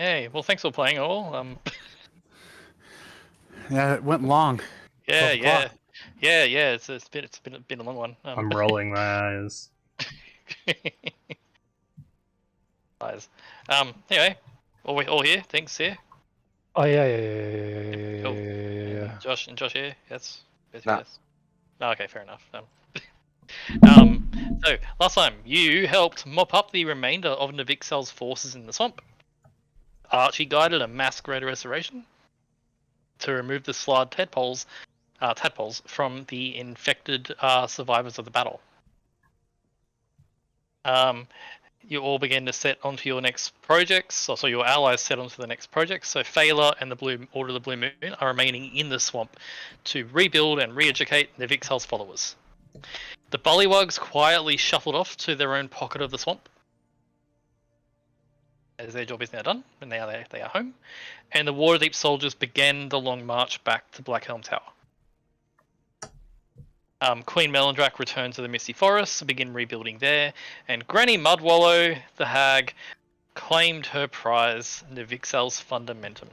Hey, well, thanks for playing all. Yeah, it went long. Yeah, 12 yeah, o'clock. yeah. It's been a long one. I'm rolling my eyes. Lies. Anyway, all here. Thanks here. Oh yeah. Cool. And Josh here. Yes. Yes. Nah. Yes. No, okay, fair enough. So last time you helped mop up the remainder of Navixel's forces in the swamp. Archie guided a mass greater restoration to remove the Slard tadpoles from the infected survivors of the battle. You all begin to set onto your next projects, so your allies set onto the next projects. So Phaela and the Order of the Blue Moon are remaining in the swamp to rebuild and re-educate Navixel's followers. The Bullywugs quietly shuffled off to their own pocket of the swamp, as their job is now done, and now they are home. And the Waterdeep soldiers began the long march back to Blackhelm Tower. Queen Melindrak returned to the Misty Forest to begin rebuilding there, and Granny Mudwallow, the hag, claimed her prize, Navixel's Fundamentum.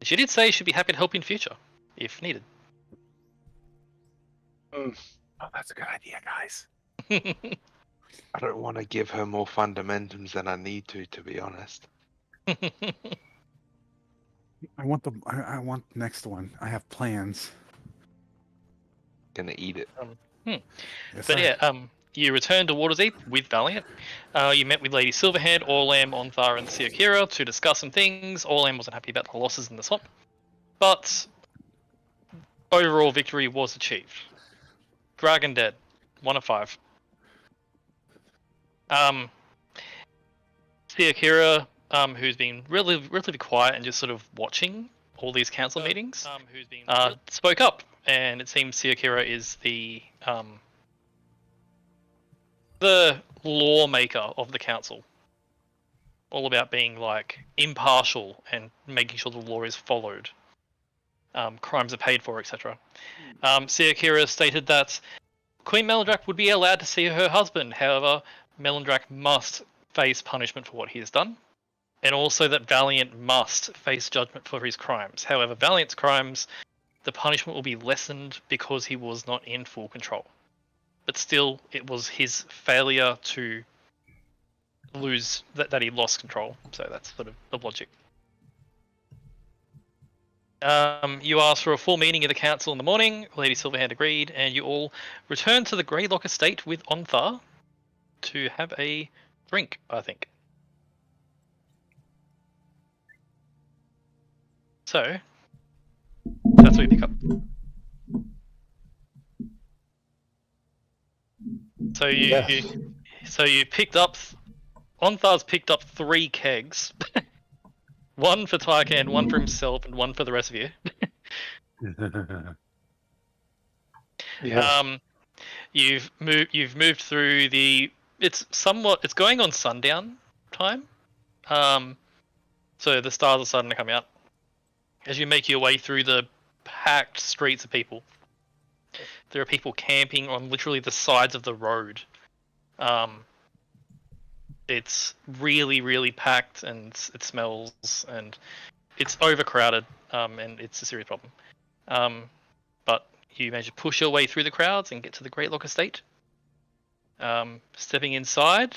She did say she'd be happy to help in future, if needed. Oh, that's a good idea, guys. I don't want to give her more fundamentums than I need to be honest. I want the next one. I have plans. Gonna eat it. Yes, But I- yeah, you returned to Waterdeep with Valiant. You met with Lady Silverhand, Orlam, Onthar, and Siokira to discuss some things. Orlam wasn't happy about the losses in the swamp, but overall victory was achieved. Dragon dead, 1 of 5. Siokira, who's been relatively quiet and just sort of watching all these council meetings, spoke up, and it seems Siokira is the lawmaker of the council. All about being like impartial and making sure the law is followed. Crimes are paid for, etc. Siokira stated that Queen Melindrak would be allowed to see her husband. However, Melindrak must face punishment for what he has done, and also that Valiant must face judgment for his crimes. However, Valiant's crimes, the punishment will be lessened because he was not in full control. But still, it was his failure to lose that he lost control. So that's sort of the logic. You asked for a full meeting of the council in the morning. Lady Silverhand agreed, and you all returned to the Greylock estate with Onthar to have a drink, I think. So that's what we pick up. So you picked up. Onthar's picked up 3 kegs. One for Tarkan, one for himself, and one for the rest of you. Yeah. You've moved through the. It's going on sundown time. So the stars are starting to come out as you make your way through the packed streets of people. There are people camping on literally the sides of the road. It's really, really packed, and it smells, and it's overcrowded, and it's a serious problem. But you manage to push your way through the crowds and get to the Greylock estate. Stepping inside,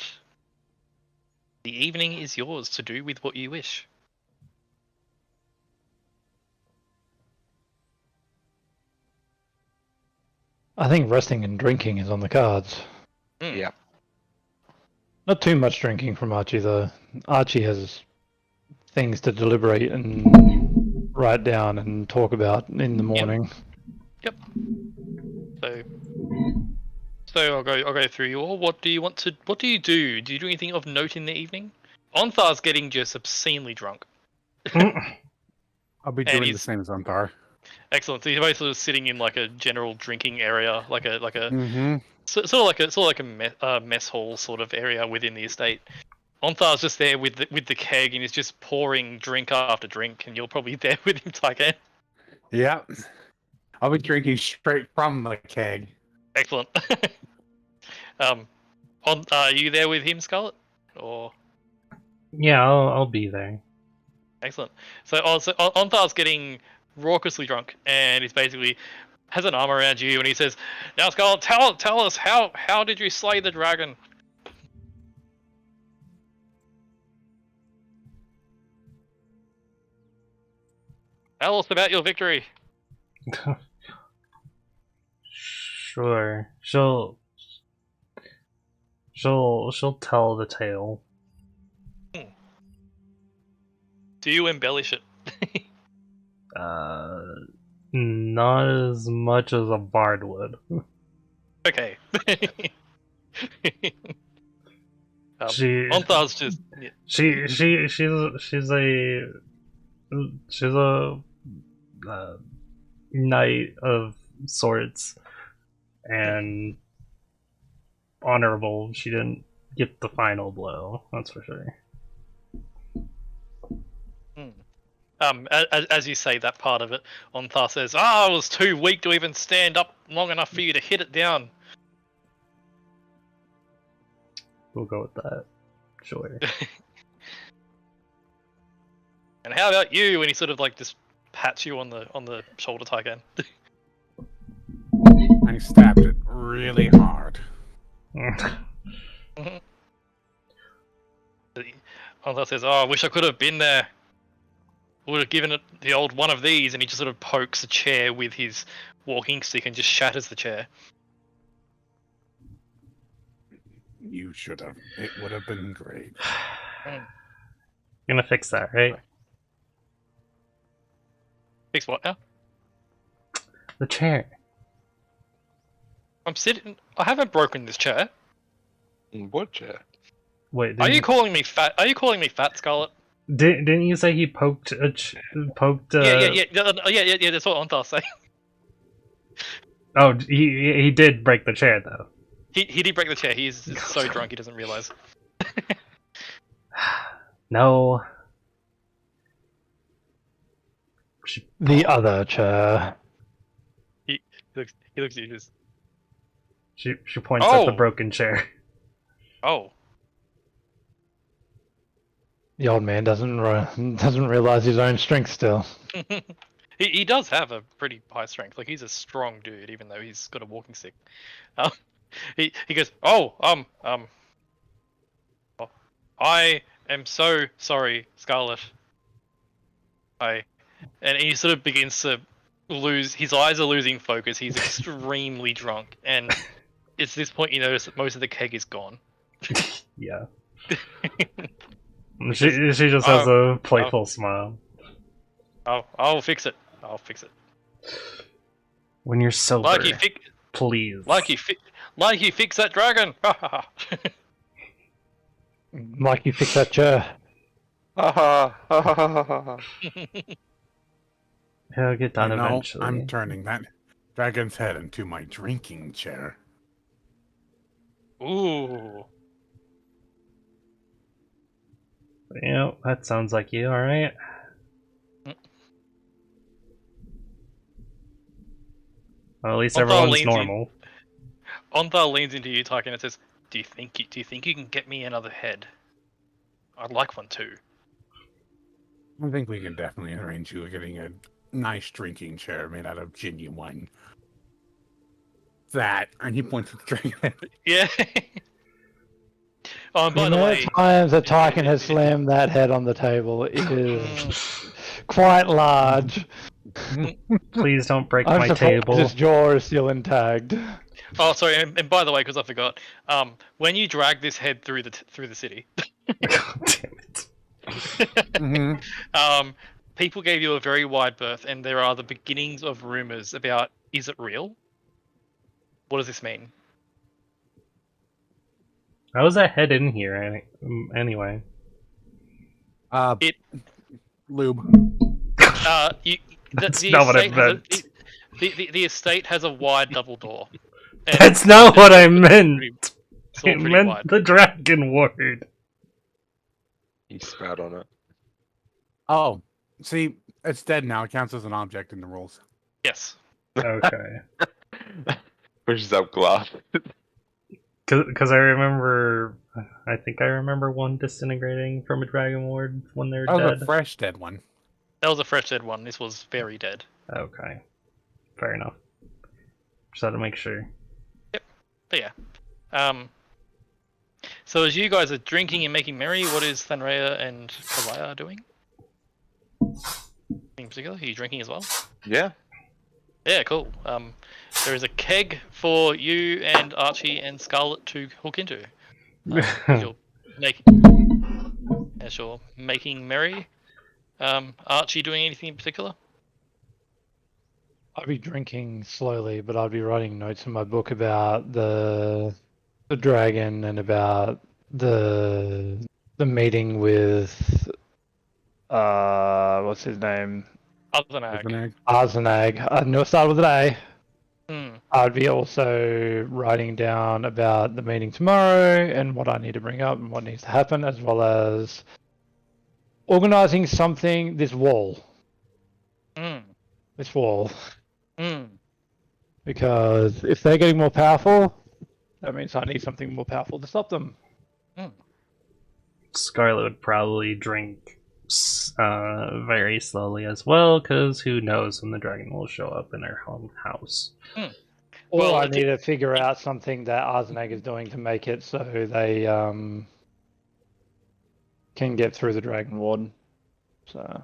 the evening is yours to do with what you wish. I think resting and drinking is on the cards. Yeah. Not too much drinking from Archie though. Archie has things to deliberate and write down and talk about in the morning. Yep. So I'll go through you all. What do you do? Do you do anything of note in the evening? Onthar's getting just obscenely drunk. I'll be doing the same as Onthar. Excellent. So you're both sort of sitting in like a general drinking area, like a Mm-hmm. sort of like a mess hall sort of area within the estate. Onthar's just there with the keg, and he's just pouring drink after drink, and you're probably there with him, Tyke. Yeah. I'll be drinking straight from the keg. Excellent. Are you there with him, Scarlet? Or Yeah, I'll be there. Excellent. So Onthar's getting raucously drunk, and he's basically has an arm around you, and he says, "Now, Skull, tell us how did you slay the dragon?" Tell us about your victory. Sure. She'll tell the tale. Do you embellish it? Not as much as a bard would. Okay. She Onthar's just yeah. she's a knight of sorts and honorable. She didn't get the final blow, that's for sure. As you say that part of it, Onthar says, I was too weak to even stand up long enough for you to hit it down. We'll go with that. Sure. And how about you? And he sort of like just pats you on the shoulder, Tygan. I stabbed it really hard. Onthar says, I wish I could have been there. Would have given it the old one of these, and he just sort of pokes a chair with his walking stick and just shatters the chair. You should have. It would have been great. You're gonna fix that, right? Fix what now? The chair. I'm sitting. I haven't broken this chair. What chair? Wait, Are you calling me fat? Are you calling me fat, Scarlet? didn't you say he poked Yeah. That's what Onthar saying. Oh, he did break the chair though. He did break the chair. He's so drunk he doesn't realize. No. The other chair. He looks at you just. She points at the Oh. broken chair. Oh. The old man doesn't realize his own strength still. He does have a pretty high strength. Like he's a strong dude, even though he's got a walking stick. He goes, I am so sorry, Scarlet. And he sort of begins to lose. His eyes are losing focus. He's extremely drunk, and it's this point you notice that most of the keg is gone. Yeah. She just has a playful smile. I'll fix it. I'll fix it. When you're sober, please. Like you fix that dragon. Like you fix that chair. He'll get done No, eventually. I'm turning that dragon's head into my drinking chair. Ooh. Yeah, that sounds like you, alright? Well, at least everyone's normal. Onthar leans into you, Tyken, and says, "Do you think you can get me another head? I'd like one too." I think we can definitely arrange you getting a nice drinking chair made out of genuine. That, and he points at the dragon head. Yeah. Oh, and by The the amount way, of times that Tyken has slammed that head on the table is quite large. Please don't break I'm my surprised table. his jaw is still intact. oh sorry, and by the way, because I forgot, when you drag this head through the city, Damn it. people gave you a very wide berth, and there are the beginnings of rumors about, is it real? What does this mean? How was that head in here anyway? Lube. That's not what I meant. The estate has a wide double door. And That's not what I meant! it's all I pretty meant wide. the dragon word. He spat on it. Oh, see, it's dead now. It counts as an object in the rules. Yes. Okay. Pushes up glass. Because I remember I think I remember one disintegrating from a dragon ward when they're That was dead. a fresh dead one. That was a fresh dead one. This was very dead. Okay, fair enough. Just had to make sure. But yeah. So as you guys are drinking and making merry, what is Thanrea and Kalaya doing? In particular, are you drinking as well? Yeah. Yeah, cool. There is a keg for you and Archie and Scarlet to hook into. As you're making merry. Archie doing anything in particular? I'd be drinking slowly, but I'd be writing notes in my book about the dragon and about the meeting with what's his name? Arthanag. Arzenag. I knew it started with an A. Hmm. I'd be also writing down about the meeting tomorrow and what I need to bring up and what needs to happen, as well as organizing something. This wall. This wall. Because if they're getting more powerful, that means I need something more powerful to stop them. Scarlet would probably drink very slowly as well, because who knows when the dragon will show up in her home house. Or Well, I need to figure out something that Arzenag is doing to make it so they can get through the Dragon Ward. So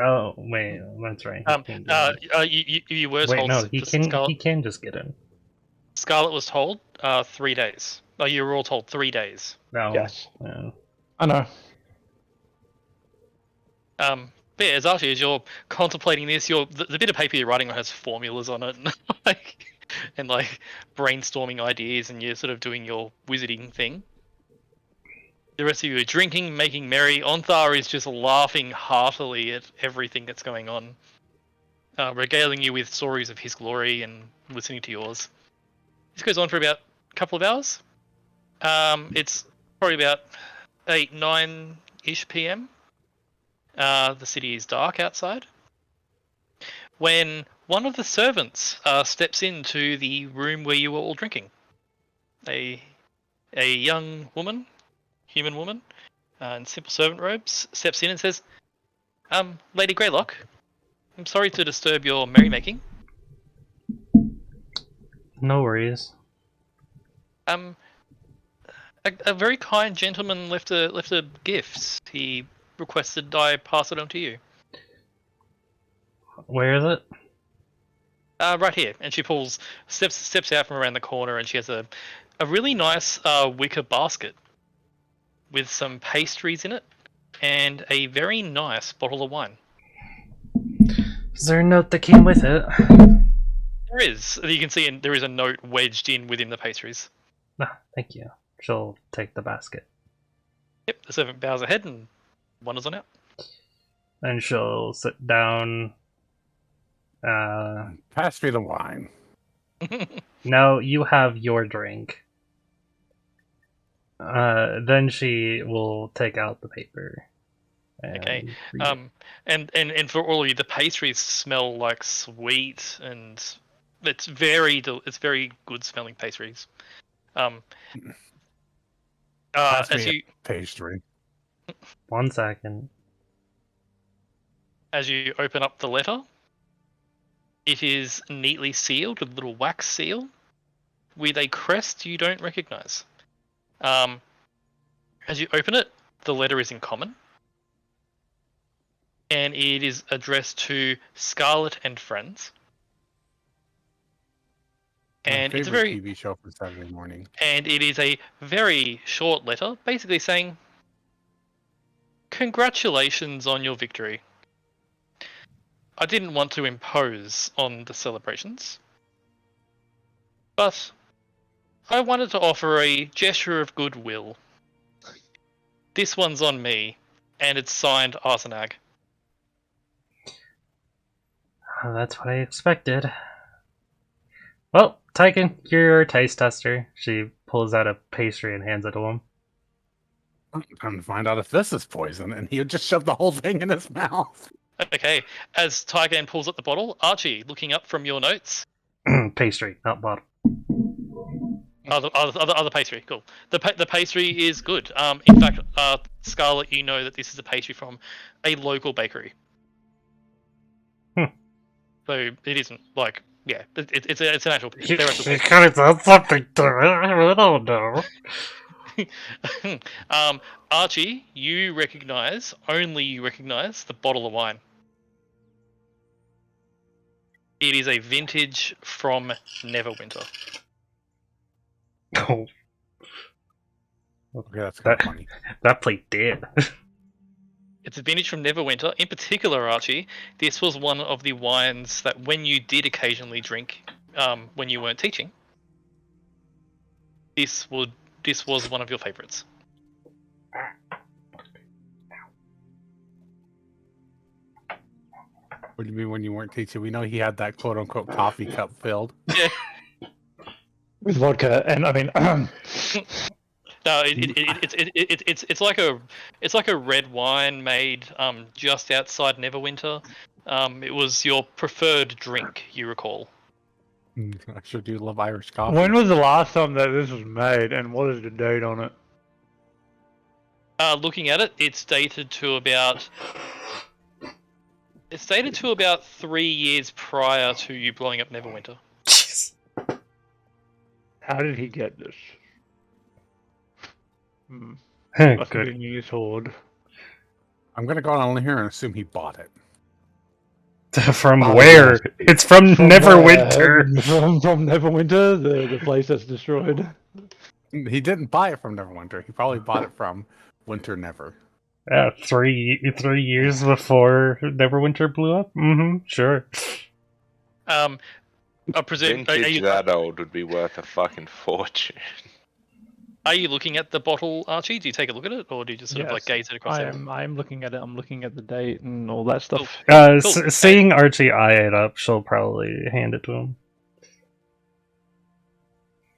Oh wait, that's right. He can get in. You were Wait, told no, he Scarlet, he can just get in. Scarlet was told 3 days. Oh, you were all told 3 days. No. yes, Yeah. I know. But yeah, as Archie, as you're contemplating this, the bit of paper you're writing on has formulas on it, and like brainstorming ideas, and you're sort of doing your wizarding thing. The rest of you are drinking, making merry. Onthar is just laughing heartily at everything that's going on, regaling you with stories of his glory and listening to yours. This goes on for about a couple of hours. It's probably about 8-9-ish p.m. The city is dark outside, when one of the servants steps into the room where you were all drinking. A young woman, human woman, in simple servant robes, steps in and says, Lady Greylock, I'm sorry to disturb your merrymaking. No worries. A very kind gentleman left a gift. He requested I pass it on to you. Where is it? Right here. And she steps out from around the corner, and she has a really nice wicker basket with some pastries in it and a very nice bottle of wine. Is there a note that came with it? There is. You can see there is a note wedged in within the pastries. Ah, thank you. She'll take the basket. Yep, the servant bows ahead and wanders on out. And she'll sit down. Pass me the wine. Now you have your drink. Then she will take out the paper. Okay. read it. And for all of you, the pastries smell like sweet, and it's very good smelling pastries. Pass As me you a pastry. 1 second. as you open up the letter, it is neatly sealed with a little wax seal with a crest you don't recognize. As you open it, the letter is in common, and it is addressed to Scarlet and Friends. And My it's a favorite very TV show for Saturday morning. and it is a very short letter, basically saying, "Congratulations on your victory. I didn't want to impose on the celebrations, but I wanted to offer a gesture of goodwill. This one's on me, and it's signed Arzenag." That's what I expected. Well, Tyken, you're your taste tester. She pulls out a pastry and hands it to him. Time to find out if this is poison, and he'll just shove the whole thing in his mouth. Okay, as Tygan pulls up the bottle, Archie, looking up from your notes. Pastry, not bottle. Other pastry, cool. The pastry is good. In fact, Scarlet, you know that this is a pastry from a local bakery. So it isn't like, yeah, it's an actual. He They're actual kind of does something to it. I don't know. Archie, you recognize the bottle of wine. It is a vintage from Neverwinter. Oh, Okay, that's kind of funny. that plate did. It's a vintage from Neverwinter. In particular, Archie, this was one of the wines that when you did occasionally drink, when you weren't teaching, this was one of your favorites. What do you mean when you weren't teaching? We know he had that quote unquote coffee cup filled. Yeah. With vodka, and I mean, No, it's like a red wine made just outside Neverwinter. It was your preferred drink, you recall. I sure do love Irish coffee. when was the last time that this was made, and what is the date on it? Looking at it, it's dated to about 3 years prior to you blowing up Neverwinter. Jeez. How did he get this? Oh, Must good. be in his hoard. I'm gonna go on here and assume he bought it. From Oh, where? yes. It's from Neverwinter. From Neverwinter, the place that's destroyed. He didn't buy it from Neverwinter. He probably bought it from Winter Never. Yeah, 3 years before Neverwinter blew up. Sure. I presume. Vintage that old would be worth a fucking fortune. Are you looking at the bottle, Archie? Do you take a look at it, or do you just sort of like gaze it across I there? am looking at it. I'm looking at the date and all that stuff. Cool. Seeing Archie eye it up, she'll probably hand it to him.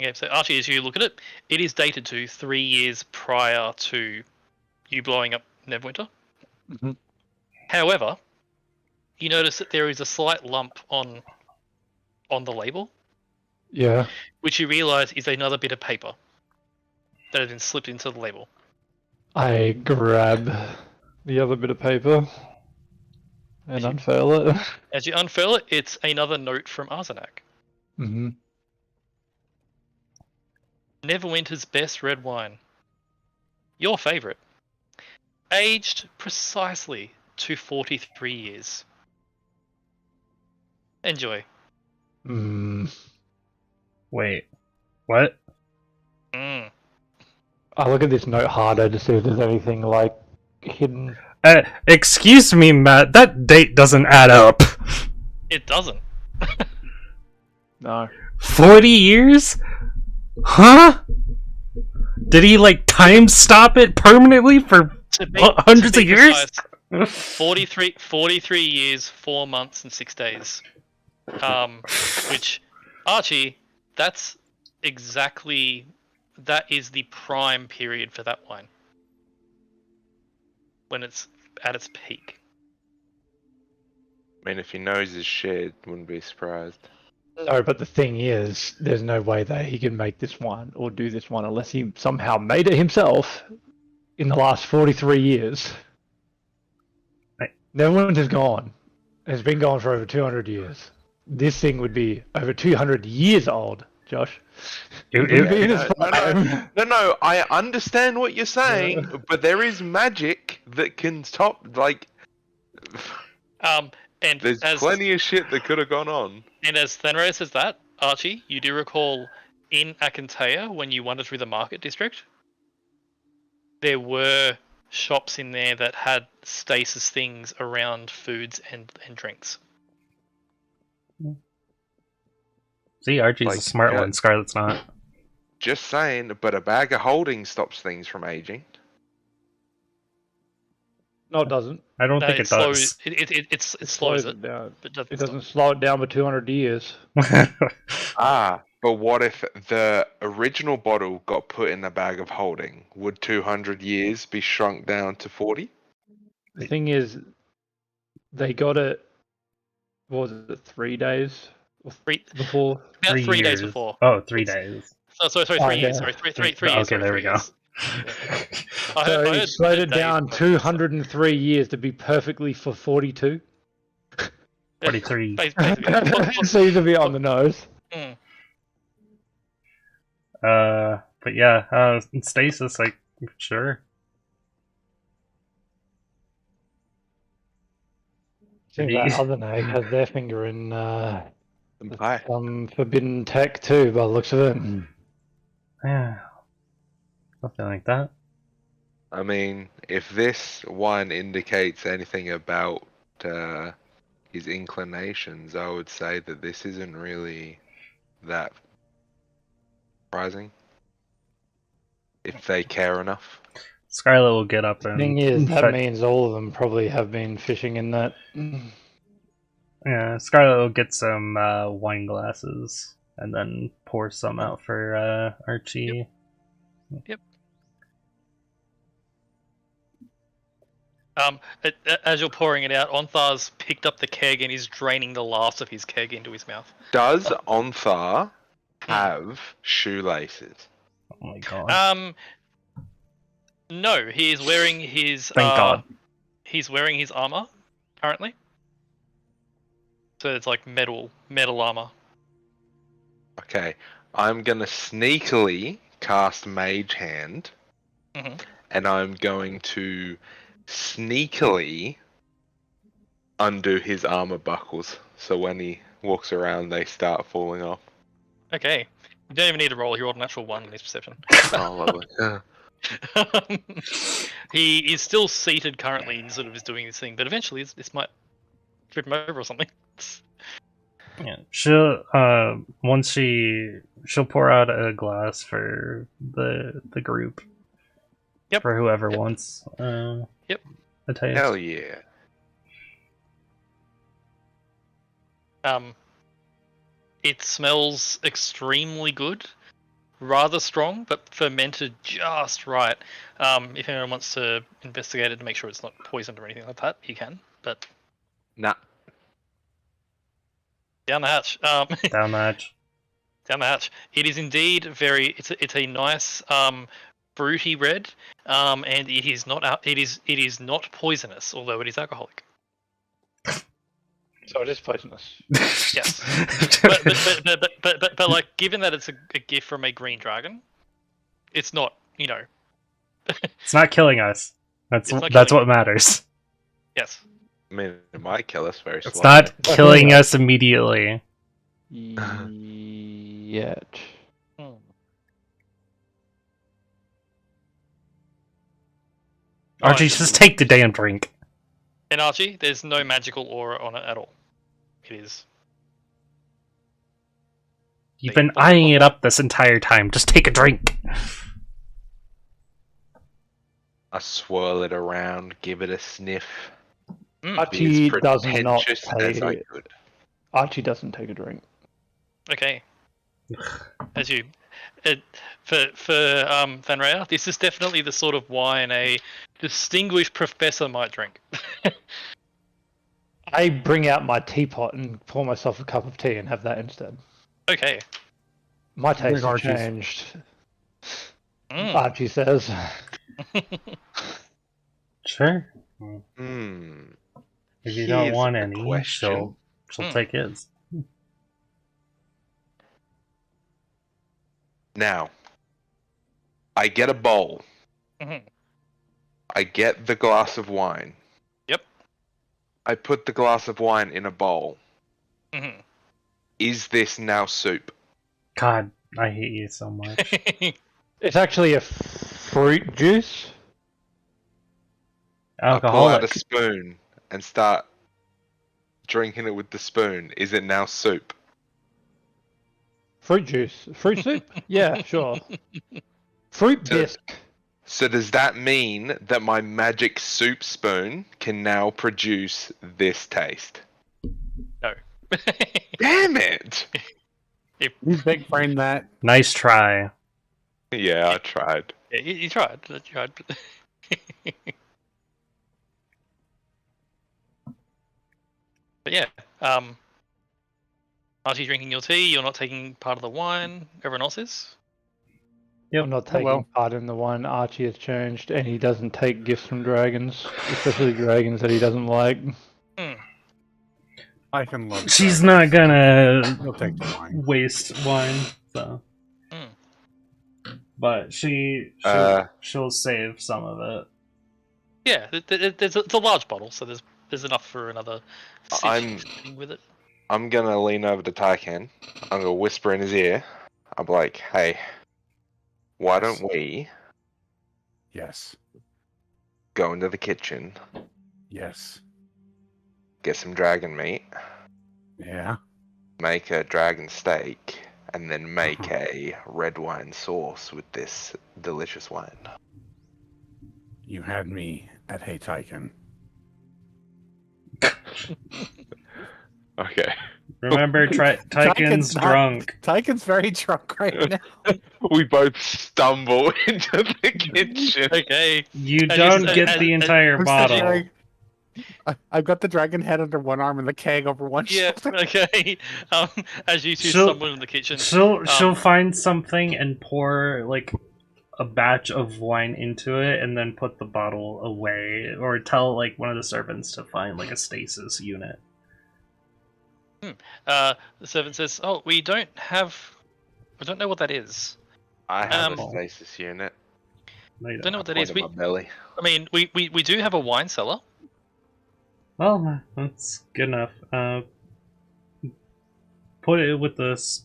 Okay, so Archie, as you look at it, it is dated to 3 years prior to you blowing up Neverwinter. Mhm. However, you notice that there is a slight lump on the label, Yeah. which you realise is another bit of paper that has been slipped into the label. I grab the other bit of paper and unfurl it. As you unfurl it, it's another note from Arzenak. Mm-hmm. Neverwinter's best red wine. Your favourite. Aged precisely to 43 years. Enjoy. Wait, what? Mm. I look at this note harder to see if there's anything like hidden. Excuse me, Matt. That date doesn't add up. It doesn't. No. 40 years? Huh? Did he like time stop it permanently for To be, hundreds to be of years? precise, 43 years, 4 months, and 6 days. Which, Archie, that is the prime period for that wine. When it's at its peak. I mean, if he knows his shit, wouldn't be surprised. No, but the thing is, there's no way that he can make this one or do this one unless he somehow made it himself in the last 43 years. Neverwinter's gone. It's been gone for over 200 years. This thing would be over 200 years old, Josh. It would be in its prime. No, I understand what you're saying, but there is magic that can stop, like, And there's as plenty of shit that could have gone on. And as Thenray says that, Archie, you do recall in Akantea, when you wandered through the market district, there were shops in there that had stasis things around foods and drinks. See, Archie's Like, a smart yeah. one. Scarlet's not. Just saying, but a bag of holding stops things from aging. No, it doesn't. I don't No, think it does. it slows it, down. but doesn't It stop. doesn't slow it down by 200 years. But what if the original bottle got put in the bag of holding? Would 200 years be shrunk down to 40? The thing is, they got it. What was it? 3 days Three, before. about 3 days years. before. Oh, 3 It's- days. Sorry, 3 Oh, years. yeah. Sorry, three years. Okay, there we go. I So heard he slowed it Dave- down 203 years to be perfectly for 42. 43. Basically. Seems to be on the nose. Mm. But yeah, stasis, like, sure. Seems Maybe- that other nag has their finger in Bye. some forbidden tech too, by the looks of it. Yeah. Something like that. I mean, if this one indicates anything about his inclinations, I would say that this isn't really that surprising. If they care enough. Scarlet will get up and Thing is, that fetch- means all of them probably have been fishing in that. yeah, Scarlet will get some wine glasses and then pour some out for Archie. As you're pouring it out, Onthar's picked up the keg and is draining the last of his keg into his mouth. Does Onthar have shoelaces? Oh my god. No, he is wearing his. Thank God. He's wearing his armor currently. So it's like metal armor. Okay, I'm gonna sneakily cast Mage Hand, Mhm. and I'm going to sneakily undo his armor buckles. So when he walks around, they start falling off. Okay, you don't even need to roll. He rolled a natural 1 in his perception. Oh, lovely. He is still seated currently and sort of is doing this thing, but eventually this might trip him over or something. Yeah, she'll once she'll pour out a glass for the group. Yep. For whoever Yep. wants. Yep. A taste. Hell yeah. It smells extremely good, rather strong, but fermented just right. If anyone wants to investigate it to make sure it's not poisoned or anything like that, you can. But Nah. down the hatch. Down the hatch. Down the hatch. It is indeed very. It's a nice fruity red, and it is not it is not poisonous, although it is alcoholic. So it is poisonous. Yes, but like, given that it's a gift from a green dragon, it's not. It's not killing us. That's It's not that's killing what matters. Yes. I mean, it might kill us very It's slowly. not killing us immediately. Yet. Hmm. Archie, Alright. just take the damn drink. And Archie, there's no magical aura on it at all. It is. You've been eyeing it up this entire time. Just take a drink. I swirl it around, give it a sniff. Mm. Be Archie as does not pretentious as I take. could. Archie doesn't take a drink. Okay. As you, for Van Raya, this is definitely the sort of wine a distinguished professor might drink. I bring out my teapot and pour myself a cup of tea and have that instead. Okay. My taste has Archie's. changed. Mm. Archie says. Sure. Hmm. If you don't Here's want a any, question. she'll Hmm. take his. Now, I get a bowl. Mhm. I get the glass of wine. Yep. I put the glass of wine in a bowl. Mhm. Is this now soup? God, I hate you so much. It's actually a fruit juice. I pull out a Alcoholic. spoon and start drinking it with the spoon. Is it now soup? Fruit juice. Fruit soup? Yeah, sure. Fruit So- bisque. So does that mean that my magic soup spoon can now produce this taste? No. Damn it! You big frame that. Nice try. Yeah, I tried. Yeah, you tried. You tried. But yeah, Archie drinking your tea. You're not taking part of the wine. Everyone else is. Yep. I'm not Oh, taking well. part in the one Archie has changed, and he doesn't take gifts from dragons, especially dragons that he doesn't like. I can love. She's dragons. not gonna He'll take the wine. waste wine, so. Mm. But she'll save some of it. Yeah, it's a large bottle, so there's enough for another I'm- sitting with it. I'm gonna lean over to Tyken. I'm gonna whisper in his ear. I'm like, hey, why don't we Yes. go into the kitchen, Yes. get some dragon meat, Yeah. make a dragon steak, and then make Uh-huh. a red wine sauce with this delicious wine. You had me at Hey Tyken. Okay. Remember, Tyken's Tyken's not- drunk. Tyken's very drunk right now. We both stumble into the kitchen. Okay. You And don't just- get and- the and- entire I'm bottle. staring- I've got the dragon head under one arm and the keg over one Yeah. shoulder. Okay. As you two She'll- stumble in the kitchen. She'll find something and pour like a batch of wine into it, and then put the bottle away, or tell like one of the servants to find like a stasis unit. The servant says, "Oh, we don't know what that is. I have a Um, stasis unit. No, you Don't know don't. what that is. Point at my belly. I mean, we do have a wine cellar. Well, that's good enough. Put it with this.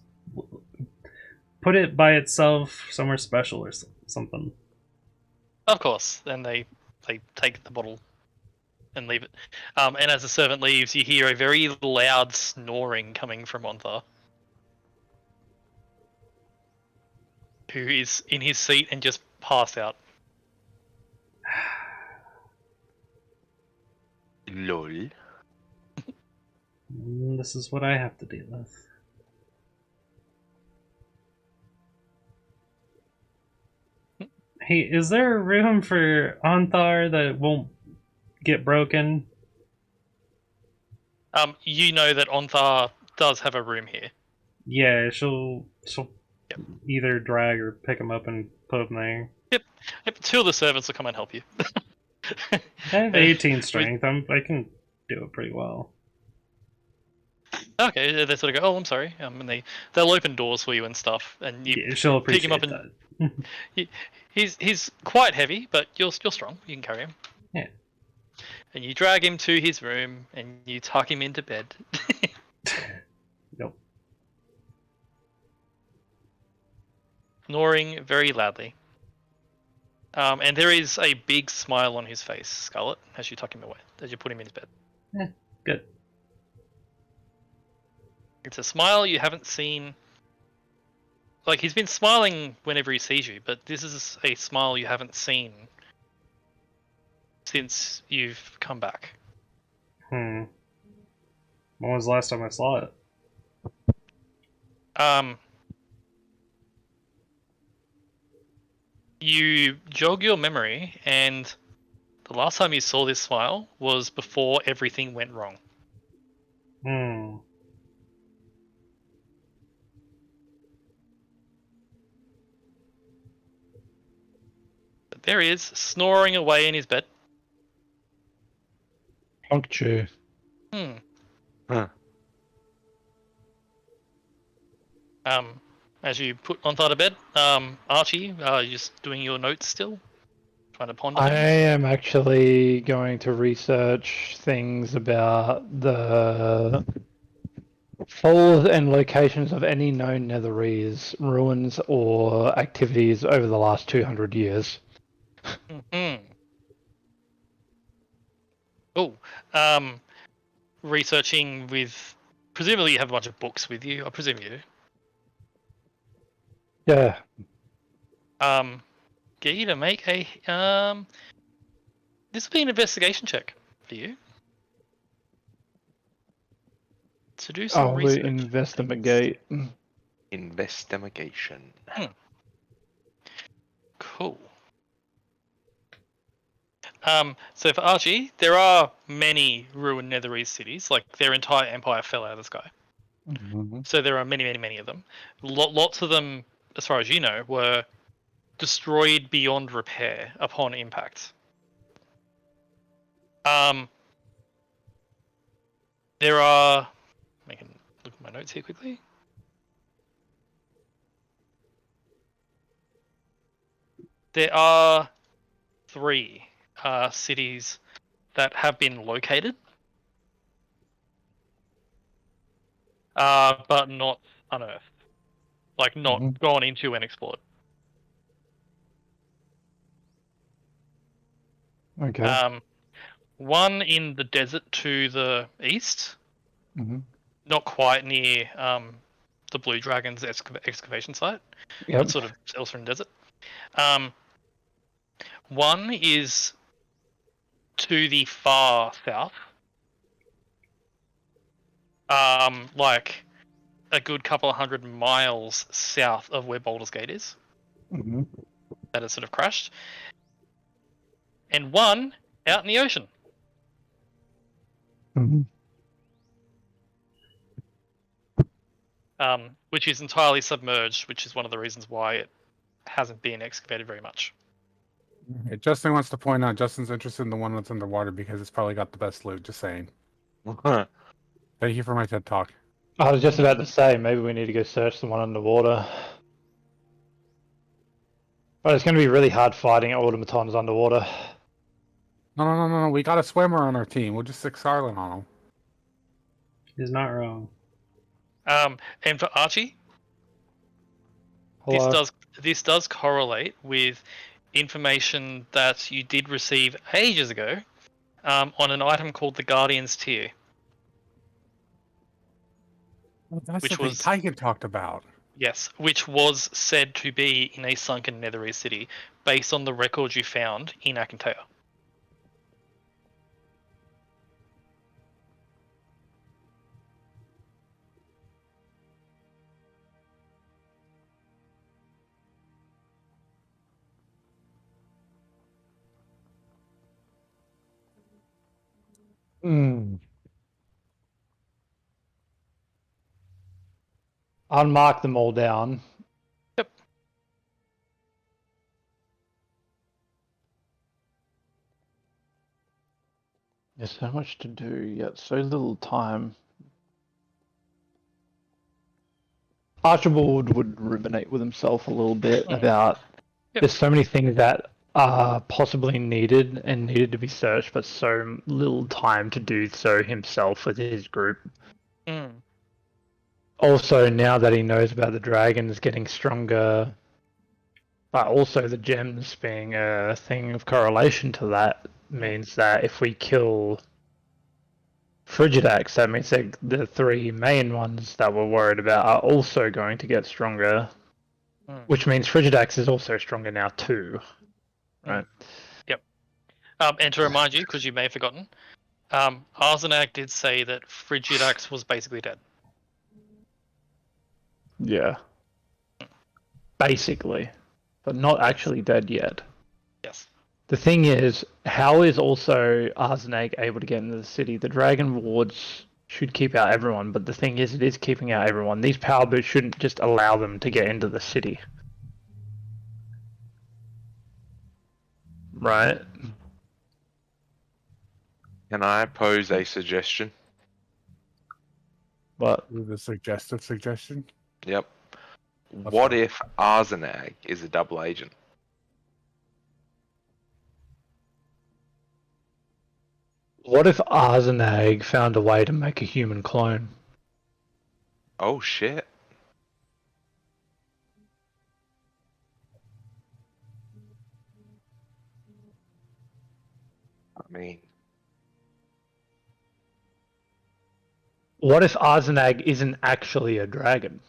Put it by itself somewhere special or something. Of course." Then they take the bottle and leave it. And as the servant leaves, you hear a very loud snoring coming from Ontharr, who is in his seat and just passed out. Lol. This is what I have to deal with. Hey, is there a room for Ontharr that won't get broken? You know that Ontharr does have a room here. Yeah, she'll Yep. either drag or pick him up and put him there. Yep, two of the servants will come and help you. I have 18 strength. I can do it pretty well. Okay, they sort of go, "Oh, I'm sorry," and they'll open doors for you and stuff, and you Yeah, she'll pick him appreciate up that. he's quite heavy, but you're strong. You can carry him. Yeah. And you drag him to his room, and you tuck him into bed. Nope. Snoring very loudly. And there is a big smile on his face, Scarlet, as you tuck him away, as you put him in his bed. Good. It's a smile you haven't seen. Like, he's been smiling whenever he sees you, but this is a smile you haven't seen since you've come back. When was the last time I saw it? You jog your memory, and the last time you saw this smile was before everything went wrong. But there he is, snoring away in his bed. Puncture. Huh. As you put Ontharr to bed, Archie, you're just doing your notes still? Trying to ponder I them? am actually going to research things about the falls and locations of any known Netherese ruins or activities over the last 200 years. Oh, researching with... Presumably you have a bunch of books with you, I presume you do. Yeah. Get you to make a this will be an investigation check for you. To do some Oh, we research. investigate. Investigation. Cool. So for Archie, there are many ruined Netherese cities. Like, their entire empire fell out of the sky. Mhm. So there are many of them. Lots of them, as far as you know, were destroyed beyond repair upon impact. There are. I can look at my notes here quickly. There are 3 cities that have been located, but not unearthed, like not Mhm. gone into and explored. Okay. One in the desert to the east, Mhm. not quite near the Blue Dragon's excavation site, Yep. but sort of elsewhere in the desert. One is to the far south, like a good couple of 100 miles south of where Baldur's Gate is, Mhm. that has sort of crashed, and one out in the ocean. Mhm. Which is entirely submerged, which is one of the reasons why it hasn't been excavated very much. Hey, Justin wants to point out Justin's interested in the one that's underwater because it's probably got the best loot. Just saying. Thank you for my TED talk. I was just about to say, maybe we need to go search the one underwater. But it's going to be really hard fighting automatons underwater. No. We got a swimmer on our team. We'll just stick Scarlet on him. He's not wrong. And for Archie, Hello. this does correlate with information that you did receive ages ago on an item called the Guardian's Tier. Well, that's Which the thing was- Tygan talked about. Yes, which was said to be in a sunken Netherese city, based on the records you found in Akintea. Unmark them all down. Yep. There's so much to do, yet so little time. Archibald would ruminate with himself a little bit about there's so many things that are possibly needed and needed to be searched, but so little time to do so himself with his group. Also, now that he knows about the dragons getting stronger, but also the gems being a thing of correlation to that, means that if we kill Frigidax, that means that the 3 main ones that we're worried about are also going to get stronger, which means Frigidax is also stronger now too. Right. Yep. And to remind you, because you may have forgotten, Arzenag did say that Frigidax was basically dead. Yeah. Basically. But not actually dead yet. Yes. The thing is, how is also Arzenag able to get into the city? The Dragon Wards should keep out everyone, but the thing is, it is keeping out everyone. These power boots shouldn't just allow them to get into the city. Right? Can I pose a suggestion? But With a suggestive suggestion. Yep. What's What that? if Arzenag is a double agent? what if Arzenag found a way to make a human clone? Oh shit. I mean, What if Arzenag isn't actually a dragon?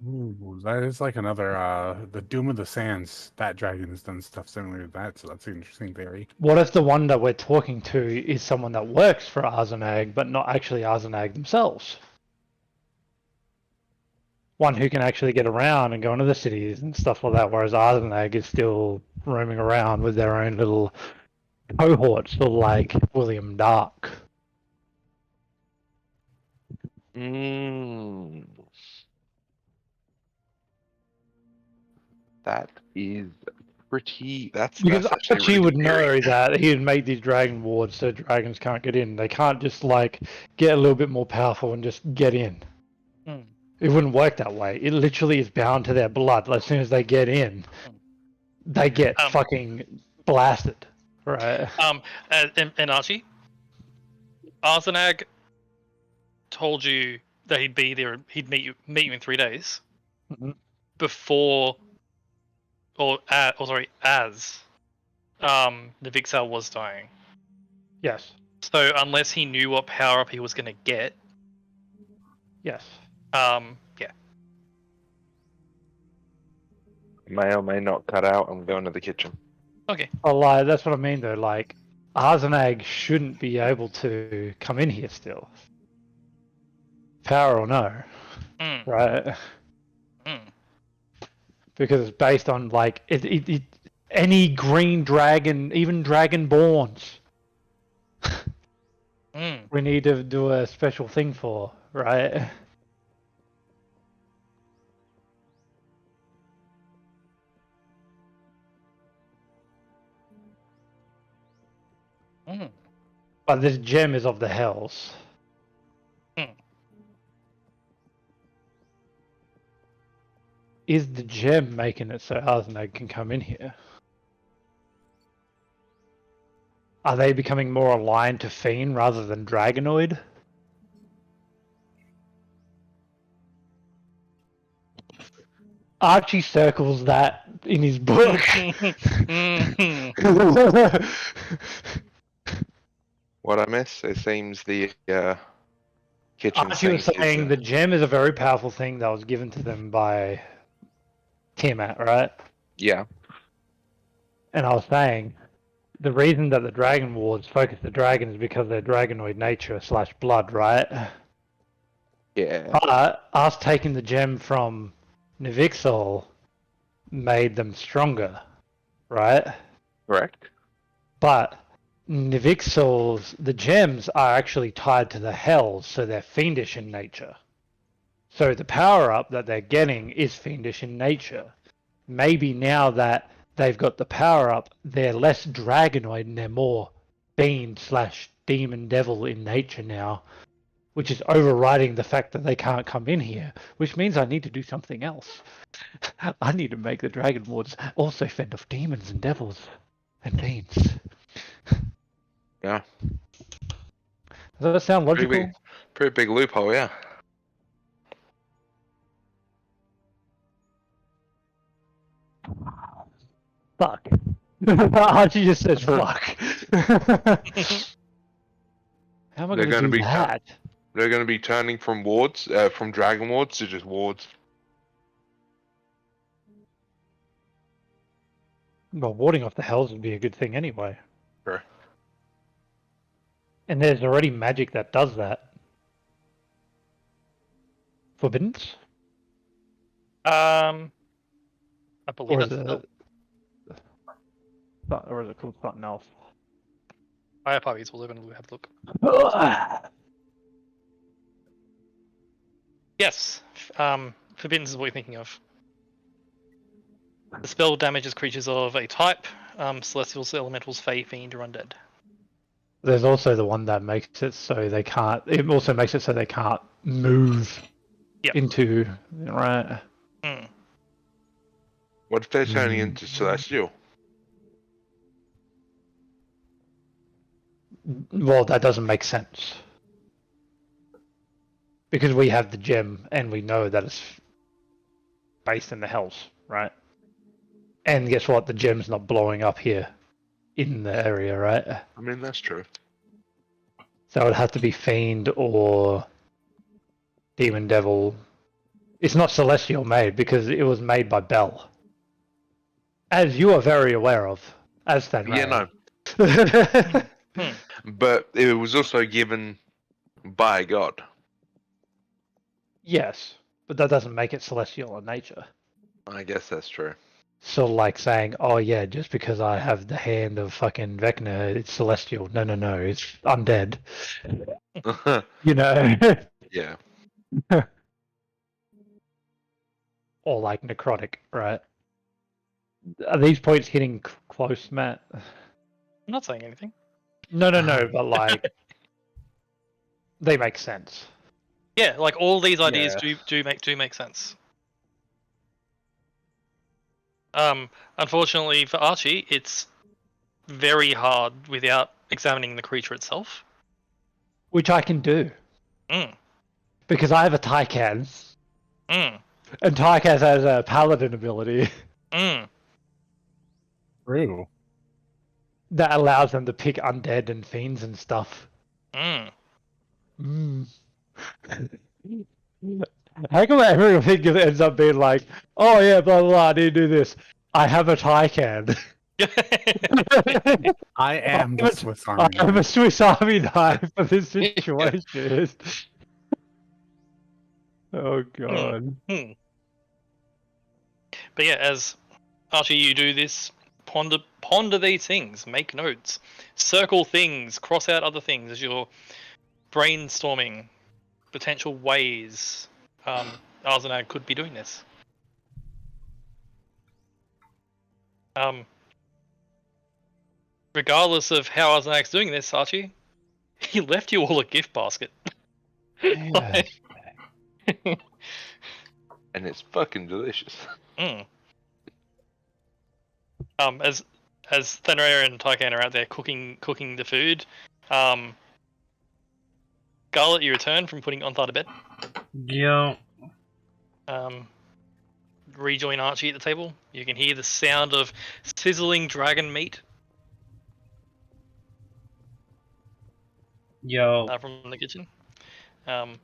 Ooh, that is like another the Doom of the Sands. That dragon has done stuff similar to that, so that's an interesting theory. What if the one that we're talking to is someone that works for Arzenag, but not actually Arzenag themselves? One who can actually get around and go into the cities and stuff like that, whereas Arzenag is still roaming around with their own little cohorts, sort of like William Dark. That is pretty. That's Because actually Archie really would good theory. know that he'd make these dragon wards so dragons can't get in. They can't just like get a little bit more powerful and just get in. Hmm. It wouldn't work that way. It literally is bound to their blood. As soon as they get in, they get fucking blasted. Right. And Archie, Arzenag told you that he'd be there. He'd meet you in 3 days Mhm. before, as Navixel was dying. Yes. So unless he knew what power up he was going to get, Yes. yeah. May or may not cut out. I'm going to the kitchen. Okay. Oh, like, that's what I mean, though. Like, Arzenag shouldn't be able to come in here still. Power or no, Mm. right? Mm. Because it's based on, like, any green dragon, even dragonborns, Mm. we need to do a special thing for, right? Mm. But this gem is of the hells. Hmm. Is the gem making it so Arzenag can come in here? Are they becoming more aligned to Fiend rather than Dragonoid? Archie circles that in his book. Mhm. What I miss? It seems the kitchen Archie was sink is, saying the gem is a very powerful thing that was given to them by Tiamat, right? yeah. And I was saying the reason that the Dragon Wards focus the dragon is because of their Dragonoid nature / blood, right? Yeah. But us taking the gem from Navixol made them stronger, right? Correct. But Navixol's the gems are actually tied to the hells, so they're fiendish in nature. So the power up that they're getting is fiendish in nature. Maybe now that they've got the power up, they're less dragonoid and they're more fiend / demon devil in nature now, which is overriding the fact that they can't come in here, which means I need to do something else. I need to make the dragon wards also fend off demons and devils and fiends. Yeah. Does that sound logical? Pretty big loophole, yeah. Fuck. Archie just says fuck. How am I They're going gonna to do be that? They're going to be turning from wards, from dragon wards to just wards. Well, warding off the hells would be a good thing anyway. Sure. And there's already magic that does that. Forbiddance? I believe Or is that's still or is it called something else? higher parties. We'll have a look. Yes. Forbidden is what you're thinking of. The spell damages creatures of a type, celestials, elementals, fae, fiend, or undead. There's also the one that makes it so they can't. It also makes it so they can't move Yep. into right. Mm. What if they're turning into celestial? Well, that doesn't make sense because we have the gem and we know that it's based in the hells, right? And guess what? The gem's not blowing up here in the area, right? I mean, that's true. So it would have to be Fiend or Demon Devil. It's not Celestial made because it was made by Bell. As you are very aware of, as that. Yeah, no. no. But it was also given by God. Yes, but that doesn't make it Celestial in nature. I guess that's true. So like saying, oh yeah, just because I have the hand of fucking Vecna, it's Celestial. No, it's undead. You know? Yeah. Or like necrotic, right? Are these points hitting close, Matt? I'm not saying anything. No, but like they make sense. Yeah, like all these ideas Yeah. do make sense. Unfortunately for Archie, it's very hard without examining the creature itself. Which I can do Mm, because I have a Tycan, mm, and Tycan has a paladin ability mm. True. that allows them to pick undead and fiends and stuff. Mm. Mm. How come everything ends up being like, oh yeah, blah blah blah, I need to do this. I have a Tycan. I am the Swiss I Army am a knife. Swiss Army knife for this situation. Oh god. Hmm. But yeah, as Archie, you do this, ponder these things, make notes, circle things, cross out other things as you're brainstorming potential ways Arzenag could be doing this. Regardless of how Arzenag's doing this, Archie, he left you all a gift basket. Yeah. And it's fucking delicious. Mm. As Thenrair and Tycan are out there cooking the food, Scarlet, you return from putting Ontharr to bed. Yeah. Rejoin Archie at the table. You can hear the sound of sizzling dragon meat Yo. from the kitchen. Is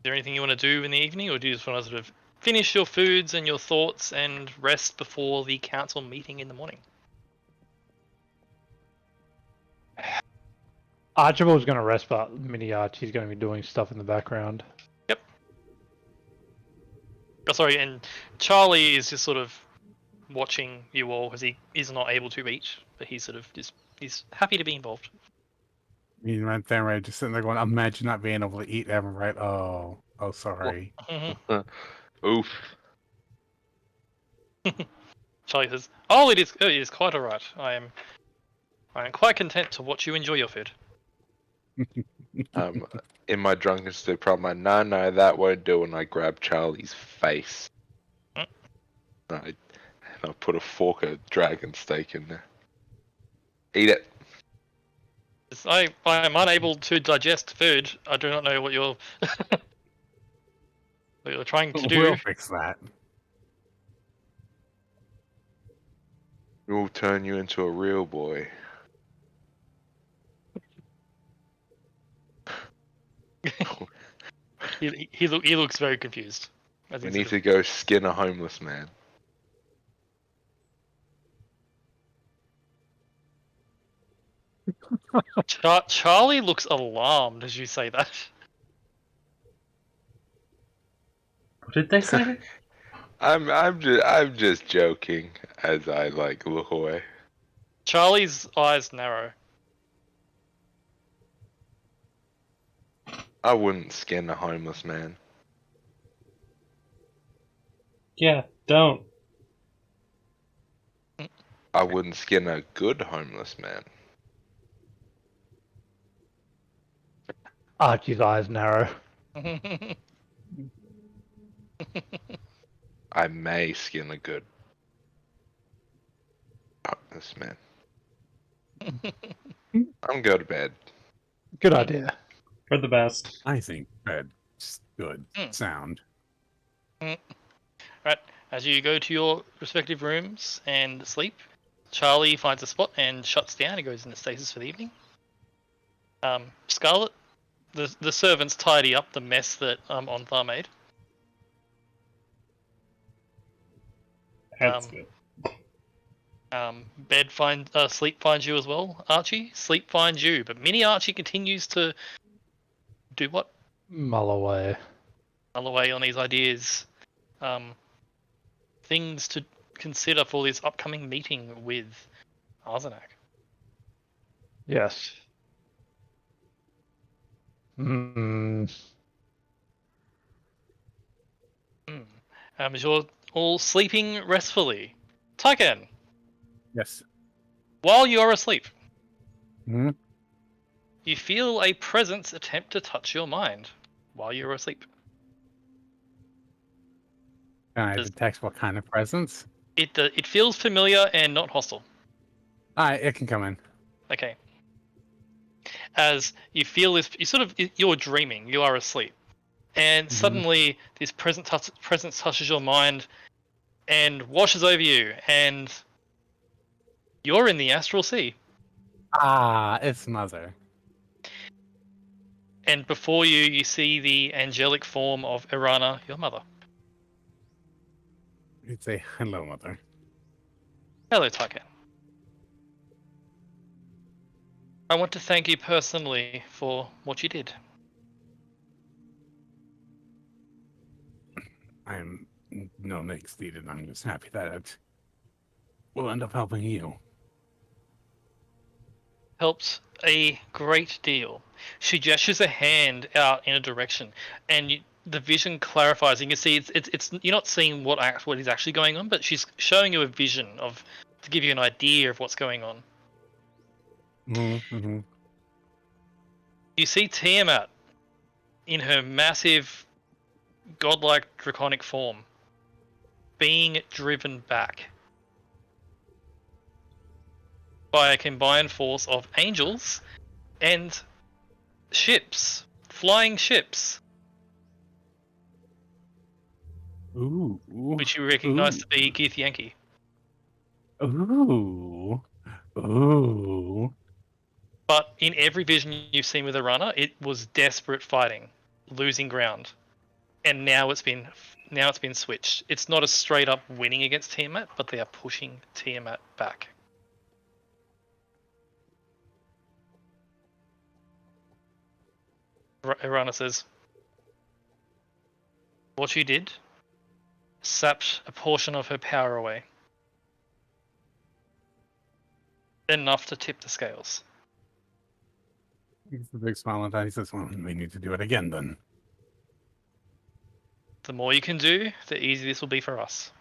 there anything you want to do in the evening, or do you just want to sort of finish your foods and your thoughts and rest before the council meeting in the morning? Archibald's going to rest, but Mini Archie's going to be doing stuff in the background. Oh, sorry, and Charlie is just sort of watching you all because he is not able to eat, but he's sort of he's happy to be involved. Me and Thenray just sitting there going, imagine not being able to eat ever, right? Oh, sorry. Oof. Charlie says, "Oh, it is quite alright. I am quite content to watch you enjoy your food." In my drunken stupor, I'm like, no, that won't do, and I grab Charlie's face. Mm. And I put a fork of dragon steak in there. Eat it. I am unable to digest food. I do not know what you're what you're trying to do. We'll fix that. We'll turn you into a real boy. He looks very confused. We need to go skin a homeless man. Charlie looks alarmed as you say that. What did they say? I'm just joking as I like look away. Charlie's eyes narrow. I wouldn't skin a homeless man. Yeah, don't. I wouldn't skin a good homeless man. Archie's eyes narrow. I may skin a good homeless man. I'm go to bed. Good idea. For the best. I think bed's good. Sound. Right, as you go to your respective rooms and sleep, Charlie finds a spot and shuts down. He goes into stasis for the evening. Scarlet, the servants tidy up the mess that Ontharr made. That's good. Sleep finds you as well, Archie. Sleep finds you, but Mini Archie continues to do what? Mull away. Mull away on these ideas, things to consider for this upcoming meeting with Arzenag. Yes. As you're all sleeping restfully. Taiken, Yes. while you are asleep, Hmm. you feel a presence attempt to touch your mind while you're asleep. Can I Does- detect what kind of presence? It feels familiar and not hostile. It can come in. Okay. As you feel this, you're dreaming. You are asleep, and Mhm. suddenly this presence touches your mind and washes over you, and you're in the astral sea. It's Mother. And before you, you see the angelic form of Irana, your mother. You'd say, hello, Mother. Hello, Taiken. I want to thank you personally for what you did. I'm no thanks needed. I'm just happy that it will end up helping you. Helped a great deal. She gestures a hand out in a direction, and the vision clarifies. You can see it's you're not seeing what is actually going on, but she's showing you a vision of to give you an idea of what's going on. Mm-hmm. You see Tiamat in her massive, godlike draconic form being driven back by a combined force of angels and ships, flying ships, Ooh. which you recognize to be Githyanki. Ooh. Ooh. But in every vision you've seen with Arana, it was desperate fighting, losing ground, and now it's been switched. It's not a straight up winning against Tiamat, but they are pushing Tiamat back. Arana says, "What you did sapped a portion of her power away, enough to tip the scales." He's a big smile on that. He says, well, we need to do it again then. The more you can do, the easier this will be for us.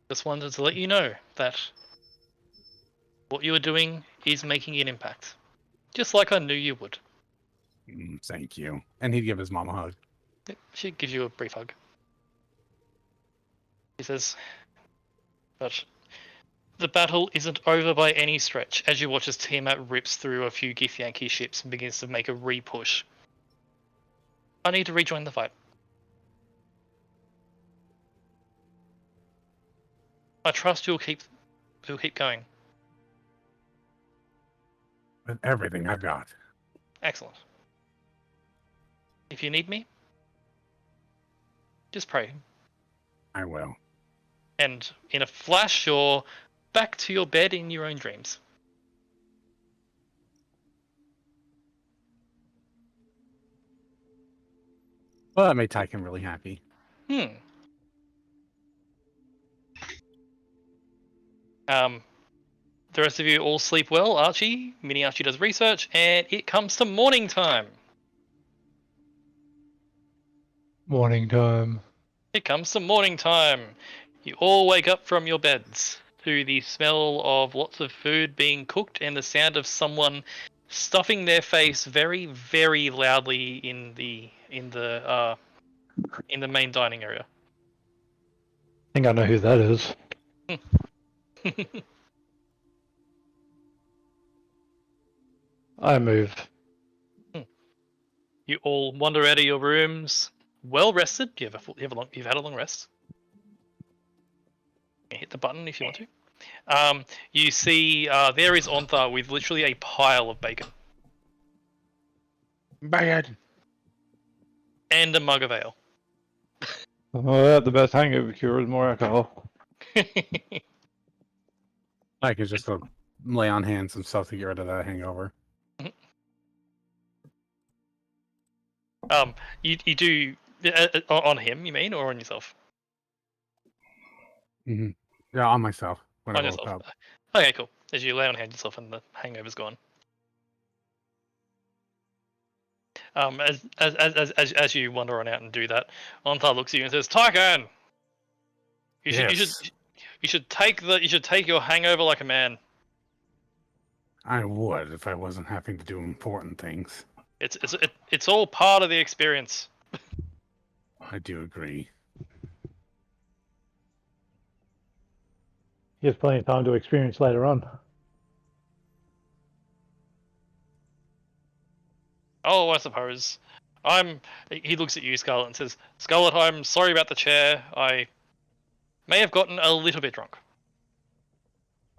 Just wanted to let you know that what you are doing is making an impact. Just like I knew you would. Thank you. And he'd give his mom a hug. She gives you a brief hug. He says, but the battle isn't over by any stretch, as you watch as Tiamat rips through a few Githyanki ships and begins to make a re-push. I need to rejoin the fight. I trust you'll keep going. With everything I've got. Excellent. If you need me, just pray. I will. And in a flash, you're back to your bed in your own dreams. Well, that made Tyken really happy. The rest of you all sleep well. Mini Archie does research, and it comes to morning time. Morning time. It comes to morning time. You all wake up from your beds to the smell of lots of food being cooked and the sound of someone stuffing their face very, very loudly in the main dining area. I think I know who that is. I move. You all wander out of your rooms, well rested. You've had a long rest. Hit the button if you want to. You see, there is Ontha with literally a pile of bacon Bad. and a mug of ale. Oh, the best hangover cure is more alcohol. Tyken's just going to lay on hands himself to get rid of that hangover. You do on him, you mean, or on yourself? Mm-hmm. Yeah, on myself. When On I woke yourself. up. Okay, cool. As you lay on hand yourself and the hangover's gone. As you wander on out and do that, Onthar looks at you and says, "Tychon, Yes. you should take your hangover like a man. I would if I wasn't having to do important things. It's all part of the experience." I do agree. He has plenty of time to experience later on. Oh, I suppose. He looks at you, Scarlet, and says, "Scarlet, I'm sorry about the chair. I may have gotten a little bit drunk."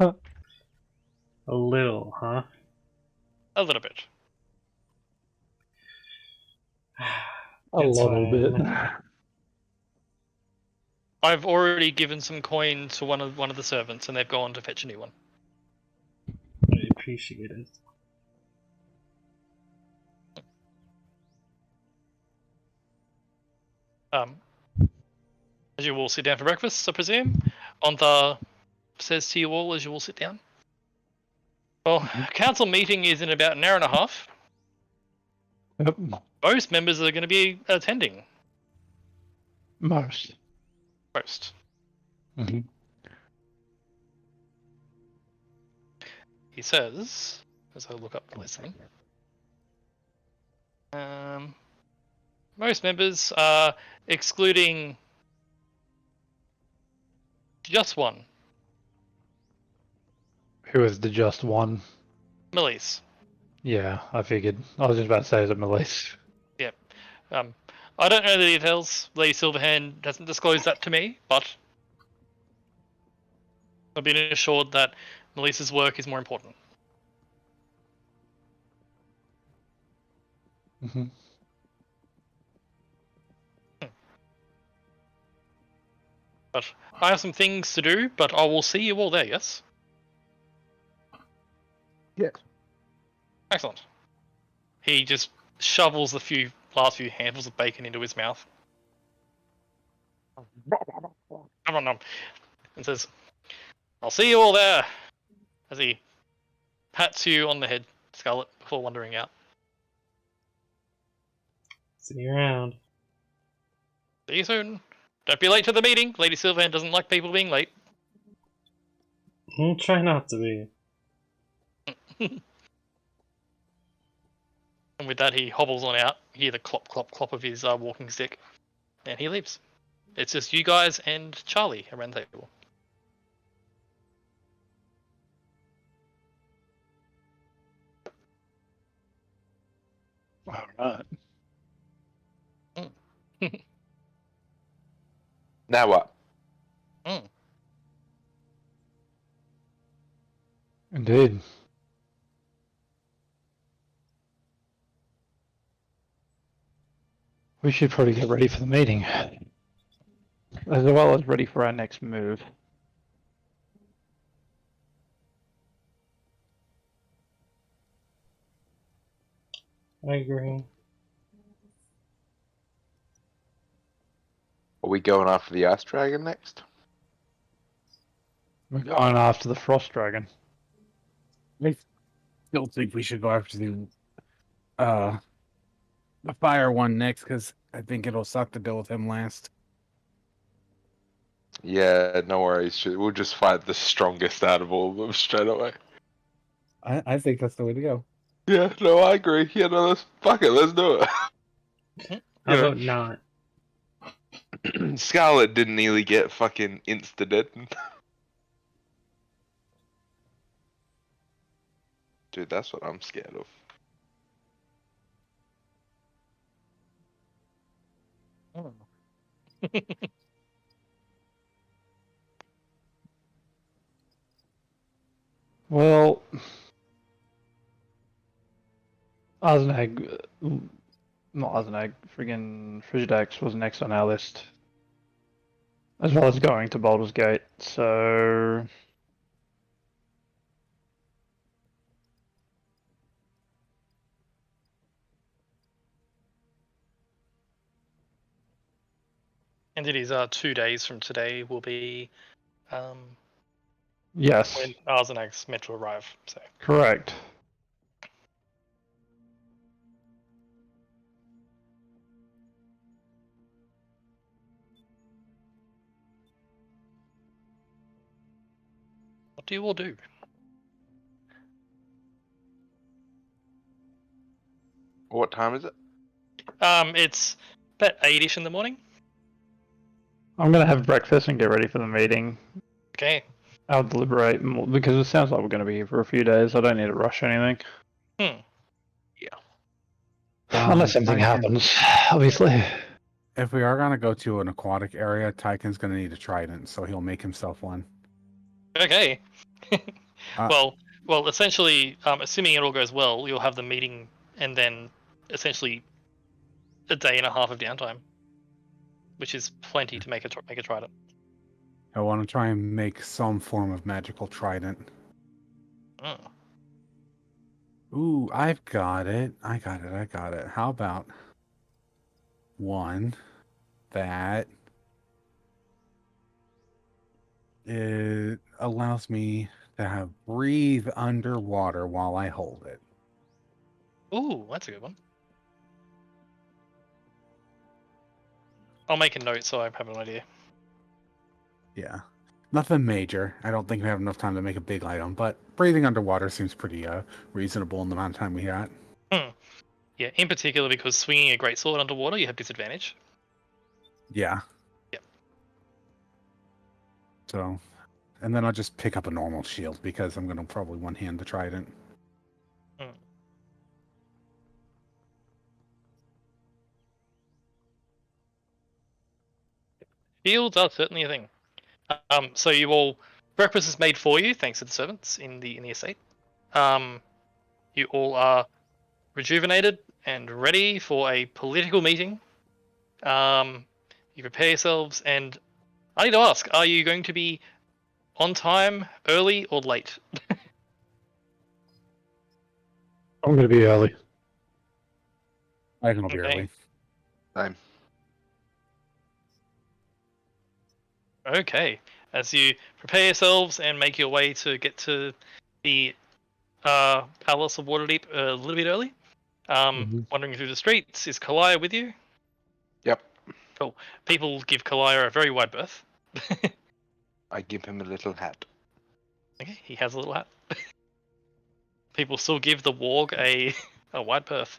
A little, huh? A little bit. A It's little bit. fine. I've already given some coin to one of the servants, and they've gone to fetch a new one. I appreciate it. As you all sit down for breakfast, I presume, Ontha says to you all as you all sit down, "Well, council meeting is in about an hour and a half. Yep. Most members are going to be attending. Most. Most." Mm-hmm. He says, as I look up the listing, most members are excluding just one, Who is the just one? Melise. Yeah, I figured. I was just about to say, is it Melise? I don't know the details. Lady Silverhand hasn't disclosed that to me, but I've been assured that Melisa's work is more important. Mm-hmm. But I have some things to do, but I will see you all there, yes? Yes. Excellent. He just shovels the last few handfuls of bacon into his mouth. And says, "I'll see you all there," as he pats you on the head, Scarlet, before wandering out. See you around. See you soon. Don't be late to the meeting. Lady Silverhand doesn't like people being late. Try not to be. And with that, he hobbles on out. You hear the clop, clop, clop of his walking stick. And he leaves. It's just you guys and Charlie around the table. All right. Now what? Indeed. We should probably get ready for the meeting. As well as ready for our next move. I agree. Are we going after the Ice Dragon next? We're going after the Frost Dragon. I still think we should go after the fire one next because I think it'll suck to deal with him last. Yeah, no worries. We'll just fight the strongest out of all of them straight away. I think that's the way to go. Yeah, no, I agree. Yeah, no, fuck it, let's do it. How about not? Scarlet didn't nearly get fucking insta-dead. Dude, that's what I'm scared of. Well, Arzenag, not Arzenag, friggin' Frigidax was next on our list. As well as going to Baldur's Gate, so... And it is 2 days from today will be Yes, when Arzenag's meant to arrive. So correct. What do you all do? What time is it? It's about 8ish in the morning. I'm gonna have breakfast and get ready for the meeting. Okay. I'll deliberate more because it sounds like we're gonna be here for a few days. I don't need to rush anything. Unless something happens, obviously. If we are gonna go to an aquatic area, Tyken's gonna need a trident, so he'll make himself one. Okay. Uh, well, essentially, assuming it all goes well, you'll have the meeting and then essentially a day and a half of downtime, which is plenty to make a trident. I want to try and make some form of magical trident. Oh. Ooh, I've got it. I got it. How about one that it allows me to have breathe underwater while I hold it. Ooh, that's a good one. I'll make a note so I have an idea. Yeah. Nothing major. I don't think we have enough time to make a big item, but breathing underwater seems pretty reasonable in the amount of time we got. Yeah, in particular because swinging a greatsword underwater, you have disadvantage. Yeah. Yep. So, and then I'll just pick up a normal shield because I'm going to probably one-hand the trident. Shields are certainly a thing. So you all breakfast is made for you thanks to the servants in the estate. You all are rejuvenated and ready for a political meeting. You prepare yourselves, and I need to ask: are you going to be on time, early, or late? I'm gonna be early. I can be Okay. early. Same. Okay. As you prepare yourselves and make your way to get to the Palace of Waterdeep a little bit early, wandering through the streets, is Kalia with you? Yep. Cool. People give Kalia a very wide berth. I give him a little hat. Okay, he has a little hat. People still give the warg a wide berth.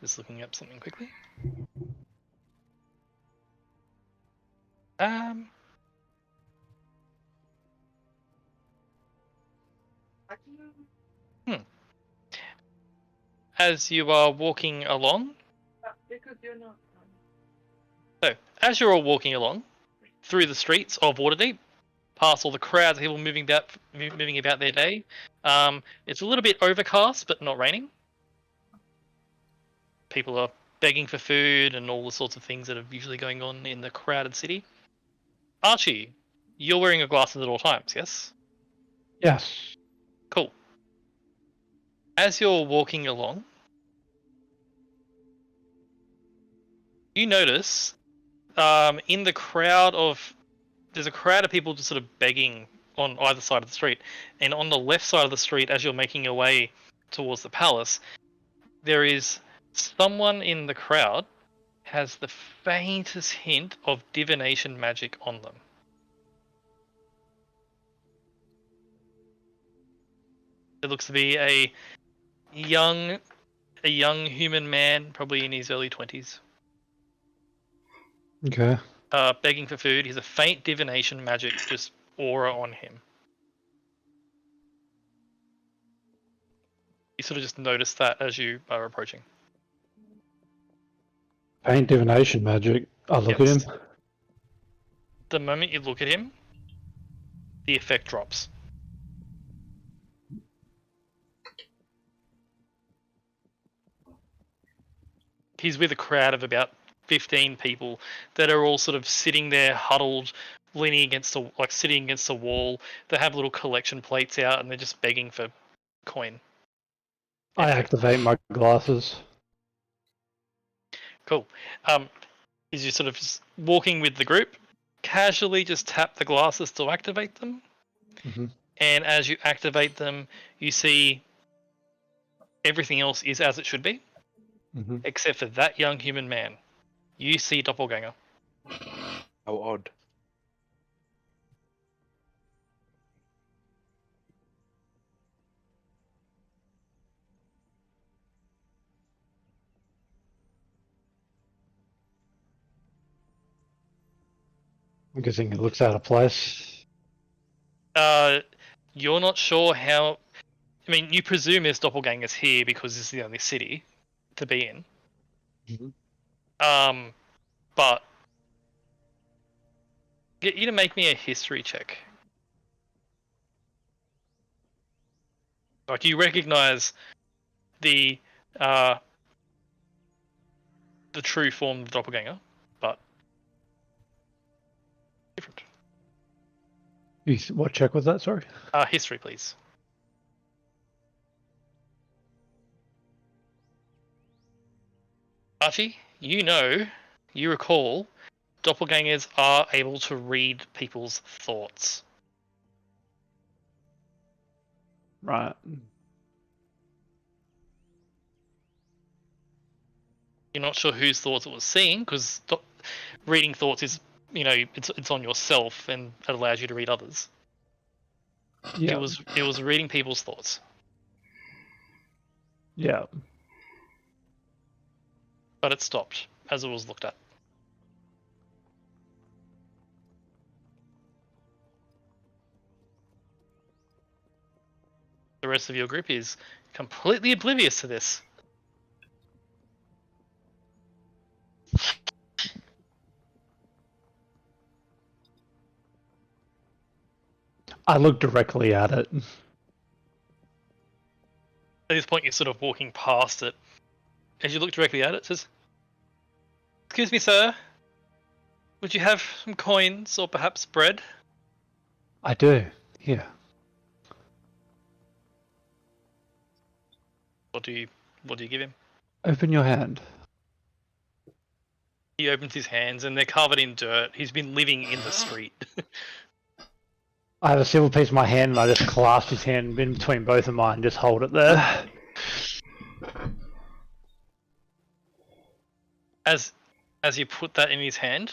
Just looking up something quickly. As you are walking along. So, as you're all walking along through the streets of Waterdeep, past all the crowds of people moving about their day, it's a little bit overcast, but not raining. People are begging for food and all the sorts of things that are usually going on in the crowded city. Archie, you're wearing your glasses at all times, yes? Yes. Cool. As you're walking along, you notice in the crowd there's a crowd of people just sort of begging on either side of the street, and on the left side of the street, as you're making your way towards the palace, there is someone in the crowd has the faintest hint of divination magic on them. It looks to be a young human man, probably in his early 20s. Okay. Begging for food. He's a faint divination magic just aura on him. You sort of just notice that as you are approaching. Paint divination magic. I look at Yes. him. The moment you look at him, the effect drops. He's with a crowd of about 15 people that are all sort of sitting there huddled, leaning against sitting against the wall. They have little collection plates out and they're just begging for coin. I activate my glasses. Cool. Is you sort of just walking with the group, casually just tap the glasses to activate them. Mhm. And as you activate them, you see everything else is as it should be. Mm-hmm. except for that young human man. You see Doppelganger. How odd. I'm guessing it looks out of place. You're not sure how. I mean, you presume there's doppelgangers here because this is the only city to be in. Mhm. But get you to make me a history check. Like you recognize the true form of doppelganger, but different. What check was that? Sorry. History, please. Archie, you recall, doppelgangers are able to read people's thoughts. Right. You're not sure whose thoughts it was seeing, because reading thoughts is, it's on yourself, and it allows you to read others. Yeah. It was reading people's thoughts. Yeah. But it stopped as it was looked at. The rest of your group is completely oblivious to this. I look directly at it. At this point, you're sort of walking past it. As you look directly at it, it says, "Excuse me, sir. Would you have some coins or perhaps bread?" I do. Here. What do you give him? Open your hand. He opens his hands and they're covered in dirt. He's been living in the street. I have a silver piece in my hand and I just clasp his hand in between both of mine and just hold it there. As you put that in his hand,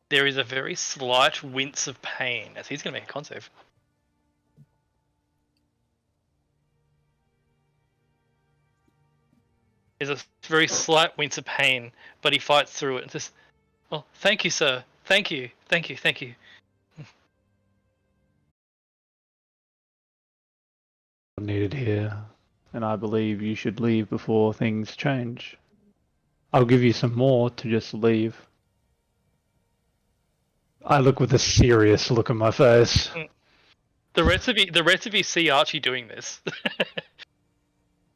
there is a very slight wince of pain as he's going to make a con save. There's a very slight wince of pain, but he fights through it and says, "Well, thank you, sir. Thank you. Thank you. Thank you." Needed here, and I believe you should leave before things change. I'll give you some more to just leave. I look with a serious look on my face. The rest of you see Archie doing this.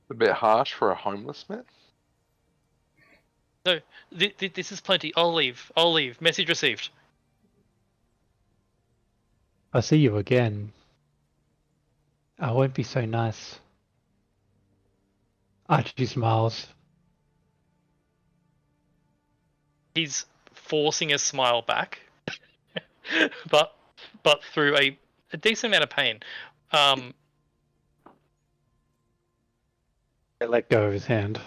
A bit harsh for a homeless man. No, this is plenty. I'll leave. Message received. I see you again. I won't be so nice. Archie smiles. He's forcing a smile back, but through a decent amount of pain. I let go of his hand.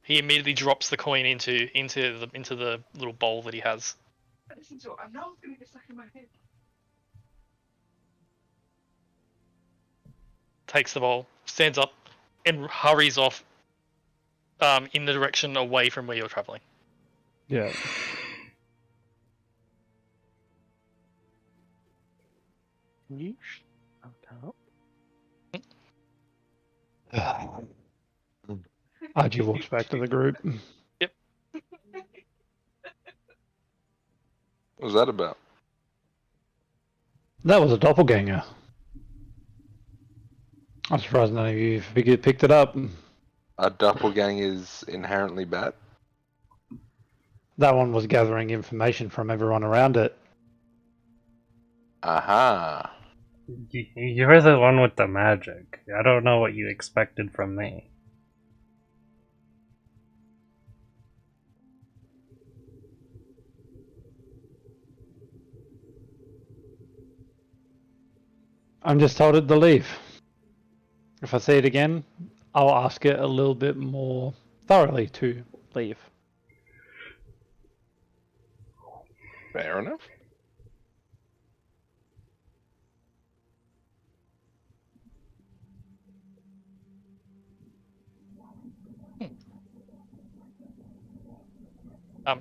He immediately drops the coin into the little bowl that he has. Takes the bowl, stands up, and hurries off in the direction away from where you're traveling. Yeah. Archie walks back to the group. What was that about? That was a doppelganger. I'm surprised none of you picked it up. A doppelganger is inherently bad. That one was gathering information from everyone around it. Aha. You're the one with the magic. I don't know what you expected from me. I'm just told it to leave. If I see it again, I'll ask it a little bit more thoroughly to leave. Fair enough.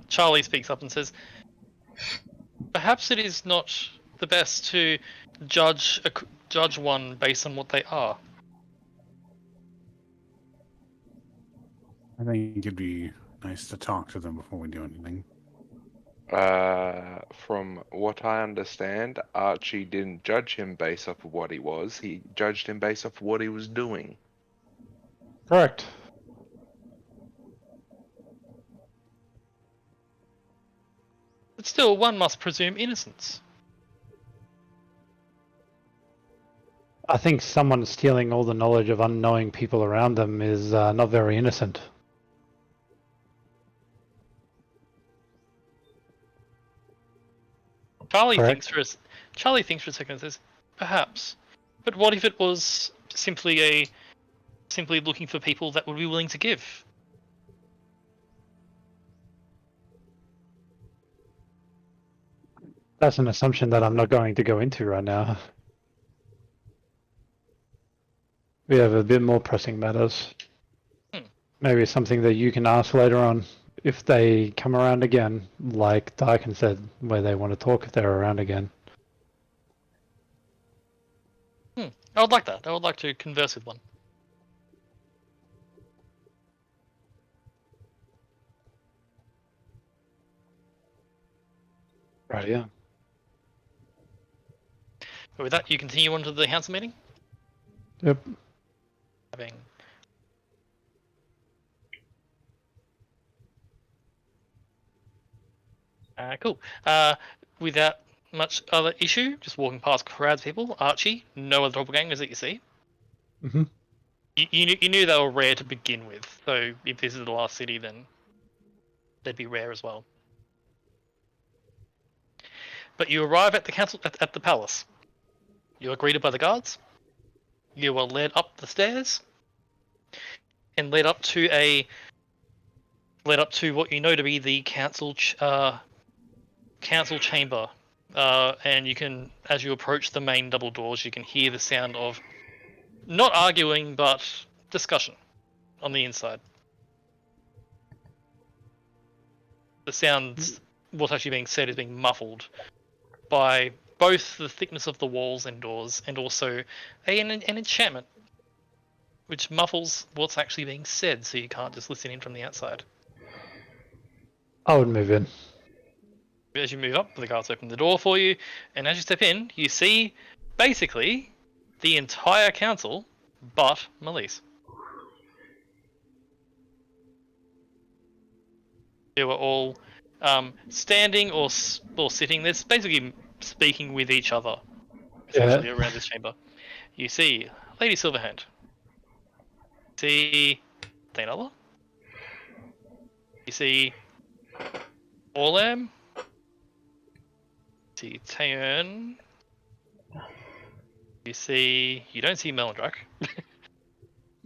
Charlie speaks up and says, "Perhaps it is not the best to judge one based on what they are." I think it'd be nice to talk to them before we do anything. From what I understand, Archie didn't judge him based off of what he was. He judged him based off of what he was doing. Correct. But still, one must presume innocence. I think someone stealing all the knowledge of unknowing people around them is not very innocent. Charlie Correct. thinks for a second and says, "Perhaps, but what if it was simply looking for people that would be willing to give?" That's an assumption that I'm not going to go into right now. We have a bit more pressing matters. Maybe something that you can ask later on if they come around again, like Dyken said, where they want to talk if they're around again. I would like that. I would like to converse with one. Right, yeah. But with that, you continue on to the council meeting. Yep. Having cool. Without much other issue, just walking past crowds of people. Archie, no other doppelgangers that you see. Mm-hmm. You knew they were rare to begin with, so if this is the last city, then they'd be rare as well. But you arrive at the council at the palace. You are greeted by the guards. You are led up the stairs, and led up to what you know to be the council chamber. And you can, as you approach the main double doors, you can hear the sound of not arguing but discussion on the inside. The sounds, what's actually being said, is being muffled by both the thickness of the walls and doors, and also an enchantment, which muffles what's actually being said, so you can't just listen in from the outside. I would move in. As you move up, the guards open the door for you, and as you step in, you see basically the entire council, but Melise. They were all standing or sitting. There's basically speaking with each other, essentially, around this chamber. You see Lady Silverhand. You see Dainala. You see Orlam. You see Taeun. You don't see Melandrak.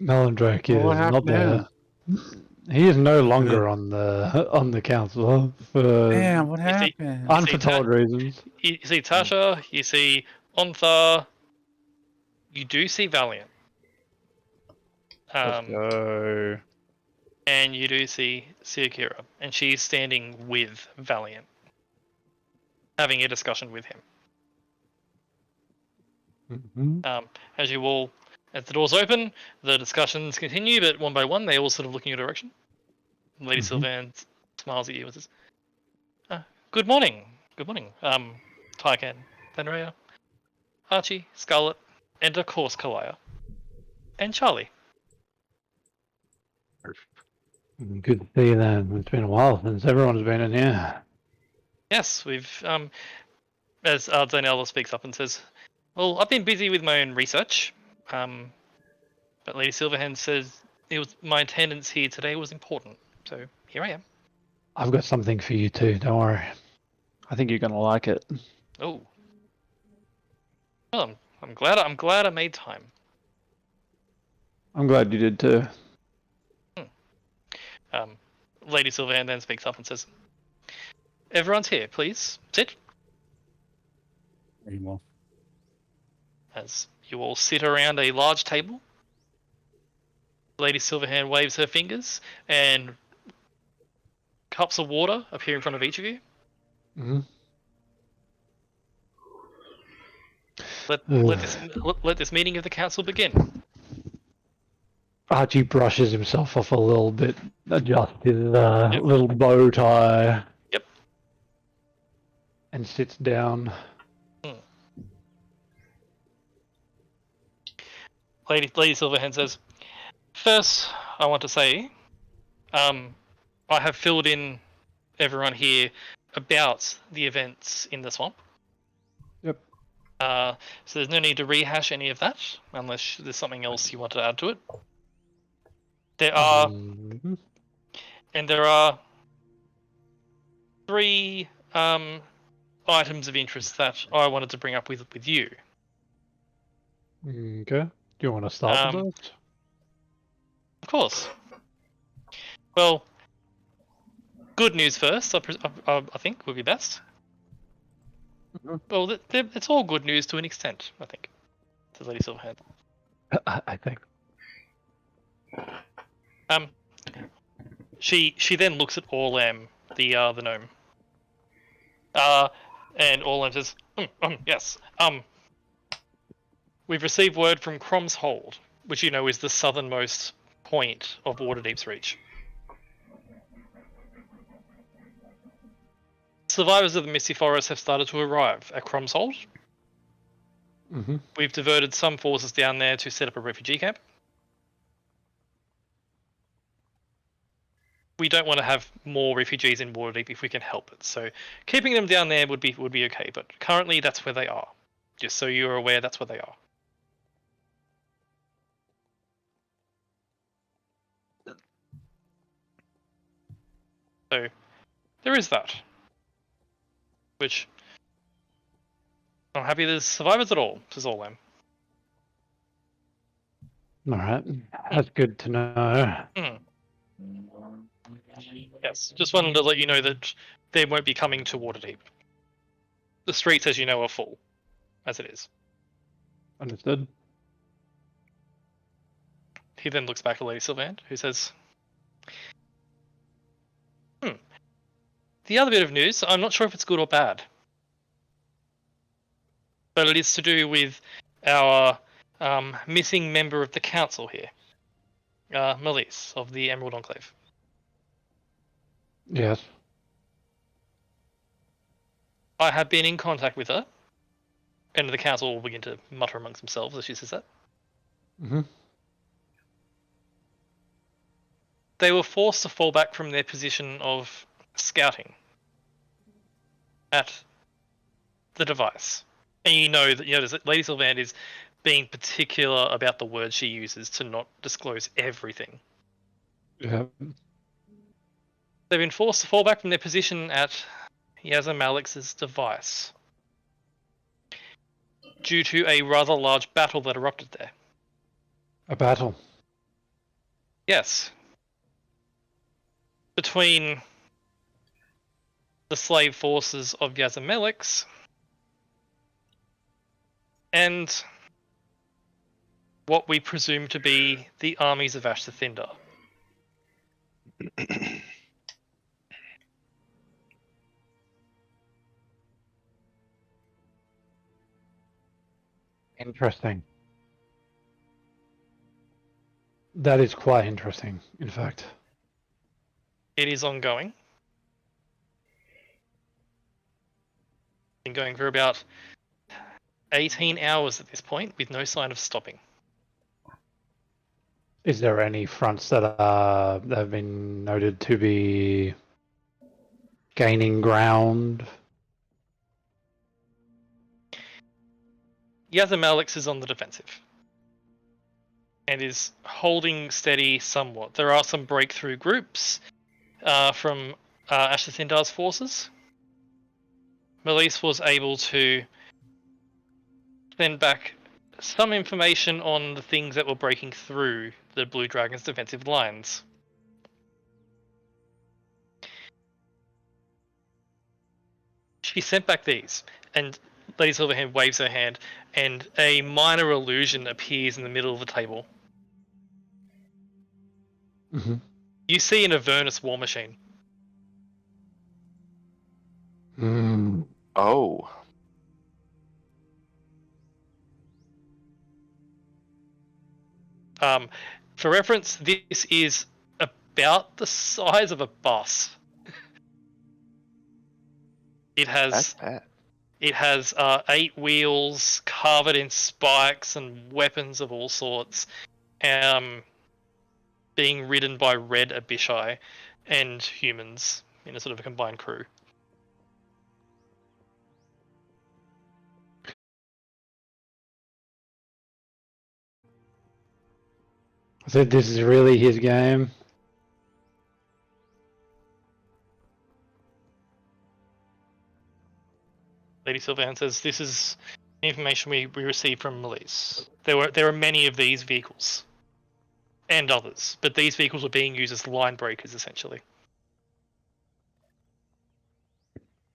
Melandrake is What happened not there. He is no longer on the council for Damn, what happened? unforetold reasons. You see Tasha, you see Ontharr, you do see Valiant. No. And you do see Siakira, and she's standing with Valiant, having a discussion with him. Mm-hmm. As the doors open, the discussions continue, but one by one, they all sort of look in your direction. Lady Sylvan smiles at you and says, "Good morning. Good morning. Tykan, Fenrir, Archie, Scarlet, and of course Kalaya. And Charlie." Good to see you then. It's been a while since everyone's been in here. Yes, we've, as Dainala speaks up and says, "Well, I've been busy with my own research, but Lady Silverhand says my attendance here today was important, so here I am." I've got something for you too, don't worry. I think you're gonna like it. Oh. Well, I'm glad I made time. I'm glad you did too. Lady Silverhand then speaks up and says, "Everyone's here, please sit." Very well. As you all sit around a large table, Lady Silverhand waves her fingers, and cups of water appear in front of each of you. Mm-hmm. Let this meeting of the council begin. Archie brushes himself off a little bit, adjusts his little bow tie. Yep. And sits down. Lady Silverhand says, "First, I want to say, I have filled in everyone here about the events in the swamp. Yep. So there's no need to rehash any of that, unless there's something else you want to add to it. There are, Mhm. and there are 3 items of interest that I wanted to bring up with you. Okay. Do you want to start with those? Of course. Well, good news first, I think, would be best. Mhm. Well, it's all good news to an extent, I think, to Lady Silverhand. I think. She then looks at Orlam, the gnome. And Orlam says, yes. We've received word from Crom's Hold, which you know is the southernmost point of Waterdeep's Reach. Survivors of the Misty Forest have started to arrive at Crom's Hold. Mm-hmm. We've diverted some forces down there to set up a refugee camp. We don't want to have more refugees in Waterdeep if we can help it. So keeping them down there would be okay, but currently that's where they are. Just so you're aware, that's where they are. So there is that. Which I'm happy there's survivors at all, says Orlam. All right. That's good to know. Yes, just wanted to let you know that they won't be coming to Waterdeep. The streets, as you know, are full, as it is. Understood. He then looks back to Lady Silverhand, who says, the other bit of news, I'm not sure if it's good or bad, but it is to do with our missing member of the council here, Melise of the Emerald Enclave. Yes. I have been in contact with her, and the council will begin to mutter amongst themselves as she says that. Mm-hmm. They were forced to fall back from their position of scouting at the device. And you know that Lady Silverhand is being particular about the words she uses to not disclose everything. Yeah. They've been forced to fall back from their position at Yazam Alex's device due to a rather large battle that erupted there. A battle. Yes. Between the slave forces of Yazam Alex and what we presume to be the armies of Ashthathinder. Interesting. That is quite interesting, in fact. It is ongoing. Been going for about 18 hours at this point, with no sign of stopping. Is there any fronts that have been noted to be gaining ground? Yazam Alex is on the defensive and is holding steady somewhat. There are some breakthrough groups from Ashtathindar's forces. Melise was able to send back some information on the things that were breaking through the Blue Dragon's defensive lines. She sent back these, and Lady Silverhand waves her hand, and a minor illusion appears in the middle of the table. Mm-hmm. You see an Avernus war machine. Mm. Oh. For reference, this is about the size of a bus. It That's has bad. 8 wheels covered in spikes and weapons of all sorts, being ridden by red Abishai and humans in a sort of a combined crew. So this is really his game. Lady Silverhand says, "This is the information we received from Melise. There are many of these vehicles, and others, but these vehicles were being used as line breakers, essentially."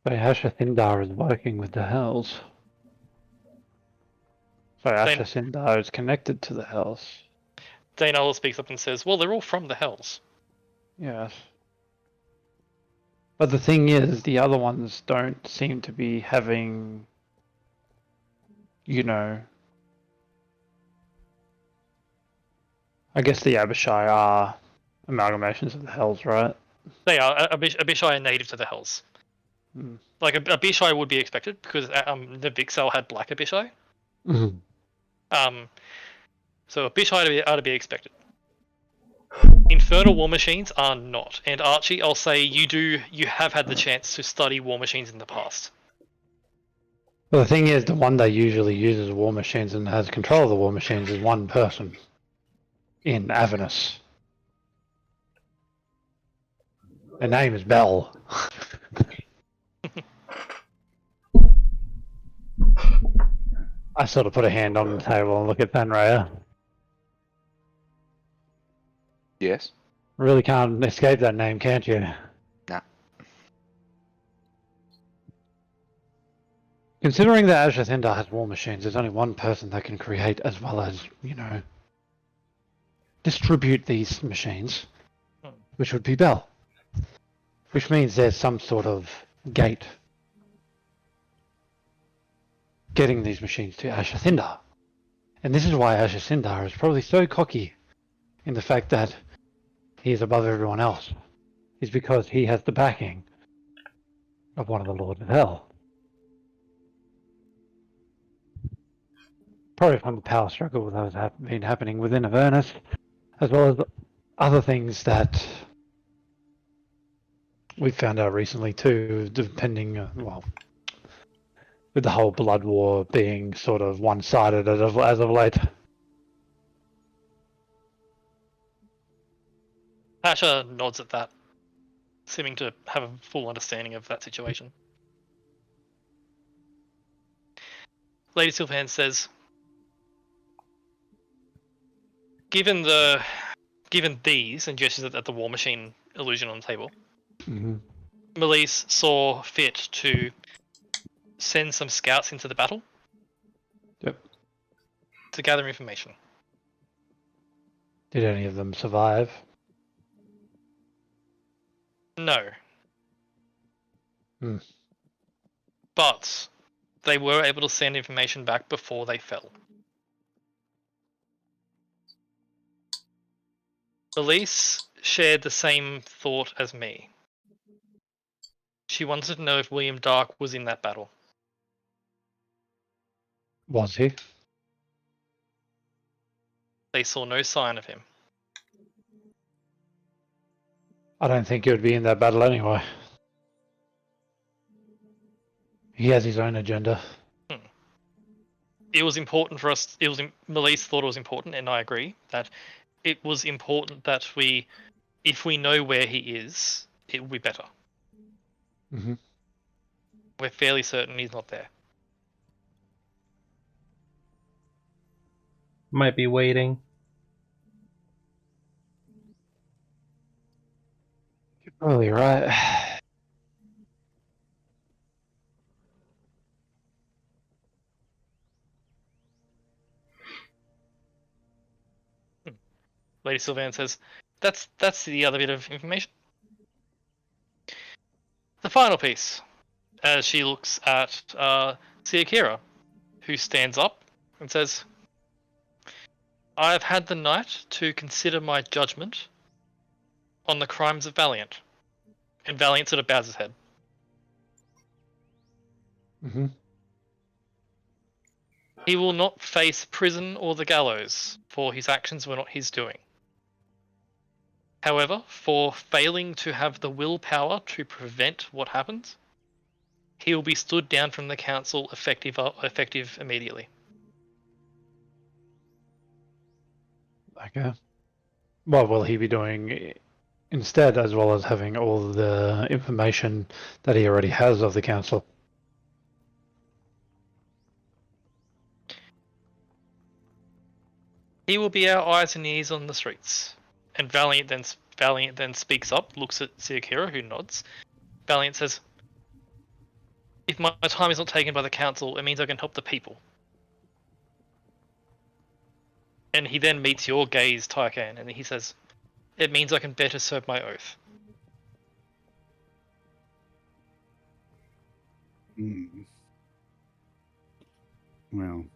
So Asher Thindar is working with the Hells. So Asher Thindar is connected to the Hells. Daynala speaks up and says, "Well, they're all from the Hells." Yes. But the thing is, the other ones don't seem to be having, you know, I guess the Abishai are amalgamations of the Hells, right? They are. Abishai are native to the Hells. Mm. Like, Abishai would be expected, because the Vixel had black Abishai. Mm-hmm. So Abishai are to be expected. Infernal war machines are not. And Archie, I'll say you have had the chance to study war machines in the past. Well, the thing is, the one that usually uses war machines and has control of the war machines is one person in Avernus. Her name is Bell. I sort of put a hand on the table and look at Panraya. Yes. Really can't escape that name, can't you? Nah. Considering that Asher Thindar has war machines, there's only one person that can create as well as, you know, distribute these machines, which would be Bell. Which means there's some sort of gate getting these machines to Asher Thindar. And this is why Asher Thindar is probably so cocky in the fact that he is above everyone else, is because he has the backing of one of the Lords of Hell. Probably from the power struggle that has been happening within Avernus, as well as other things that we found out recently too, depending, well, with the whole blood war being sort of one-sided as of late. Asher nods at that, seeming to have a full understanding of that situation. Lady Silverhand says, given these, and gestures at the war machine illusion on the table, Mm-hmm. Melise saw fit to send some scouts into the battle. Yep. To gather information. Did any of them survive? No. Hmm. But they were able to send information back before they fell. Melise shared the same thought as me. She wanted to know if William Dark was in that battle. Was he? They saw no sign of him. I don't think he would be in that battle anyway. He has his own agenda. It was important for us. Melise thought it was important, and I agree that it was important that if we know where he is, it will be better. Mm-hmm. We're fairly certain he's not there. Might be waiting. You're probably right. Lady Sylvan says, that's the other bit of information. The final piece, as she looks at Siakira, who stands up and says, I have had the night to consider my judgment on the crimes of Valiant. And Valiant sort of bows his head. Mm-hmm. He will not face prison or the gallows, for his actions were not his doing. However, for failing to have the willpower to prevent what happens, he will be stood down from the council effective immediately. Okay. What will he be doing instead, as well as having all the information that he already has of the council? He will be our eyes and ears on the streets. And Valiant then speaks up, looks at Siakira, who nods. Valiant says, if my time is not taken by the council, it means I can help the people. And he then meets your gaze, Taikan, and he says, it means I can better serve my oath. Well,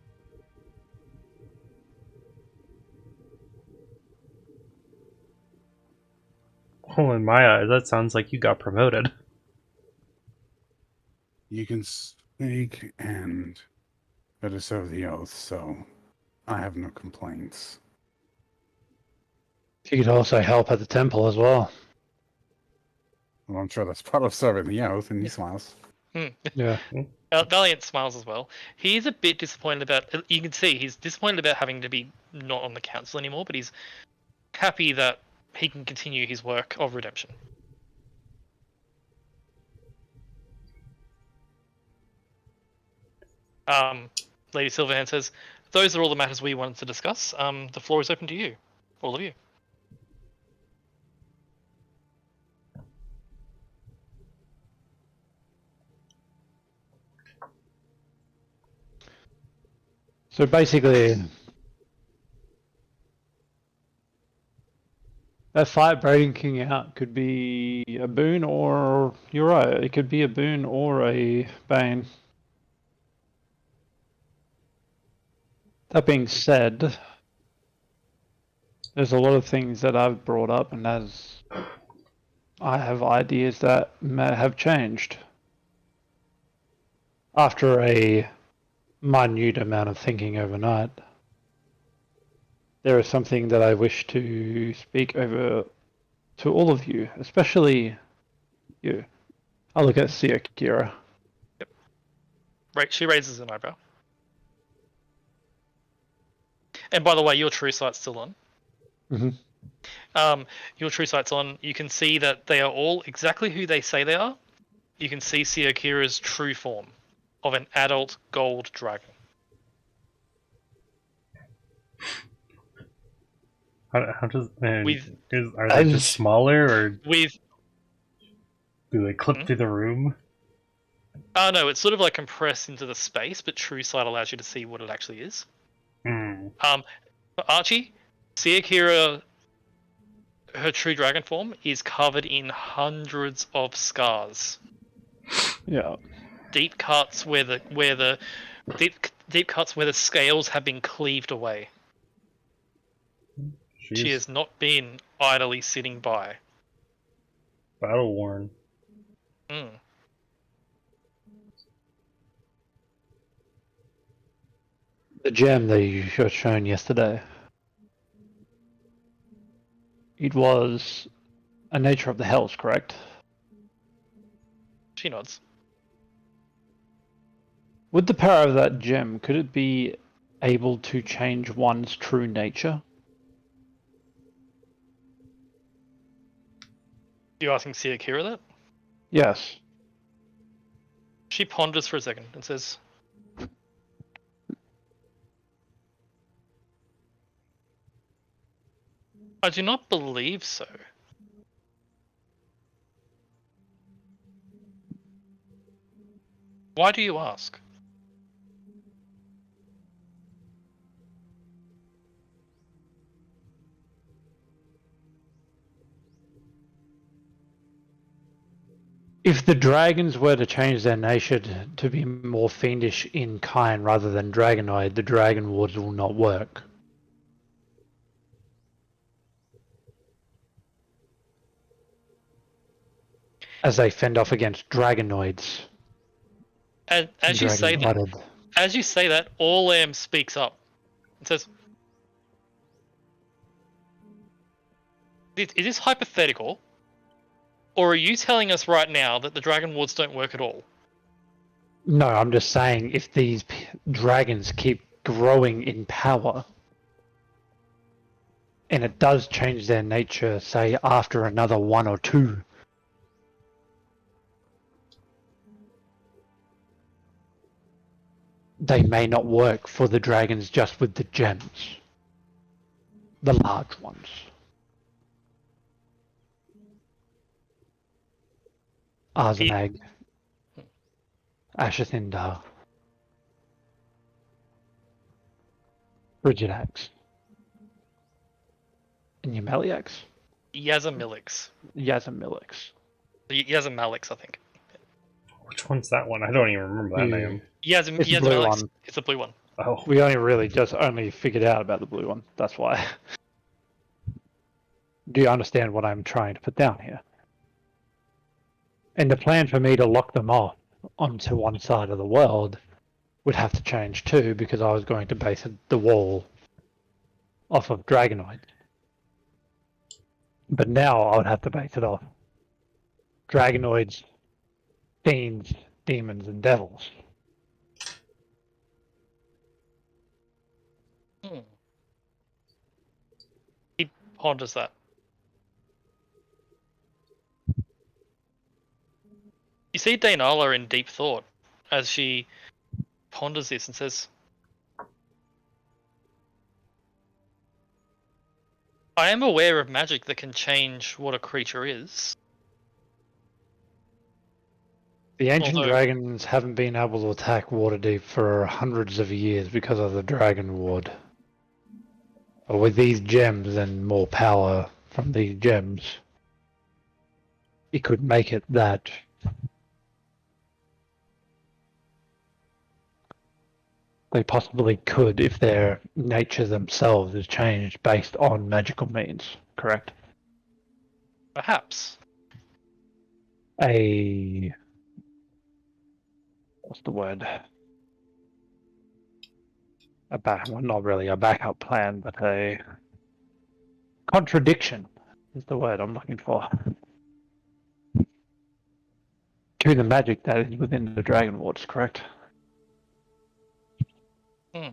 Oh, in my eyes, that sounds like you got promoted. you can speak and better serve the oath, so I have no complaints. He could also help at the temple as well. Well, I'm sure that's part of serving the oath, and he smiles. Yeah. Valiant smiles as well. He is a bit disappointed about. You can see he's disappointed about having to be not on the council anymore, but he's happy that he can continue his work of redemption. Lady Silverhand says, "Those are all the matters we wanted to discuss. The floor is open to you, all of you." So basically, that fight breaking out could be a boon, or you're right, it could be a boon or a bane. That being said, there's a lot of things that I've brought up, and as I have ideas that may have changed after a minute amount of thinking overnight. There is something that I wish to speak over to all of you, especially you. I'll look at Siakira. Right, she raises an eyebrow. And by the way, your true sight's still on. Mm-hmm. Your true sight's on. You can see that they are all exactly who they say they are. You can see Siakira's true form of an adult gold dragon. How does are With- they just smaller, or With do they clip through the room? no, it's sort of like compressed into the space, but true sight allows you to see what it actually is. For Archie, Siakira, her true dragon form is covered in hundreds of scars. Yeah. Deep cuts where the deep cuts where the scales have been cleaved away. She has not been idly sitting by. Battle worn. The gem that you got shown yesterday. It was a nature of the hells, correct? She nods. With the power of that gem, could it be able to change one's true nature? You asking Siakira that? Yes. She ponders for a second and says, I do not believe so. Why do you ask? If the dragons were to change their nature to be more fiendish in kind rather than dragonoid, the dragon wards will not work. As they fend off against dragonoids. And as you say that, Dragon-blooded. as you say that, Orlam speaks up and says, "Is this hypothetical, or are you telling us right now that the dragon wards don't work at all?" No, I'm just saying if these dragons keep growing in power, and it does change their nature, say after another 1 or 2, they may not work for the dragons just with the gems. The large ones. Arzenag. Ashathindar. Frigidax. And Yameliax? Yazamilix. Yazamilix. Yazamalix, I think. Which one's that one? I don't even remember that Yeah. name. It's It's the blue one. It's a blue one. Oh, We only figured out about the blue one. That's why. Do you understand what I'm trying to put down here? And the plan for me to lock them off onto one side of the world would have to change too, because I was going to base the wall off of Dragonoid. But now I would have to base it off Dragonoids, fiends, demons, and devils. He ponders that. You see Dainala in deep thought as she ponders this and says, "I am aware of magic that can change what a creature is. The ancient Although- dragons haven't been able to attack Waterdeep for hundreds of years because of the Dragon Ward. But with these gems and more power from these gems, it could make it that they possibly could if their nature themselves is changed based on magical means, correct? Perhaps. What's the word? Well, not really a backup plan, but a contradiction is the word I'm looking for. To the magic that is within the Dragon Wards, correct? Hmm.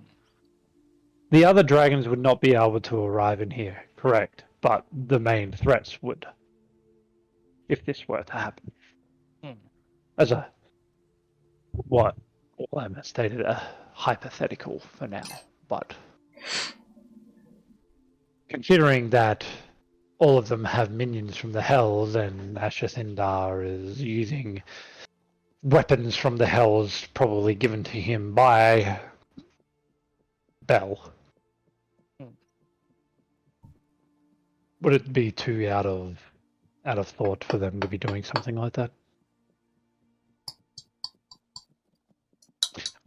The other dragons would not be able to arrive in here, correct? But the main threats would, if this were to happen. Hmm. As a, what Orlam has stated, a hypothetical for now, but considering that all of them have minions from the Hells and Ashathindar is using weapons from the Hells probably given to him by Bell. Would it be too out of thought for them to be doing something like that?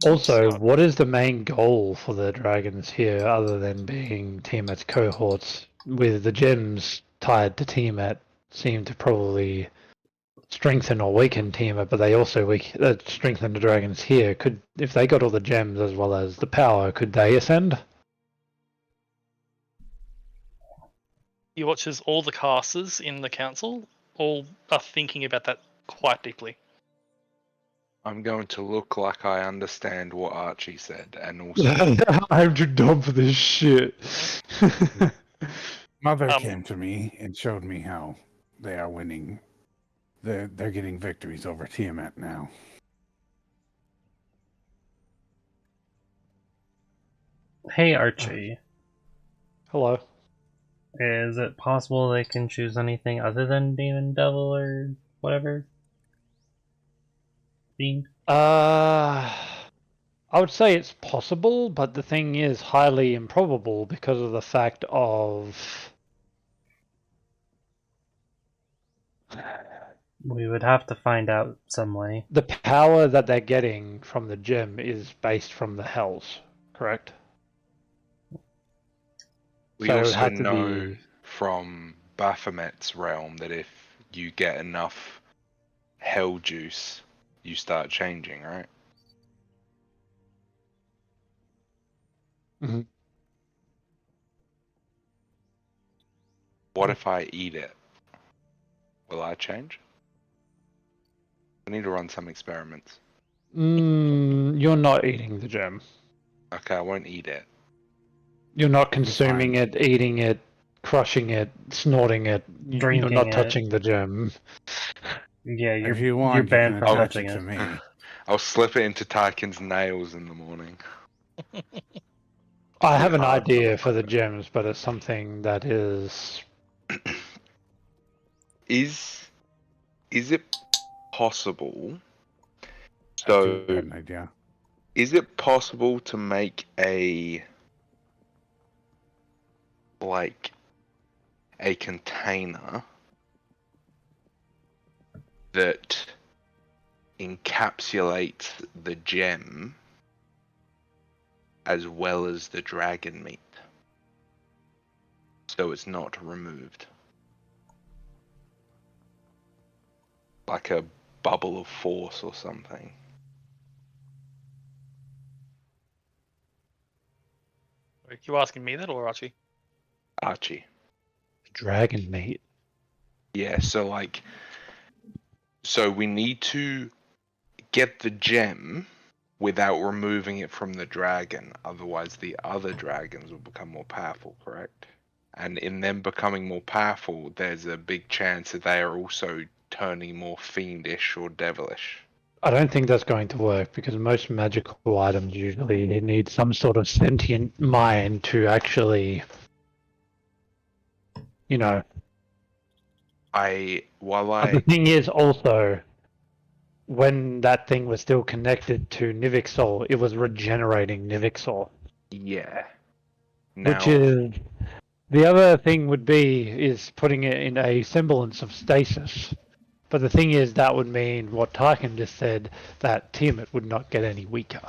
Also, what is the main goal for the dragons here other than being Tiamat's cohorts? With the gems tied to Tiamat seem to probably strengthen or weaken Tiamat, but they also strengthen the dragons here. If they got all the gems as well as the power, could they ascend? He watches all the casters in the council. All are thinking about that quite deeply. I'm going to look like I understand what Archie said, and also I'm too dumb for this shit. Mother Um, came to me and showed me how they are winning. They're getting victories over Tiamat now. hey Archie. Hello. Is it possible they can choose anything other than demon, devil, or whatever? Fiend? I would say it's possible, but the thing is highly improbable because of the fact of We would have to find out some way. the power that they're getting from the gem is based from the hells, correct? We So it would also have to know be- from Baphomet's realm that if you get enough hell juice, you start changing, right? Mhm. What if I eat it? Will I change? I need to run some experiments. You're not eating the gem. Okay, I won't eat it. You're not consuming fine. it, eating it, crushing it, snorting it. You're Drinking not it. touching the gem. Yeah, If you want, you're you banned can from attach touching it to it. me. I'll slip it into Tarkin's nails in the morning. I have an hard idea for the motherfucker. gems, but it's something that is Is it possible? I So, do have an idea. is it possible to make a container that encapsulates the gem as well as the dragon meat, so it's not removed? Like a bubble of force or something. Are you asking me that or Archie? Archie. dragon meat. Yeah, so we need to get the gem without removing it from the dragon, otherwise the other dragons will become more powerful, correct? And in them becoming more powerful, there's a big chance that they are also turning more fiendish or devilish. I don't think that's going to work because most magical items usually need some sort of sentient mind to actually, you know. But the thing is also, when that thing was still connected to Nivixol, it was regenerating Nivixol. Yeah. Which is the other thing would be is putting it in a semblance of stasis. But the thing is that would mean what Tarkin just said, that Tiamat would not get any weaker.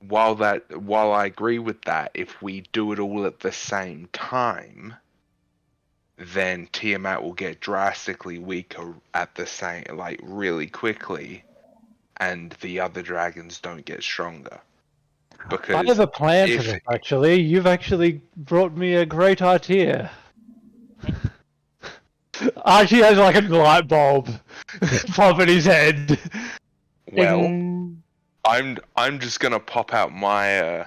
While I agree with that, if we do it all at the same time, then Tiamat will get drastically weaker at the same, like really quickly, and the other dragons don't get stronger. Because I have a plan for if- this, actually. You've actually brought me a great idea. Archie has like a light bulb pop in his head. well, Ding. I'm just gonna pop out my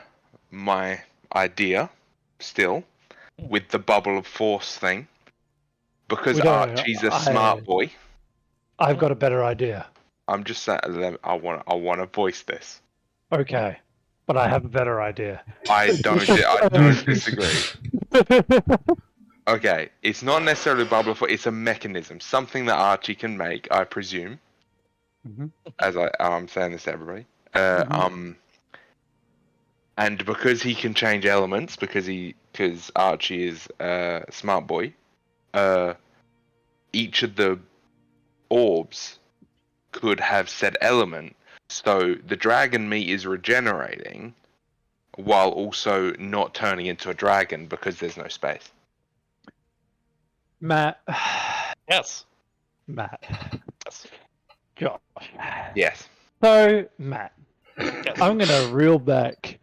my idea still with the bubble of force thing, because We don't- Archie's a smart boy. I've got a better idea. I'm just saying, I want to voice this. Okay, but I have a better idea. I don't disagree. Okay, it's not necessarily a bubble of force, it's a mechanism, something that Archie can make, I presume. Mhm. As I'm saying this to everybody. And because he can change elements, because Archie is a smart boy, each of the orbs could have said element, so the dragon meat is regenerating while also not turning into a dragon because there's no space. Matt. Yes. Matt. Yes. Josh. Yes. So, Matt, Yes. I'm going to reel back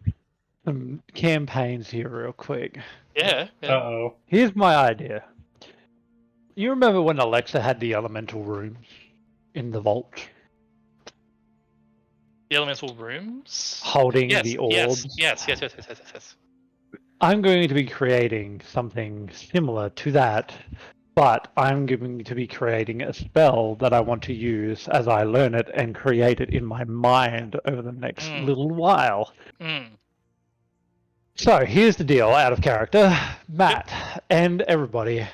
some campaigns here real quick. Yeah. yeah. Uh-oh. Here's my idea. You remember when Alexa had the elemental rooms in the vault, The elemental rooms. holding Yes. the orbs? Yes. I'm going to be creating something similar to that, but I'm going to be creating a spell that I want to use as I learn it and create it in my mind over the next Mm. little while. Mm. So here's the deal, out of character, Matt and everybody.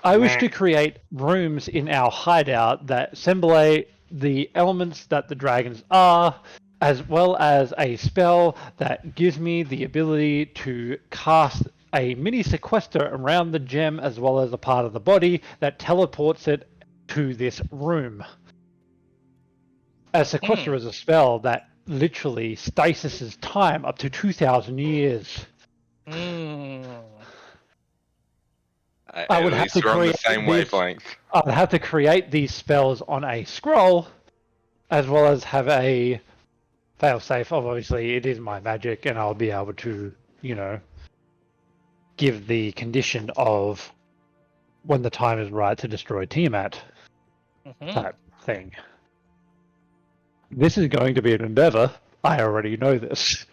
I wish to create rooms in our hideout that simulate the elements that the dragons are, as well as a spell that gives me the ability to cast a mini sequester around the gem as well as a part of the body that teleports it to this room. A sequester is a spell that literally stasises time up to 2,000 years. I would At have least to we're on the create same this- wavelength. I would have to create these spells on a scroll, as well as have a failsafe. Obviously, it is my magic, and I'll be able to, give the condition of when the time is right to destroy Tiamat type thing. This is going to be an endeavor. I already know this.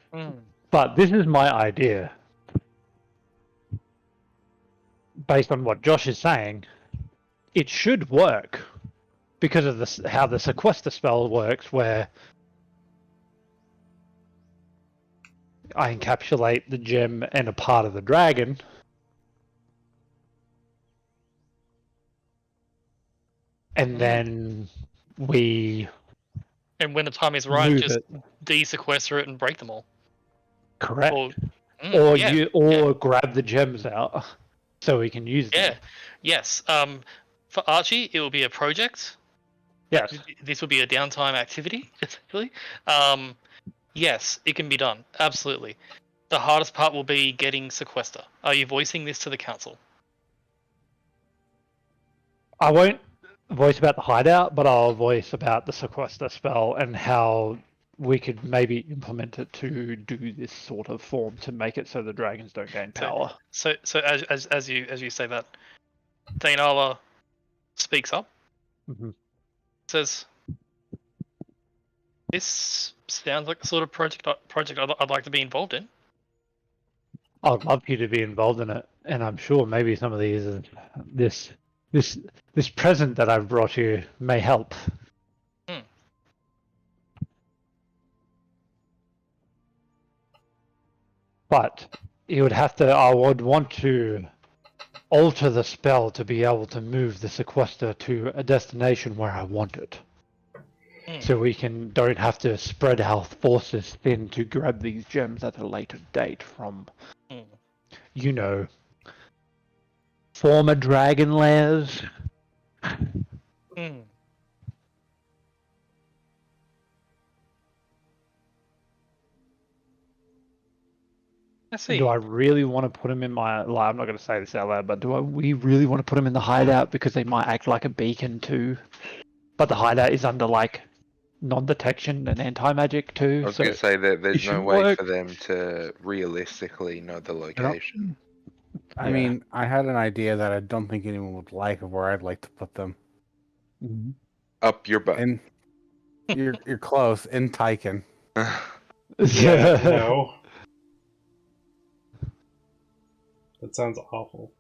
But this is my idea. Based on what Josh is saying, it should work because of this, how the sequester spell works, where I encapsulate the gem and a part of the dragon. And then we And when the time is right, move just it. de-sequester it and break them all. Correct. Or, yeah, grab the gems out so we can use them. yeah, yes. For Archie, it will be a project. Yes. This will be a downtime activity, essentially. Yes, it can be done. Absolutely. The hardest part will be getting sequester. Are you voicing this to the council? I won't voice about the hideout, but I'll voice about the sequester spell and how we could maybe implement it to do this sort of form to make it so the dragons don't gain power. So as you say that, Dainala speaks up, says, "This sounds like the sort of project I'd like to be involved in." I'd love you to be involved in it, and I'm sure maybe some of these, this present that I've brought you may help. But you would have to. I would want to alter the spell to be able to move the sequester to a destination where I want it. So we don't have to spread our forces thin to grab these gems at a later date from, former dragon lairs. Let's see. Do I really want to put him in my? I'm not going to say this out loud, but we really want to put him in the hideout because they might act like a beacon too? But the hideout is under non-detection and anti-magic too. I was so going to say that there's no should way work. for them to realistically know the location. I mean, I had an idea that I don't think anyone would like of where I'd like to put them. Up your butt. And you're close in Tyken. Yeah, no. That sounds awful.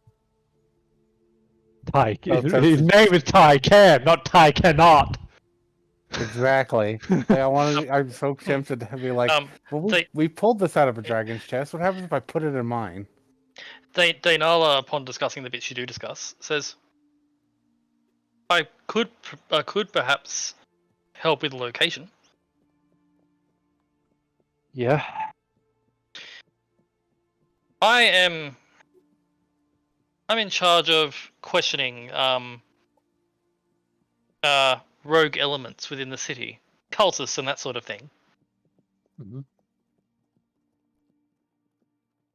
Tyke. Oh, His name is Tycan, not Ty cannot. Exactly. I'm so tempted to be like, well, we pulled this out of a dragon's chest. What happens if I put it in mine? Dainala, upon discussing the bits you do discuss, says, I could perhaps help with the location. Yeah. I'm in charge of questioning rogue elements within the city, cultists and that sort of thing.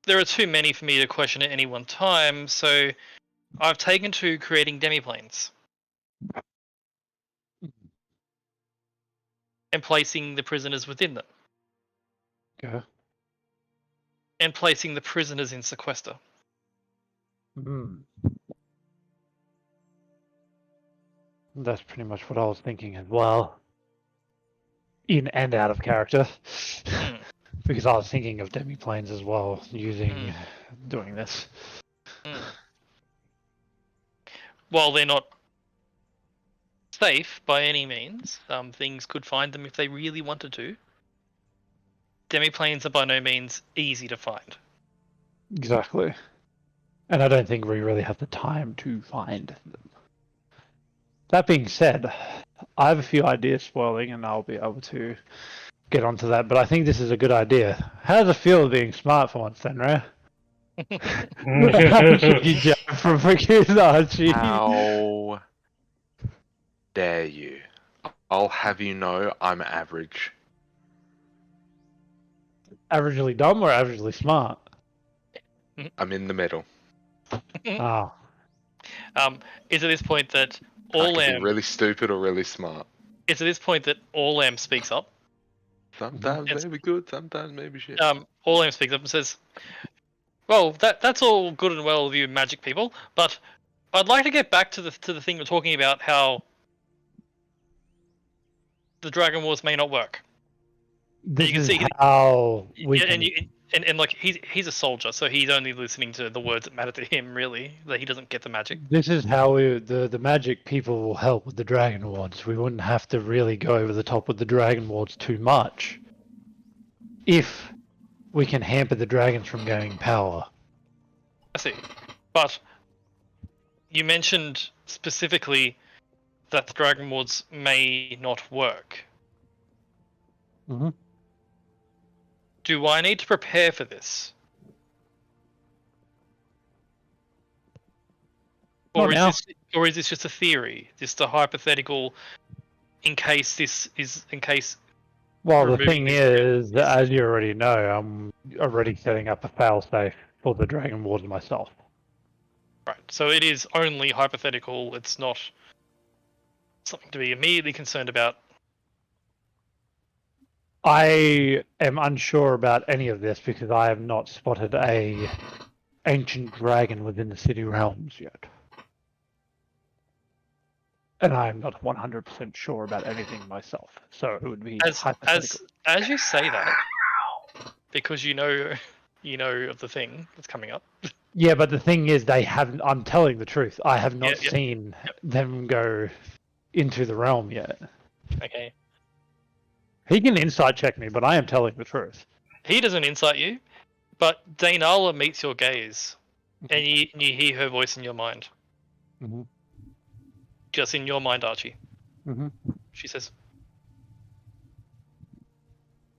There are too many for me to question at any one time, so I've taken to creating demiplanes and placing the prisoners within them. Okay. And placing the prisoners in sequester. That's pretty much what I was thinking as well. In and out of character. Because I was thinking of demiplanes as well, doing this. While they're not safe by any means, things could find them if they really wanted to. Demiplanes are by no means easy to find. Exactly. And I don't think we really have the time to find them. That being said, I have a few ideas swirling, and I'll be able to get onto that. But I think this is a good idea. How does it feel being smart for once, then, Ray? You jump from freaking Archie. How dare you? I'll have you know I'm average. Averagely dumb or averagely smart? I'm in the middle. Ah, Is at this point that I could be Orlam really stupid or really smart. is at this point that Orlam speaks up. Sometimes It's- maybe good, sometimes maybe shit. Orlam speaks up and says, "Well, that's all good and well with you magic people, but I'd like to get back to the thing we're talking about, how the Dragon Wars may not work." this can is see- how we Yeah, can... and like he's a soldier, so he's only listening to the words that matter to him. Really, that he doesn't get the magic. This is how the magic people will help with the Dragon Wards. We wouldn't have to really go over the top with the Dragon Wards too much. If we can hamper the dragons from gaining power. I see, but you mentioned specifically that the Dragon Wards may not work. Mhm. Do I need to prepare for this? Not now. Or is this just a theory? Just a hypothetical in case Well, the removing thing this- is, that as you already know, I'm already setting up a failsafe for the Dragon Wards myself. Right. So it is only hypothetical, it's not something to be immediately concerned about. I am unsure about any of this because I have not spotted a ancient dragon within the city realms yet. And I am not 100% sure about anything myself, so it would be hypothetical. As you say that, because you know of the thing that's coming up. Yeah, but the thing is, they haven't. I'm telling the truth. I have not Yeah. seen them go into the realm yet. Okay. He can insight check me, but I am telling the truth. He doesn't insight you, but Dainala meets your gaze, and you hear her voice in your mind. Mhm. Just in your mind, Archie. Mhm. She says,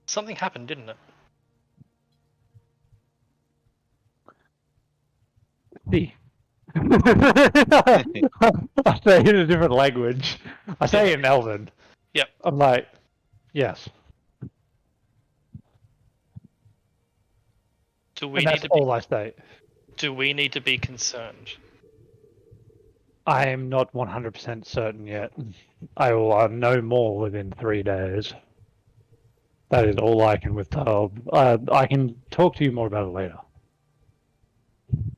"Something happened, didn't it?" See. I say it in a different language. I say it in Elven. Yep. I'm like, yes. Do we And need that's to be, all I say. do we need to be concerned? I am not 100% certain yet. I will know more within 3 days. That is all I can withhold. I can talk to you more about it later.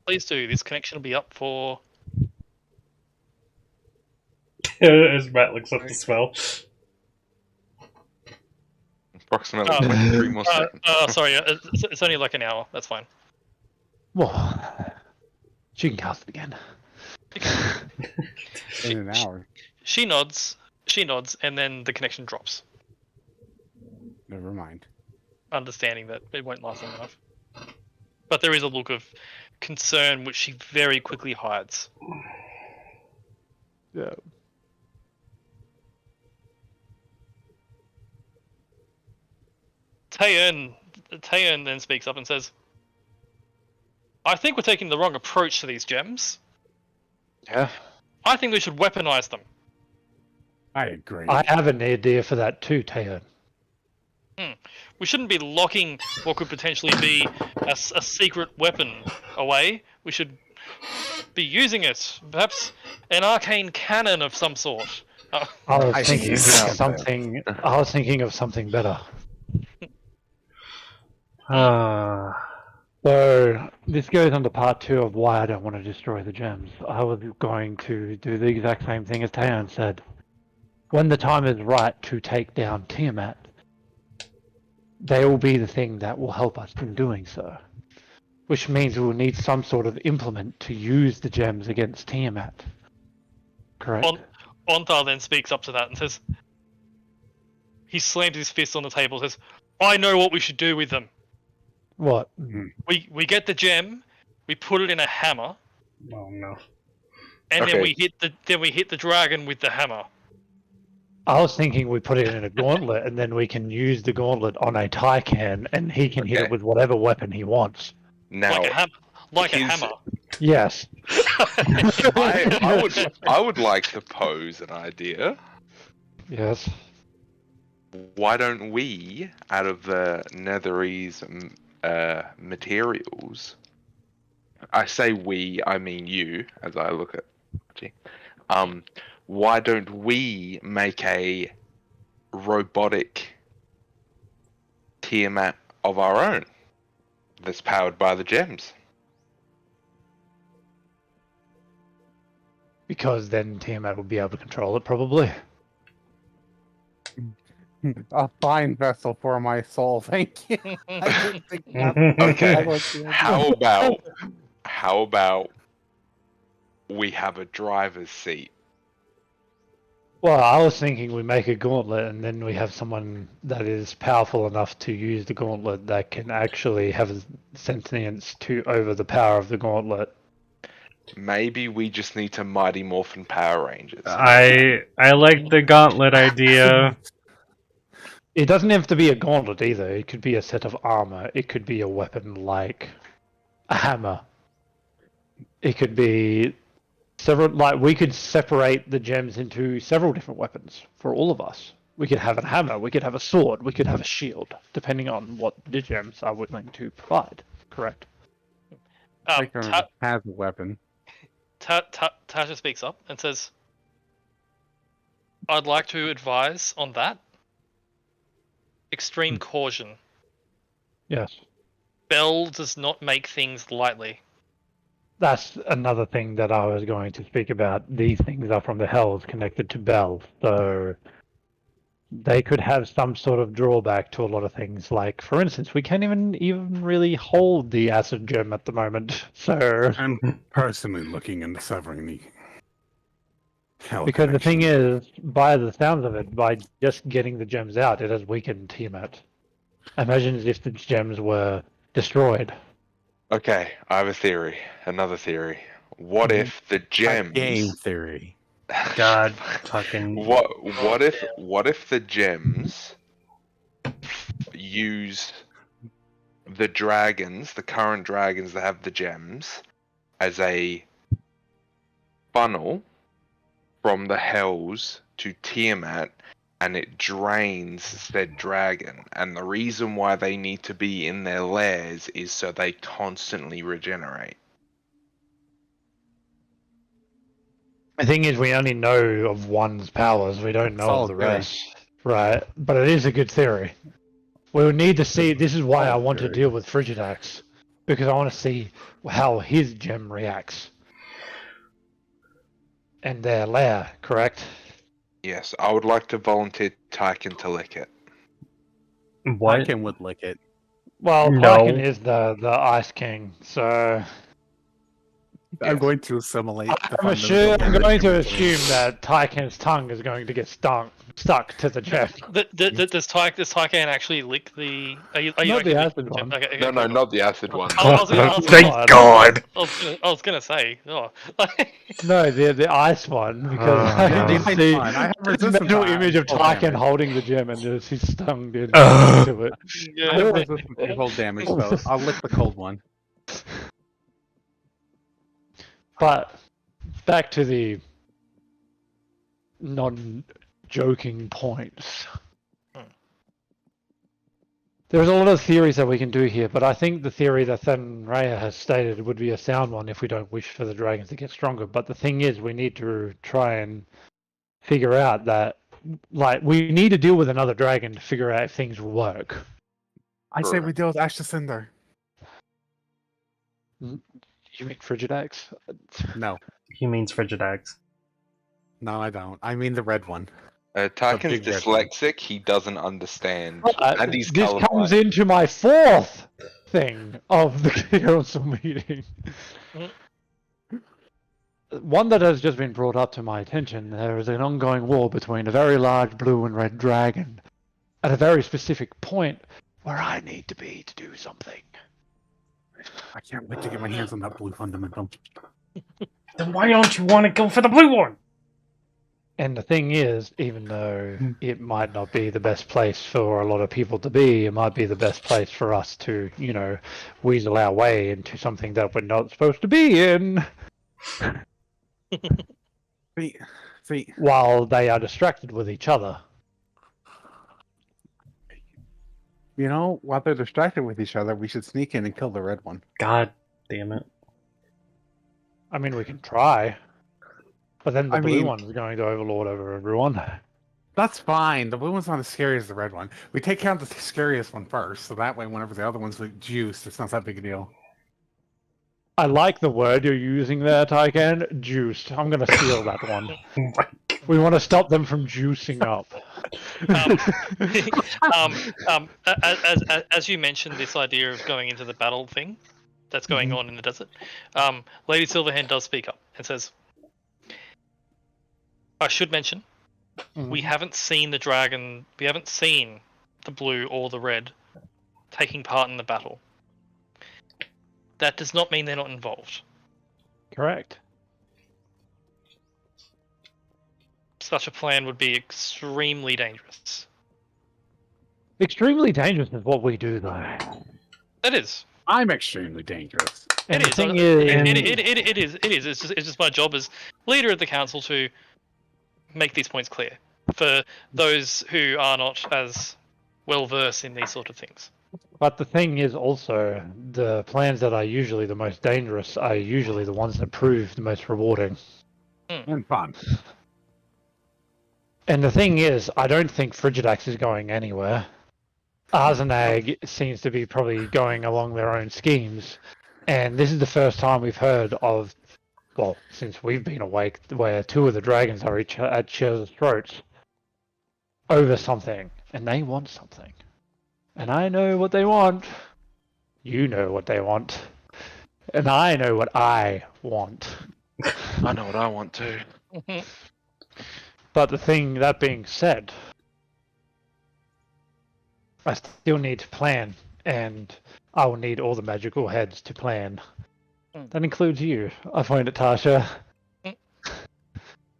Please do. This connection will be up for. As Matt looks up the spell. Approximately Oh. 23 more seconds. Sorry, it's only like an hour. That's fine. Well, she can cast it again. In an hour. She nods, and then the connection drops, Never mind. understanding that it won't last long enough. But there is a look of concern which she very quickly hides. Yeah. Taeyeon then speaks up and says, "I think we're taking the wrong approach to these gems. Yeah. I think we should weaponize them. I agree. I have an idea for that too, Taeyeon. We shouldn't be locking what could potentially be a secret weapon away. We should be using it. Perhaps an arcane cannon of some sort." I was I thinking of see. something. I was thinking of something better. So this goes on to part 2 of why I don't want to destroy the gems. I was going to do the exact same thing as Taeyeon said. When the time is right to take down Tiamat, they will be the thing that will help us in doing so. Which means we will need some sort of implement to use the gems against Tiamat. Correct? Ontar then speaks up to that and says, he slams his fist on the table and says, I know what we should do with them. What? We get the gem, we put it in a hammer, Oh no. and then Okay. we hit the dragon with the hammer. I was thinking we put it in a gauntlet, and then we can use the gauntlet on a Tycan, and he can hit Okay. it with whatever weapon he wants. Now, Like a hammer. Like a his- hammer. Yes. I would like to pose an idea. Yes. Why don't we, out of the Netherese materials, I say we, I mean you, as I look at why don't we make a robotic Tiamat of our own that's powered by the gems? Because then Tiamat will be able to control it, probably. A fine vessel for my soul, thank you. I didn't think that- Okay. I like the idea. How about we have a driver's seat? Well, I was thinking we make a gauntlet, and then we have someone that is powerful enough to use the gauntlet that can actually have a sentience over the power of the gauntlet. Maybe we just need to Mighty Morphin Power Rangers. I like the gauntlet idea. It doesn't have to be a gauntlet either. It could be a set of armor. It could be a weapon like a hammer. It could be several. Like we could separate the gems into several different weapons for all of us. We could have a hammer. We could have a sword. We could have a shield, depending on what the gems are willing to provide. Correct. Like has a weapon. Tasha speaks up and says, I'd like to advise on that. Extreme caution. Yes. Bell does not make things lightly. That's another thing that I was going to speak about. These things are from the Hells connected to Bell, so they could have some sort of drawback to a lot of things. Like, for instance, we can't even really hold the acid gem at the moment. So, I'm personally looking into severing the hell because the thing connection. is, by the sounds of it, by just getting the gems out, it has weakened Tiamat. Imagine if the gems were destroyed. Okay, I have a theory. Another theory. What if the gems? Game theory. God, fucking. What if the gems use the dragons, the current dragons that have the gems, as a funnel from the Hells to Tiamat, and it drains said dragon, and the reason why they need to be in their lairs is so they constantly regenerate. The thing is, we only know of one's powers. We don't know Solid of the theory. rest. Right. But it is a good theory. We would need to see. This is why I Solid want to theory. deal with Frigidax. Because I want to see how his gem reacts. And their lair, correct? Yes, I would like to volunteer Tyken to lick it. What? Tyken would lick it. Well, No. Tyken is the Ice King, so I'm Yes. going to assimilate. the I'm fundamental going to origin. assume that Tyken's tongue is going to get stuck to the gem. Does Tycan actually lick the? Are you Not the actually acid licking the gem? one. Okay, No, not the acid one. I was gonna- Thank God. I was gonna say. Oh. No, the ice one, because Oh, I no. did Fine, see fine. I have this resistance mental to image of cold Tyken damage. holding the gem and just his tongue being Ugh. to it. I Yeah. have resistance to cold damage, so I'll lick the cold one. But back to the non-joking points. There's a lot of theories that we can do here, but I think the theory that Then Raya has stated would be a sound one if we don't wish for the dragons to get stronger. But the thing is, we need to try and figure out that, like, we need to deal with another dragon to figure out if things will work. I say we deal with Ash to Cinder. You mean Frigidax? No, He means Frigidax. no, I don't. I mean the red one. Tyken's big red one. dyslexic, he doesn't understand. But And he's this colorblind. comes into my fourth thing of the council meeting. One that has just been brought up to my attention. There is an ongoing war between a very large blue and red dragon at a very specific point where I need to be to do something. I can't wait to get my hands on that blue fundamental. Then why don't you want to go for the blue one? And the thing is, even though it might not be the best place for a lot of people to be, it might be the best place for us to, weasel our way into something that we're not supposed to be in, See, while they are distracted with each other. while they're distracted with each other, we should sneak in and kill the red one. God damn it. I mean, we can try, but then the I blue mean- one is going to overlord over everyone. That's fine. The blue one's not as scary as the red one. We take out the scariest one first, so that way, whenever the other one's like juiced, it's not that big a deal. I like the word you're using there, Tycan. Juiced. I'm going to steal that one. We want to stop them from juicing up. As you mentioned, this idea of going into the battle thing that's going on in the desert, Lady Silverhand does speak up and says, I should mention, we haven't seen the dragon, we haven't seen the blue or the red taking part in the battle. That does not mean they're not involved. Correct. Such a plan would be extremely dangerous. Extremely dangerous is what we do, though. It is. I'm extremely dangerous. And It the is. thing It is, is. It's just my job as leader of the council to make these points clear for those who are not as well versed in these sort of things. but the thing is also, the plans that are usually the most dangerous are usually the ones that prove the most rewarding. And fun. And the thing is, I don't think Frigidax is going anywhere. Arzenag seems to be probably going along their own schemes. And this is the first time we've heard of, well, since we've been awake, where two of the dragons are each at each other's throats over something. And they want something. And I know what they want. You know what they want. And I know what I want. I know what I want to. But that being said, I still need to plan, and I will need all the magical heads to plan. That includes you, I find it, Tasha.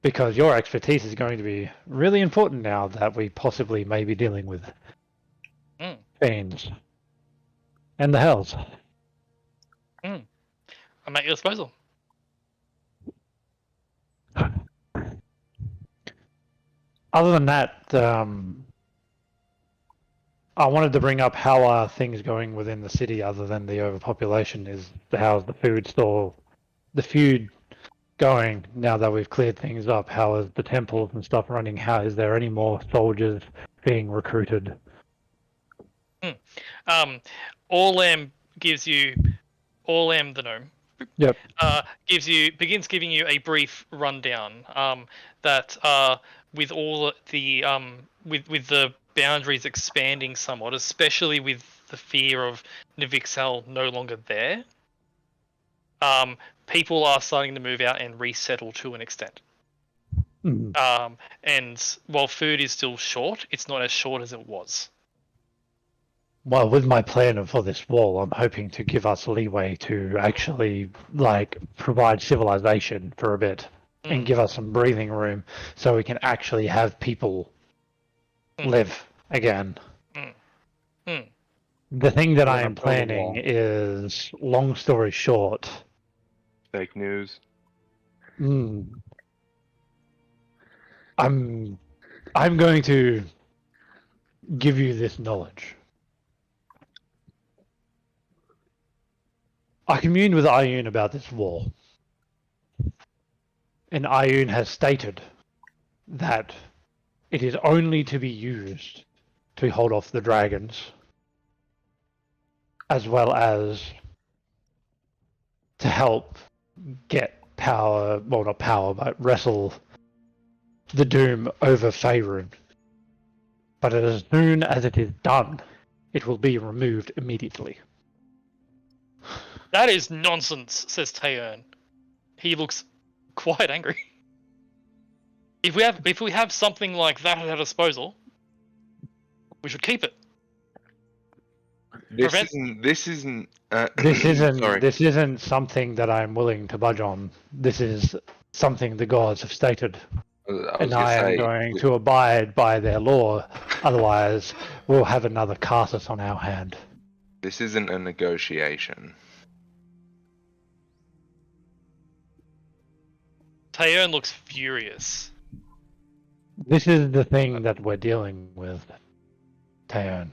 Because your expertise is going to be really important now that we possibly may be dealing with fiends and the hells. I'm at your disposal. Other than that, I wanted to bring up how are things going within the city other than the overpopulation. How's the food going now that we've cleared things up? How is the temples and stuff running? Is there any more soldiers being recruited? Orlam gives you Orlam the gnome. Yep. Begins giving you a brief rundown that with all the with the boundaries expanding somewhat, especially with the fear of Nivixel no longer there, people are starting to move out and resettle to an extent. And while food is still short, it's not as short as it was. Well, with my plan for this wall, I'm hoping to give us leeway to actually provide civilization for a bit and give us some breathing room so we can actually have people live again. The thing that I am planning is, long story short, Fake news. I'm going to give you this knowledge. I communed with Ioun about this war, and Ioun has stated that it is only to be used to hold off the dragons, as well as to help get power, well, not power, but wrestle the Doom over Faerun. But as soon as it is done, it will be removed immediately. That is nonsense, says Taeern. He looks quite angry. If we have something like that at our disposal, we should keep it. This Prevent- isn't. This isn't. This isn't Sorry. this isn't something that I'm willing to budge on. This is something the gods have stated, I was and gonna I am say, going to abide by their law. Otherwise, we'll have another Carthus on our hand. this isn't a negotiation. Taeyeon looks furious. This is the thing that we're dealing with, Taeyeon.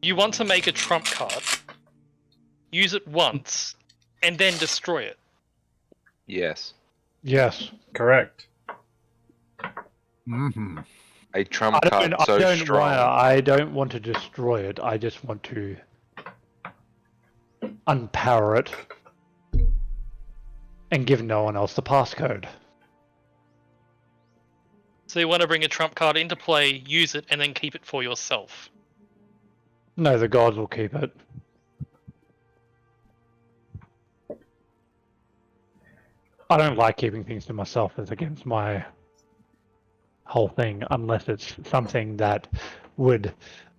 You want to make a trump card, use it once, and then destroy it. Yes. Yes. Correct. Mm-hmm. A trump card so strong. I don't want to destroy it. I just want to unpower it and give no one else the passcode. So you want to bring a trump card into play, use it, and then keep it for yourself. No, the gods will keep it. I don't like keeping things to myself. It's against my whole thing, unless it's something that would,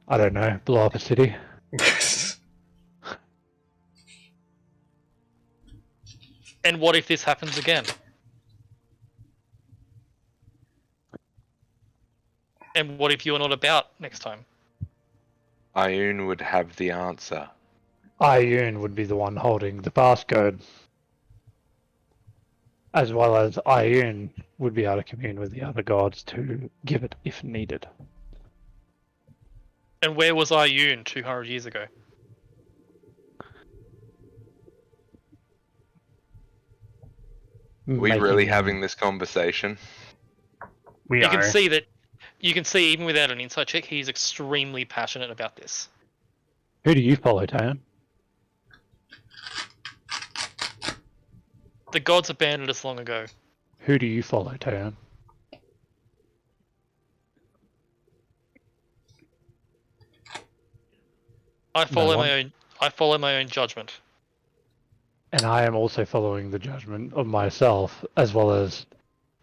I don't know, blow up a city. And what if this happens again? And what if you're not about next time? Ioun would have the answer. Ioun would be the one holding the passcode. As well as Ioun would be able to commune with the other gods to give it if needed. And where was Ioun 200 years ago? Are we really having this conversation? We You are. can see that. You can see even without an insight check, he's extremely passionate about this. Who do you follow, Taeyeon? The gods abandoned us long ago. Who do you follow, Taeyeon? I follow one. my own. I follow my own judgment. And I am also following the judgment of myself, as well as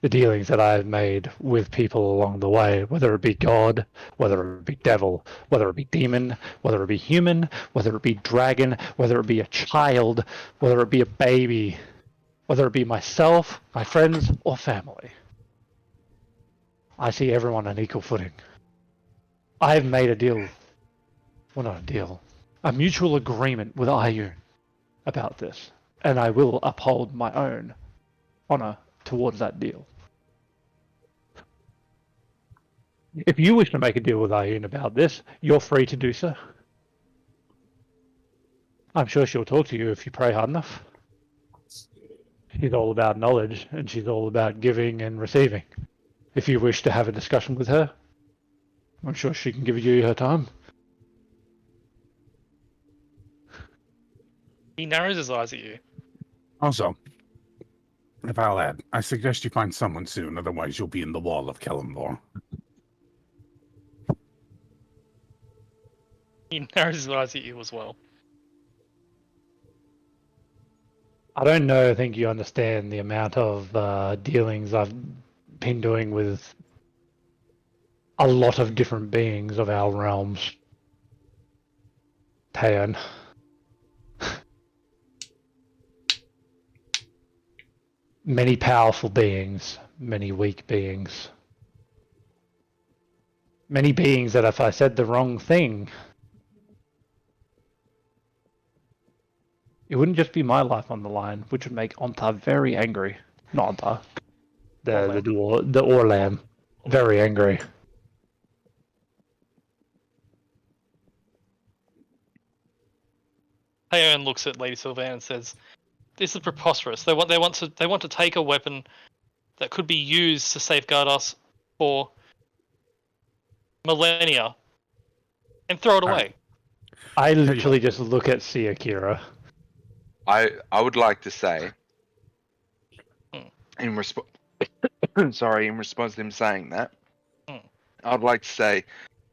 the dealings that I have made with people along the way, whether it be God, whether it be devil, whether it be demon, whether it be human, whether it be dragon, whether it be a child, whether it be a baby, whether it be myself, my friends, or family. I see everyone on equal footing. I have made a deal, well, not a deal, a mutual agreement with Ioun about this, and I will uphold my own honor towards that deal. If you wish to make a deal with Ioun about this, you're free to do so. I'm sure she'll talk to you if you pray hard enough. She's all about knowledge, and she's all about giving and receiving. If you wish to have a discussion with her, I'm sure she can give you her time. He narrows his eyes at you. Also, if I'll add, I suggest you find someone soon, otherwise you'll be in the wall of Kellamvor. He narrows his eyes at you as well. I don't know, I think you understand the amount of dealings I've been doing with a lot of different beings of our realms. Taeyeon. Many powerful beings, many weak beings. Many beings that if I said the wrong thing, it wouldn't just be my life on the line, which would make Onta very angry. Not Onta. The Orlam. Very angry. Taeyeon looks at Lady Sylvain and says, "This is preposterous. They want to take a weapon that could be used to safeguard us for millennia and throw it away." I literally just look at Siakira. I would like to say, in response, in response to him saying that, I'd like to say,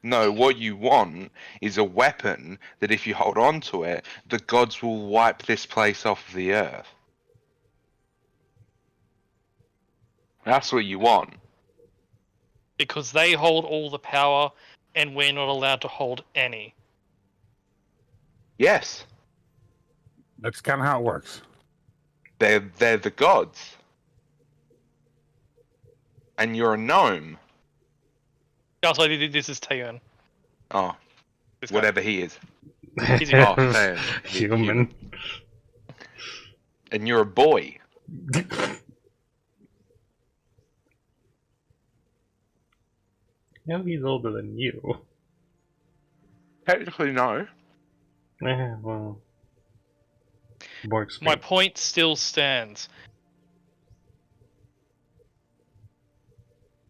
no, what you want is a weapon that if you hold on to it, the gods will wipe this place off of the earth. That's what you want. Because they hold all the power, and we're not allowed to hold any. Yes, That's kind of how it works. they're the gods, and you're a gnome. Also, this is Taeyeon. Oh, This guy. whatever he is, He's a Oh, man. Human. and you're a boy. No, he's older than you. Technically, no. Well. Borg My speak. point still stands.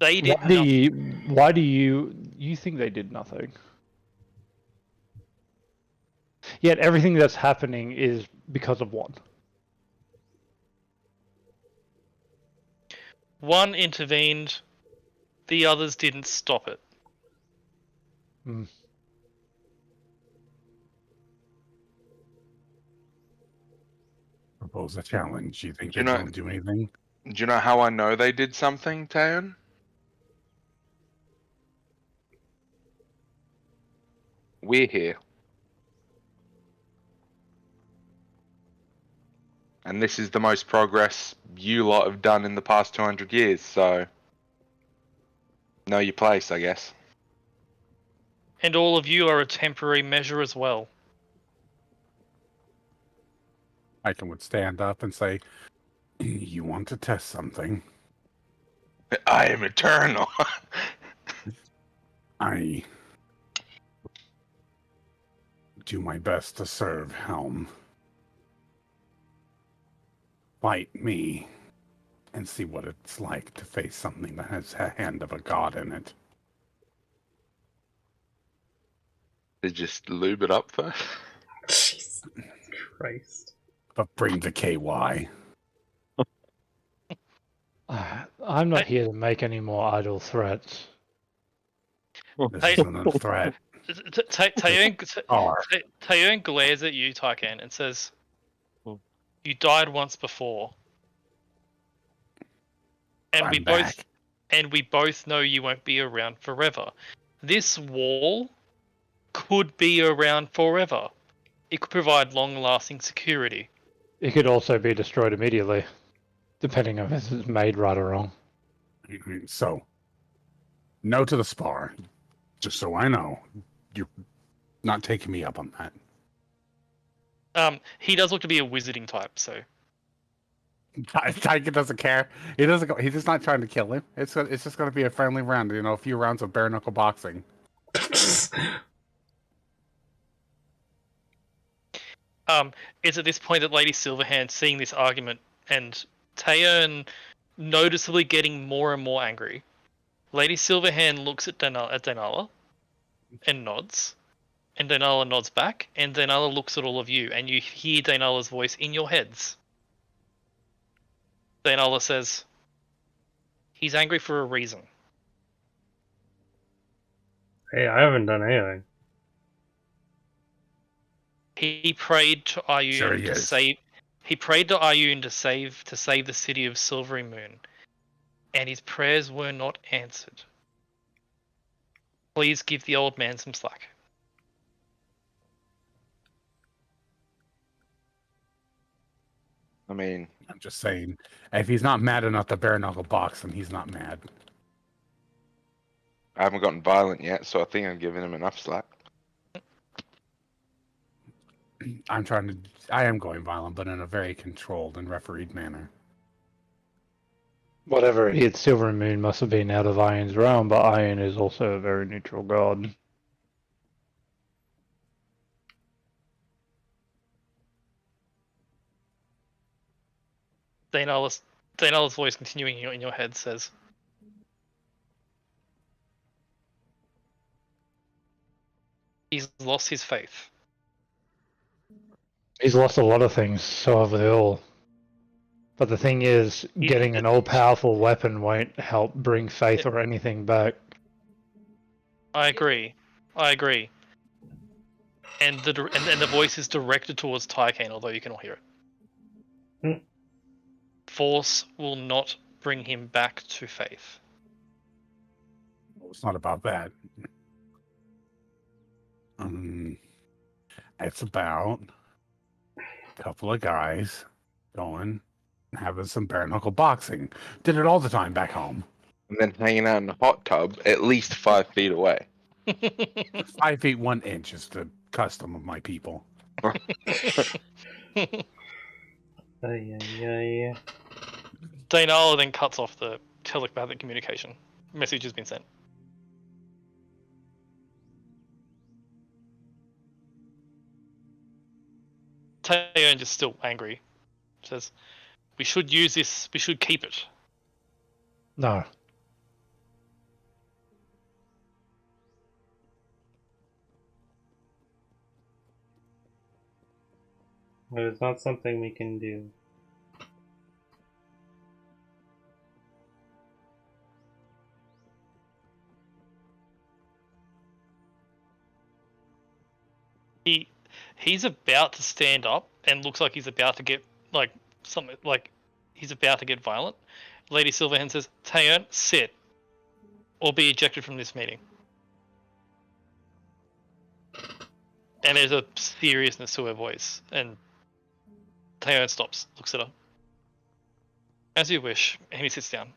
They did Why do you think they did nothing? Yet everything that's happening is because of one. One intervened, the others didn't stop it. Propose a challenge. You think You they know- don't do anything? Do you know how I know they did something, Taeyeon? We're here. And this is the most progress you lot have done in the past 200 years, so know your place, I guess. And all of you are a temporary measure as well. Iken would stand up and say, "You want to test something? I am eternal. I do my best to serve Helm. Fight me and see what it's like to face something that has a hand of a god in it." They just lube it up first. Jesus Christ. But bring the KY. I'm not here to make any more idle threats. This Hey- isn't a threat. Taeyeon glares at you, Taikan, and says, "You died once before, and I'm back. we both know you won't be around forever. This wall could be around forever. It could provide long-lasting security." It could also be destroyed immediately, depending on if it's made right or wrong. So, no to the spar. Just so I know, you're not taking me up on that. He does look to be a wizarding type, so Tiger doesn't care. He doesn't go. He's just not trying to kill him. It's just going to be a friendly round. You know, a few rounds of bare knuckle boxing. it's at this point that Lady Silverhand, seeing this argument, and Taeyeon noticeably getting more and more angry. Lady Silverhand looks at Dainala and nods, and Dainala nods back, and Dainala looks at all of you, and you hear Dainala's voice in your heads. Dainala says, "He's angry for a reason." Hey, I haven't done anything. He prayed to Ayun Sure he to is. save. He prayed to Ayun to save the city of Silvery Moon, and his prayers were not answered. Please give the old man some slack. I mean, I'm just saying, if he's not mad enough to bare knuckle box, then he's not mad. I haven't gotten violent yet, so I think I'm giving him enough slack. I am going violent, but in a very controlled and refereed manner. Whatever it is, Silver Moon must have been out of Ion's realm, but Ion is also a very neutral god. Dainala's voice continuing in your head says, "He's lost his faith." He's lost a lot of things, so have we all. But the thing is, getting an all-powerful weapon won't help bring faith or anything back. I agree. And the voice is directed towards Taikan, although you cannot hear it. Force will not bring him back to faith. Well, it's not about that. It's about a couple of guys going and having some bare knuckle boxing. Did it all the time back home. And then hanging out in a hot tub at least 5 feet away. 5 feet 1 inch is the custom of my people. Yeah. Daynala then cuts off the telepathic communication. Message has been sent. Taeyeon just still angry. Says, "We should use this. We should keep it." No. But it's not something we can do. He's about to stand up and looks like he's about to get he's about to get violent. Lady Silverhand says, "Taeyeon, sit, or be ejected from this meeting." And there's a seriousness to her voice, and Taeyeon stops, looks at her. "As you wish," and he sits down.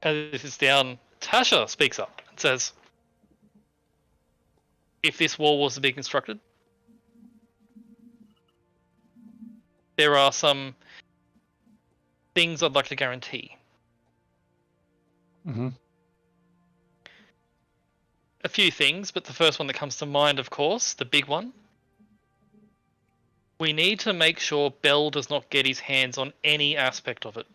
As he sits down, Tasha speaks up and says, "If this wall was to be constructed, there are some things I'd like to guarantee. Mm-hmm. A few things, but the first one that comes to mind, of course, the big one. We need to make sure Bell does not get his hands on any aspect of it.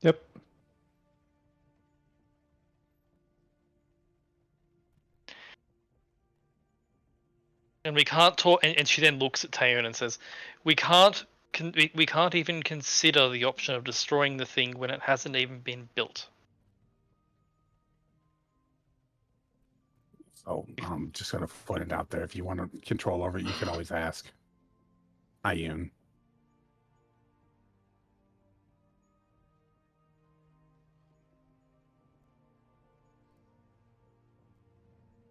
Yep. And we can't talk." And she then looks at Taeyeon and says, "We can't even consider the option of destroying the thing when it hasn't even been built." So I'm just gonna put it out there. If you want to control over it, you can always ask. Ayun.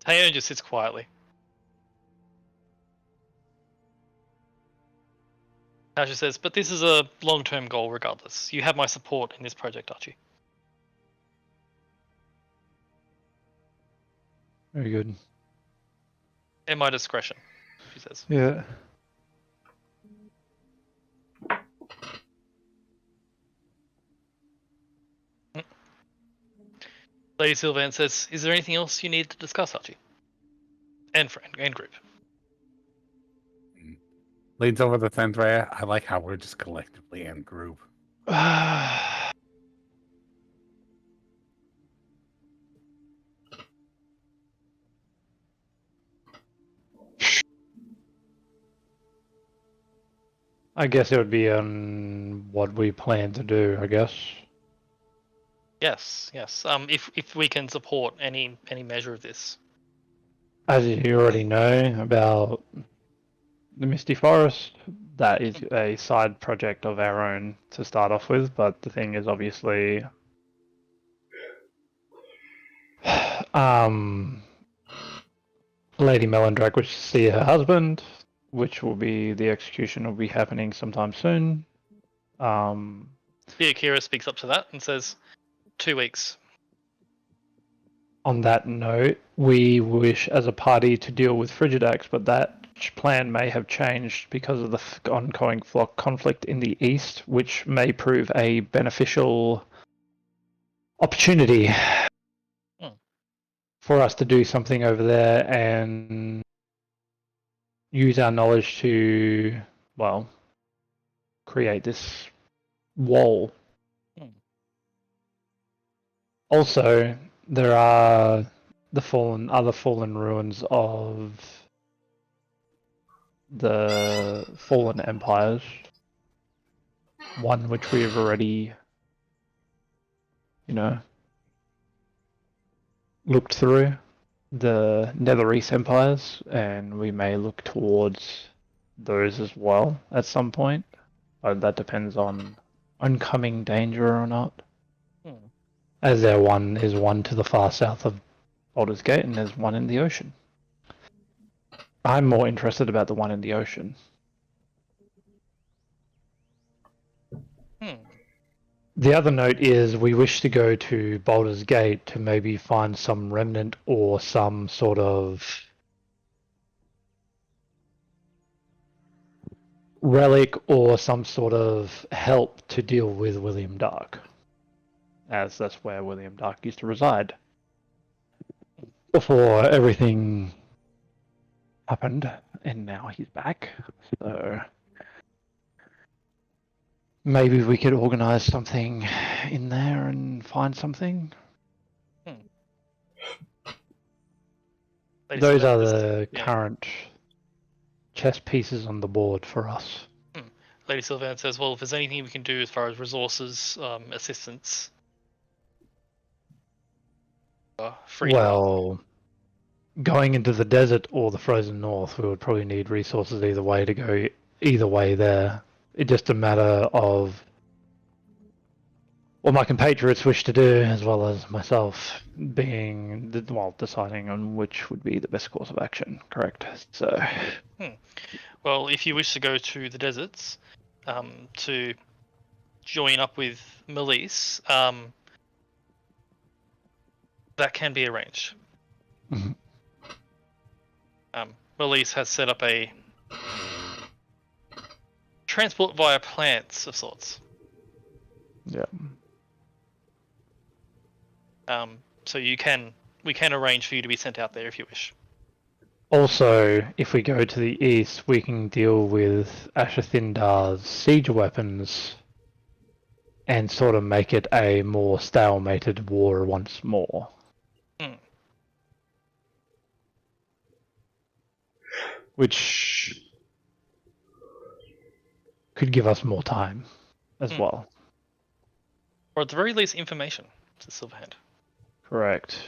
Taeyeon just sits quietly. Tasha says, "But this is a long-term goal regardless. You have my support in this project, Archie." Very good. "At my discretion," she says. Yeah. Lady Sylvan says, "Is there anything else you need to discuss, Archie? And friend and group?" Leans over the Thenthraya. I like how we're just collectively in group. I guess it would be on what we plan to do, I guess. Yes. If we can support any measure of this. As you already know about the Misty Forest, that is a side project of our own to start off with, but the thing is obviously Lady Melandrake wishes to see her husband, which will be the execution will be happening sometime soon. Akira speaks up to that and says, 2 weeks. On that note, we wish as a party to deal with Frigidax, but that plan may have changed because of the ongoing conflict in the east, which may prove a beneficial opportunity for us to do something over there and use our knowledge to, well, create this wall. Also, there are the other fallen ruins of the fallen empires. One which we have already, looked through, the Nether East empires, and we may look towards those as well at some point. That depends on oncoming danger or not. Hmm. As there is one to the far south of Baldur's Gate, and there's one in the ocean. I'm more interested about the one in the ocean. Hmm. The other note is we wish to go to Baldur's Gate to maybe find some remnant or some sort of relic or some sort of help to deal with William Dark, as that's where William Dark used to reside before everything happened, and now he's back. So maybe we could organize something in there and find something. Lady Those Sylvan are says- the yeah. current chess pieces on the board for us. Lady Sylvan says, well, if there's anything we can do as far as resources, assistance, free to us. Well, going into the desert or the frozen north, we would probably need resources either way to go either way there. It's just a matter of what my compatriots wish to do, as well as myself being, deciding on which would be the best course of action, correct? So, Well, if you wish to go to the deserts, to join up with Melise, that can be arranged. Mhm. Melise has set up a transport via plants of sorts. yeah. So we can arrange for you to be sent out there if you wish. Also, if we go to the east, we can deal with Ashithindar's siege weapons and sort of make it a more stalemated war once more. Which could give us more time as well. Or at the very least, information to Silverhand. Correct.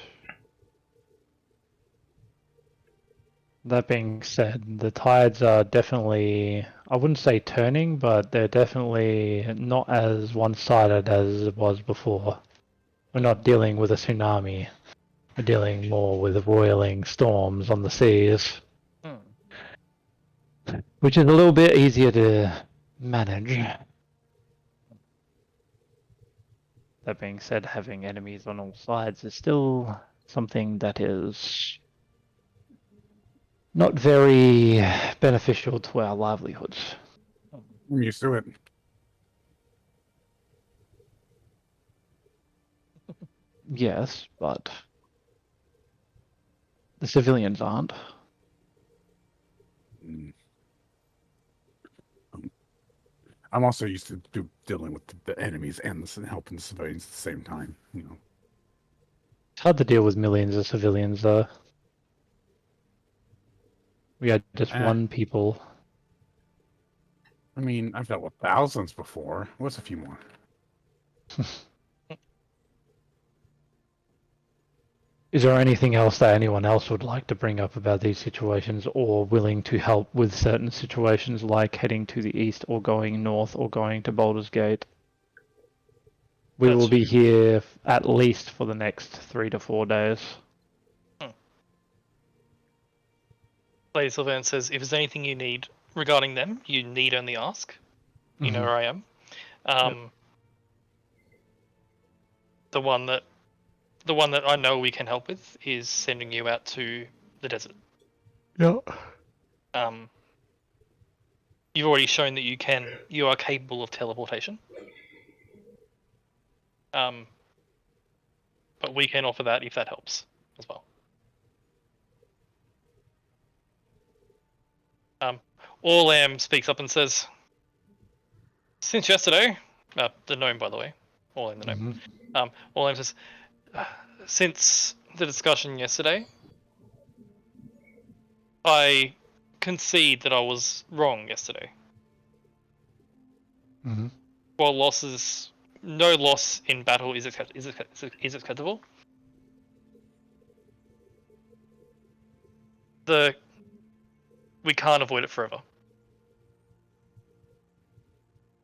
That being said, the tides are definitely, I wouldn't say turning, but they're definitely not as one-sided as it was before. We're not dealing with a tsunami. We're dealing more with roiling storms on the seas, which is a little bit easier to manage. That being said, having enemies on all sides is still something that is not very beneficial to our livelihoods. I'm used to it. Yes, but the civilians aren't. Mm. I'm also used to dealing with the enemies and helping the civilians at the same time. You know, It's hard to deal with millions of civilians, though. We had just one people. I mean, I've dealt with thousands before. What's a few more? Is there anything else that anyone else would like to bring up about these situations, or willing to help with certain situations like heading to the east or going north or going to Baldur's Gate? We will be here at least for the next 3 to 4 days. Lady Sylvan says, if there's anything you need regarding them, you need only ask. You know where I am. The one that I know we can help with is sending you out to the desert. Yeah. You've already shown that you are capable of teleportation. But we can offer that if that helps as well. Orlam speaks up and says, since yesterday, the gnome, by the way, Orlam the gnome, Orlam says, since the discussion yesterday, I concede that I was wrong yesterday. While no loss in battle is acceptable, we can't avoid it forever.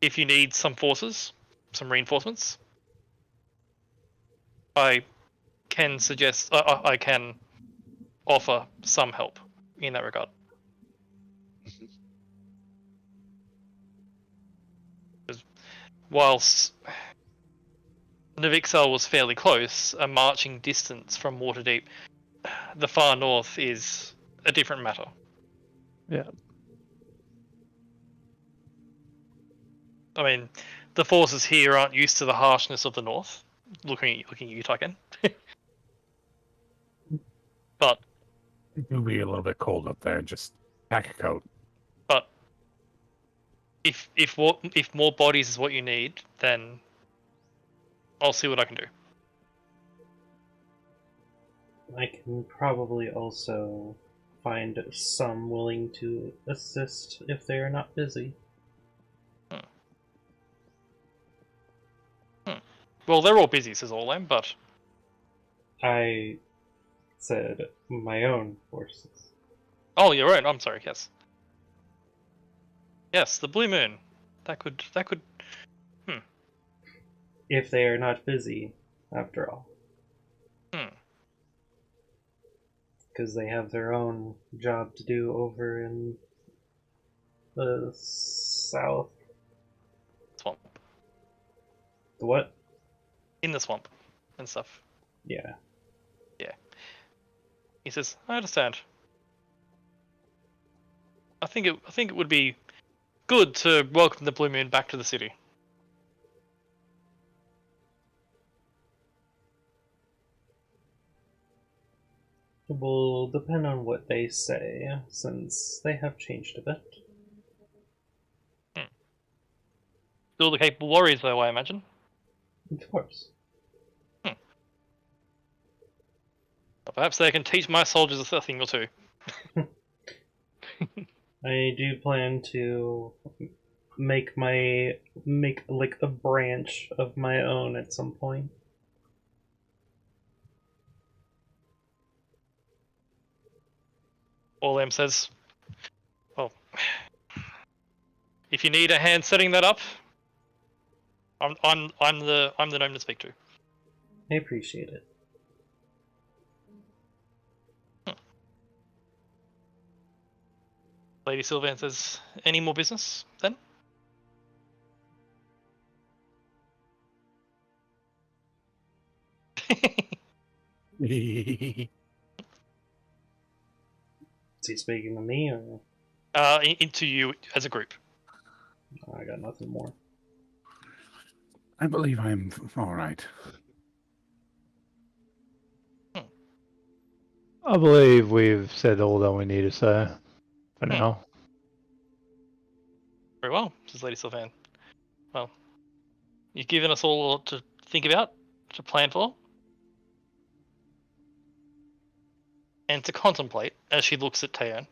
if you need some forces, some reinforcements, I can suggest I can offer some help in that regard. Whilst Navixal was fairly close, a marching distance from Waterdeep, the far north is a different matter. Yeah. I mean, the forces here aren't used to the harshness of the north. Looking at you, Tyken. But It'll be a little bit cold up there. Just pack a coat. if more bodies is what you need, then I'll see what I can do. I can probably also find some willing to assist if they are not busy. Well, they're all busy, says Orlam, but I said my own forces. oh, you're right. I'm sorry. Yes, the Blue Moon. That could. If they are not busy, after all. Because they have their own job to do over in the south. Swamp. The what? In the swamp and stuff. Yeah. He says, I understand. I think it would be good to welcome the Blue Moon back to the city. It will depend on what they say, since they have changed a bit. Still the capable warriors, though, I imagine. Of course. Perhaps they can teach my soldiers a thing or two. I do plan to make like a branch of my own at some point. Orlam says, well, if you need a hand setting that up, I'm the gnome to speak to. I appreciate it. Lady Sylvan says, any more business then? Is he speaking to me or? Into you as a group. I got nothing more. I believe I'm all right. I believe we've said all that we need to say for now. Very well, says Lady Sylvan. Well, you've given us all a lot to think about, to plan for, and to contemplate as she looks at Taeyeon.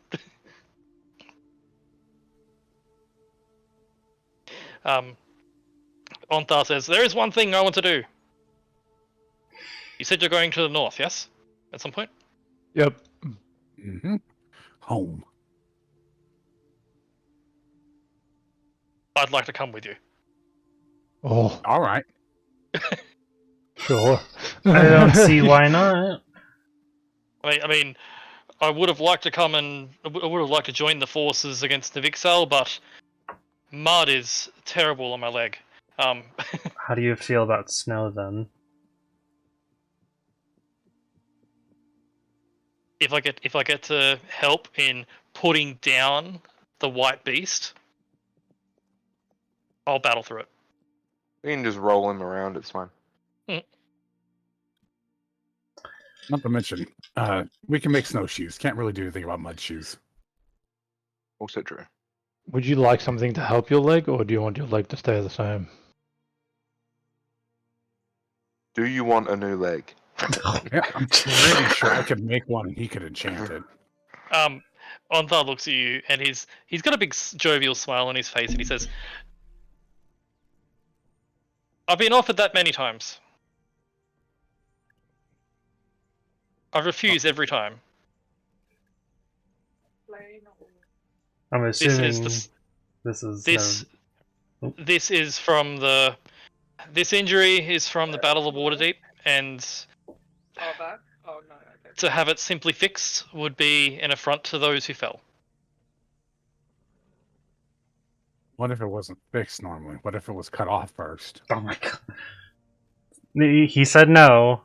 Onthar says, there is one thing I want to do. You said you're going to the north, yes? At some point? Yep. Mm-hmm. Home. I'd like to come with you. Oh, All right. sure. I don't see why not. I mean, I would have liked to come and I would have liked to join the forces against the Vixal, but mud is terrible on my leg. How do you feel about snow then? If I get to help in putting down the white beast, I'll battle through it. We can just roll him around, it's fine. Not to mention, we can make snowshoes. Can't really do anything about mud shoes. Also true. Would you like something to help your leg, or do you want your leg to stay the same? Do you want a new leg? Yeah, I'm pretty sure I could make one and he could enchant it. Onthar looks at you and he's got a big jovial smile on his face and he says, I've been offered that many times. I've refused every time. I'm assuming This is this is this this is from the. This injury is from the Battle of Waterdeep, and Oh, that? Oh, no, okay. to have it simply fixed would be an affront to those who fell. What if it wasn't fixed normally? What if it was cut off first? Oh my god. He said no.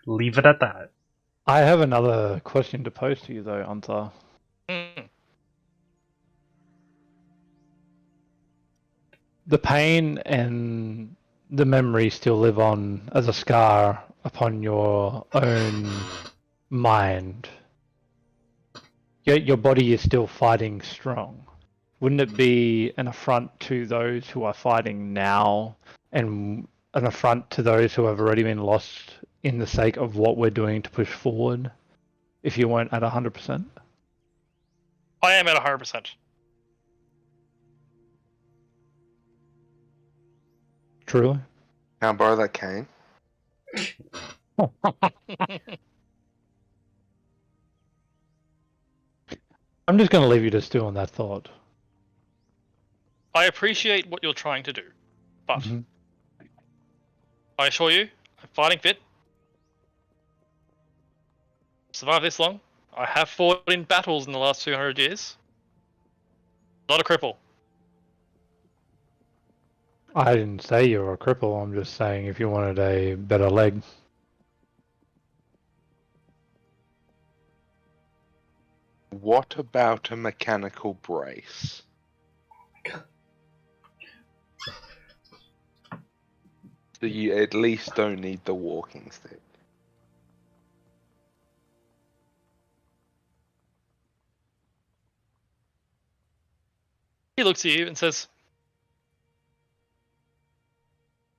Leave it at that. I have another question to pose to you, though, Anta. Hmm. The pain and the memory still live on as a scar upon your own mind. Yet your body is still fighting strong. Wouldn't it be an affront to those who are fighting now and an affront to those who have already been lost in the sake of what we're doing to push forward if you weren't at 100%? I am at 100%. Truly? Can I borrow that cane? I'm just going to leave you to stew on that thought. I appreciate what you're trying to do, but Mhm. I assure you, I'm fighting fit. Survived this long. I have fought in battles in the last 200 years. Not a cripple. I didn't say you were a cripple, I'm just saying if you wanted a better leg. What about a mechanical brace? So you at least don't need the walking stick. He looks at you and says,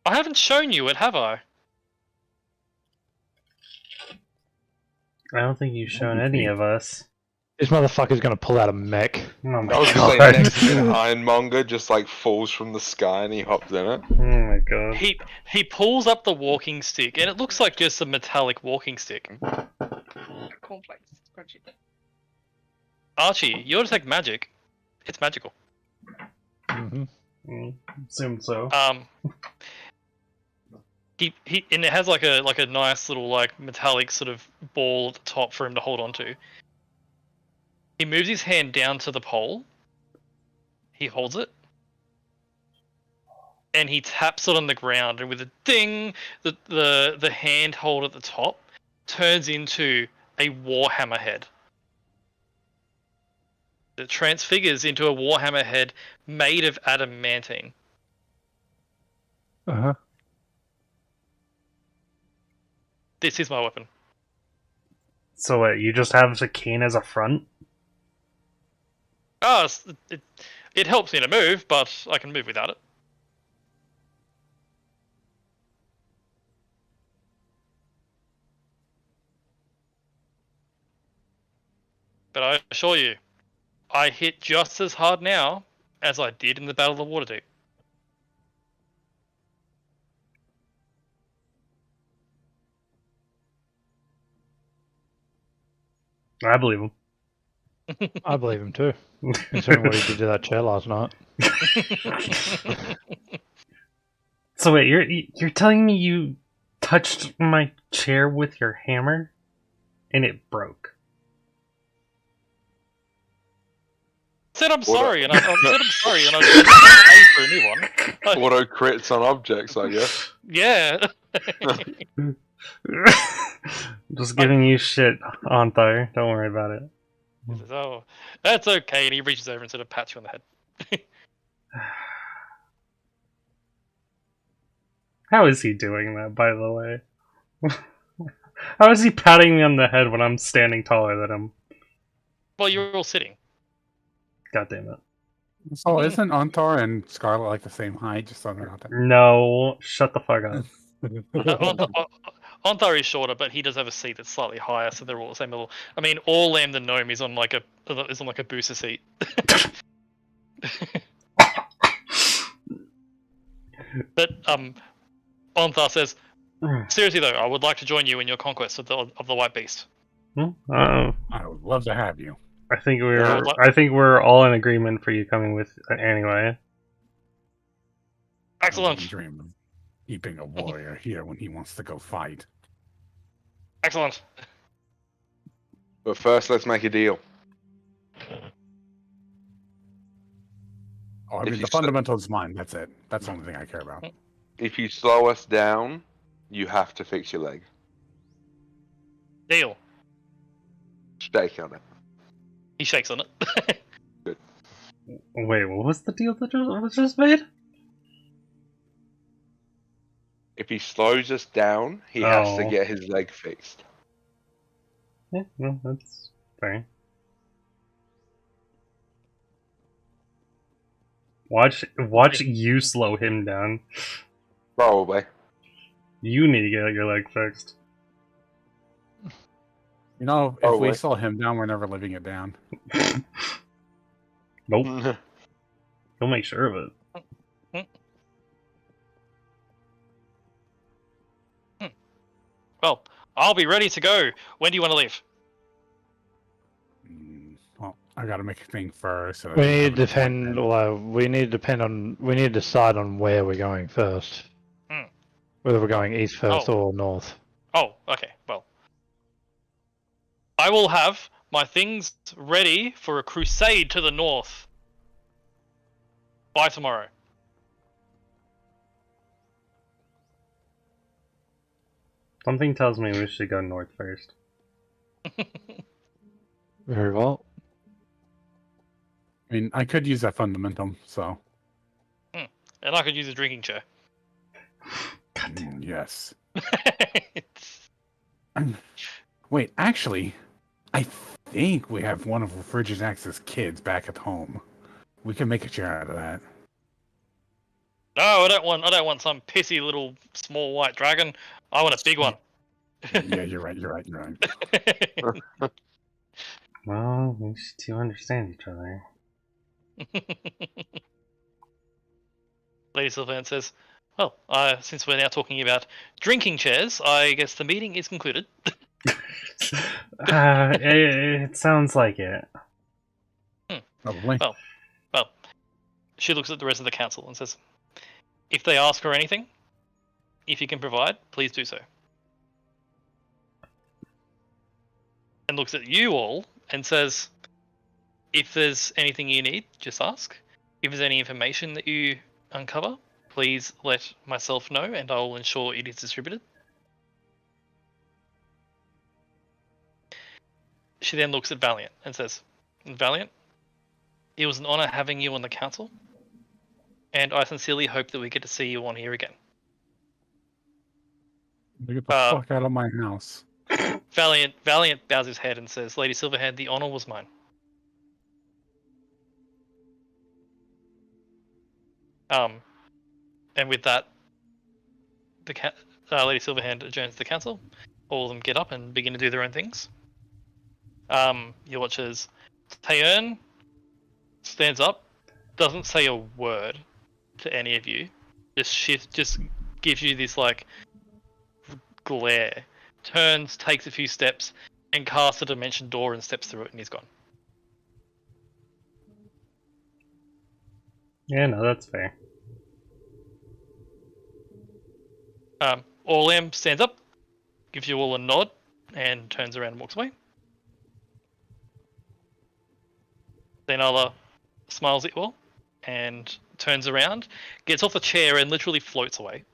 I haven't shown you it, have I? I don't think you've shown any of us. This motherfucker's going to pull out a mech. Oh my I was just god. saying, next to an ironmonger just like falls from the sky and he hops in it. Oh my god. He pulls up the walking stick, and it looks like just a metallic walking stick. Cornflakes. Crunchy. Archie, you detect magic. It's magical. Assumed so. He and it has like a nice little like metallic sort of ball at the top for him to hold on to. He moves his hand down to the pole. He holds it. And he taps it on the ground, and with a ding, the handhold at the top turns into a Warhammer head. It transfigures into a Warhammer head made of adamantine. Uh-huh. This is my weapon. So what, you just have the cane as a front? Oh, it helps me to move, but I can move without it. But I assure you, I hit just as hard now as I did in the Battle of Waterdeep. I believe him. I believe him too, considering what he did to that chair last night. So wait, you're telling me you touched my chair with your hammer, and it broke? Said I'm sorry, and I said I'm sorry, and I paid for a new one. Auto crits on objects, I guess. Yeah. Just giving you shit, Antar. Don't worry about it. He says, oh, that's okay, and he reaches over and sort of pats you on the head. How is he doing that, by the way? How is he patting me on the head when I'm standing taller than him? Well, you're all sitting. God damn it. So isn't Untar and Scarlet like the same height? Just on the outside. No, shut the fuck up. Onthar is shorter, but he does have a seat that's slightly higher, so they're all the same level. I mean, Orlam the gnome is on like a booster seat. But Onthar says, seriously though, I would like to join you in your conquest of the White Beast. I I would love to have you. think we're all in agreement for you coming with anyway. Excellent. wouldn't dream of keeping a warrior here when he wants to go fight. Excellent. But first, let's make a deal. Oh, I If mean, you the s- fundamental's mine. That's it. That's the only thing I care about. If you slow us down, you have to fix your leg. Deal. Stake on it. He shakes on it. Wait, what was the deal that was just made? If he slows us down, he has to Oh. get his leg fixed. Yeah, no, that's fair. Watch you slow him down. Probably. You need to get your leg fixed. You know, if Oh, we wait. slow him down, we're never living it down. Nope, he'll make sure of it. Well, I'll be ready to go. When do you want to leave? Well, I gotta make a thing first. So We I have need an to depend. appointment. Well, we need to depend on. We need to decide on where we're going first. Hmm. Whether we're going east first or north. Oh, okay. Well, I will have my things ready for a crusade to the north by tomorrow. Something tells me we should go north first. Very well. I mean, I could use that fundamental, so And I could use a drinking chair. yes. It's- Wait, actually, I think we have one of Frigidax's kids back at home. We can make a chair out of that. No, I don't want some pissy little small white dragon. I want a big one. Yeah, you're right. You're right. You're right. Well, we should two understand each other. Lady Sylvan says, "Well, since we're now talking about drinking chairs, I guess the meeting is concluded." It sounds like it. Probably. Well, she looks at the rest of the council and says, "If they ask for anything, if you can provide, please do so." And looks at you all and says, "If there's anything you need, just ask. If there's any information that you uncover, please let myself know and I will ensure it is distributed." She then looks at Valiant and says, "Valiant, it was an honor having you on the council, and I sincerely hope that we get to see you on here again." Get the fuck out of my house. Valiant bows his head and says, "Lady Silverhand, the honor was mine." And with that, Lady Silverhand adjourns the council. All of them get up and begin to do their own things. You watch as Taeyeon stands up, doesn't say a word to any of you, just gives you this like glare, turns, takes a few steps, and casts a dimension door and steps through it, and he's gone. Yeah, no, that's fair. Orlam stands up, gives you all a nod, and turns around and walks away. Zainala smiles at you all and turns around, gets off the chair, and literally floats away.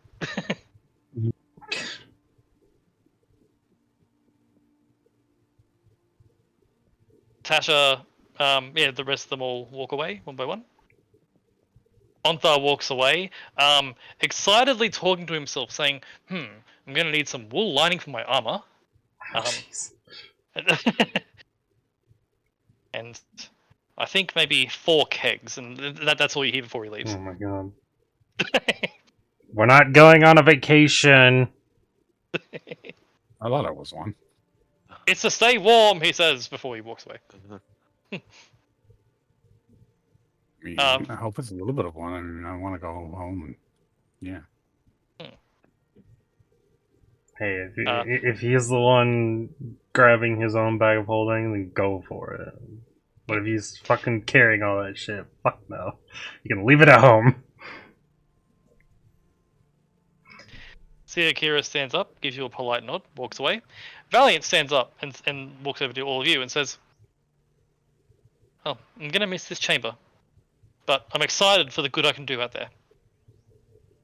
Tasha, the rest of them all walk away one by one. Onthar walks away, excitedly talking to himself, saying, I'm going to need some wool lining for my armor. Jeez. And I think maybe 4 kegs, and that's all you hear before he leaves. Oh my god. We're not going on a vacation. I thought it was one. It's to stay warm, he says before he walks away. I mean, Um, I hope it's a little bit of one. I mean, I want to go home. And, yeah. Hey, if he's the one grabbing his own bag of holding, then go for it. But if he's fucking carrying all that shit, fuck no. You can leave it at home. Akira stands up, gives you a polite nod, walks away. Valiant stands up and walks over to all of you and says, "Oh, I'm gonna miss this chamber, but I'm excited for the good I can do out there."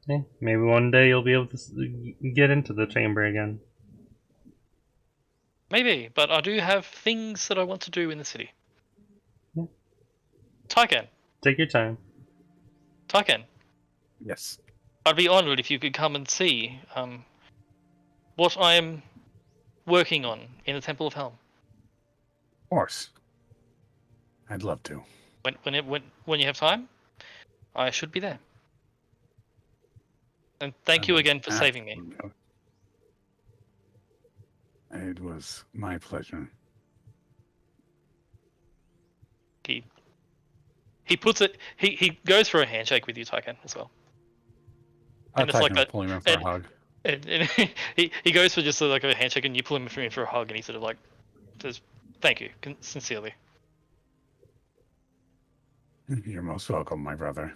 Yeah, maybe one day you'll be able to get into the chamber again. Maybe, but I do have things that I want to do in the city. Yeah. Taiken, Take your time. Yes. I'd be honoured if you could come and see what I am working on in the Temple of Helm. Of course. I'd love to. When you have time, I should be there. And thank you again for saving me. It was my pleasure. He puts it. He goes for a handshake with you, Taiken, as well. I'll And it's like that. pull him in for a hug. And he goes for just like a handshake, and you pull him in for a hug, and he sort of like says, "Thank you, sincerely." You're most welcome, my brother.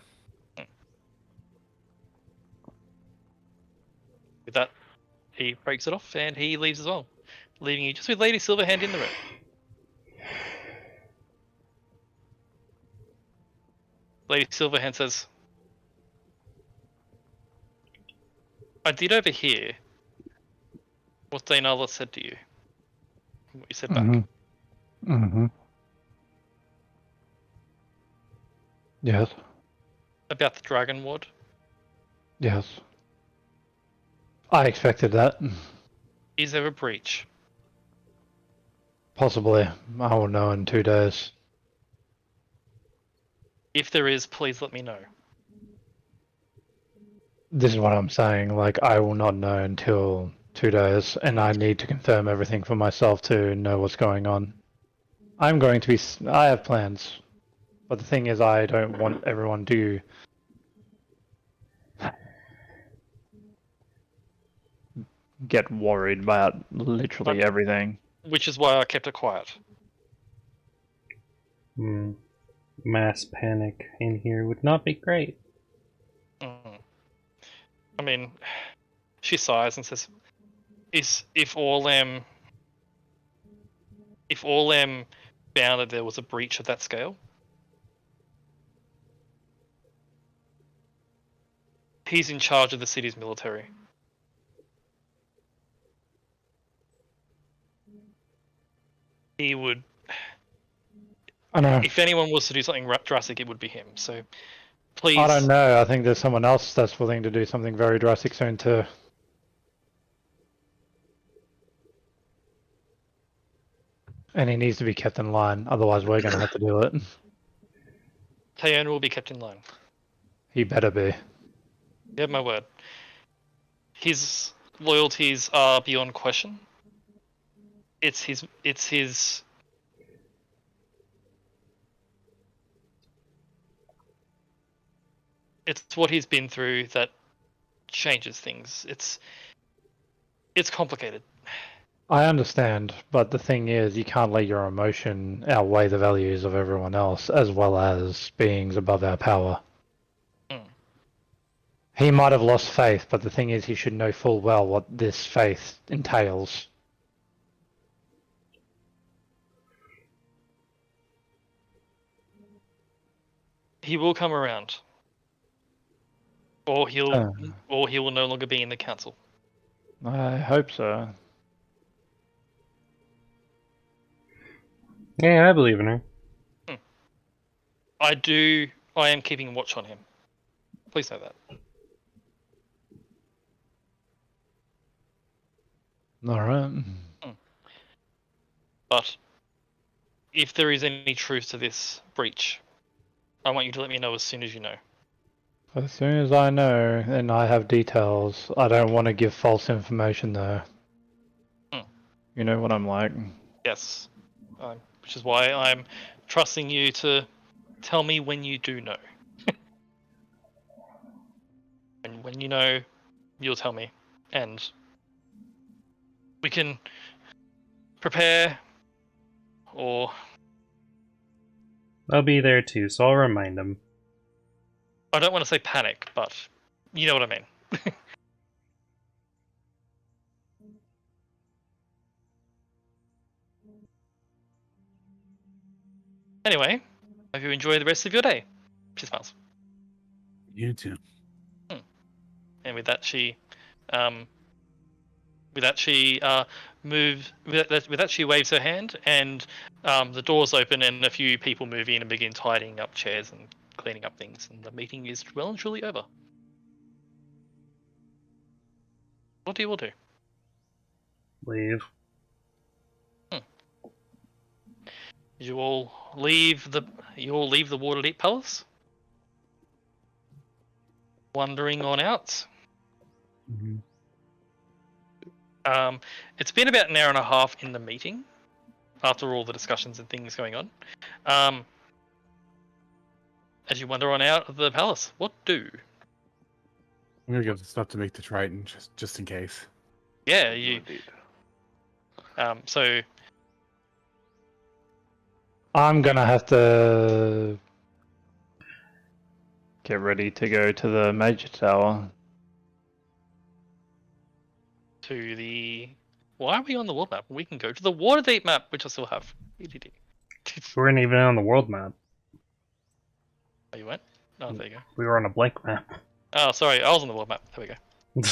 With that, he breaks it off and he leaves as well, leaving you just with Lady Silverhand in the room. Lady Silverhand says, "I did overhear what Dainala said to you. What you said back. Mm-hmm. Yes. About the Dragon Ward. Yes. I expected that. Is there a breach?" Possibly. I will know in 2 days. If there is, please let me know. This is what I'm saying. Like, I will not know until 2 days, and I need to confirm everything for myself to know what's going on. I'm going to be. I have plans, but the thing is, I don't want everyone to get worried about literally But- everything. Which is why I kept it quiet. Mass panic in here would not be great. Mm. I mean, she sighs and says, if Orlam found that there was a breach of that scale, he's in charge of the city's military. He would, I know. if anyone was to do something drastic, it would be him. So, please. I don't know. I think there's someone else that's willing to do something very drastic soon too. And he needs to be kept in line, otherwise we're going to have to do it. Tayona will be kept in line. He better be. You have my word. His loyalties are beyond question. It's his. It's what he's been through that changes things. It's complicated. I understand, but the thing is, you can't let your emotion outweigh the values of everyone else, as well as beings above our power. Mm. He might have lost faith, but the thing is, he should know full well what this faith entails. He will come around, or he will no longer be in the council. I hope so. Yeah, I believe in her. I am keeping watch on him. Please know that. Alright. But if there is any truth to this breach, I want you to let me know as soon as you know. As soon as I know and I have details, I don't want to give false information though. You know what I'm like. Yes. Which is why I'm trusting you to tell me when you do know. And when you know, you'll tell me. And we can prepare, or I'll be there too, so I'll remind him. I don't want to say panic, but you know what I mean. Anyway, hope you enjoy the rest of your day. She smiles. You too. And with that, she, she waves her hand, and the doors open, and a few people move in and begin tidying up chairs and cleaning up things, and the meeting is well and truly over. What do you all do? Leave. You all leave the Waterdeep Palace, wandering on out. Mhm. It's been about an hour and a half in the meeting, after all the discussions and things going on. As you wander on out of the palace, what do? I'm gonna give the stuff to make the Triton just in case. Yeah, you. Indeed. So I'm gonna have to get ready to go to the major tower. to the. Why are we on the world map? We can go to the Waterdeep map, which I still have. EDD. We weren't even on the world map. Oh, you went? Oh, there you go. We were on a blank map. Oh, sorry, I was on the world map. There we go.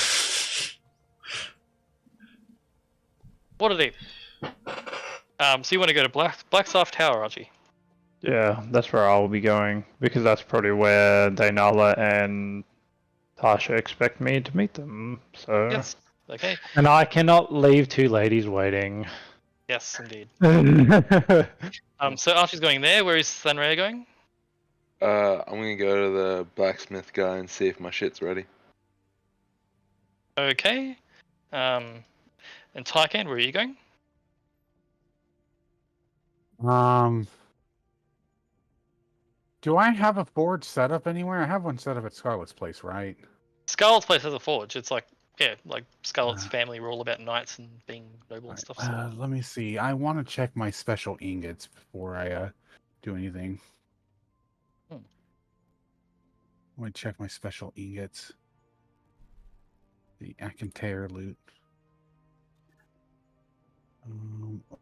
Waterdeep. So you want to go to Blackstaff Tower, Archie? Yeah, that's where I'll be going because that's probably where Dainala and Tasha expect me to meet them. So Yes. Okay. and I cannot leave two ladies waiting. Yes, indeed. Okay. So Archie's going there. Where is Sanrea going? I'm gonna go to the blacksmith guy and see if my shit's ready. Okay. And Tycan, where are you going? Do I have a forge set up anywhere? I have one set up at Scarlet's place, right? Scarlet's place has a forge. It's like, yeah, like Scarlet's family were all about knights and being noble and stuff. So. Let me see. I want to check my special ingots before I do anything. Hmm. I want to check my special ingots. The Akintair loot.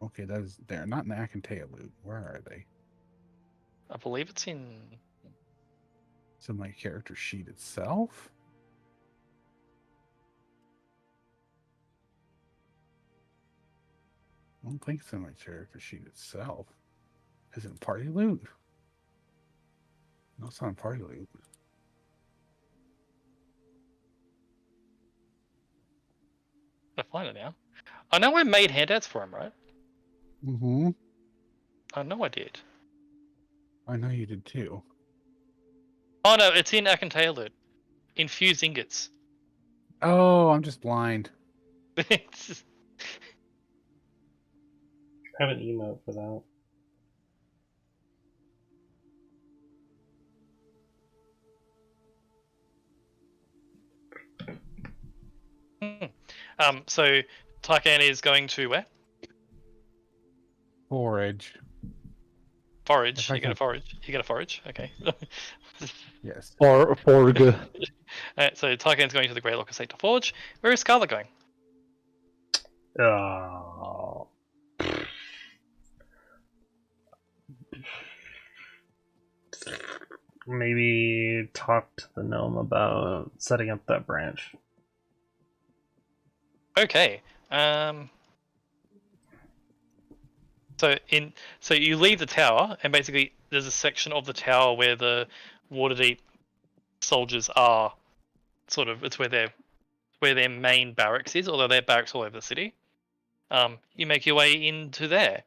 Okay, that is there. Not in the Akintair loot. Where are they? I believe it's in. It's in my character sheet itself. I don't think it's in my character sheet itself. Is it party loot? No, it's not party loot. I find it now. I know I made handouts for him, right? Mm-hmm. I know I did. I know you did too. Oh no, it's in Akintair loot. Infused ingots. Oh, I'm just blind. It's just- I have an emote for that. So Tycan is going to where? Forage. Forage. If I You're gonna can- forage. You're gonna forage. Okay. Yes. Or Forg. So Tycan's going to the Greylock Estate to forge. Where is Scarlet going? Maybe talk to the gnome about setting up that branch. Okay. So you leave the tower, and basically there's a section of the tower where the Waterdeep soldiers are. Sort of, it's where their main barracks is, although their barracks all over the city. You make your way into there.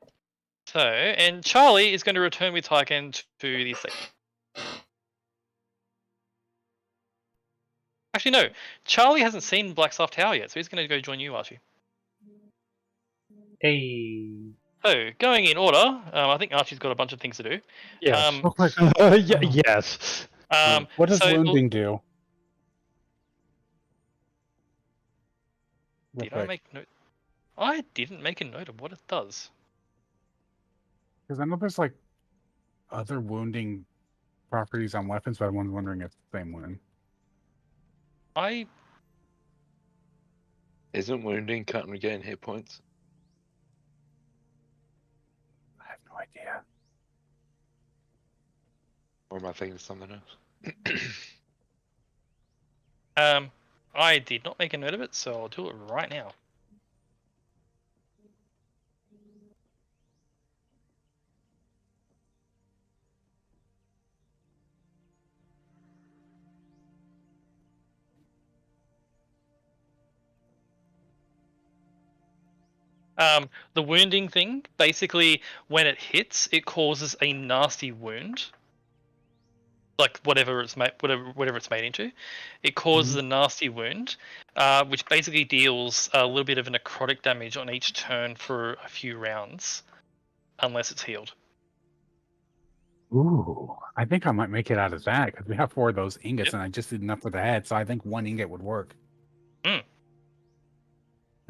So, and Charlie is going to return with Tycan to the estate. Actually, no. Charlie hasn't seen Blackstaff Tower yet, so he's going to go join you, Archie. Hey. So, going in order, I think Archie's got a bunch of things to do. Yes. Real quick. Yes. What does so- wounding do? Real Did I quick. make note? I didn't make a note of what it does. Because I know there's like other wounding properties on weapons, but I'm wondering if it's the same one. I Isn't wounding can't regain hit points? I have no idea. Or am I thinking of something else? I did not make a note of it, so I'll do it right now. The wounding thing, basically, when it hits, it causes a nasty wound. Like whatever it's made, whatever it's made into, it causes a nasty wound, which basically deals a little bit of necrotic damage on each turn for a few rounds, unless it's healed. Ooh, I think I might make it out of that because we have 4 of those ingots, Yep. and I just did enough for the head, so I think 1 ingot would work.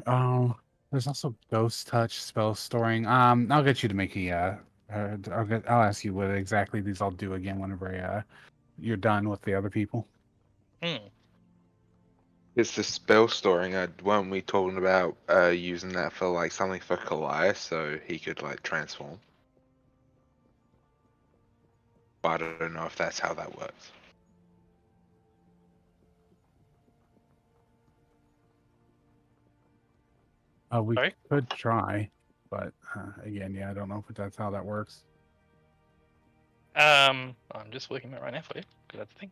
Oh, there's also ghost touch, spell storing. I'll get you to make a. I'll ask you what exactly these all do again whenever you're done with the other people. It's the spell storing. Weren't we talking about using that for like something for Kalai so he could like transform? But I don't know if that's how that works. We Sorry? could try, but again, yeah, I don't know if that's how that works. I'm just working that right now for you, because that's the thing.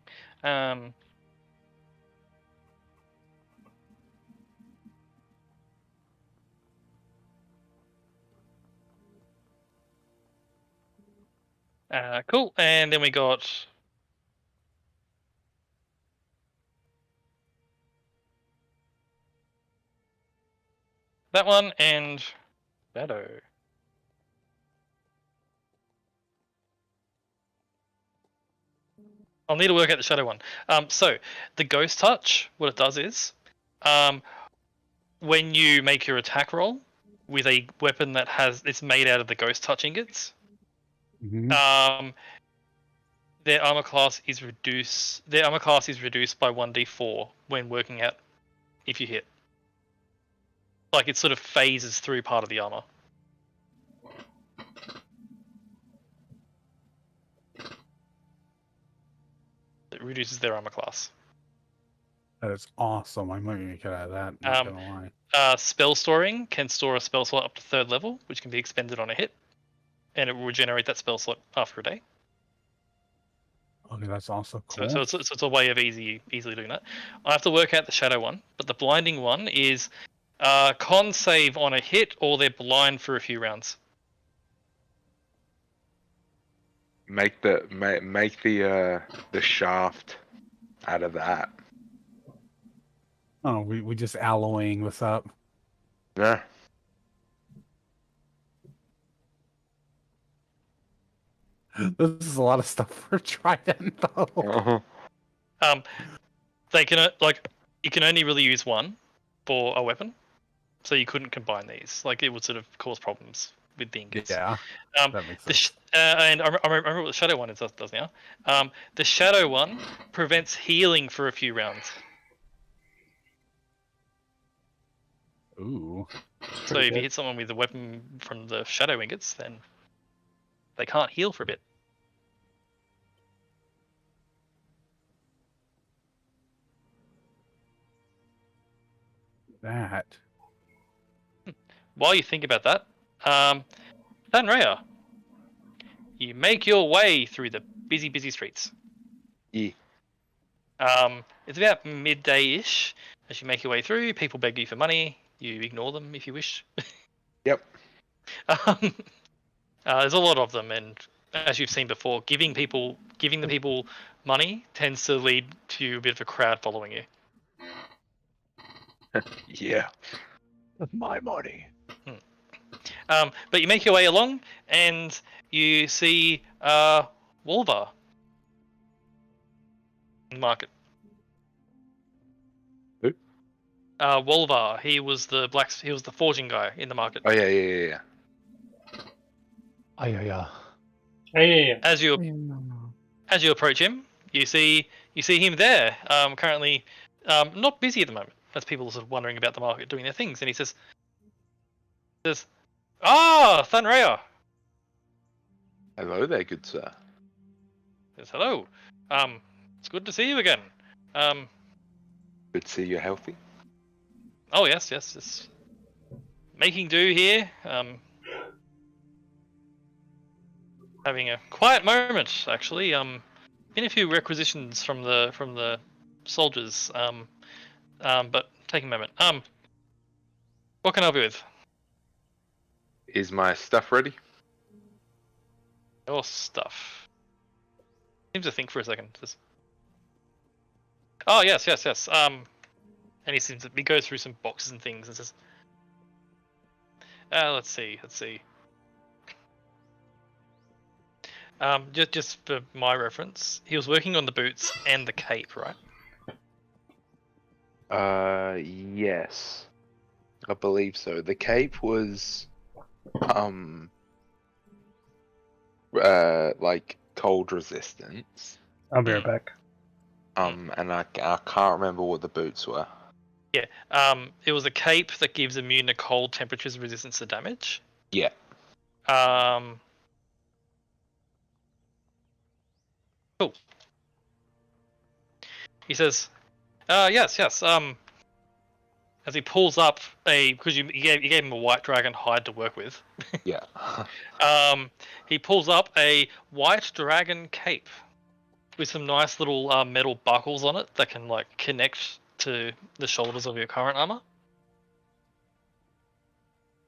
Cool, and then we got that one and Shadow. I'll need to work out the Shadow one. So the Ghost Touch, what it does is, when you make your attack roll with a weapon that it's made out of the Ghost Touch ingots, their armor class is reduced. Their armor class is reduced by 1d4 when working out if you hit. Like it sort of phases through part of the armor. It reduces their armor class. That is awesome. I might make it out of that. Not gonna lie. Spell storing can store a spell slot up to 3rd level, which can be expended on a hit, and it will regenerate that spell slot after a day. Okay, that's also cool. So it's a way of easily doing that. I have to work out the Shadow one, but the blinding one is con save on a hit, or they're blind for a few rounds. Make the shaft out of that. Oh, we just alloying this up. Yeah. This is a lot of stuff for Trident, though. Uh-huh. They can you can only really use one for a weapon, so you couldn't combine these. Like it would sort of cause problems with the ingots. Yeah, that makes sense. And I remember what the Shadow one does now. The Shadow one prevents healing for a few rounds. Ooh. So if you hit someone with a weapon from the Shadow ingots, then they can't heal for a bit. That. While you think about that, Thanraya, you make your way through the busy streets. Yeah. It's about midday-ish as you make your way through. People beg you for money. You ignore them if you wish. Yep. There's a lot of them, and as you've seen before, giving the people money tends to lead to a bit of a crowd following you. Yeah. My money. But you make your way along, and you see Wolvar in the market. Who? Wolvar. He was the forging guy in the market. Oh yeah. Oh, yeah. Hey, As you approach him, you see him there. Currently, not busy at the moment. As people are sort of wondering about the market, doing their things, and he says, "Ah, Thanraya. Hello there, good sir. Says hello. It's good to see you again. Good to see you're healthy. Oh yes, just making do here. Having a quiet moment actually. Been a few requisitions from the soldiers. But taking a moment. What can I help you with? Is my stuff ready? Your stuff. Seems to think for a second. Oh yes. And he goes through some boxes and things and says, let's see. Just for my reference, he was working on the boots and the cape, right? Yes. I believe so. The cape was like cold resistance. I'll be right back. And I can't remember what the boots were. Yeah. It was a cape that gives immune to cold temperatures and resistance to damage. Yeah. Cool. He says, yes. As he pulls up because you gave him a white dragon hide to work with. Yeah. He pulls up a white dragon cape with some nice little metal buckles on it that can like connect to the shoulders of your current armor.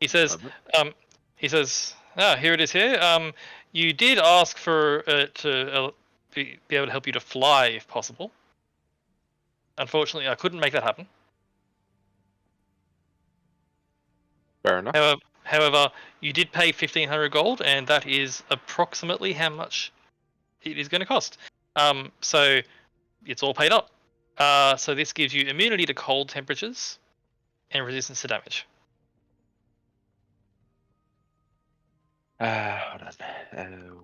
He says, here it is here. You did ask for it to be able to help you to fly if possible. Unfortunately, I couldn't make that happen. Fair enough. However, you did pay 1,500 gold, and that is approximately how much it is going to cost. So it's all paid up. So this gives you immunity to cold temperatures and resistance to damage. Hold on.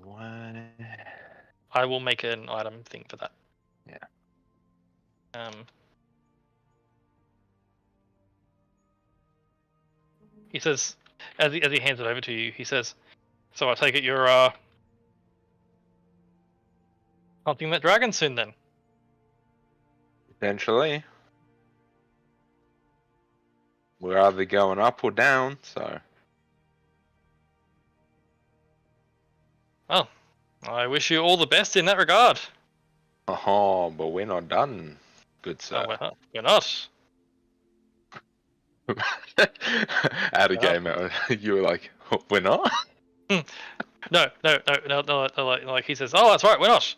One. I will make an item thing for that. Yeah. He says, as he hands it over to you, he says, "So I take it you're hunting that dragon soon, then?" Potentially. We're either going up or down, so. Well, I wish you all the best in that regard. Oh, but we're not done, good sir. No, we're not. Out of game, you were like, we're not? No. Like he says, oh, that's right, we're not.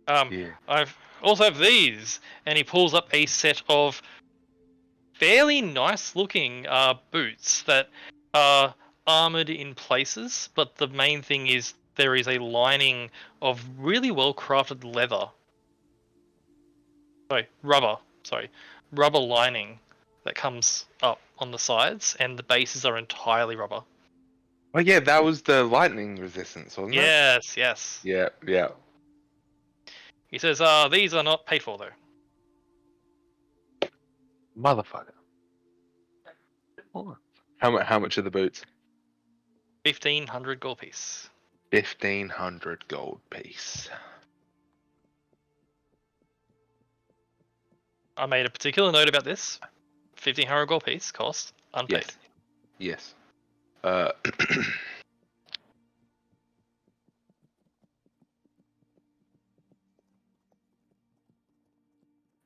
Yeah. I've also have these, and he pulls up a set of fairly nice-looking boots that are armored in places, but the main thing is there is a lining of really well-crafted leather. Rubber lining that comes up on the sides, and the bases are entirely rubber. Oh yeah, that was the lightning resistance, wasn't it? Yes. Yeah. He says, these are not paid for though. Motherfucker. How much are the boots? 1,500 gold piece. 1,500 gold piece. I made a particular note about this. 1,500 gold piece cost unpaid. Yes.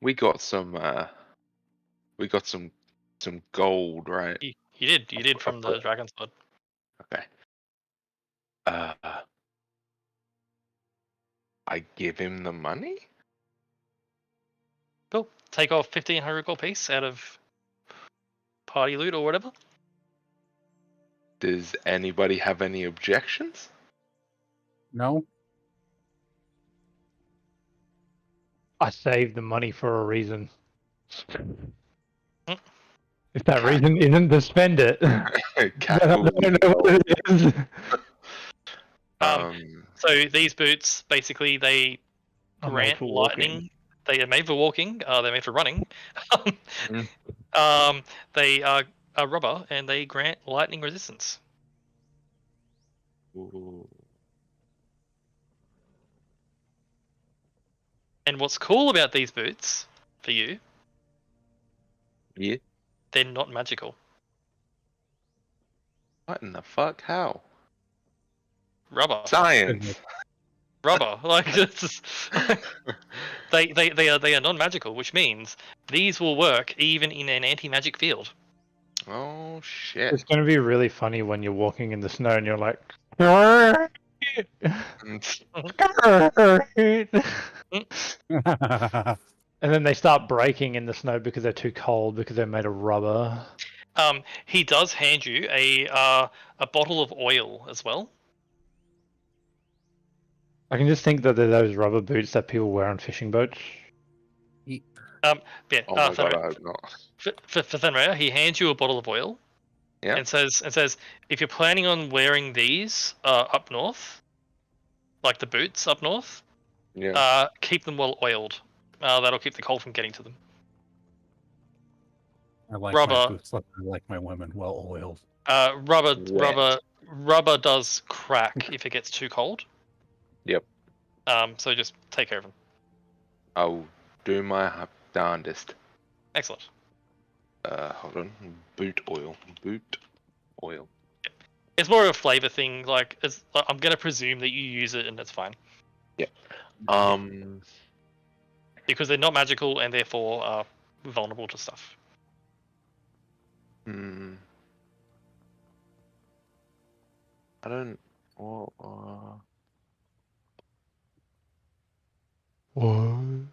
We got some gold, right? You did from the Dragon's Blood. Okay. I give him the money? Cool. Take off 1,500 gold piece out of party loot or whatever. Does anybody have any objections? No. I saved the money for a reason. Hmm. If that reason isn't to spend it, then I don't know what it is. So these boots, basically, they Are made grant for walking. lightning. They are made for walking. They're made for running. They are rubber, and they grant lightning resistance. Ooh. And what's cool about these boots for you, Yeah. they're not magical. What in the fuck? How? Rubber. Science. Rubber. Like it's just, they are non-magical, which means these will work even in an anti-magic field. Oh shit. It's going to be really funny when you're walking in the snow and you're like, and then they start breaking in the snow because they're too cold because they're made of rubber. He does hand you a bottle of oil as well. I can just think that they're those rubber boots that people wear on fishing boats. Yeah. Oh my god, Thunray- I hope not. for Thenrea, he hands you a bottle of oil. Yeah. And says if you're planning on wearing these up north, like the boots up north, Yeah. keep them well oiled. That'll keep the cold from getting to them. I like Rubber. my boots. I like my women well oiled. Rubber does crack if it gets too cold. Yep. So just take care of them. I'll do my darndest. Excellent. Hold on. Boot oil. It's more of a flavor thing. Like, I'm gonna presume that you use it and that's fine because they're not magical and therefore are vulnerable to stuff. I don't. Well,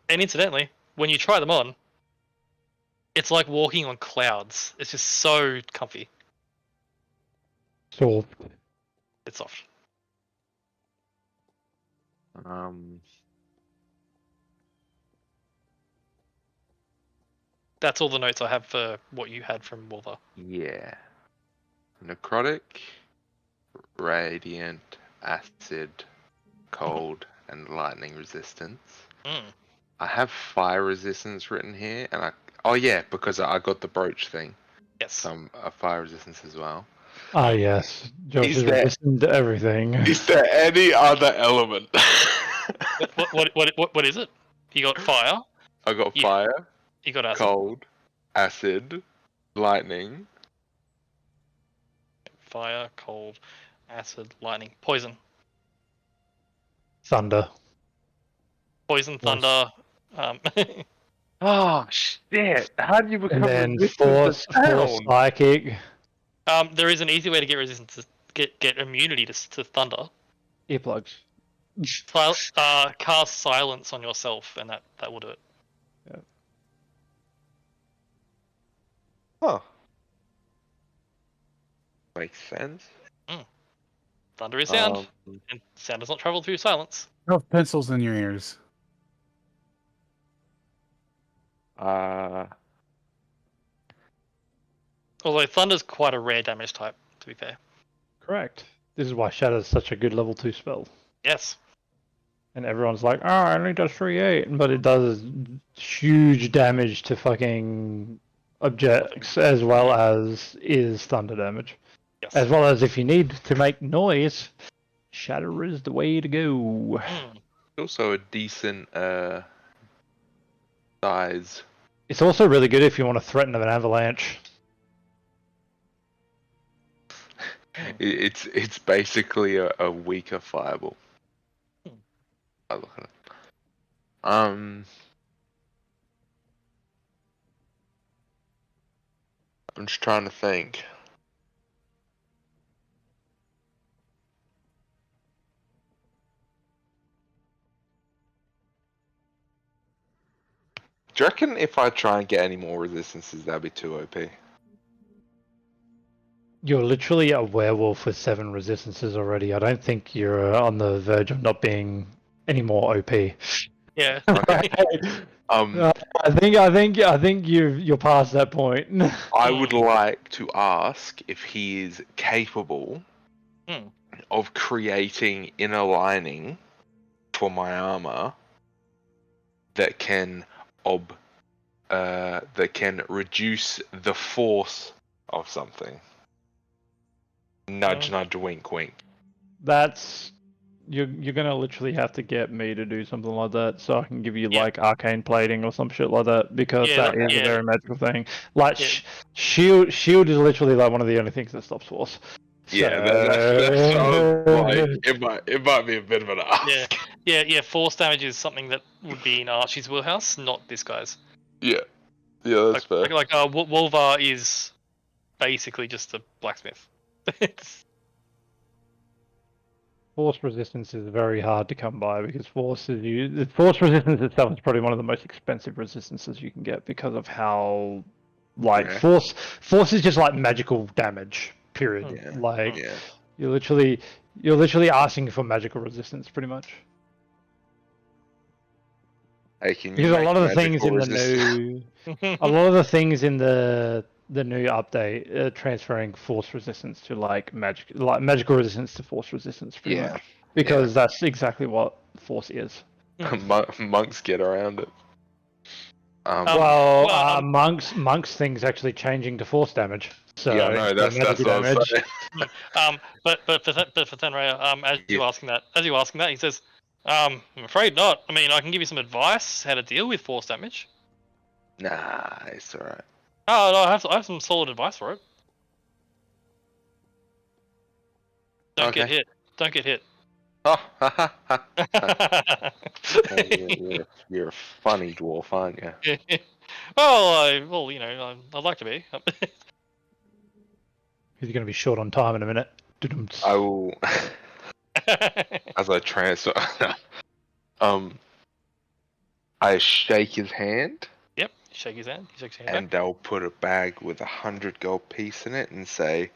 And incidentally, when you try them on, it's like walking on clouds. It's just so comfy. So It's soft. That's all the notes I have for what you had from Wolver. Yeah. Necrotic, radiant, acid, cold, and lightning resistance. Mm. I have fire resistance written here, and oh yeah, because I got the brooch thing. Yes. Some fire resistance as well. ah yes, Josh Is is there- resistant to everything. Is there any other element? What is it? You got fire. I got Yeah. fire, You got acid. cold, acid, lightning. Fire, cold, acid, lightning, poison. Thunder. Poison, thunder. Oh shit! How do you become And then resistant force to sound? psychic. There is an easy way to get resistance to get immunity to thunder. Earplugs. Cast silence on yourself, and that will do it. Huh. Makes sense. Thunder is sound, Um, and sound does not travel through silence. You have pencils in your ears. Although thunder's quite a rare damage type, to be fair. Correct. This is why Shadow's such a good level 2 spell. Yes. And everyone's like, oh, it only does 3-8, but it does huge damage to fucking objects as well as is thunder damage. Yes. As well as if you need to make noise, Shatter is the way to go. Mm. also a decent size. It's also really good if you want to threaten an avalanche. It's basically a weaker fireball. I look at it. I'm just trying to think. Do you reckon if I try and get any more resistances, that'd be too OP? You're literally a werewolf with 7 resistances already. I don't think you're on the verge of not being any more OP. Yeah. I think you're past that point. I would like to ask if he is capable Hmm. of creating inner lining for my armor that can reduce the force of something. Nudge, nudge, wink, wink. That's you're gonna literally have to get me to do something like that, so I can give you Yeah. like arcane plating or some shit like that, because Yeah, that like- is yeah. a very magical thing. Like Yeah. shield is literally like one of the only things that stops Force. Yeah, that's what I was like. It might be a bit of an ask. Yeah. Force damage is something that would be in Archie's wheelhouse, not this guy's. Yeah, that's fair. Wolvar is basically just a blacksmith. Force resistance is very hard to come by because force resistance itself is probably one of the most expensive resistances you can get because of how Yeah. force is just like magical damage. Period. Yeah. Like Yeah. you're literally asking for magical resistance pretty much. Hey, can you Because a make lot of the things magical in the resist- new a lot of the things in the new update are transferring force resistance to like magical resistance to force resistance pretty Yeah. much. Because that's exactly what force is. monks get around it. Monk's thing's actually changing to force damage. So yeah, no, that's magical what I was saying. But for Thenray, as you asking that, he says, I'm afraid not. I mean, I can give you some advice how to deal with force damage. Nah, it's alright. Oh, no, I have some solid advice for it. Don't get hit. Don't get hit. Oh, you're a funny dwarf, aren't you? well, you know, I'd like to be. He's going to be short on time in a minute. I will, as I transfer, I shake his hand, Yep, you shake his hand. He shakes your hand. and I'll put a bag with 100 gold piece in it and say,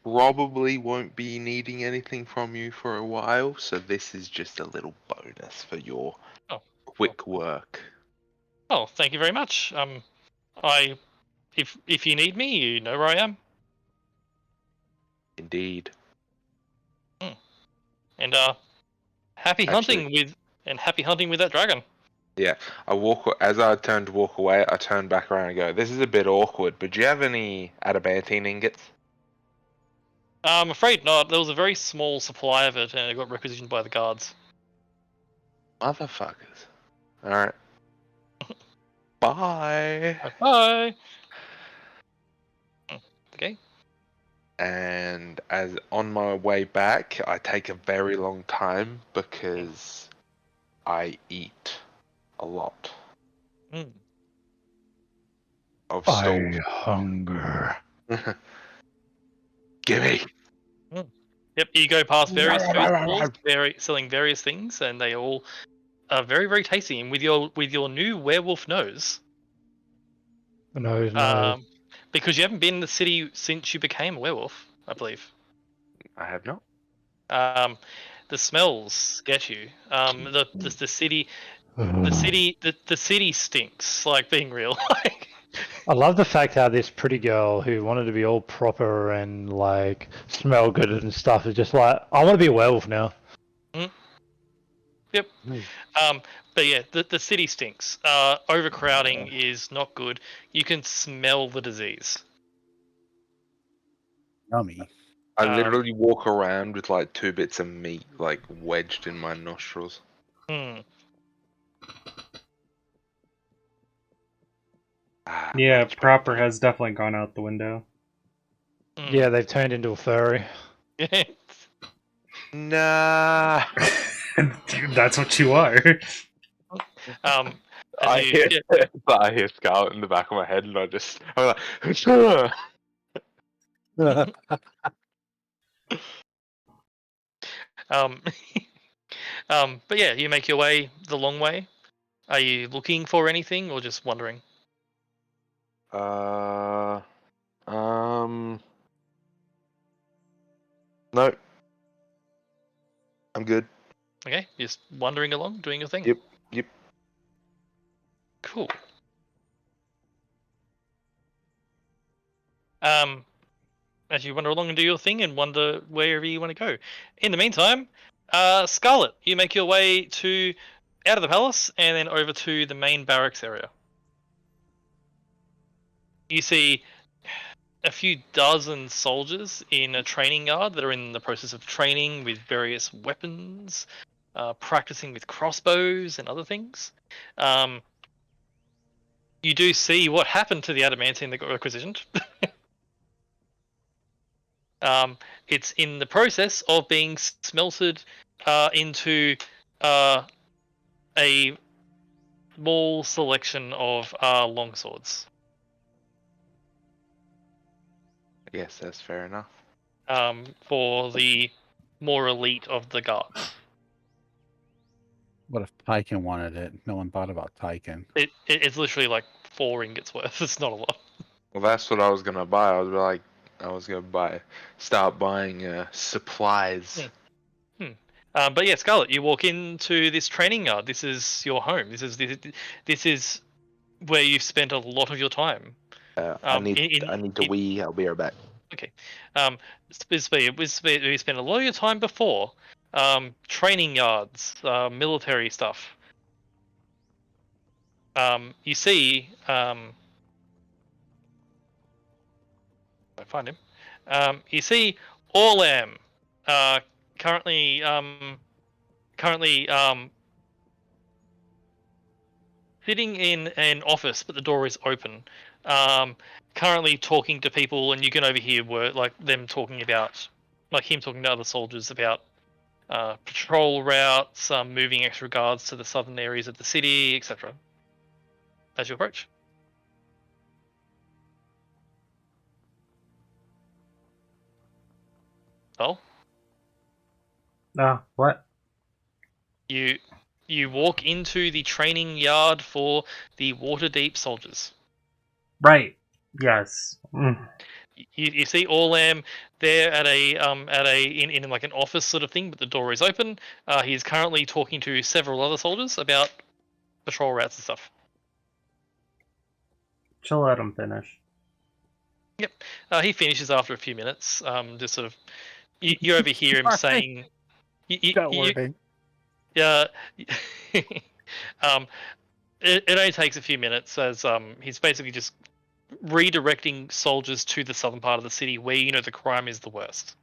probably won't be needing anything from you for a while, so this is just a little bonus for your quick work. Oh, thank you very much. If you need me, you know where I am. Indeed. And happy hunting with that dragon. Yeah, as I turn to walk away, I turn back around and go, this is a bit awkward, but do you have any adamantine ingots? I'm afraid not. There was a very small supply of it, and it got requisitioned by the guards. Motherfuckers. Alright. Bye. Bye. Okay. And as on my way back, I take a very long time because I eat a lot of stone. hunger. Gimme. Yep, you go past various food stalls, selling various things, and they all are very, very tasty. And with your new werewolf nose, No. because you haven't been in the city since you became a werewolf, I believe. I have not. The smells get you. The city stinks. Like, being real. I love the fact how this pretty girl who wanted to be all proper and like smell good and stuff is just like, I want to be a werewolf now. Yep. But yeah, the city stinks. Overcrowding is not good. You can smell the disease. Yummy. I literally walk around with like 2 bits of meat like wedged in my nostrils. Yeah, proper has definitely gone out the window. Yeah, they've turned into a furry. Nah. Dude, that's what you are. I hear Scarlet in the back of my head, and I'm like, but yeah, you make your way the long way. Are you looking for anything or just wandering? No. I'm good. Okay, just wandering along, doing your thing. Yep. Cool. As you wander along and do your thing and wander wherever you want to go. In the meantime, Scarlet, you make your way out of the palace and then over to the main barracks area. You see a few dozen soldiers in a training yard that are in the process of training with various weapons, practicing with crossbows and other things. You do see what happened to the adamantine that got requisitioned. It's in the process of being smelted into a small selection of longswords. Yes, that's fair enough. For the more elite of the guards. What if Tyken wanted it? No one thought about Tyken. It's literally like 4 ingots worth. It's not a lot. Well, that's what I was gonna buy. I was gonna start buying supplies. But yeah, Scarlet, you walk into this training yard. This is your home. This is where you've spent a lot of your time. I need to wee. I'll be right back. Okay. We spent a lot of your time before. Training yards, military stuff. You see, I find him. You see Orlam, currently sitting in an office, but the door is open. Currently talking to people, and you can overhear them talking about, like him talking to other soldiers about patrol routes, moving extra guards to the southern areas of the city, etc. As you approach. Oh. What? You walk into the training yard for the Waterdeep soldiers. Right. Yes. You see Orlam there at in like an office sort of thing, but the door is open. He's currently talking to several other soldiers about patrol routes and stuff. She'll let him finish. Yep. He finishes after a few minutes. Just sort of, you overhear him saying, Got working. Yeah. It only takes a few minutes as he's basically just redirecting soldiers to the southern part of the city where the crime is the worst.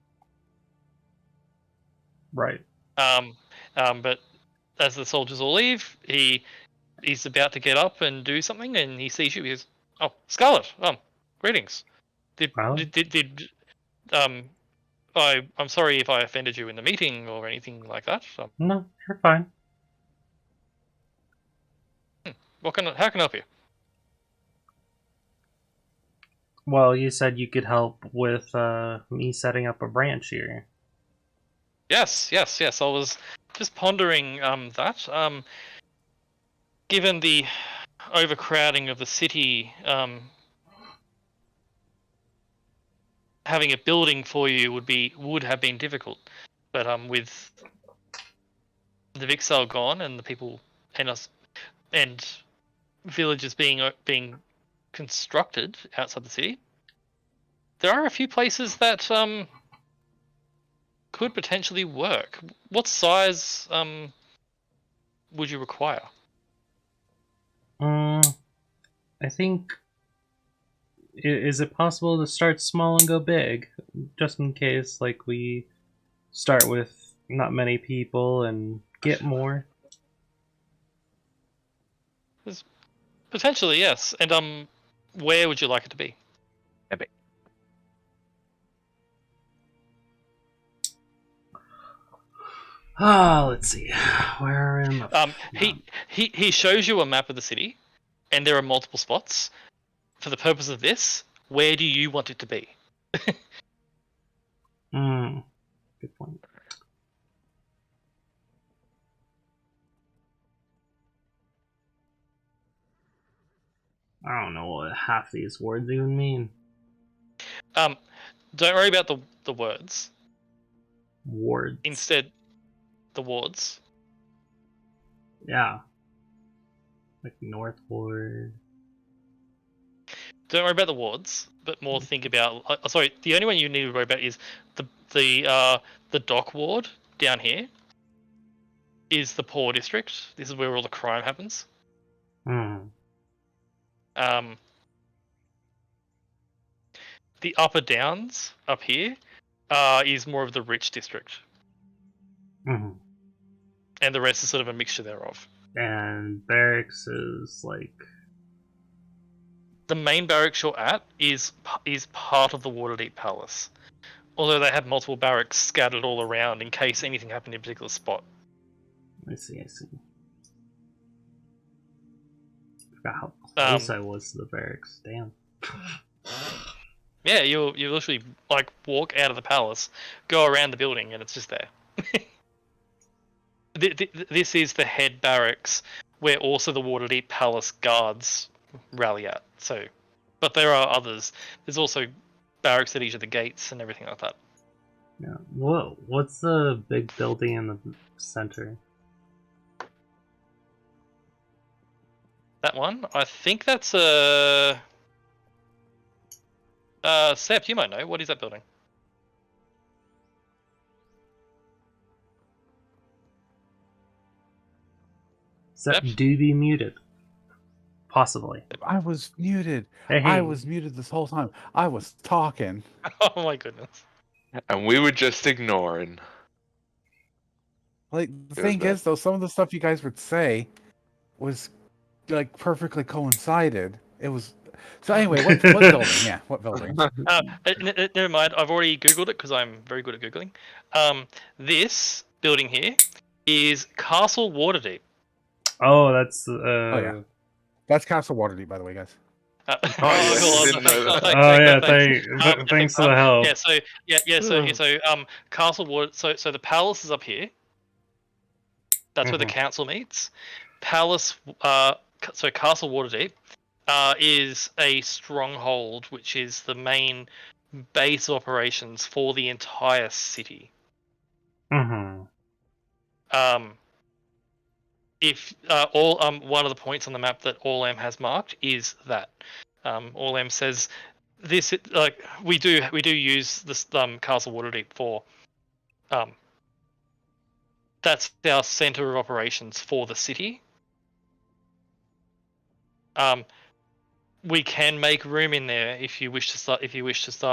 Right. But as the soldiers all leave, he's about to get up and do something, and he sees you. He goes, "Oh, Scarlet. Greetings. I'm sorry if I offended you in the meeting or anything like that. No, you're fine. How can I help you?" Well, you said you could help with me setting up a branch here. Yes. I was just pondering that. Given the overcrowding of the city, having a building for you would have been difficult. But with the Vixar gone and the people and villages being constructed outside the city, there are a few places that could potentially work. What size would you require? I think. Is it possible to start small and go big, just in case, like, we start with not many people and get more? Potentially, yes. And where would you like it to be? Epic. Let's see. Where am I? He shows you a map of the city, and there are multiple spots. For the purpose of this, where do you want it to be? Good point. I don't know what half these words even mean. Don't worry about the words. Wards. Instead, the wards. Yeah. Like North Ward. Don't worry about the wards, but more think about. Sorry, the only one you need to worry about is the dock ward down here. Is the poor district. This is where all the crime happens. the Upper Downs up here is more of the rich district, Mm-hmm. and the rest is sort of a mixture thereof. And barracks is like The main barracks you're at is part of the Waterdeep Palace, although they have multiple barracks scattered all around in case anything happened in a particular spot. I see. Forgot how close I was to the barracks. Damn. Yeah, you literally like walk out of the palace, go around the building, and it's just there. This is the head barracks, where also the Waterdeep Palace guards rally at. So, but there are others. There's also barracks at each of the gates and everything like that. Yeah. What's the big building in the center? That one, I think that's a. Sept, you might know. What is that building? Sept, do be muted. Possibly. I was muted. Hey. I was muted this whole time. I was talking. Oh my goodness. And we were just ignoring. Like, the thing is, though, some of the stuff you guys would say was, like, perfectly coincided. It was... So anyway, what building? Yeah, what building? Never mind, I've already Googled it because I'm very good at Googling. This building here is Castle Waterdeep. Oh, that's... Oh, yeah. That's Castle Waterdeep, by the way, guys. Thanks for the help. So Castle Water. So the palace is up here. That's where the council meets. Palace. So Castle Waterdeep is a stronghold, which is the main base of operations for the entire city. Mm-hmm. If one of the points on the map that Orlam has marked is that Orlam says this, like we do use this Castle Waterdeep for that's our center of operations for the city. We can make room in there if you wish to start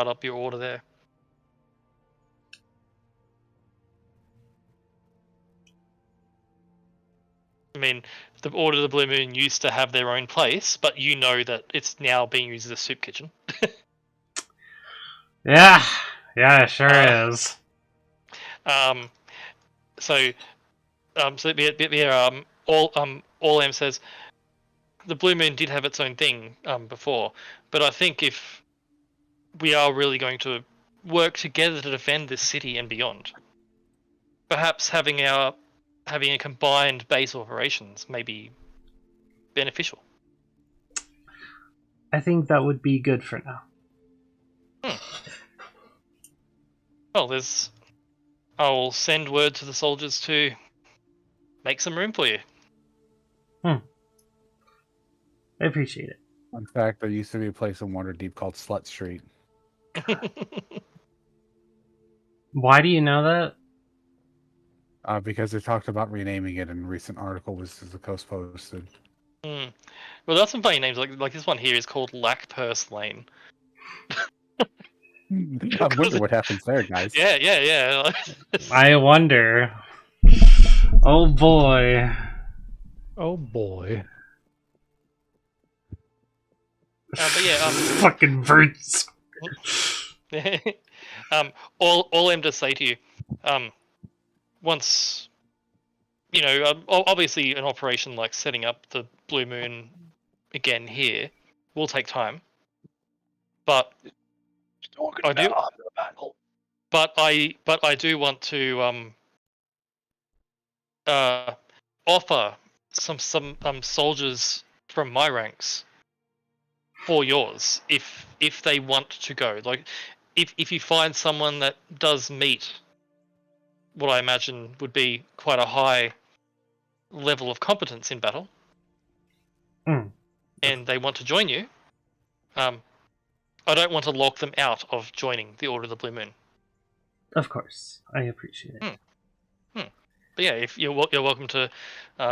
up your order there. I mean, the Order of the Blue Moon used to have their own place, but you know that it's now being used as a soup kitchen. Yeah, it sure is. Orlam says the Blue Moon did have its own thing before, but I think if we are really going to work together to defend this city and beyond, perhaps having a combined base of operations may be beneficial. I think that would be good for now. Well, I'll send word to the soldiers to make some room for you. I appreciate it. In fact, there used to be a place in Waterdeep called Slut Street. Why do you know that? Because they talked about renaming it in a recent article which the Coast posted. Well, that's some funny names. Like this one here is called Lackpurse Lane. I wonder what happens there, guys. Yeah. I wonder. Oh boy. Oh boy. But yeah, fucking birds. all I'm to say to you, once, obviously an operation like setting up the Blue Moon again here will take time, but I do want to offer some soldiers from my ranks for yours if they want to go. Like if you find someone that does meet what I imagine would be quite a high level of competence in battle, and they want to join you, I don't want to lock them out of joining the Order of the Blue Moon. Of course, I appreciate it. But yeah, if you're welcome to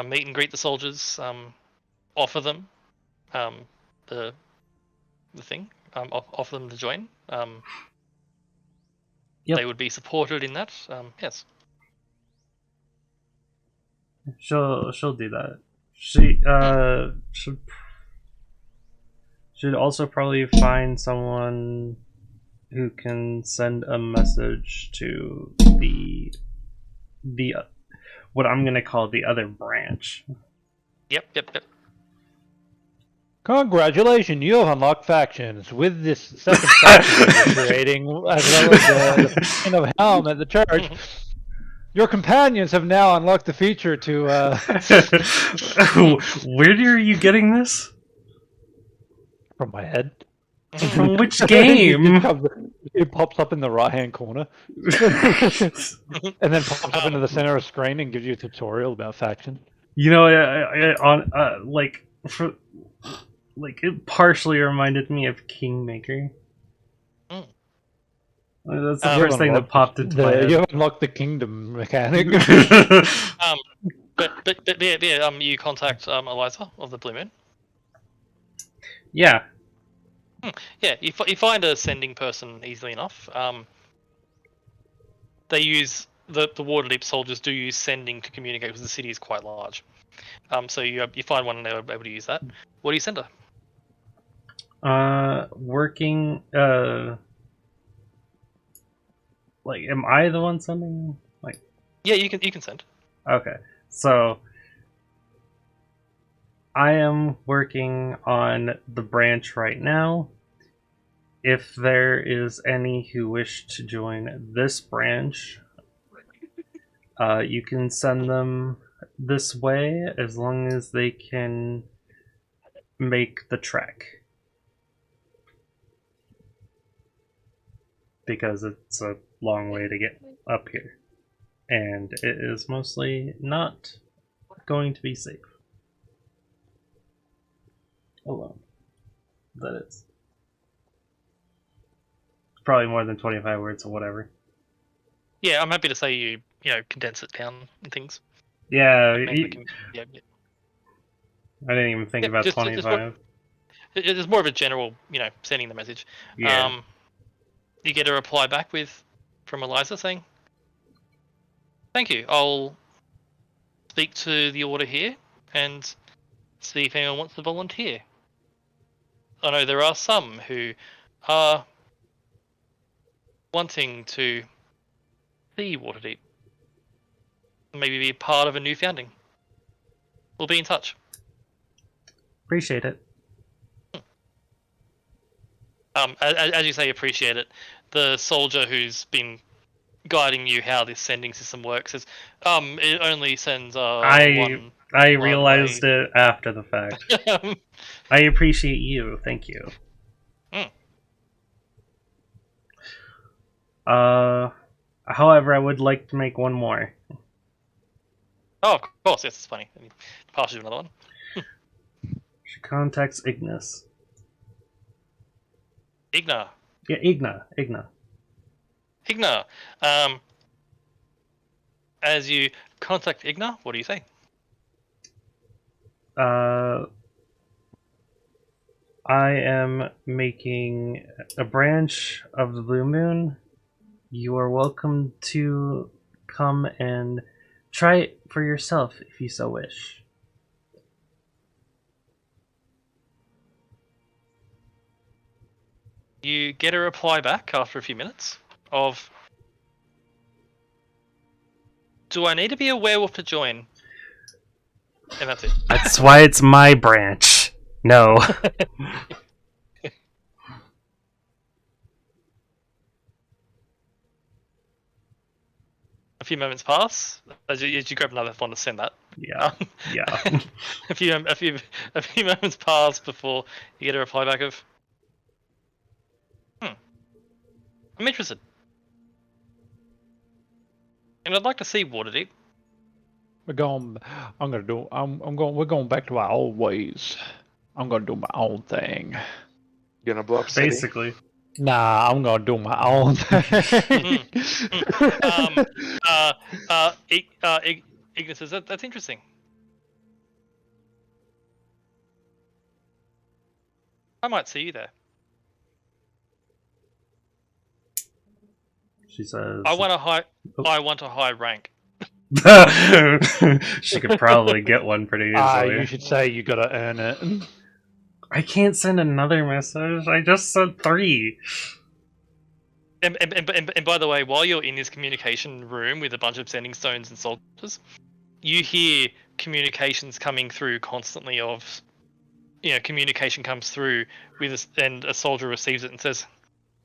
meet and greet the soldiers, offer them the the thing, offer them to join. Yep. They would be supported in that. Yes. She'll do that. She should also probably find someone who can send a message to the what I'm gonna call the other branch. Yep. Congratulations, you have unlocked factions. With this second faction you're creating, as well as the King of Helm at the church, your companions have now unlocked the feature to. Where are you getting this? From my head. From which game? It pops up in the right-hand corner, and then pops up into the center of the screen and gives you a tutorial about faction. You know, it partially reminded me of Kingmaker. That's the first thing that popped into my head. You unlocked the kingdom mechanic. But you contact Eliza of the Blue Moon. Yeah. Yeah, you find a sending person easily enough. They use the Waterdeep soldiers do use sending to communicate because the city is quite large. So you find one and they're able to use that. What do you send her? Working. Like, am I the one sending? Like. Yeah, you can send. Okay, so I am working on the branch right now. If there is any who wish to join this branch, you can send them this way as long as they can make the trek. Because it's a long way to get up here. And it is mostly not going to be safe. Alone. That is. Probably more than 25 words or whatever. Yeah, I'm happy to say you condense it down and things. Yeah, yeah. I didn't even think about 25. It's more of a general, sending the message. Yeah. You get a reply back from Eliza saying, "Thank you. I'll speak to the order here and see if anyone wants to volunteer. I know there are some who are wanting to see Waterdeep. Maybe be part of a new founding. We'll be in touch." Appreciate it. As you say, appreciate it. The soldier who's been guiding you how this sending system works says, it only sends one. I realized it after the fact. I appreciate you. Thank you. However, I would like to make one more. Oh, of course, yes, it's funny. Pass you another one. She contacts Ignis. Igna. Yeah, Igna. Igna. As you contact Igna, what do you say? I am making a branch of the Blue Moon. You are welcome to come and try it for yourself if you so wish. You get a reply back after a few minutes of, "Do I need to be a werewolf to join?" And that's it. That's why it's my branch. No. A few moments pass as you grab another one to send that. Yeah. Yeah. a few moments pass before you get a reply back of, "I'm interested, and I'd like to see Waterdeep." We're going back to our old ways. I'm gonna do my own thing. You gonna blow up city? Basically. Nah, I'm gonna do my own thing. Ignis says, that's interesting. I might see you there. She says, I want a high. Oh. I want a high rank. she could probably get one pretty easily. You should say you gotta earn it. I can't send another message. I just sent 3. And by the way, while you're in this communication room with a bunch of sending stones and soldiers, you hear communications coming through constantly. Communication comes through and a soldier receives it and says,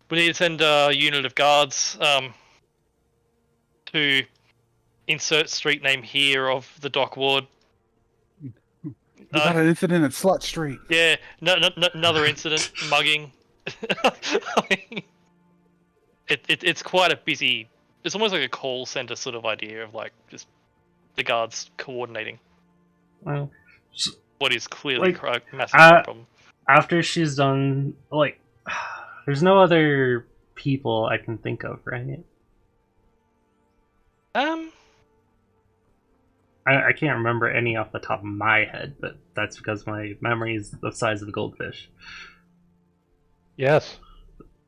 "We need to send a unit of guards to insert street name here of the dock ward." We got an incident at Slut Street. Yeah, another incident, mugging. It's quite a busy. It's almost like a call center sort of idea of like just the guards coordinating Well, what is clearly like, a massive problem. after she's done, like, there's no other people I can think of, right? I can't remember any off the top of my head, but that's because my memory is the size of a goldfish. Yes.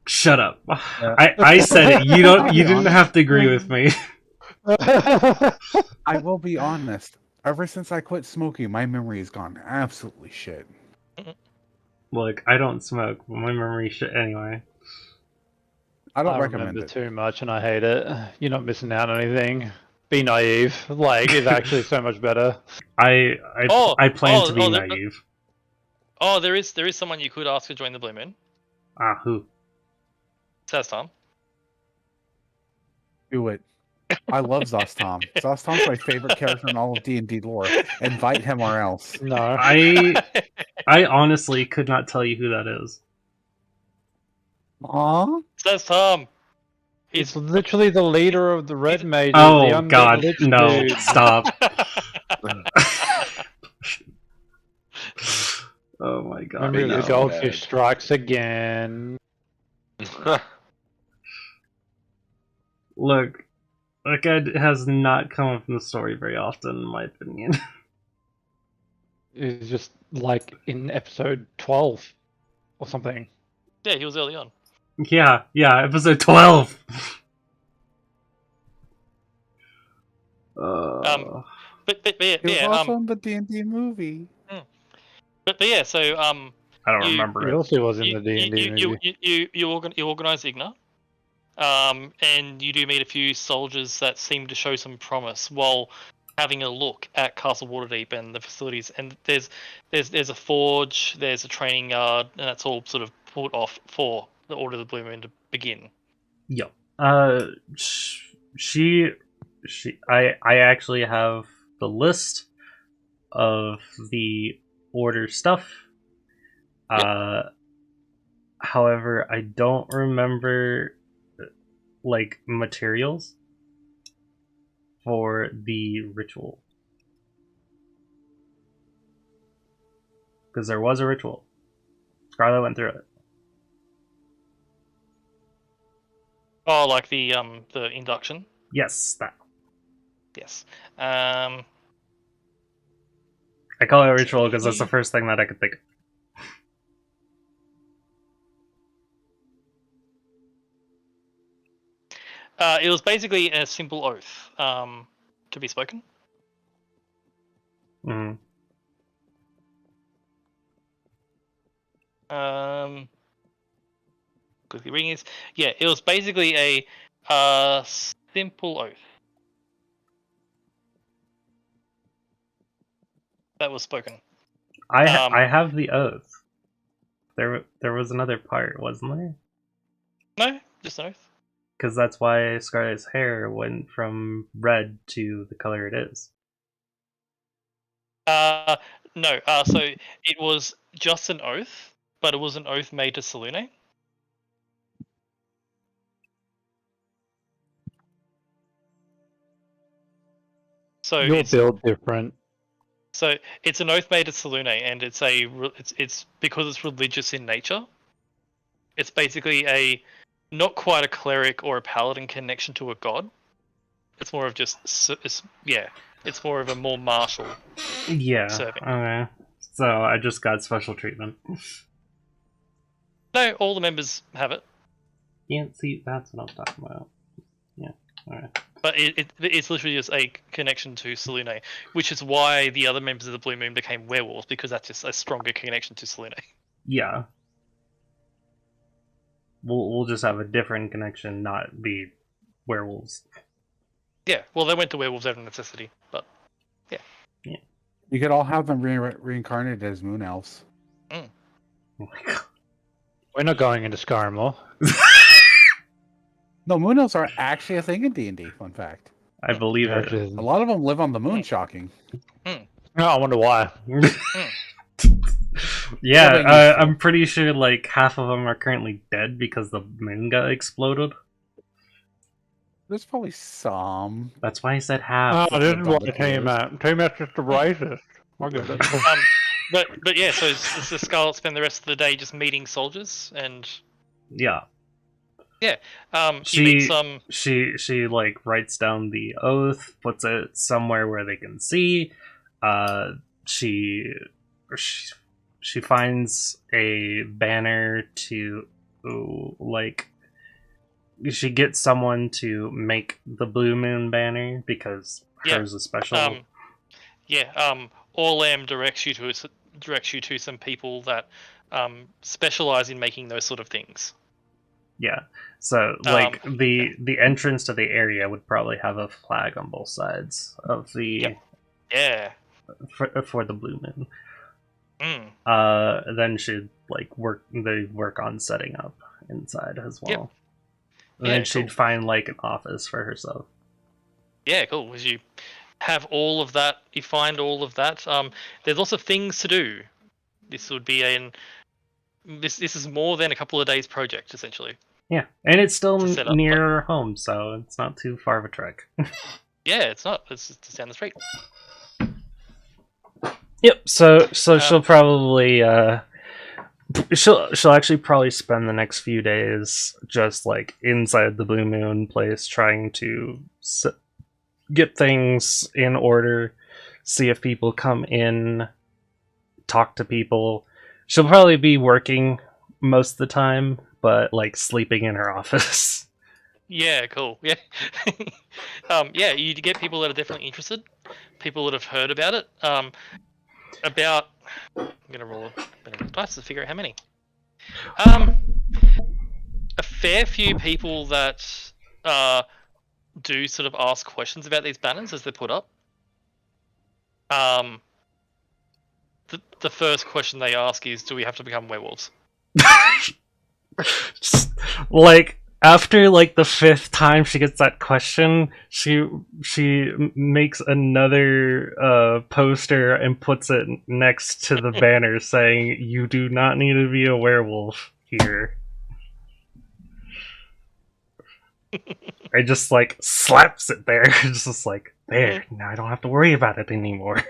Shut up. I said it. You didn't have to agree with me. I will be honest. Ever since I quit smoking, my memory has gone absolutely shit. Look, I don't smoke, but my memory shit anyway. I don't I recommend remember it. too much and I hate it. You're not missing out on anything. Be naive. Like, it's actually so much better. I plan to be naive. There is someone you could ask to join the Blue Moon. Who? Zastom. Do it. I love Zastom. Zastom's my favorite character in all of D&D lore. Invite him or else. No. I honestly could not tell you who that is. Aww. Zastom. It's literally the leader of the Red Mages. Oh the undead god, lich no, dude. stop. Oh my god. Remember no. the goldfish strikes again. Look, that guy has not come up in the story very often, in my opinion. It's just like in episode 12 or something. Yeah, he was early on. Yeah, episode 12. But He was yeah, also in the D&D movie. but yeah, so I don't remember He it. also was in the D&D movie. you organize Igna, and you do meet a few soldiers that seem to show some promise while having a look at Castle Waterdeep and the facilities. And there's a forge, there's a training yard, and that's all sort of put off for the Order of the Blue Moon to begin. Yep. I actually have the list of the order stuff. However, I don't remember like materials for the ritual. Because there was a ritual. Scarlet went through it. Oh, like the induction. Yes, that. Yes. I call it a ritual because that's the first thing that I could think of. It was basically a simple oath to be spoken. Mm. Quickly reading this. Yeah, it was basically a simple oath that was spoken. I have the oath. There was another part, wasn't there? No, just an oath. Because that's why Scarlet's hair went from red to the color it is. No. So it was just an oath, but it was an oath made to Selune. So Your build different. So it's an oath made to Selune, and it's because it's religious in nature. It's basically a not quite a cleric or a paladin connection to a god. It's more of just it's more of a more martial. Yeah. Serving. Okay. So I just got special treatment. No, all the members have it. Yeah, see, that's what I'm talking about. Alright. But it's literally just a connection to Selene, which is why the other members of the Blue Moon became werewolves, because that's just a stronger connection to Selene. Yeah. We'll just have a different connection, not be werewolves. Yeah, well, they went to werewolves out of necessity, but You could all have them reincarnated as moon elves. Oh my god. We're not going into Skyrimore. No, moon elves are actually a thing in D&D. Fun fact. I believe it. A lot of them live on the moon. Shocking. No, I wonder why. Yeah, I'm pretty sure like half of them are currently dead because the moon got exploded. There's probably some. That's why I said half. Oh, this is what Tiamat's just a racist. I get it. but yeah, so the Scarlet spend the rest of the day just meeting soldiers, and Yeah. you She meet some. she like writes down the oath, puts it somewhere where they can see. She finds a banner to like. She gets someone to make the Blue Moon banner because hers is special. Orlam directs you to some people that specialize in making those sort of things. Yeah. So like the entrance to the area would probably have a flag on both sides of the for the Blue Moon. Then she'd like work on setting up inside as well. Yep. And then she'd find like an office for herself. Yeah, cool. Because you have all of that, you find all of that. There's lots of things to do. This would be this is more than a couple of days project, essentially. Yeah, and it's still Set up, near home, so it's not too far of a trek. Yeah, it's not. It's just down the street. Yep. So she'll probably she'll actually probably spend the next few days just like inside the Blue Moon place, trying to get things in order, see if people come in, talk to people. She'll probably be working most of the time, but like sleeping in her office. Yeah, cool. Yeah. You get people that are definitely interested, people that have heard about it. I'm gonna roll a bit of dice to figure out how many. A fair few people that do sort of ask questions about these banners as they're put up. The first question they ask is, do we have to become werewolves? Like after like the 5th time she gets that question, she makes another poster and puts it next to the banner saying, "You do not need to be a werewolf here." I just like slaps it there. It's just like, there, now I don't have to worry about it anymore.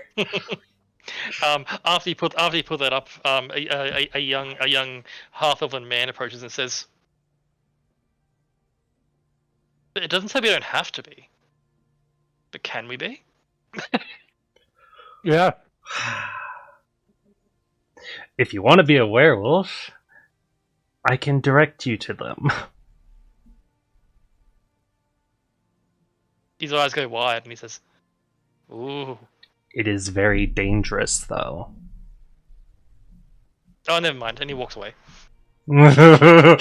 After you put that up, a young half-elven man approaches and says, "It doesn't say we don't have to be, but can we be?" Yeah. If you want to be a werewolf, I can direct you to them. His eyes go wide and he says, "Ooh." It is very dangerous, though. Oh, never mind. And he walks away. Never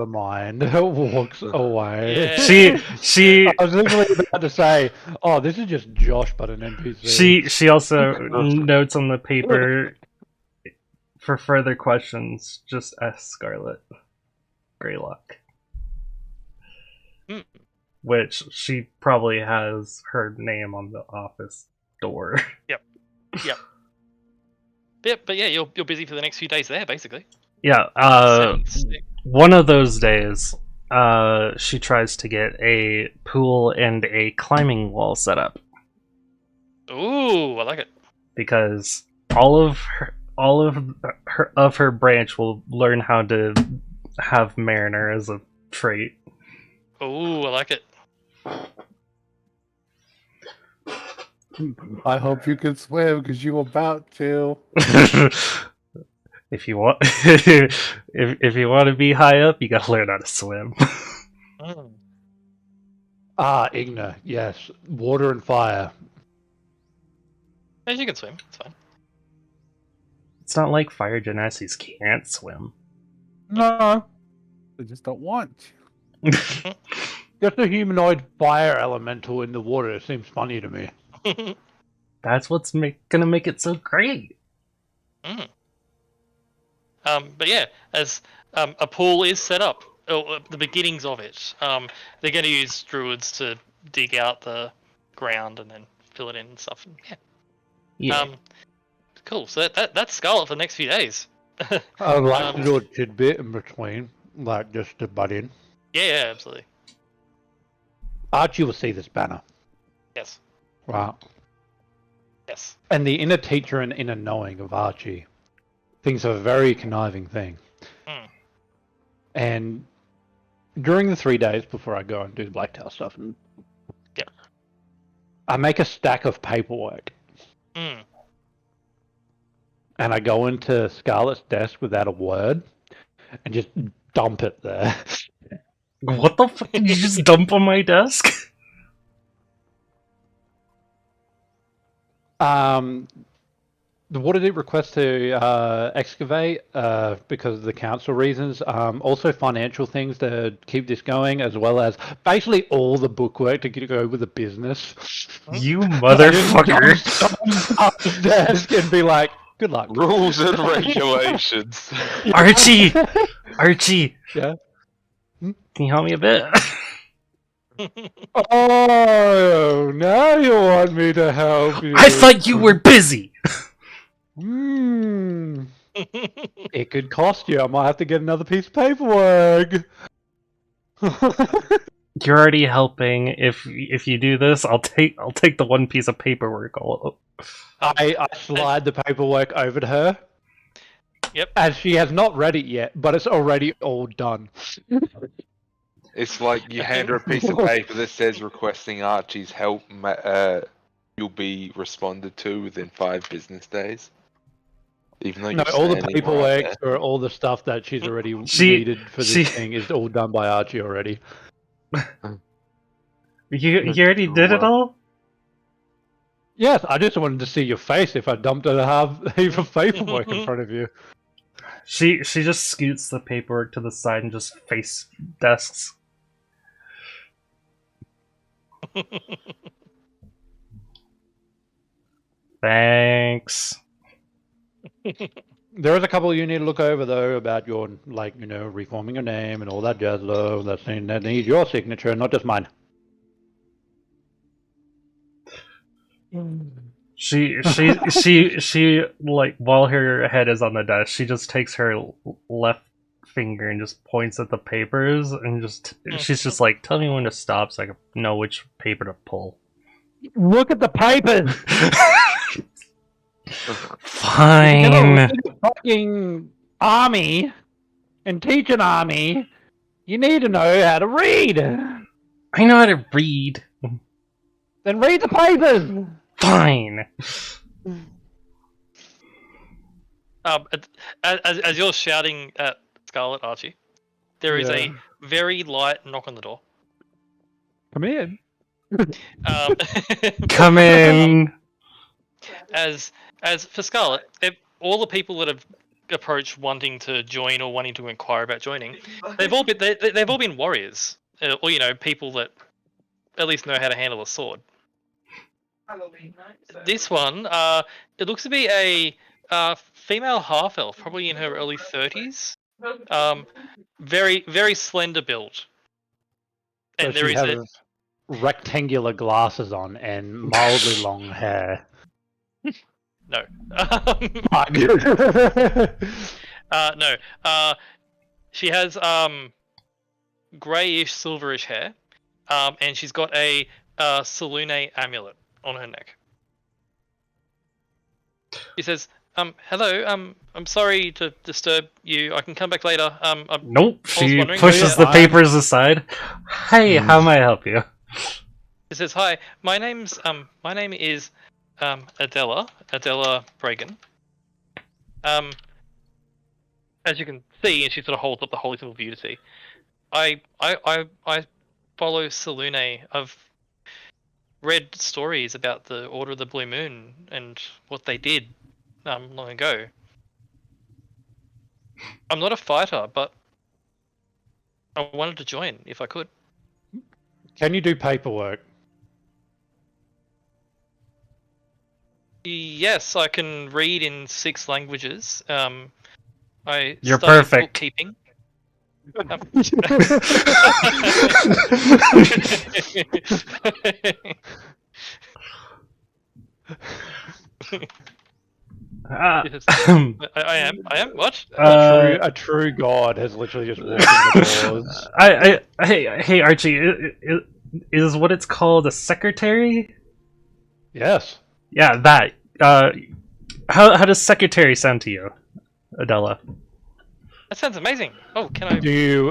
mind. Walks away. Yeah. She. I was literally about to say, "Oh, this is just Josh, but an NPC." She also notes on the paper, for further questions, just ask Scarlet Greylock. Which she probably has her name on the office door. Yep. But yeah, you're busy for the next few days there, basically. Yeah. One of those days, she tries to get a pool and a climbing wall set up. Ooh, I like it. Because all of her branch will learn how to have Mariner as a trait. Ooh, I like it. I hope you can swim because you about to. If you want, if you want to be high up, you gotta learn how to swim. Igna, yes. Water and fire. As you can swim, it's fine. It's not like fire genasties can't swim. No. They just don't want to. Just a humanoid fire elemental in the water. It seems funny to me. That's what's gonna make it so great. But yeah, as a pool is set up, or the beginnings of it, they're going to use druids to dig out the ground and then fill it in and stuff. Yeah. Cool. So that's Scarlet for the next few days. I'd like to do a tidbit in between, like just to butt in. Yeah, absolutely. Archie will see this banner. Yes. Right. Yes. And the inner teacher and inner knowing of Archie thinks a very conniving thing. And during the 3 days before I go and do the Blacktail stuff, I make a stack of paperwork. And I go into Scarlet's desk without a word and just dump it there. What the fuck did you just dump on my desk? What did it request to excavate because of the council reasons? Also financial things to keep this going, as well as basically all the bookwork to go with the business. You motherfucker! Up the desk and be like, good luck. Rules and regulations. Archie! Archie! Yeah? Can you help me a bit? Oh, now you want me to help you. I thought you were busy! It could cost you. I might have to get another piece of paperwork. You're already helping. If you do this, I'll take the one piece of paperwork. I slide the paperwork over to her. Yep. As she has not read it yet, but it's already all done. It's like you hand her a piece of paper that says requesting Archie's help. You'll be responded to within 5 business days. Even though all the paperwork or all the stuff that she's already needed for this thing is all done by Archie already. You already did it all? Yes, I just wanted to see your face if I dumped a heap of paperwork in front of you. She just scoots the paperwork to the side and just face desks. Thanks. There is a couple you need to look over though about your reforming your name and all that jazz. Though that needs your signature, not just mine. She like while her head is on the desk, she just takes her left finger and just points at the papers and she's just like, tell me when to stop so I can know which paper to pull. Look at the papers. Fine. Fucking army and teach an army. You need to know how to read. I know how to read. Then read the papers. Fine. As you're shouting at Scarlet, Archie, there is a very light knock on the door. Come in. Come in. As for Scarlet, all the people that have approached wanting to join or wanting to inquire about joining, they've all been warriors, or people that at least know how to handle a sword. This one, it looks to be a female half elf, probably in her early 30s. Very very slender build, and so there is has rectangular glasses on and mildly long hair. No. No. She has greyish, silverish hair, and she's got a Selune amulet on her neck. She says, hello, I'm sorry to disturb you. I can come back later. Nope. She pushes the papers aside. Hey, how may I help you? It says, "Hi, my name is Adela Bragan. As you can see," and she sort of holds up the holy symbol for you to see. I follow Selune. I've read stories about the Order of the Blue Moon and what they did long ago. I'm not a fighter, but I wanted to join if I could. Can you do paperwork? Yes, I can read in 6 languages. I You're studied perfect. bookkeeping. Yes. I am. What? A true god has literally just walked in the doors. Hey Archie, is what it's called a secretary? Yes. Yeah, that. How does secretary sound to you, Adela? That sounds amazing. Oh, can I?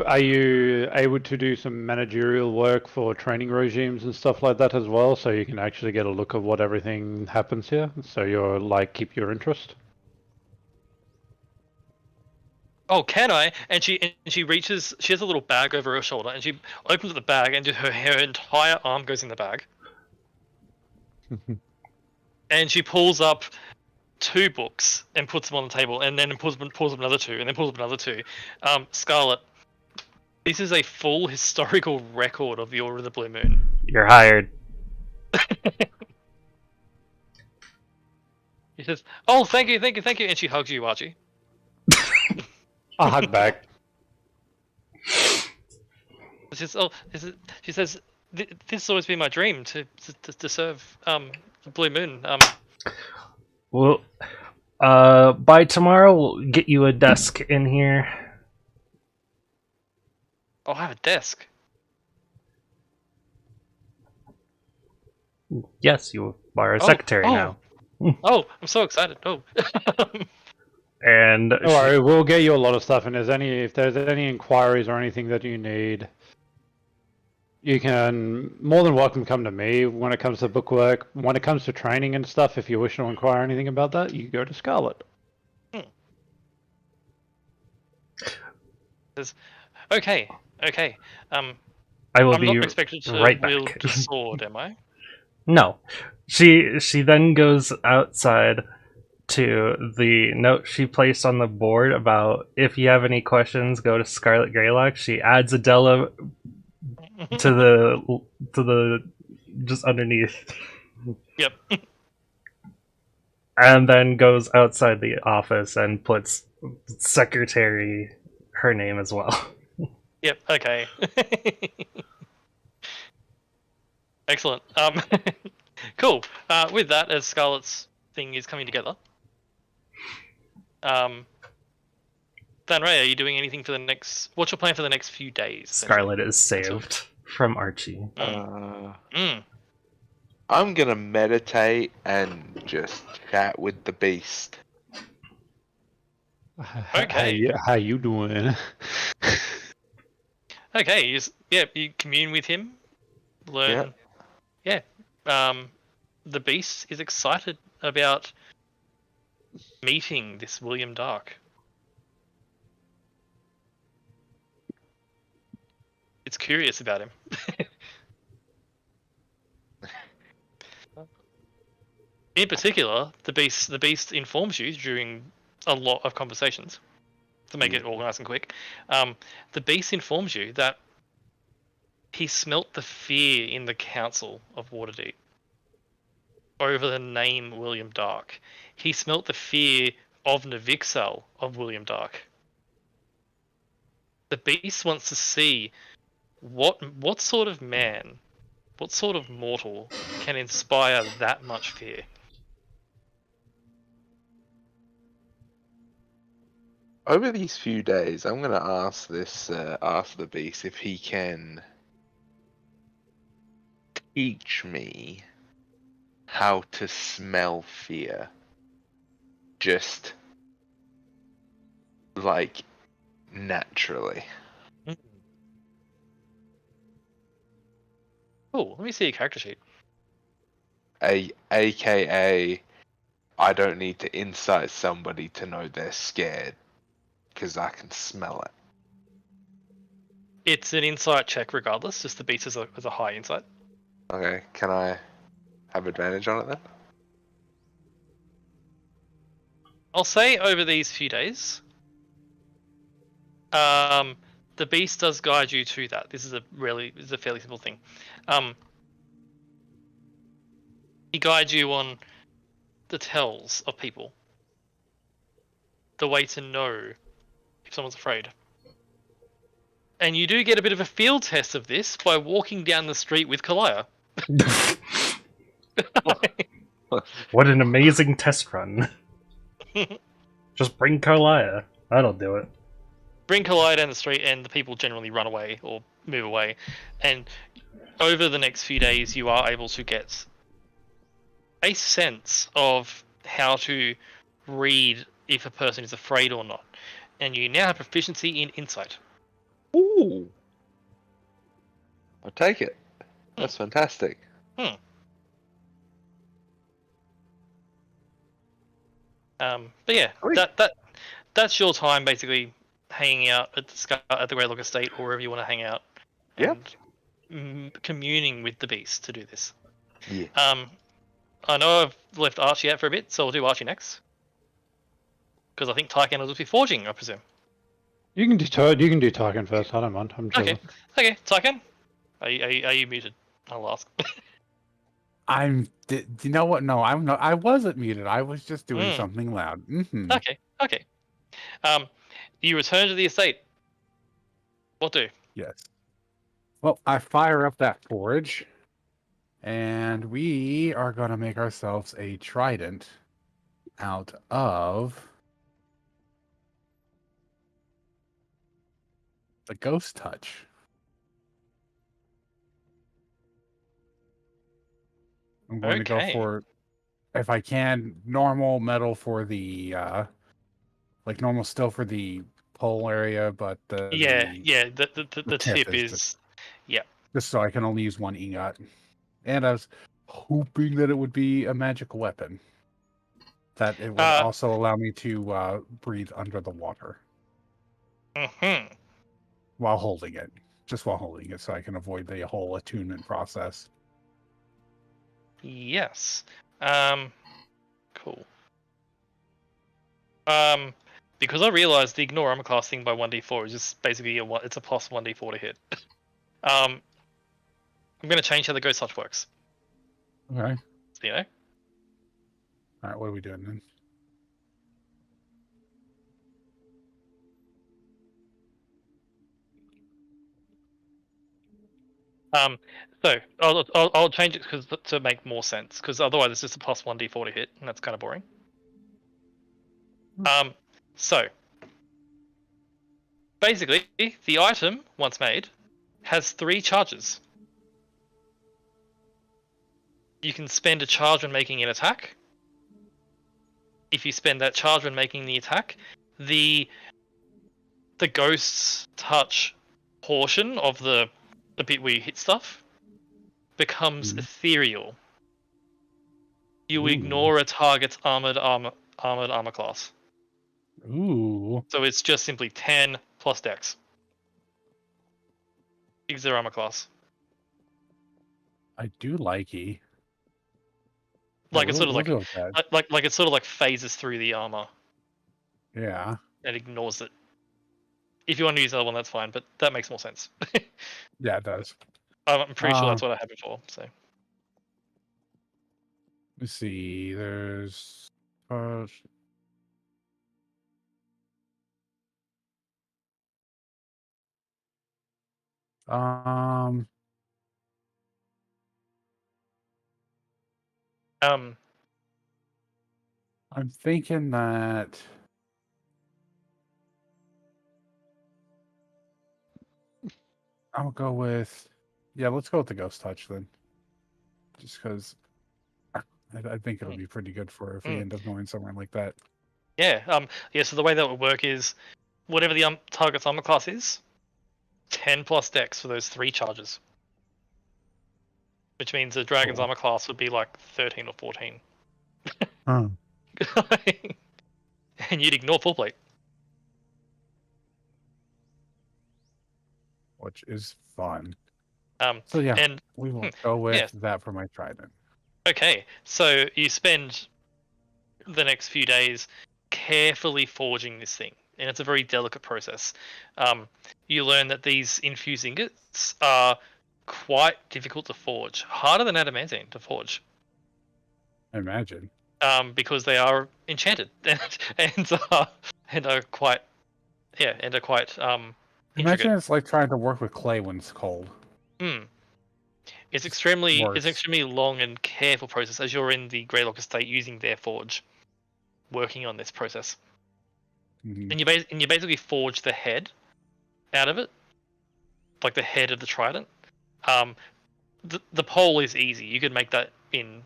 Are you able to do some managerial work for training regimes and stuff like that as well, so you can actually get a look at what everything happens here, so you're keep your interest? Oh, can I? And she reaches. She has a little bag over her shoulder, and she opens the bag, and her entire arm goes in the bag. And she pulls up 2 books and puts them on the table, and then pulls up another 2, and then pulls up another 2. Scarlet, this is a full historical record of the Order of the Blue Moon. You're hired. He says, "Oh, thank you," and she hugs you, Archie. I hug back. She says, "This has always been my dream to serve the Blue Moon." Well, by tomorrow we'll get you a desk in here. I'll have a desk. Yes, you are a secretary now. Oh, I'm so excited. Oh. And don't worry, we'll get you a lot of stuff, and if there's any inquiries or anything that you need, you can more than welcome come to me when it comes to bookwork. When it comes to training and stuff, if you wish to inquire anything about that, you go to Scarlet. Okay. I will I'm be not expected to right wield back. the sword, am I? No. She then goes outside to the note she placed on the board about if you have any questions, go to Scarlet Greylock. She adds Adela to the just underneath. Yep. And then goes outside the office and puts secretary her name as well. Yep. Okay. Excellent. Cool. With that, as Scarlet's thing is coming together, Van Ray, are you doing anything for the next? What's your plan for the next few days? Scarlet is saved from Archie. I'm gonna meditate and just chat with the beast. Okay. How you doing? Okay. You commune with him. Learn. Yeah. The beast is excited about meeting this William Dark. It's curious about him. In particular, the beast informs you during a lot of conversations, to make it organized and quick. The beast informs you that he smelt the fear in the Council of Waterdeep over the name William Dark. He smelt the fear of Navixal of William Dark. The beast wants to see what sort of man, what sort of mortal can inspire that much fear. Over these few days, I'm gonna ask the beast if he can teach me how to smell fear. Just like naturally. Cool. Let me see your character sheet. AKA, I don't need to insight somebody to know they're scared, because I can smell it. It's an insight check regardless, just the beast is a high insight. Okay, can I have advantage on it then? I'll say over these few days, the beast does guide you to that. This is a fairly simple thing. He guides you on the tells of people, the way to know if someone's afraid. And you do get a bit of a field test of this by walking down the street with Kalaya. What an amazing test run. Just bring Kalaya. That'll do it. Bring Kalaya down the street and the people generally run away or move away. And over the next few days you are able to get a sense of how to read if a person is afraid or not. And you now have proficiency in insight. Ooh. I'll take it. That's fantastic. But yeah, that's your time basically hanging out at the Greylock Estate or wherever you want to hang out. Yep. And communing with the beast to do this. Yeah. I know I've left Archie out for a bit, so I'll do Archie next. Because I think Tyken will just be forging, I presume. You can do Tyken first. I don't mind. I'm chilling. Okay, Tyken, are you muted? I'll ask. Do you know what? No, I'm not. I wasn't muted. I was just doing something loud. Mm-hmm. Okay. You return to the estate. What do? Yes. Well, I fire up that forge, and we are going to make ourselves a trident out of the Ghost Touch. I'm going to go for, if I can, normal metal for the, like normal steel for the pole area, but the tip is, just so I can only use one ingot. And I was hoping that it would be a magical weapon, that it would also allow me to breathe under the water. While holding it, so I can avoid the whole attunement process. Yes. Cool. Because I realized the ignore armor class thing by 1d4 is just basically it's a plus 1d4 to hit. I'm going to change how the Ghost Touch works. Okay. So, you know? Alright, what are we doing then? So I'll change it to make more sense, because otherwise it's just a plus 1d4 to hit, and that's kind of boring. So basically, the item once made has 3 charges. You can spend a charge when making an attack. If you spend that charge when making the attack, the Ghost's Touch portion of the bit where you hit stuff becomes ethereal. You ignore a target's armored armor class. Ooh. So it's just simply 10 plus dex. Is their armor class. I do likey. Like it's sort of like it sort of like phases through the armor. Yeah. And ignores it. If you want to use the other one, that's fine, but that makes more sense. Yeah, it does. I'm pretty sure that's what I had before. So let's see. There's I'm thinking that I'll go with, let's go with the Ghost Touch then. Just because I think it'll be pretty good for if we end up going somewhere like that. Yeah, so the way that would work is whatever the target's armor class is, 10 plus dex for those 3 charges. which means the dragon's Cool. armor class would be like 13 or 14. Huh. And you'd ignore full plate. Which is fun. Um, So yeah, and we will go with yes. that for my trident. okay, so you spend the next few days carefully forging this thing, and it's a very delicate process. You learn that these infused ingots are quite difficult to forge, harder than adamantine to forge, Imagine. because they are enchanted and are quite Imagine intricate. it's like trying to work with clay when it's cold. It's extremely worse. long and careful process as you're in the Greylock estate using their forge, working on this process. Mhm. And you basically forge the head out of it, like the head of the trident. The pole is easy. You could make that in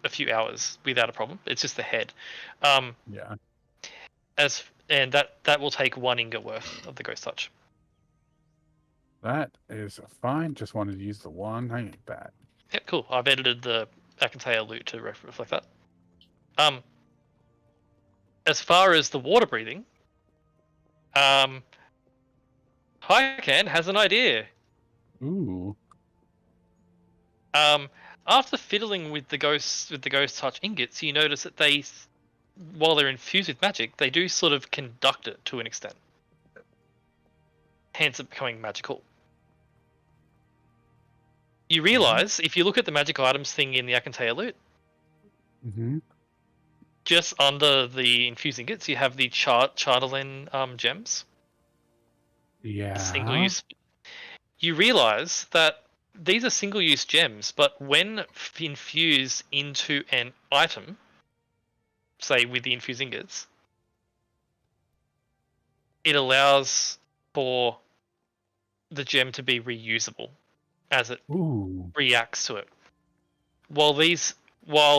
a few hours without a problem. It's just the head. Yeah. And that will take 1 ingot worth of the Ghost Touch. That is fine. Just wanted to use the one. I ain't bad. Yeah, cool. I've edited the Akantea loot to reflect that. As far as the water breathing, Hykan has an idea. Ooh. After fiddling with the ghost touch ingots, you notice that they, while they're infused with magic, they do sort of conduct it to an extent. Hence it becoming magical. You realize, if you look at the magic items thing in the Akantea loot, Mm-hmm. just under the infused ingots, you have the Charterland gems. Yeah. Single use. You realize that these are single use gems, but when infused into an item, say with the infused ingots, it allows for the gem to be reusable as it Ooh. reacts to it. While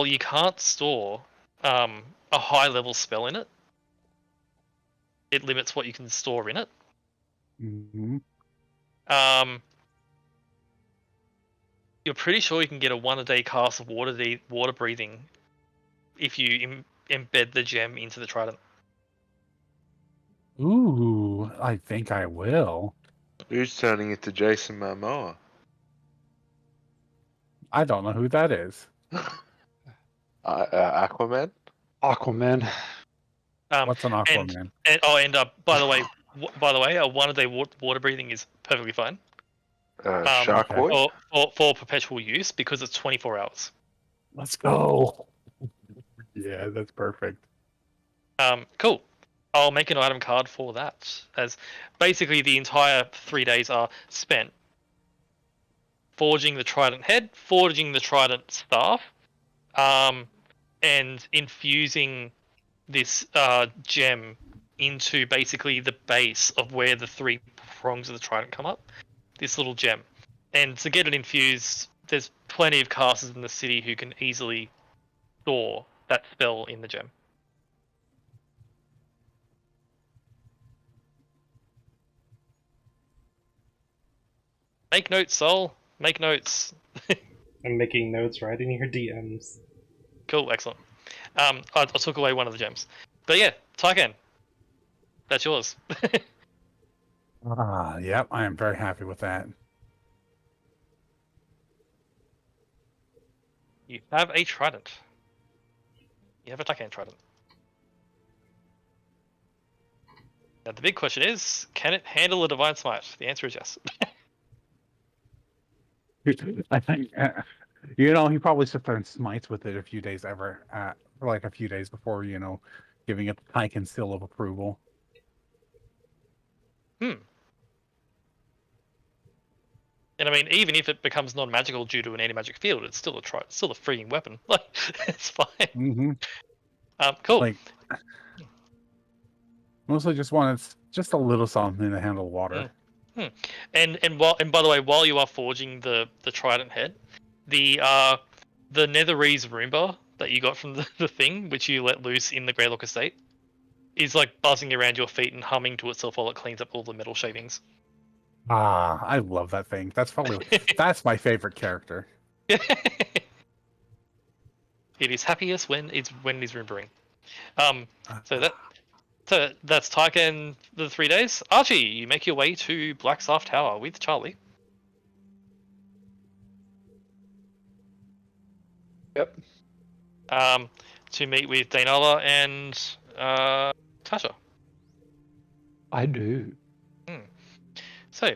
you can't store a high level spell in it, it limits what you can store in it. Mm-hmm. You're pretty sure you can get a 1-a-day cast of water breathing if you embed the gem into the trident. Ooh. I think I will. Who's turning into Jason Momoa? I don't know who that is. Aquaman? Aquaman. What's an Aquaman? And by the way, a 1-a-day water breathing is perfectly fine. Shark okay. Boy? For perpetual use because it's 24 hours. Let's go. Yeah, that's perfect. Cool. I'll make an item card for that, as basically the entire 3 days are spent forging the trident head, forging the trident staff, and infusing this gem into basically the base of where the 3 prongs of the trident come up. This little gem. And to get it infused, there's plenty of casters in the city who can easily store that spell in the gem. Make notes, Sol. Make notes. I'm making notes right in your DMs. Cool, excellent. I took away one of the gems. But yeah, Tyken. That's yours. Yep, I am very happy with that. You have a trident. You have a Tyken trident. Now the big question is, can it handle a Divine Smite? The answer is yes. I think, he probably sits there and smites with it a few days before, giving it the Tyken seal of approval. And I mean, even if it becomes non-magical due to an anti-magic field, it's still a freaking weapon. Like, it's fine. Mm-hmm. Cool. Like, mostly just wanted just a little something to handle water. And by the way, while you are forging the trident head, the Netherese Roomba that you got from the thing, which you let loose in the Greylock estate, is like buzzing around your feet and humming to itself while it cleans up all the metal shavings. I love that thing. That's probably that's my favorite character. It is happiest when it's whimpering. So that's Taika and the 3 days. Archie, you make your way to Blackstaff Tower with Charlie. Yep. To meet with Dainala and Tasha. I do. So,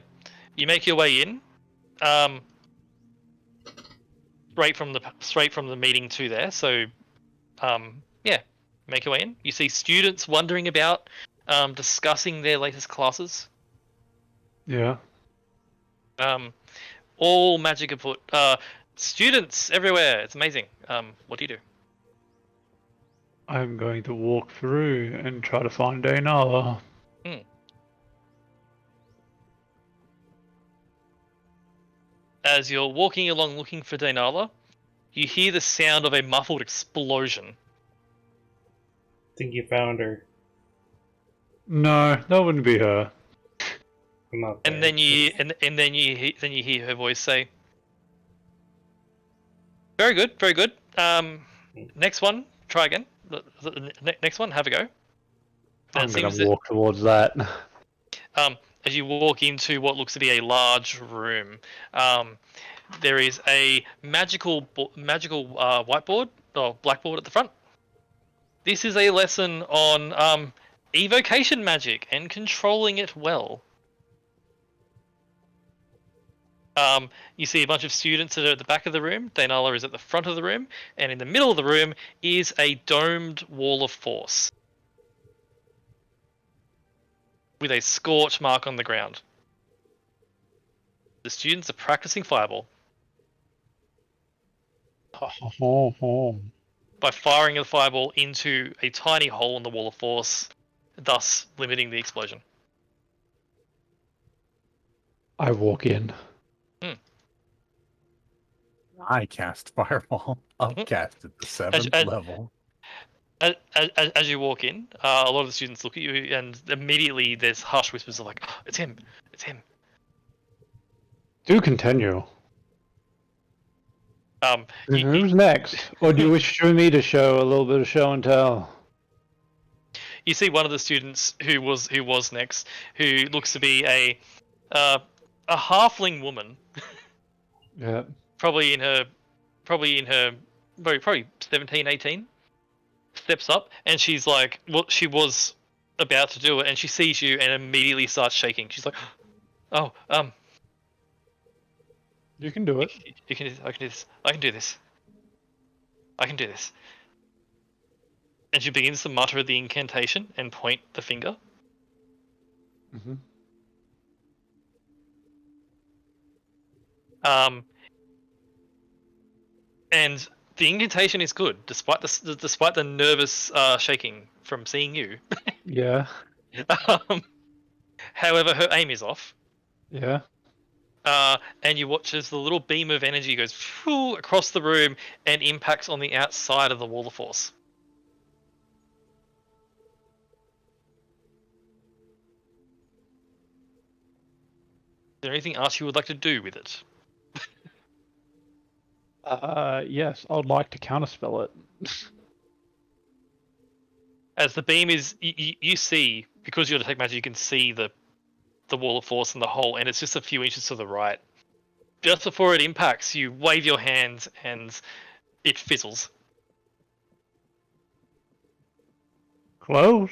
you make your way in, straight from the meeting to there. So, make your way in. You see students wandering about, discussing their latest classes. Yeah. All magic afoot. Students everywhere. It's amazing. What do you do? I'm going to walk through and try to find Dainala. As you're walking along looking for Dainala, you hear the sound of a muffled explosion. Think you found her. No, that wouldn't be her. And then you hear her voice say, "Very good, very good. Next one, try again. Next one, have a go." I'm going to walk towards that. As you walk into what looks to be a large room, there is a magical whiteboard or blackboard at the front. This is a lesson on evocation magic and controlling it well. You see a bunch of students that are at the back of the room. Dainala is at the front of the room, and in the middle of the room is a domed wall of force with a scorch mark on the ground. The students are practicing fireball by firing a fireball into a tiny hole in the wall of force, thus limiting the explosion. I walk in. I cast Fireball. Upcast at the 7th level. As you walk in, a lot of the students look at you, and immediately there's harsh whispers of like, oh, "It's him! It's him!" Do continue. Who's next? Or do you wish me to show a little bit of show and tell? You see one of the students who was next, who looks to be a halfling woman. Yeah. Probably 17, 18. Steps up and she's like, well, she was about to do it, and she sees you and immediately starts shaking. She's like, "Oh, you can do it. I can do this. I can do this. I can do this." And she begins to mutter the incantation and point the finger. Mm-hmm. And the incantation is good, despite the nervous shaking from seeing you. Yeah. However, her aim is off. Yeah. And you watch as the little beam of energy goes across the room and impacts on the outside of the wall of force. Is there anything else you would like to do with it? Yes, I would like to counterspell it. As the beam is, you see, because you're detect magic, you can see the wall of force and the hole, and it's just a few inches to the right. Just before it impacts, you wave your hand and it fizzles. Close.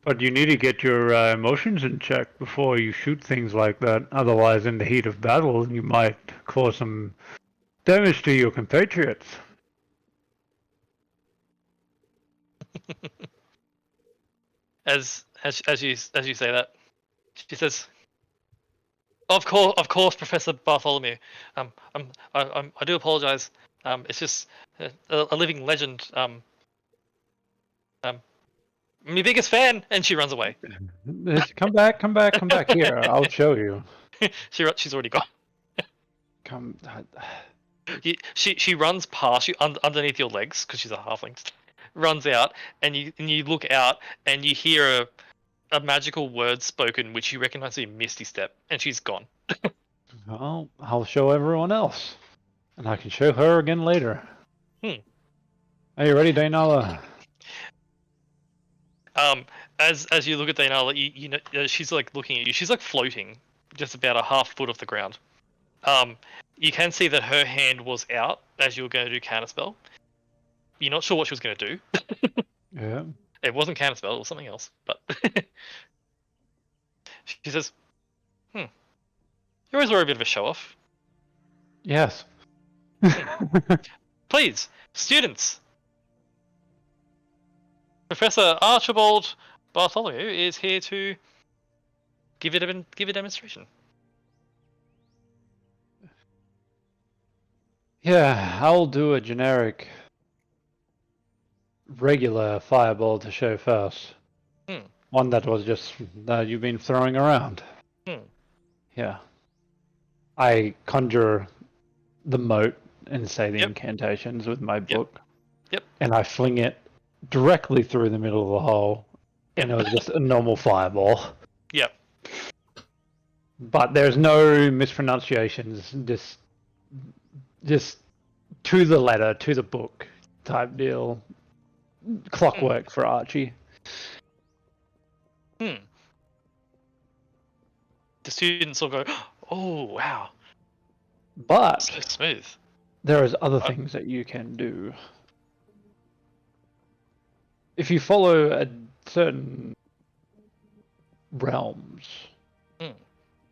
But you need to get your emotions in check before you shoot things like that. Otherwise, in the heat of battle, you might cause some damage to your compatriots. As you say that, she says, "Of course, Professor Bartholomew. I do apologize. It's just a living legend. I'm your biggest fan," and she runs away. Come back here. I'll show you. She's already gone. Come. She runs past you underneath your legs because she's a halfling. Runs out, and you look out, and you hear a magical word spoken, which you recognize as a Misty Step, and she's gone. Well, I'll show everyone else. And I can show her again later. Are you ready, Daynala? As you look at Daynala, you know she's like looking at you. She's like floating, just about a half foot off the ground. You can see that her hand was out as you were going to do counterspell. You're not sure what she was going to do. Yeah. It wasn't counterspell; it was something else. But she says, "You always were a bit of a show off. Yes. Please, students." Professor Archibald Bartholomew is here to give a demonstration. Yeah, I'll do a generic regular fireball to show first. One that was just that you've been throwing around. Yeah. I conjure the moat and say the incantations with my book. Yep. And I fling it directly through the middle of the hole. And it was just a normal fireball. Yep. But there's no mispronunciations. Just to the letter, to the book type deal. Clockwork for Archie. The students will go, "Oh, wow." But So smooth. there is other things that you can do. If you follow a certain realms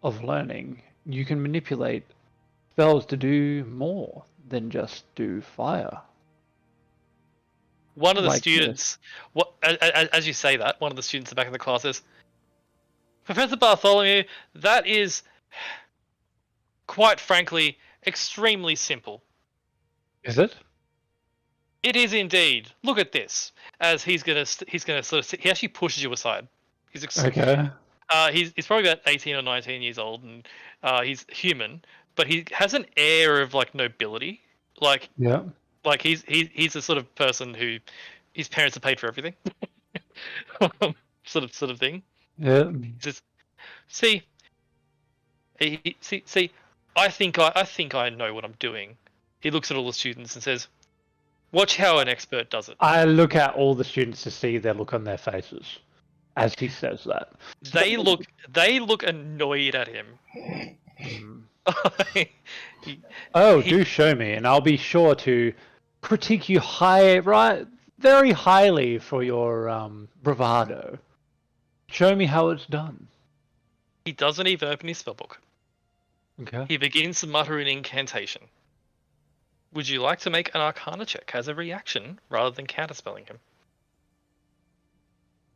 of learning, you can manipulate spells to do more than just do fire. One of the Like students, as you say that, one of the students in the back of the class says, "Professor Bartholomew, that is, quite frankly, extremely simple." Is it? It is indeed. Look at this. As he's gonna sort of he actually pushes you aside. He's Okay. He's probably about 18 or 19 years old, and he's human, but he has an air of like nobility. Like Yeah. like he's the sort of person who his parents have paid for everything. sort of thing. Yeah. Just see. See. I think I know what I'm doing. He looks at all the students and says, "Watch how an expert does it." I look at all the students to see their look on their faces as he says that. They look annoyed at him. Do show me, and I'll be sure to critique you very highly for your bravado. Show me how it's done. He doesn't even open his spellbook. Okay. He begins to mutter an incantation. Would you like to make an Arcana check as a reaction rather than counterspelling him?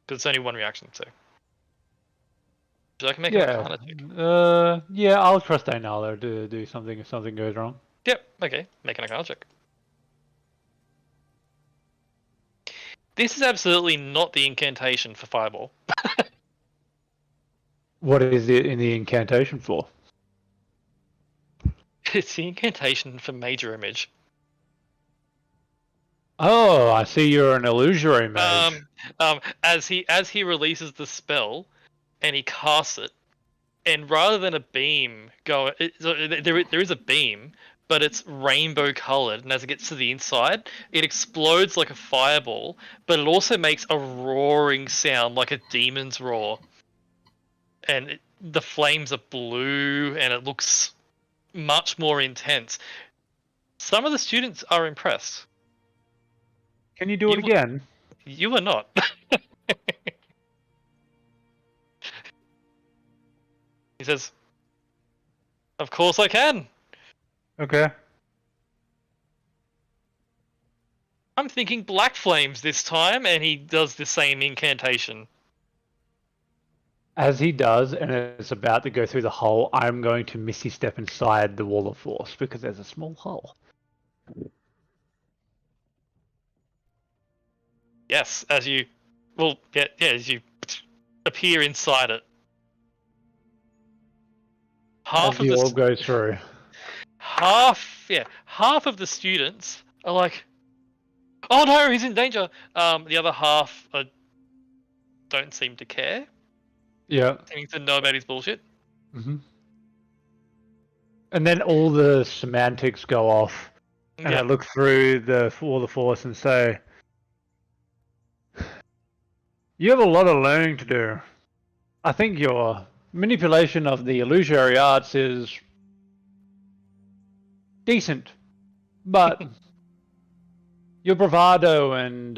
Because it's only one reaction, so. Would you like to make an Arcana check? Yeah, I'll trust Daynala to do something if something goes wrong. Yep, okay. Make an Arcana check. This is absolutely not the incantation for Fireball. What is it in the incantation for? It's the incantation for Major Image. Oh, I see you're an illusory mage. As he releases the spell, and he casts it, and rather than a beam there is a beam, but it's rainbow colored, and as it gets to the inside, it explodes like a fireball, but it also makes a roaring sound like a demon's roar. And the flames are blue, and it looks much more intense. Some of the students are impressed. Can you do it again? You are not. He says, "Of course I can. Okay. I'm thinking black flames this time," and he does the same incantation. As he does, and it's about to go through the hole, I'm going to Misty Step inside the wall of force because there's a small hole. Yes, as you appear inside it. As the orb goes through. Half of the students are like, "Oh no, he's in danger." The other half don't seem to care. Yeah. Seeming to know about his bullshit. Mm-hmm. And then all the semantics go off, and I Yeah. look through all the force and say, "You have a lot of learning to do. I think your manipulation of the illusory arts is decent, but your bravado and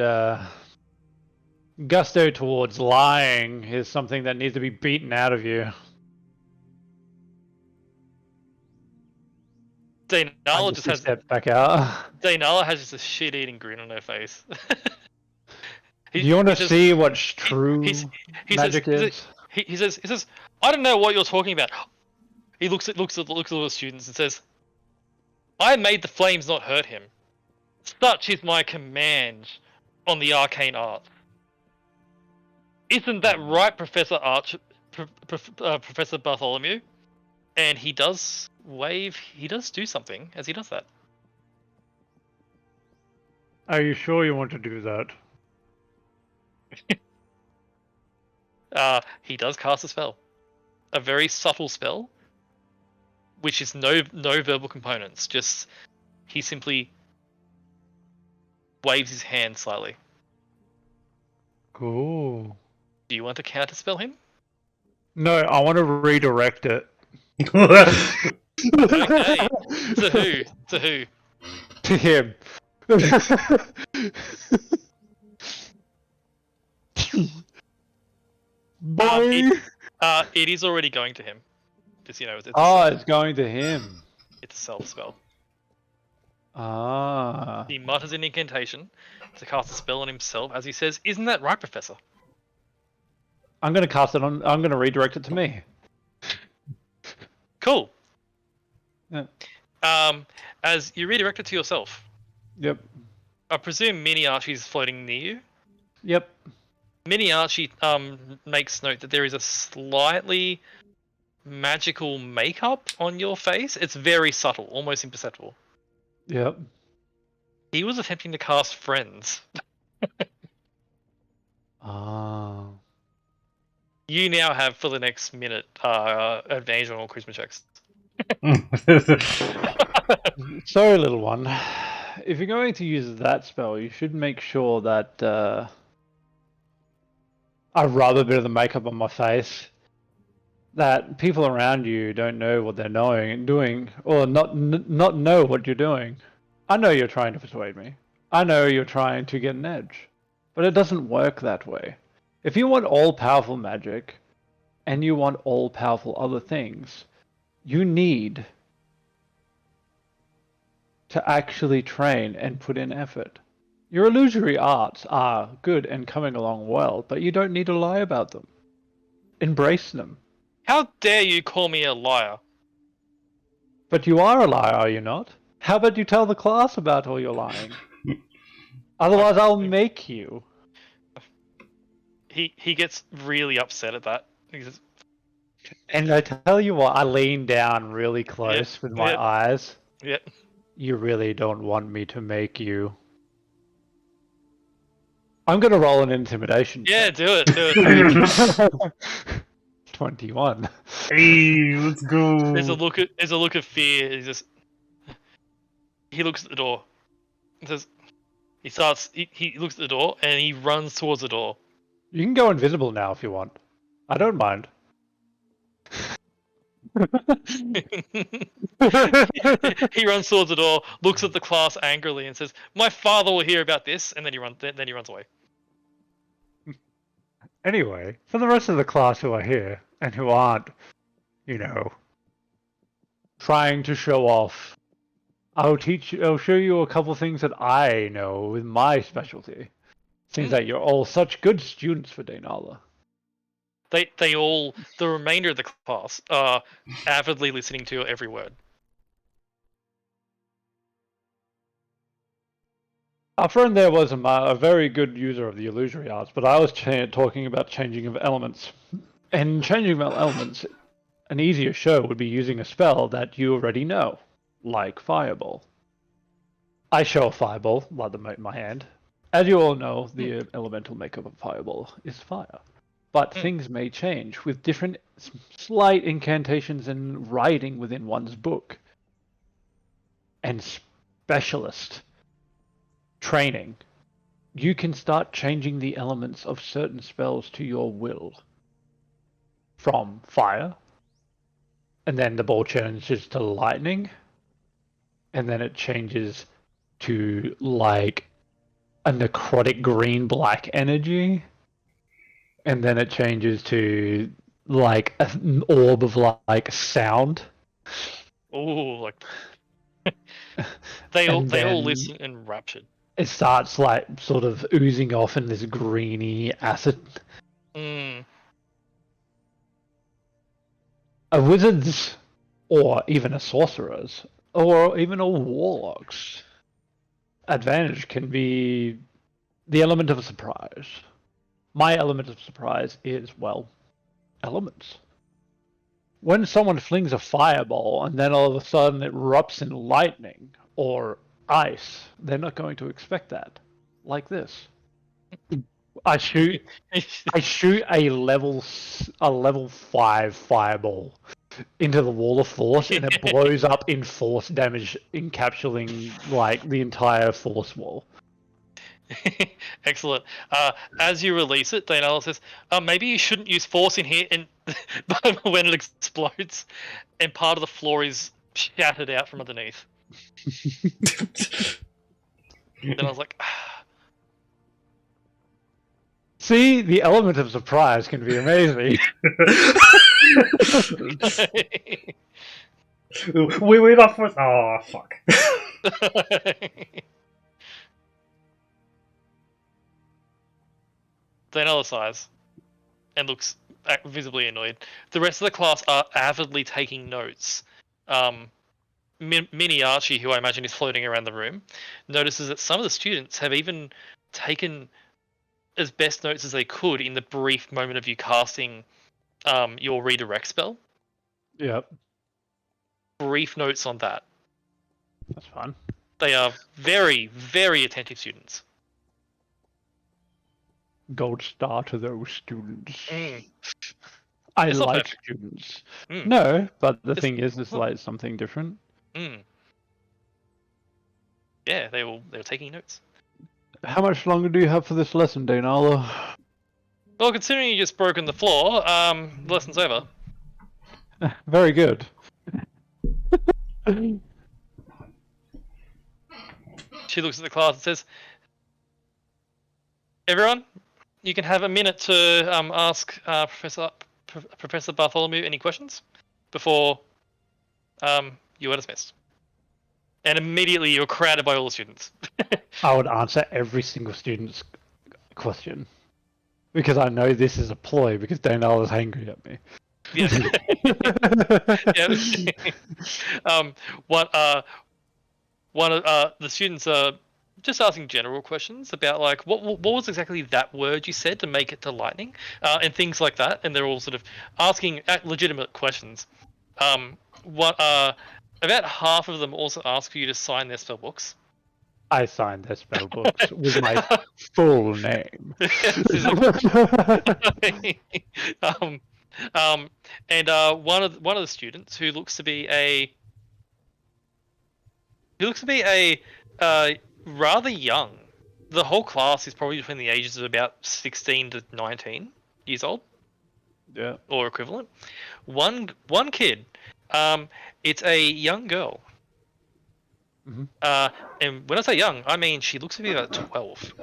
gusto towards lying is something that needs to be beaten out of you." Daynala just has step back out. Daynala has just a shit-eating grin on her face. Do you want to says- see what's true he magic says, is? he says, I don't know what you're talking about. He looks at all the students and says, I made the flames not hurt him. Such is my command on the arcane art. Isn't that right, Professor Professor Bartholomew? And he does wave. He does do something as he does that. Are you sure you want to do that? He does cast a spell, a very subtle spell, which is no verbal components. Just he simply waves his hand slightly. Cool. Do you want to counterspell him? No, I want to redirect it. Okay. To who? To who? To him. Boy. It is already going to him. Just it's It's going to him. it's a self spell. Ah. He mutters an incantation to cast a spell on himself as he says, "Isn't that right, Professor?" I'm going to cast it on. I'm going to redirect it to me. Cool. Yeah. As you redirect it to yourself, Yep. I presume Mini Archie's floating near you. Yep. Mini Archie makes note that there is a slightly magical makeup on your face. It's very subtle, almost imperceptible. Yep. He was attempting to cast Friends. Ah. You now have, for the next minute, advantage on all charisma checks. Sorry, little one. If you're going to use that spell, you should make sure that I rub a bit of the makeup on my face, that people around you don't know what they're doing, or not know what you're doing. I know you're trying to persuade me. I know you're trying to get an edge, but it doesn't work that way. If you want all-powerful magic, and you want all-powerful other things, you need to actually train and put in effort. Your illusory arts are good and coming along well, but you don't need to lie about them. Embrace them. How dare you call me a liar? But you are a liar, are you not? How about you tell the class about all your lying? Otherwise, I'll make you. He gets really upset at that. He says, And I tell you what, I lean down really close with my eyes. "Yeah, You really don't want me to make you. I'm gonna roll an intimidation. yeah, do it, do it." 21. Hey, let's go. There's a look of fear. He looks at the door. He says, he looks at the door and he runs towards the door. You can go invisible now if you want. I don't mind. He runs towards the door, looks at the class angrily, and says, "My father will hear about this." And then he runs away. Anyway, for the rest of the class who are here and who aren't, trying to show off, I'll show you a couple things that I know with my specialty. Seems that you're all such good students for Daynala. They all, the remainder of the class, are avidly listening to your every word. Our friend there was a very good user of the illusory arts, but I was talking about changing of elements. And changing of elements, an easier show would be using a spell that you already know, like Fireball. I show a Fireball, like the mote in my hand. As you all know, the elemental makeup of Fireball is fire. but things may change with different slight incantations and writing within one's book. And specialist training. You can start changing the elements of certain spells to your will. From fire, and then the ball changes to lightning, and then it changes to like a necrotic green-black energy, and then it changes to like an orb of like sound. Oh, like they all listen enraptured. It starts like sort of oozing off in this greeny acid. Mm. A wizard's, or even a sorcerer's, or even a warlock's advantage can be the element of surprise. My element of surprise is, well, elements. When someone flings a fireball and then all of a sudden it erupts in lightning or ice, they're not going to expect that. Like this. I shoot a level 5 fireball into the wall of force, and it blows up in force damage, encapsulating like the entire force wall. Excellent. As you release it, Dainala says, maybe you shouldn't use force in here, and when it explodes, and part of the floor is shattered out from underneath. Then I was like, see, the element of surprise can be amazing. Wait, not force. Oh, fuck. Dainala sighs and looks visibly annoyed. The rest of the class are avidly taking notes. Mini Archie, who I imagine is floating around the room, notices that some of the students have even taken as best notes as they could in the brief moment of you casting your redirect spell. Yep. Brief notes on that. That's fun. They are very, very attentive students. Gold star to those students. Mm. I It's not like perfect. students. Mm. No, but the It's- thing is, it's like something different. Mm. Yeah, they're taking notes. How much longer do you have for this lesson, Dainala? Well, considering you just broken the floor, the lesson's over. Very good. She looks at the class and says, "Everyone, you can have a minute to ask Professor Bartholomew any questions before you are dismissed." And immediately you're crowded by all the students. I would answer every single student's question. Because I know this is a ploy, because Dainala's angry at me. Yeah. One of the students are just asking general questions about like what was exactly that word you said to make it to lightning, and things like that, and they're all sort of asking legitimate questions. About half of them also ask for you to sign their spell books. I signed their spell books with my full name. And one of the students who looks to be a rather young. The whole class is probably between the ages of about 16 to 19 years old. Yeah. Or equivalent. One kid, it's a young girl. Mm-hmm. And when I say young, I mean she looks to be about 12.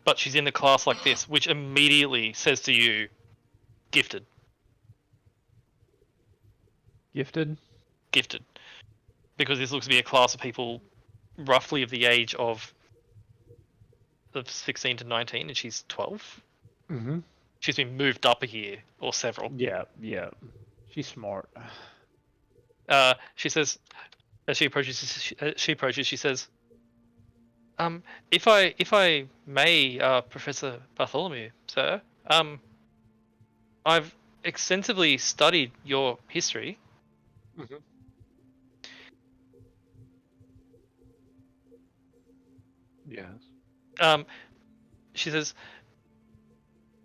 But she's in a class like this, which immediately says to you, gifted. Gifted? Gifted. Because this looks to be a class of people roughly of the age of 16 to 19, and she's 12. Mm-hmm. She's been moved up a year, or several. Yeah. She's smart. She says, as she approaches, she says, if I may, Professor Bartholomew, sir, I've extensively studied your history. Mm-hmm. Yes. She says,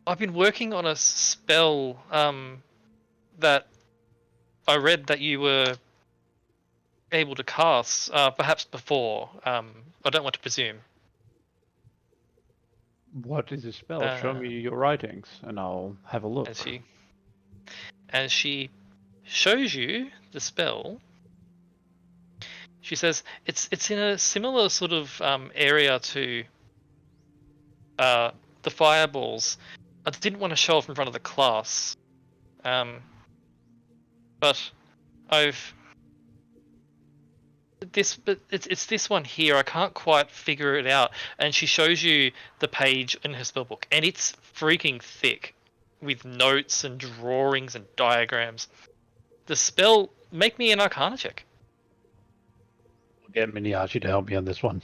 I've been working on a spell that I read that you were able to cast, perhaps before. I don't want to presume. What is a spell? Show me your writings, and I'll have a look. And she shows you the spell. She says it's in a similar sort of area to the fireballs. I didn't want to show off in front of the class, but it's this one here. I can't quite figure it out. And she shows you the page in her spellbook, and it's freaking thick, with notes and drawings and diagrams. The spell. Make me an Arcana check. We'll get Miniachi to help me on this one.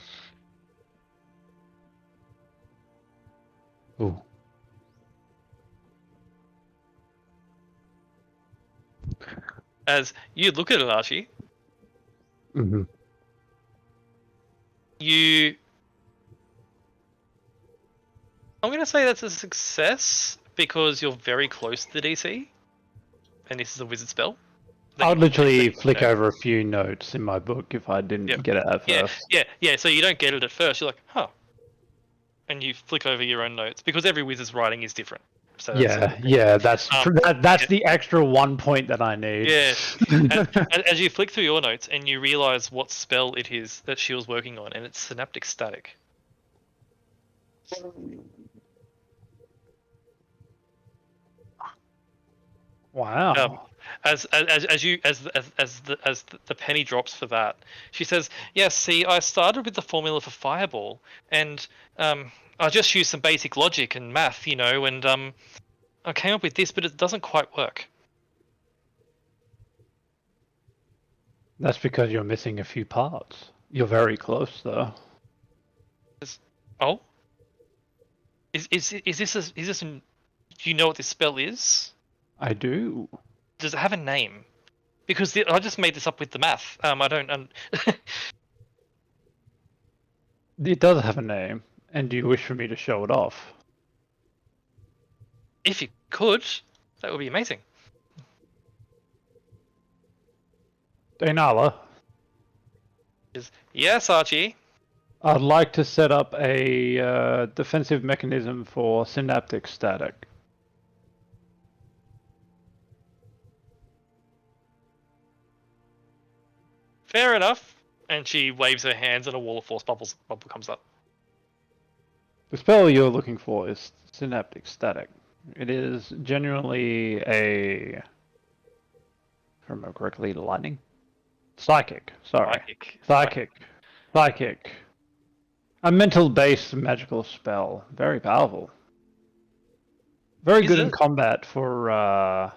Ooh. As you look at it, Archie, mm-hmm. I'm going to say that's a success because you're very close to the DC, and this is a wizard spell. I'd literally flick over a few notes in my book if I didn't get it at first. Yeah. So you don't get it at first. You're like, huh, and you flick over your own notes because every wizard's writing is different. So that's the extra 1 point that I need. Yeah, and as you flick through your notes and you realize what spell it is that she was working on, and it's Synaptic Static. Wow. As the penny drops for that, she says, "Yes, see, I started with the formula for Fireball, and I just used some basic logic and math, and I came up with this, but it doesn't quite work." That's because you're missing a few parts. You're very close, though. Oh, is this? Do you know what this spell is? I do. Does it have a name? Because I just made this up with the math. I don't. It does have a name. And do you wish for me to show it off? If you could, that would be amazing. Dainala. Yes, Archie. I'd like to set up a defensive mechanism for Synaptic Static. Fair enough. And she waves her hands and a wall of force bubble comes up. The spell you're looking for is Synaptic Static. It is genuinely if I remember correctly, lightning? Psychic. Sorry. Psychic. A mental-based magical spell. Very powerful. Very good in combat for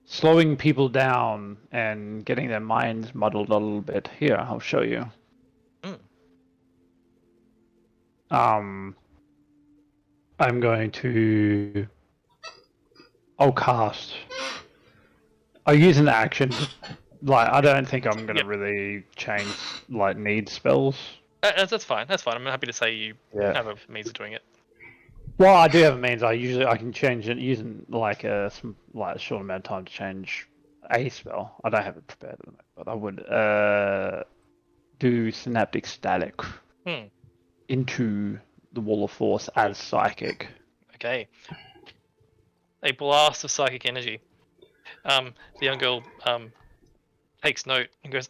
slowing people down and getting their minds muddled a little bit. Here, I'll show you. I'm going to... I'll cast. I'll use an action. I don't think I'm going to really change, need spells. That's fine. I'm happy to say you have a means of doing it. Well, I do have a means. I can change it using a short amount of time to change a spell. I don't have it prepared at the moment, but I would do Synaptic Static into the Wall of Force as Psychic. Okay. A blast of psychic energy. The young girl takes note and goes,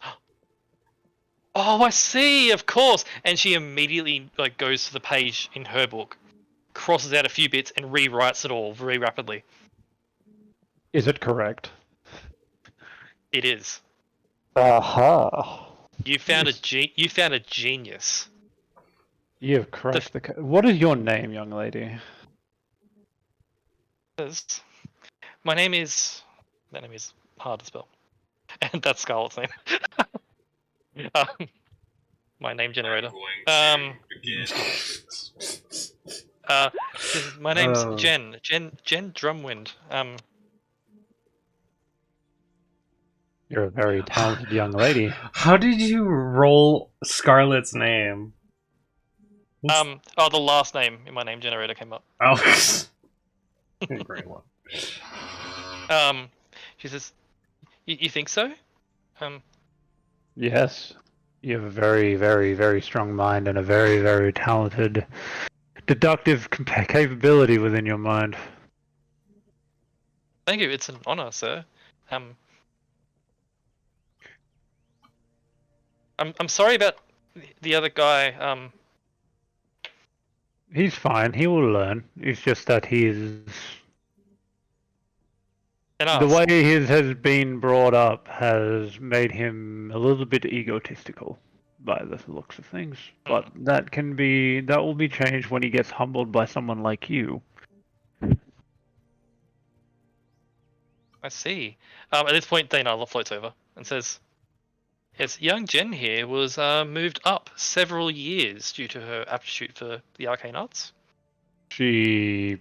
"Oh, I see, of course." And she immediately goes to the page in her book, crosses out a few bits, and rewrites it all very rapidly. Is it correct? It is. Aha! You found a genius. You have cracked What is your name, young lady? My name is hard to spell, and that's Scarlet's name. My name generator. My name's Jen Drumwind. You're a very talented young lady. How did you roll Scarlet's name? Oh, the last name in my name generator came up. Oh, great one. She says, "You think so?" Yes. You have a very, very, very strong mind and a very, very talented deductive capability within your mind. Thank you. It's an honor, sir. I'm sorry about the other guy. He's fine. He will learn. It's just that the way he has been brought up has made him a little bit egotistical by the looks of things. But that will be changed when he gets humbled by someone like you. I see. At this point, Daynala floats over and says, "Yes, young Jen here was moved up several years due to her aptitude for the arcane arts." He's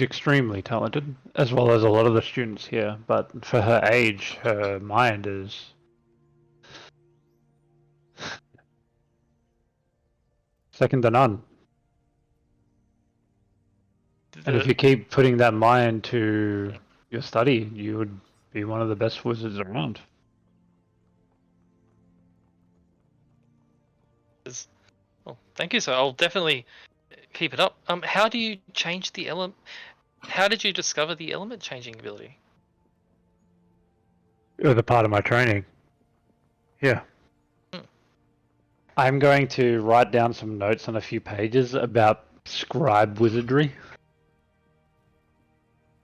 extremely talented, as well as a lot of the students here, but for her age, her mind is second to none. And if you keep putting that mind to your study, you would be one of the best wizards around. Well, thank you, sir. I'll definitely keep it up. How do you change the element? How did you discover the element changing ability? It was a part of my training. Yeah. I'm going to write down some notes on a few pages about scribe wizardry.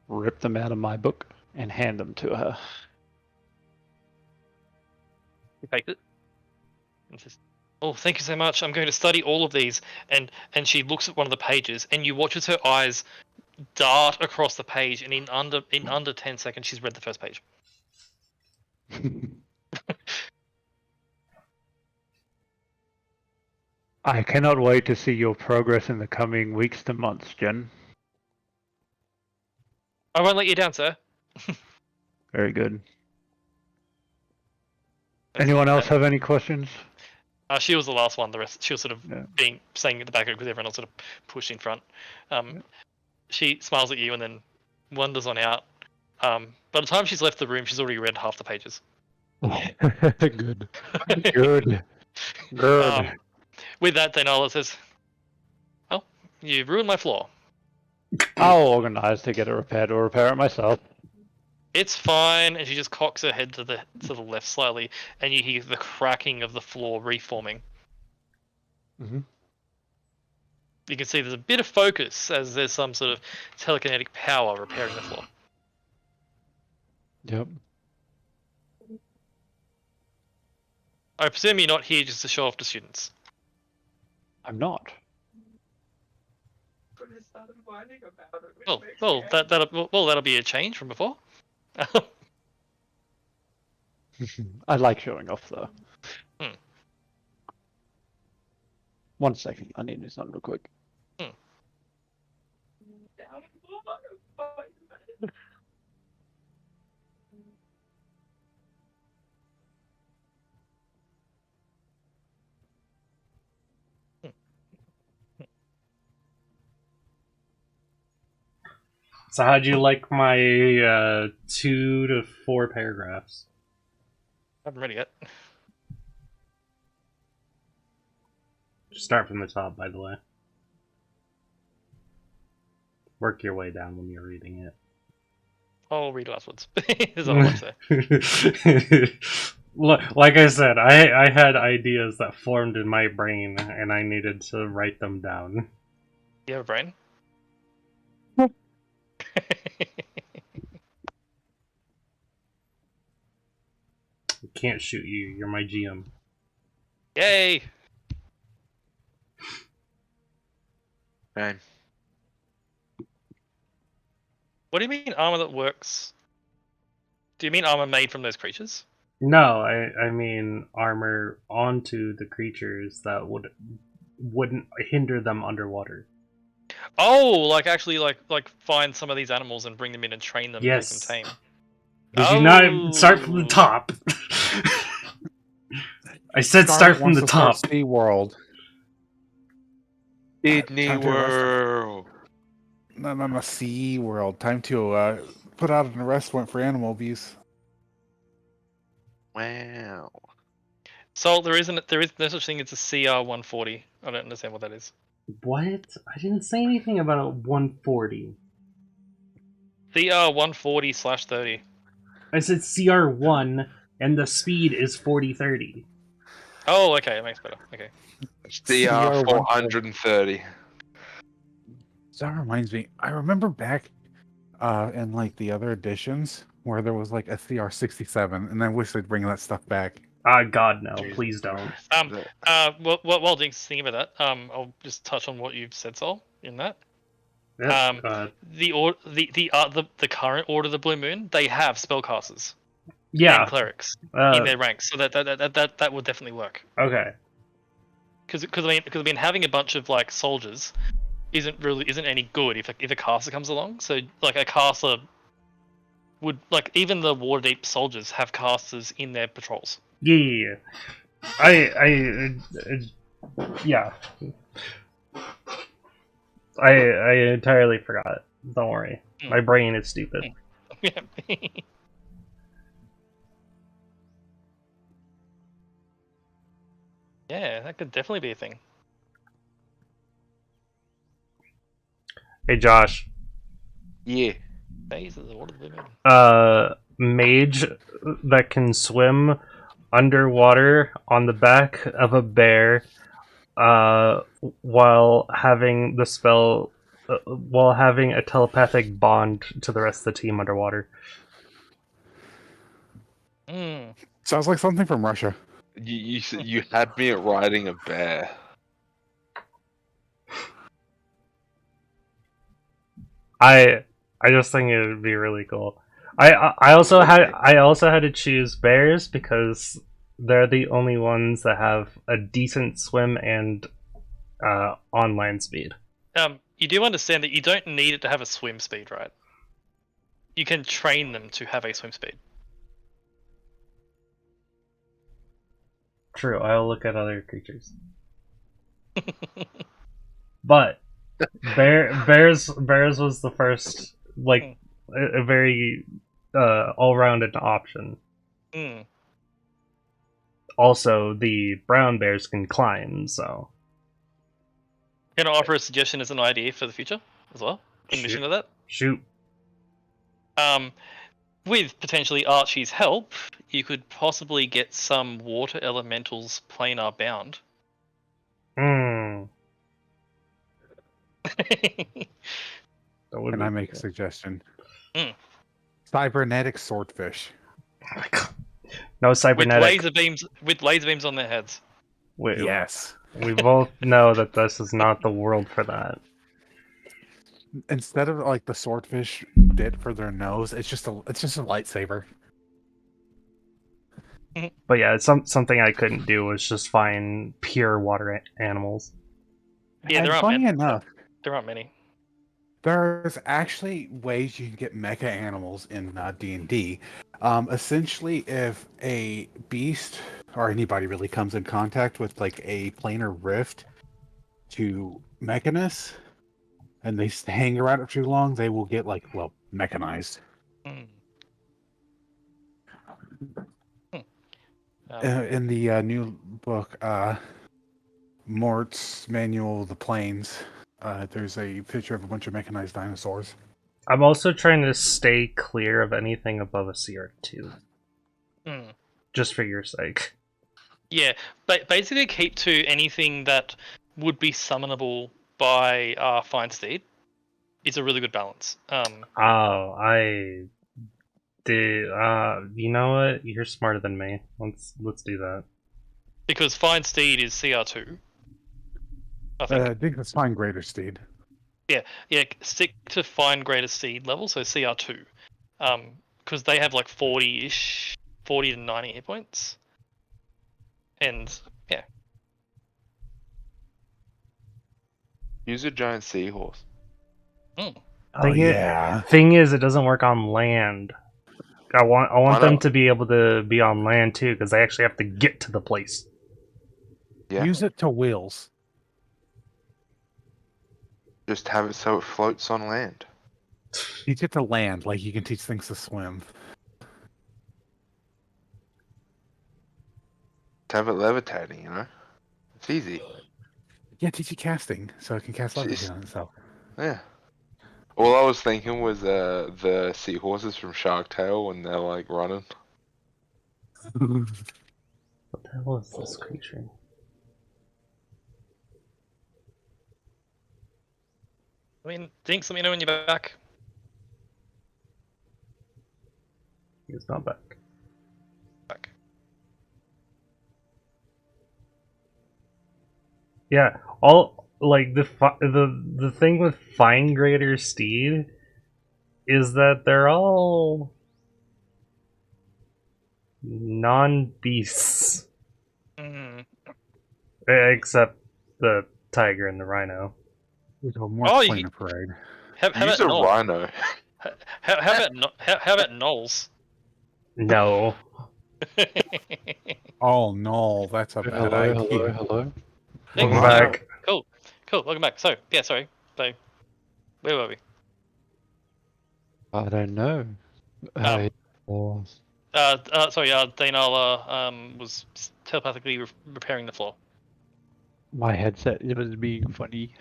Rip them out of my book and hand them to her. She takes it and says, "Oh, thank you so much. I'm going to study all of these." And she looks at one of the pages, and you watch as her eyes dart across the page, and in under 10 seconds, she's read the first page. I cannot wait to see your progress in the coming weeks to months, Jen. I won't let you down, sir. Very good. Anyone else have any questions? She was the last one. The rest, she was sort of saying at the back of it because everyone else sort of pushed in front. She smiles at you and then wanders on out. By the time she's left the room, she's already read half the pages. Good. Good. Good. With that, Daynala says, "Well, you've ruined my floor. I'll organize to get it repaired or repair it myself." It's fine." And she just cocks her head to the left slightly, and you hear the cracking of the floor reforming. Mm-hmm. You can see there's a bit of focus as there's some sort of telekinetic power repairing the floor. Yep. I presume you're not here just to show off to students. I'm not. Well, that'll be a change from before. I like showing off, though. 1 second, I need to do something real quick. So how'd you like my 2 to 4 paragraphs? I haven't read it yet. Start from the top, by the way. Work your way down when you're reading it. I'll read it afterwards. Is all I'm saying. Like I said, I had ideas that formed in my brain, and I needed to write them down. You have a brain? I can't shoot you. You're my GM. Yay! Fine. What do you mean armor that works? Do you mean armor made from those creatures? No, I mean armor onto the creatures that wouldn't hinder them underwater. Oh, like actually like find some of these animals and bring them in and train them Yes. and make them tame. Did you not start from the top? I said start from the top. Sea World. Disney Time to arrest him. World. No, Sea World. Time to put out an arrest warrant for animal abuse. Wow. So there is no such thing as a CR140. I don't understand what that is. What? I didn't say anything about a 140. CR140/30. I said CR1, and the speed is 40/30. Oh, okay, it makes better. Okay. CR 430. That reminds me. I remember back in like the other editions where there was like a CR67, and I wish they'd bring that stuff back. God, no. Jesus. Please don't. While Dink's thinking about that, I'll just touch on what you've said, Sol, in that. Yeah, The current Order of the Blue Moon, they have spellcasters yeah. and clerics in their ranks, so that would definitely work. Okay. Because I mean having a bunch of like soldiers isn't any good if a caster comes along. So like a caster would like even the Waterdeep soldiers have casters in their patrols. Yeah. Yeah. I entirely forgot. Don't worry. My brain is stupid. Yeah. Yeah, that could definitely be a thing. Hey, Josh. Yeah. Phases of Order of the Blue Moon. Mage that can swim underwater on the back of a bear while having the spell while having a telepathic bond to the rest of the team underwater. Sounds like something from Russia. You had me at riding a bear. I just think it would be really cool. I also had to choose bears because they're the only ones that have a decent swim and on land speed. You do understand that you don't need it to have a swim speed, right? You can train them to have a swim speed. True, I'll look at other creatures. But bears was the first, like, a very all-rounded option. Also, the brown bears can climb, so... Can I offer a suggestion as an idea for the future as well? In addition to that? Shoot. With potentially Archie's help, you could possibly get some water elementals planar bound. Can I make a suggestion? Cybernetic swordfish. Oh my God. No cybernetic. With laser beams on their heads. Yes. We both know that this is not the world for that. Instead of like the swordfish bit for their nose, it's just a lightsaber. But yeah, it's something I couldn't do was just find pure water animals. Yeah, there aren't many. There's actually ways you can get mecha animals in D&D. Essentially, if a beast or anybody really comes in contact with like a planar rift to Mechanus, and they hang around it too long, they will get mechanized. In the new book, Mort's Manual of the Plains, there's a picture of a bunch of mechanized dinosaurs. I'm also trying to stay clear of anything above a CR2. Just for your sake. Yeah, but basically keep to anything that would be summonable by Fine Steed. It's a really good balance. I did. You know what? You're smarter than me. Let's do that. Because Fine Steed is CR2. I think it's Fine Greater Steed. Yeah. Stick to Fine Greater Steed level, so CR2. Because they have like 40-ish, 40 to 90 hit points. And yeah. Use a giant seahorse. Thing is, it doesn't work on land. I want them to be able to be on land too, because they actually have to get to the place. Yeah. Use it to wheels. Just have it so it floats on land. Teach it to land like you can teach things to swim. To have it levitating, you know? It's easy. Yeah, teach it casting so it can cast Jeez. levitation on itself. Yeah. All I was thinking was the seahorses from Shark Tale when they're like running. What the hell is this creature? I mean, Dinks, let me know when you're back. He's not back. Back. Yeah, all like the thing with Fine Grader Steed is that they're all non-beasts, except the tiger and the rhino. We go more Oh, planar parade. How Use about a Knowles? rhino. How about Knowles? No. Oh no, that's a bad idea. Hello. Thanks. Welcome back. Cool. Welcome back. So, yeah, sorry. So, where were we? I don't know. Sorry. Dainala was telepathically repairing the floor. My headset was being funny.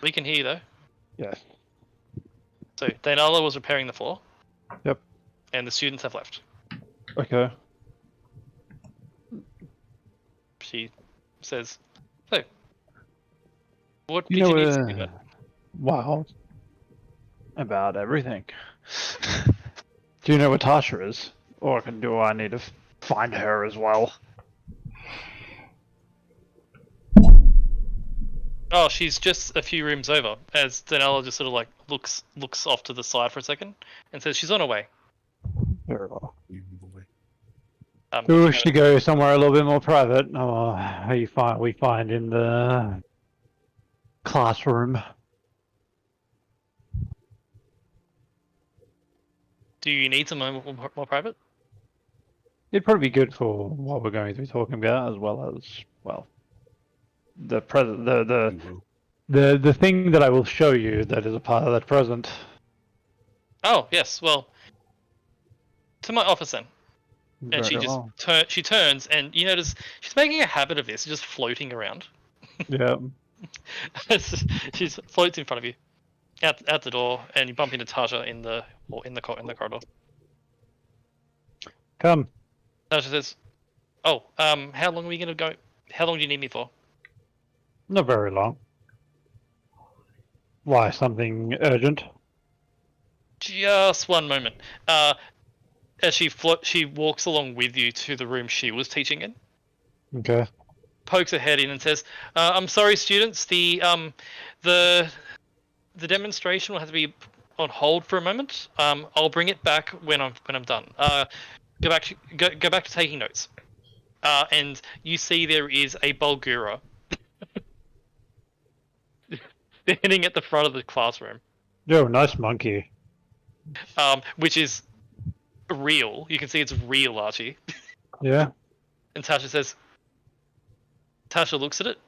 We can hear you though. Yes. So Dainala was repairing the floor. Yep. And the students have left. Okay. She says, "So, what You did you know, need to do that?" wow. About everything. Do you know what Tasha is? Or do I need to find her as well? Oh, she's just a few rooms over. As Dainala just sort of like looks off to the side for a second and says she's on her way. Very well. Do We wish to go somewhere a little bit more private. We find in the classroom. Do you need some more private? It'd probably be good for what we're going to be talking about, as well as the present, the thing that I will show you that is a part of that present. Oh yes, well, to my office then. And she Very just well. she turns, and you notice she's making a habit of this, just floating around. Yeah. She floats in front of you, out the door, and you bump into Tasha in the corridor. Come. Tasha says, "Oh, how long are we gonna go? How long do you need me for?" Not very long. Why? Something urgent? Just one moment. As she walks along with you to the room she was teaching in. Okay. Pokes her head in and says, "I'm sorry, students. The demonstration will have to be on hold for a moment. I'll bring it back when I'm done. Go back to taking notes." And you see there is a Bulgura standing at the front of the classroom. Yo, nice monkey. Which is real. You can see it's real, Archie. Yeah. And Tasha looks at it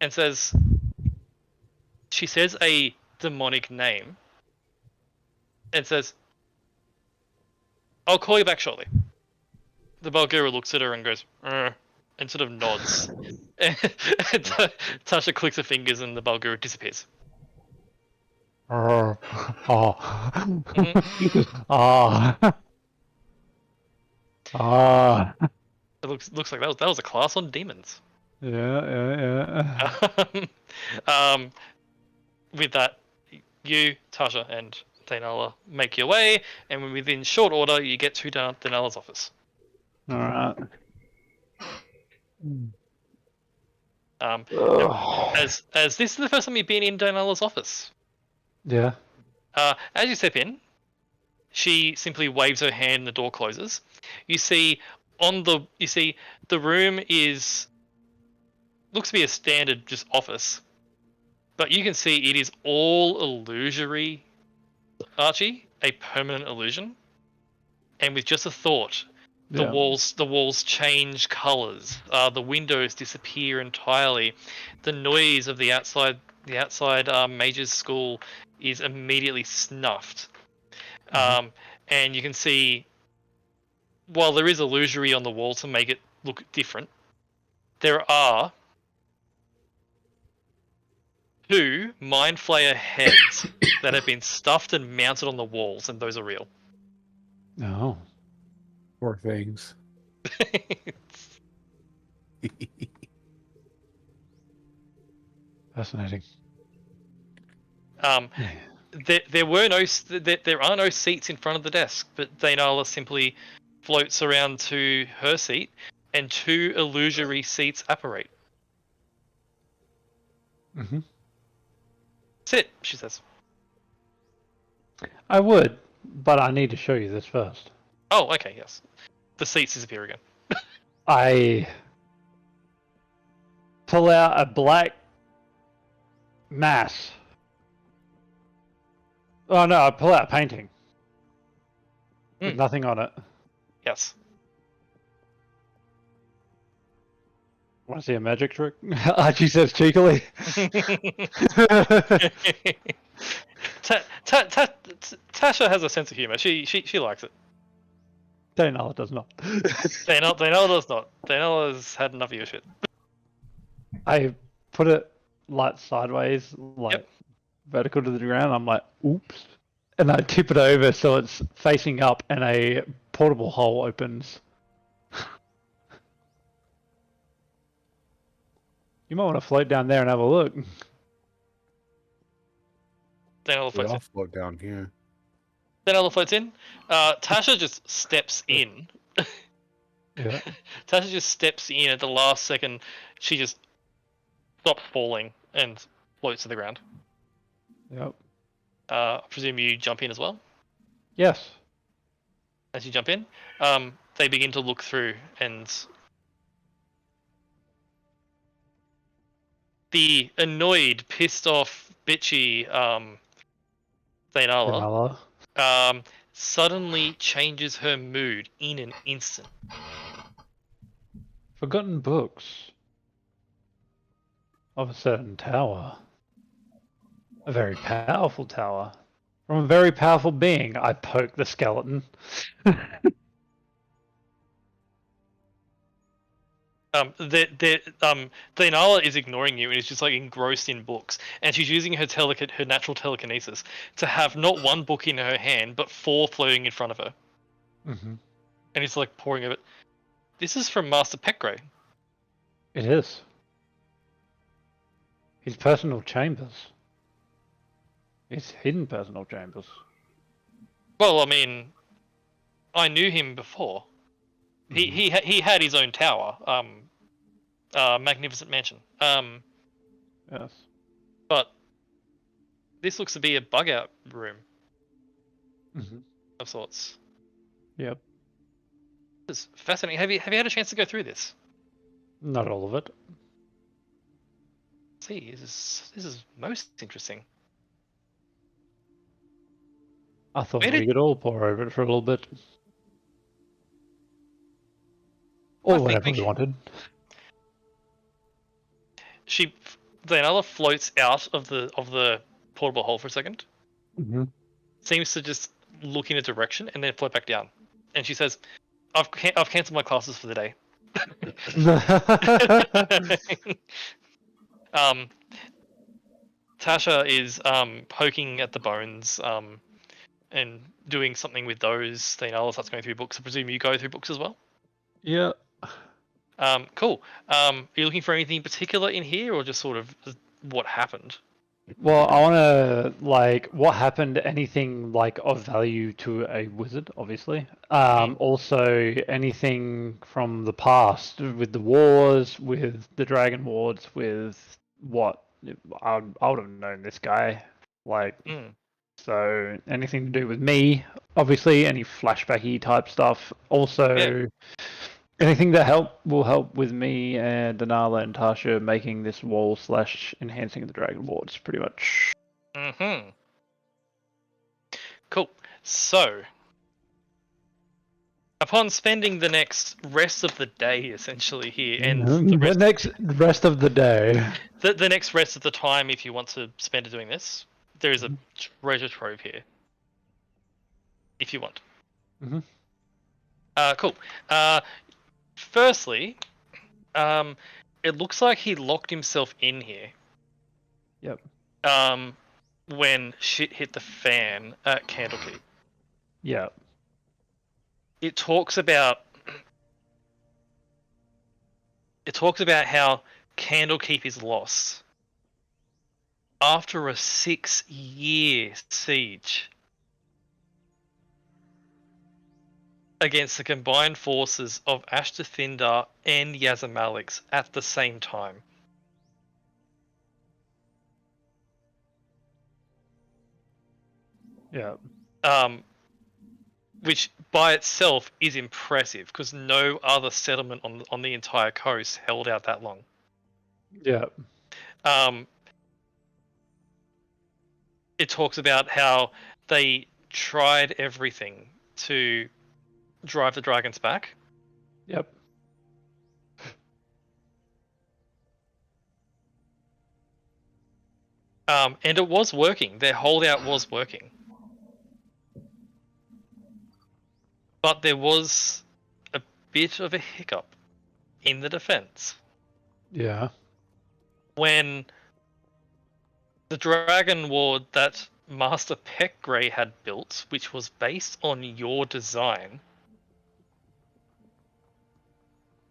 and says, she says a demonic name and says, "I'll call you back shortly." The Bulgura looks at her and goes, and sort of nods. And Tasha clicks her fingers and the Bulgura disappears. It looks like that was a class on demons. Yeah. With that, you, Tasha, and Dainala make your way, and within short order, you get to Dainala's office. All right. As this is the first time you've been in Dainala's office. Yeah. As you step in, she simply waves her hand and the door closes. You see the room looks to be a standard just office, but you can see it is all illusory, Archie, a permanent illusion. And with just a thought, The Yeah. walls change colors. The windows disappear entirely. The noise of the outside mage's school is immediately snuffed. And you can see, while there is illusory on the wall to make it look different, there are 2 Mind Flayer heads that have been stuffed and mounted on the walls, and those are real. Oh. Poor things. Fascinating. There are no seats in front of the desk, but Dainala simply floats around to her seat, and 2 illusory seats apparate. Mm-hmm. Sit, she says. I would, but I need to show you this first. Oh, okay, yes. The seats disappear again. I pull out a black mass. Oh no, I pull out a painting. With nothing on it. Yes. Want to see a magic trick? Archie says cheekily. Tasha has a sense of humor. She likes it. Dainala does not. Dainala does not. Dainala's had enough of your shit. I put it like sideways, like vertical to the ground. I'm like, oops. And I tip it over so it's facing up and a portable hole opens. You might want to float down there and have a look. Dainala floats in. Float down here. Dainala floats in. Tasha just steps in. Yeah. Tasha just steps in at the last second. She just stops falling and floats to the ground. Yep. I presume you jump in as well? Yes. As you jump in, they begin to look through, and the annoyed, pissed off, bitchy Dainala suddenly changes her mood in an instant. Forgotten books of a certain tower. A very powerful tower. From a very powerful being. I poke the skeleton. Dainala is ignoring you and is just like engrossed in books, and she's using her natural telekinesis to have not 1 book in her hand, but 4 floating in front of her. Mm-hmm. And it's like pouring of it. This is from Master Petgrey. It is. His personal chambers. His hidden personal chambers. Well, I mean, I knew him before. He had his own tower, magnificent mansion. Yes. But this looks to be a bug out room of sorts. Yep. This is fascinating. Have you had a chance to go through this? Not all of it. See, this is most interesting. I thought we could all pour over it for a little bit. Or whatever we wanted. Dainala floats out of the portable hole for a second. Mm-hmm. Seems to just look in a direction and then float back down. And she says, "I've cancelled my classes for the day." Tasha is poking at the bones and doing something with those. Dainala starts going through books. I presume you go through books as well? Yeah. Cool. Are you looking for anything in particular in here, or just sort of what happened? Well, I want to, like, what happened, anything, like, of value to a wizard, obviously. Also, anything from the past, with the wars, with the Dragon Wards, with what, I would have known this guy, like, so anything to do with me, obviously, any flashbacky type stuff. Also, anything that will help with me and Dainala and Tasha making this wall / enhancing the Dragon Wards, pretty much. Cool. So, Upon spending the next rest of the day, essentially here, and the next rest of the day, the next rest of the time, if you want to spend it doing this, there is a treasure trove here. If you want. Mhm. Cool. Firstly, it looks like he locked himself in here. Yep. When shit hit the fan at Candlekeep. Yeah. It talks about how Candlekeep is lost after a 6-year siege against the combined forces of Ashtathindar and Yazamaliks at the same time. Yeah. Which by itself is impressive because no other settlement on the entire coast held out that long. Yeah. It talks about how they tried everything to drive the dragons back. Yep. And it was working. Their holdout was working. But there was a bit of a hiccup in the defense. Yeah. When the dragon ward that Master Peckgrey had built, which was based on your design,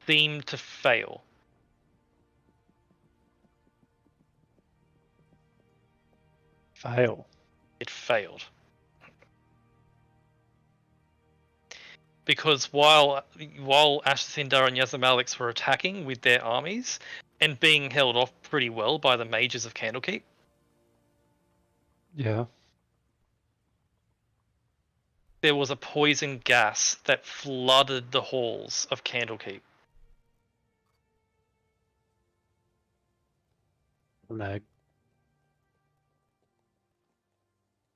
seemed to fail. It failed. Because while Ashtathindar and Yazamaliks were attacking with their armies and being held off pretty well by the mages of Candlekeep, yeah, there was a poison gas that flooded the halls of Candlekeep. Mag.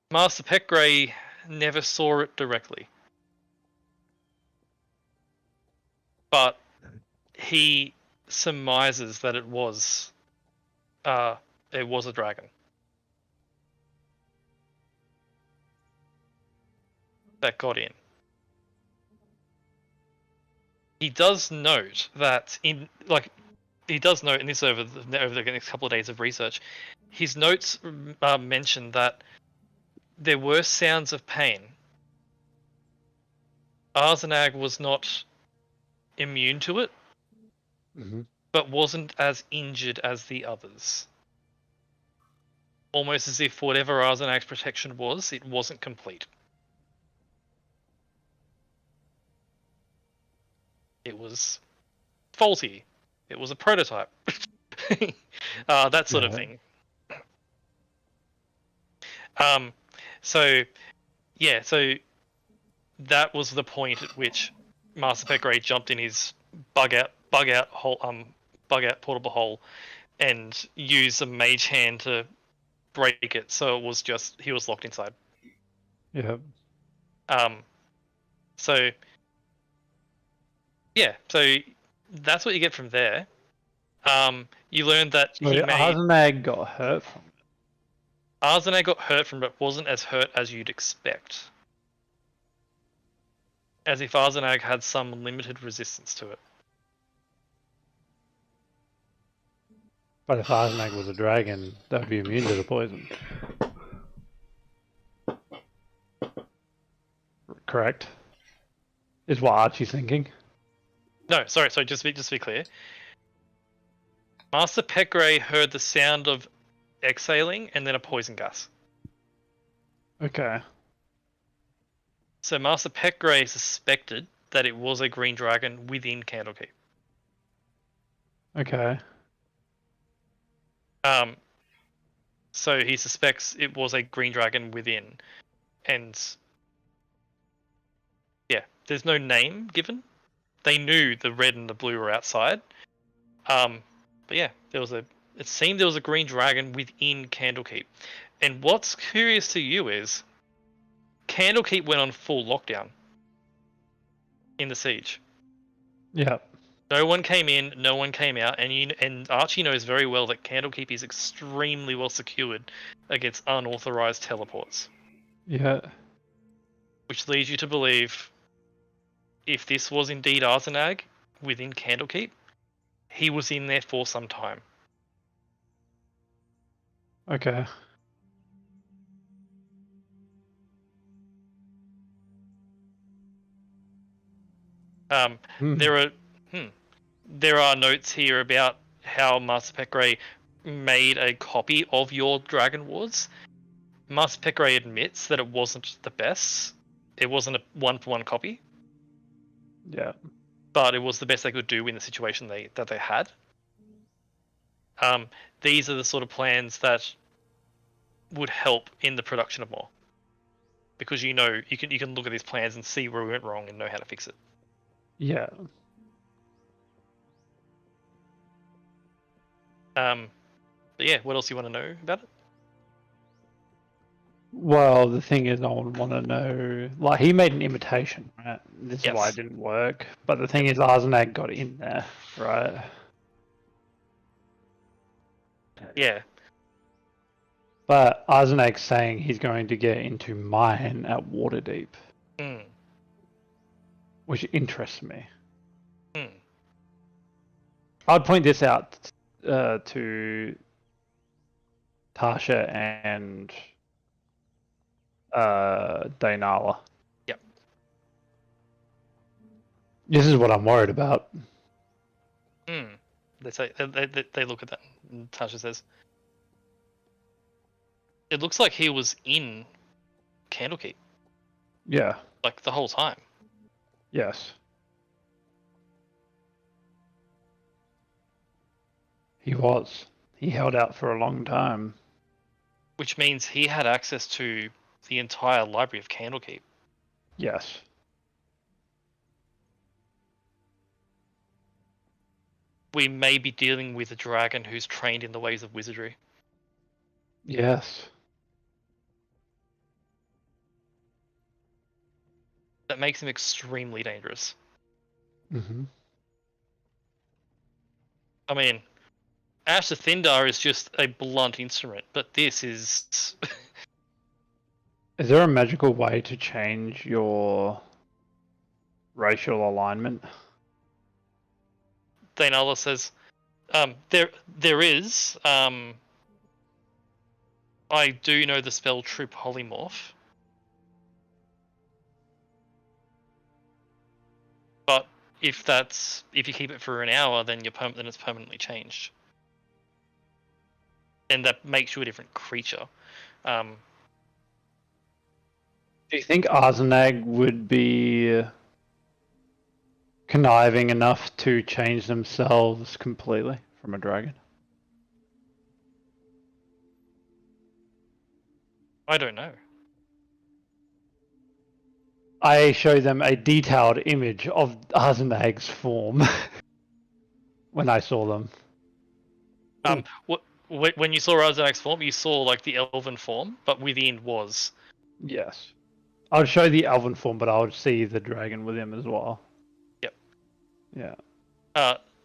Master Peckgrey never saw it directly, but he surmises that it was a dragon that got in. He does note that and this over the next couple of days of research, his notes mention that there were sounds of pain. Arzenag was not immune to it, but wasn't as injured as the others. Almost as if whatever Arzenag's protection was, it wasn't complete. It was faulty. It was a prototype. That sort of thing. So that was the point at which Master Peckgrey jumped in his bug out portable hole and used a mage hand to break it. So it was just he was locked inside. Yeah. So that's what you get from there. You learned that Arzenag got hurt from it. Arzenag got hurt from it, wasn't as hurt as you'd expect. As if Arzenag had some limited resistance to it. But if Arzenag was a dragon, that would be immune to the poison. Correct? Is what Archie's thinking. No, sorry, just to be clear. Master Peckgrey heard the sound of exhaling and then a poison gas. Okay. So Master Peckgrey suspected that it was a green dragon within Candlekeep. Okay. So he suspects it was a green dragon within. And yeah, there's no name given. They knew the red and the blue were outside. But yeah, it seemed there was a green dragon within Candlekeep. And what's curious to you is Candlekeep went on full lockdown in the siege. Yeah. No one came in, no one came out, and Archie knows very well that Candlekeep is extremely well secured against unauthorized teleports. Yeah. Which leads you to believe, if this was indeed Arzenag within Candlekeep, he was in there for some time. Okay. There are notes here about how Master Pekre made a copy of your Dragon Wards. Master Pekre admits that it wasn't the best. It wasn't a one-for-one copy. Yeah. But it was the best they could do in the situation that they had. These are the sort of plans that would help in the production of more. Because you can look at these plans and see where we went wrong and know how to fix it. Yeah. But yeah, what else do you want to know about it? Well, the thing is, I would want to know. Like, he made an imitation, right? This Yes. is why it didn't work. But the thing is, Arzenag got in there, right? Yeah. But Arzenag's saying he's going to get into mine at Waterdeep, which interests me. I'd point this out to Tasha and Dainala. Yep. This is what I'm worried about. They say they look at that, and Tasha says, "It looks like he was in Candlekeep, Yeah. like the whole time." Yes. He was. He held out for a long time. Which means he had access to the entire library of Candlekeep. Yes. We may be dealing with a dragon who's trained in the ways of wizardry. Yes. That makes him extremely dangerous. Mm-hmm. I mean, Ash the Thindar is just a blunt instrument, but this is... Is there a magical way to change your racial alignment? Dainala says, there is. I do know the spell True Polymorph. But if you keep it for an hour, then then it's permanently changed. And that makes you a different creature. Do you think Arzenag would be conniving enough to change themselves completely from a dragon? I don't know. I show them a detailed image of Arzenag's form when I saw them. When you saw Arzenag's form, you saw like the elven form, but within was. Yes. I would show the elven form, but I would see the dragon with him as well. Yep. Yeah.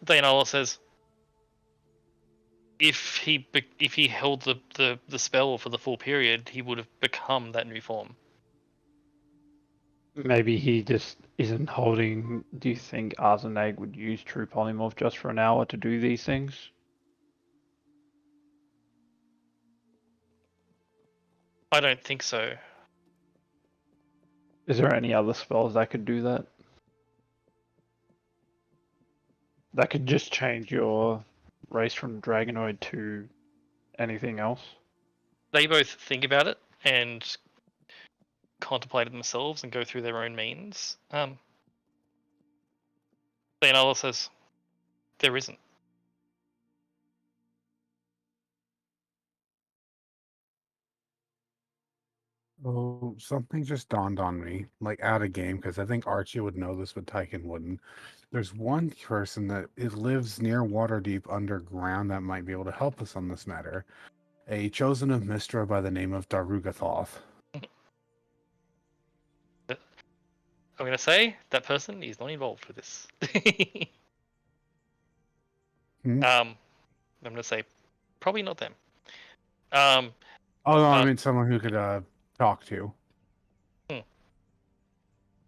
Dainala says, if he held the spell for the full period, he would have become that new form. Maybe he just isn't holding. Do you think Arzenag would use True Polymorph just for an hour to do these things? I don't think so. Is there any other spells that could do that? That could just change your race from Dragonoid to anything else? They both think about it and contemplate it themselves and go through their own means. Dainala says, there isn't. Oh, something just dawned on me, like out of game, because I think Archie would know this, but Tyken wouldn't. There's one person that lives near Waterdeep underground that might be able to help us on this matter. A chosen of Mystra by the name of Darugathoth. I'm going to say that person is not involved with this. I'm going to say probably not them. Although I mean, someone who could talk to.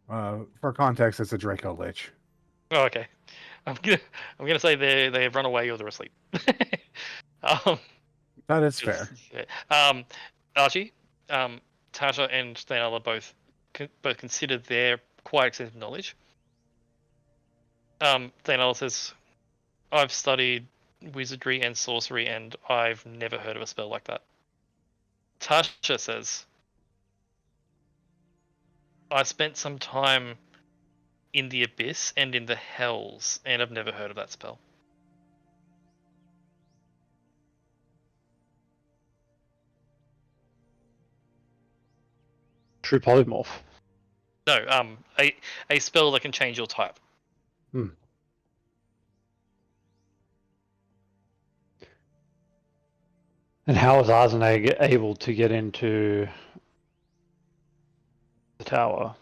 For context, it's a Draco Lich. Oh, okay. I'm gonna say they have run away or they're asleep. That is fair. Archie, Tasha, and Thanaela both considered their quite extensive knowledge. Thanaela says, "I've studied wizardry and sorcery, and I've never heard of a spell like that." Tasha says, "I spent some time in the Abyss and in the Hells, and I've never heard of that spell." True polymorph. No, a spell that can change your type. And how was Arzenag able to get into the tower?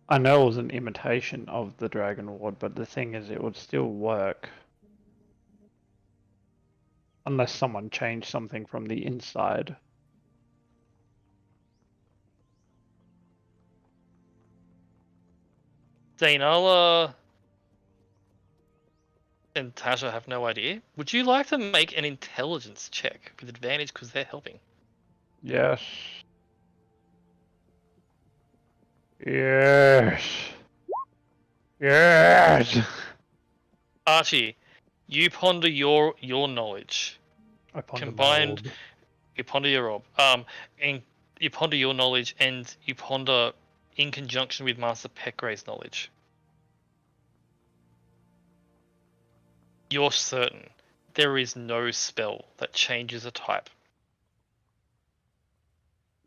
I know it was an imitation of the Dragon Ward, but the thing is, it would still work. Unless someone changed something from the inside. Dainala and Tasha have no idea. Would you like to make an intelligence check with advantage because they're helping? Yes. Yes. Yes. Archie, you ponder your knowledge. I ponder Combined, my orb. you ponder your orb. And you ponder your knowledge, and you ponder in conjunction with Master Pekray's knowledge. You're certain there is no spell that changes a type.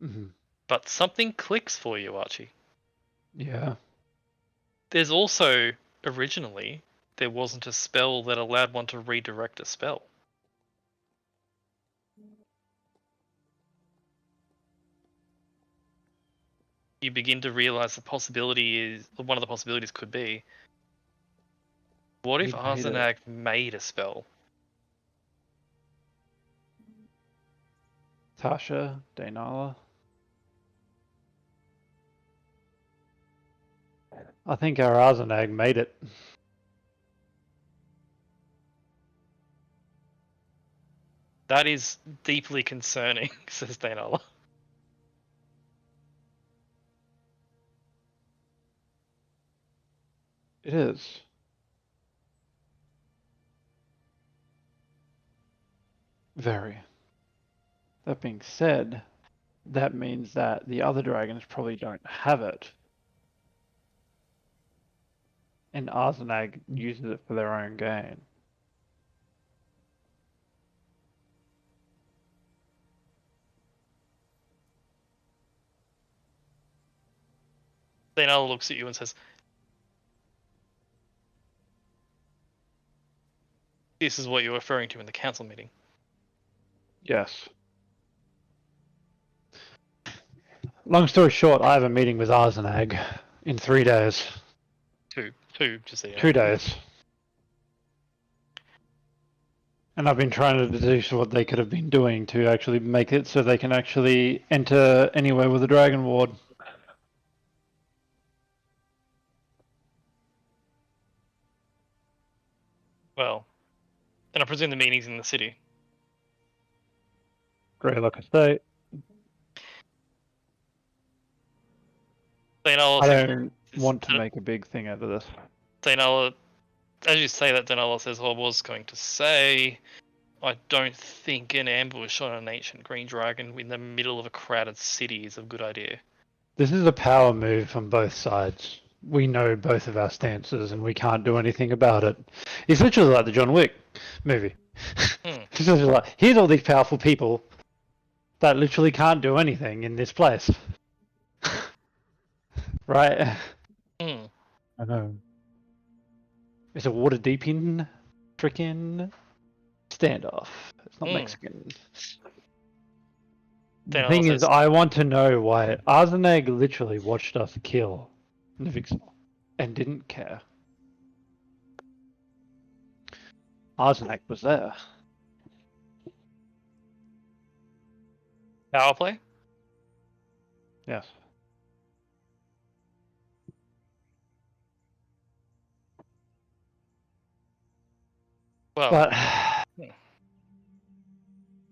Mm-hmm. But something clicks for you, Archie. Yeah. There's also, originally, there wasn't a spell that allowed one to redirect a spell. You begin to realize the possibility is, one of the possibilities could be, what if Arzenag made a spell? Tasha, Dainala. I think our Arzenag made it. That is deeply concerning, says Dainala. It is. Very. That being said, that means that the other dragons probably don't have it. And Arzenag uses it for their own gain. Dainala looks at you and says, "This is what you're referring to in the council meeting." Yes. Long story short, I have a meeting with Arzenag in 3 days. Two, just so you know. 2 days. And I've been trying to deduce what they could have been doing to actually make it so they can actually enter anywhere with a Dragon Ward. Well, and I presume the meeting's in the city. Greylock Estate. Dainala I says, don't want to make a big thing out of this. Dainala, as you say that, Dainala says, "I was going to say, I don't think an ambush on an ancient green dragon in the middle of a crowded city is a good idea." This is a power move from both sides. We know both of our stances and we can't do anything about it. It's literally like the John Wick movie. It's literally like, here's all these powerful people that literally can't do anything in this place. Right? Hmm. I know. It's a water deep in frickin' standoff. It's not Mexican. Then thing also is, I want to know why Arzenag literally watched us kill Nivixel and didn't care. Arzenag was there. power play. Yes. Well, But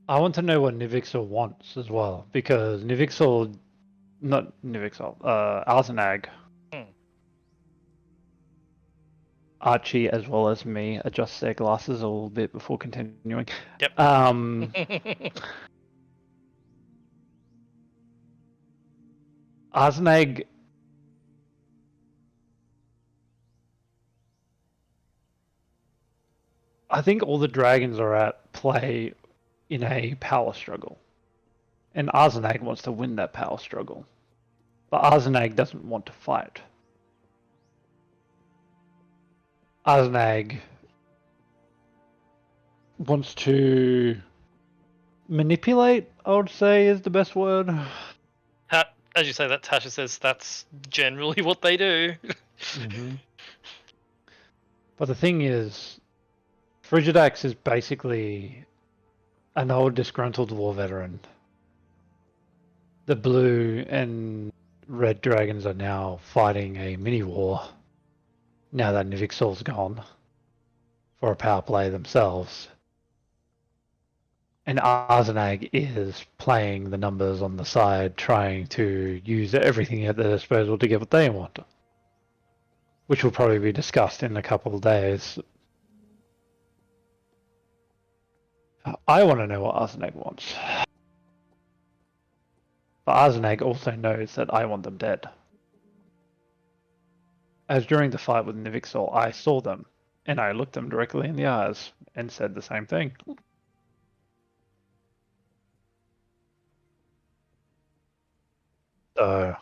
I want to know what Nivixel wants as well, because Arzenag, Archie as well as me adjust their glasses a little bit before continuing. Yep. Arzenag, I think all the dragons are at play in a power struggle. And Arzenag wants to win that power struggle. But Arzenag doesn't want to fight. Arzenag wants to manipulate, I would say is the best word. As you say that, Tasha says that's generally what they do. Mm-hmm. But the thing is, Frigidax is basically an old disgruntled war veteran. The blue and red dragons are now fighting a mini war now that Nivixel's gone for a power play themselves. And Arzenag is playing the numbers on the side, trying to use everything at their disposal to get what they want. Which will probably be discussed in a couple of days. I want to know what Arzenag wants. But Arzenag also knows that I want them dead. As during the fight with Nivixel, I saw them, and I looked them directly in the eyes, and said the same thing. So...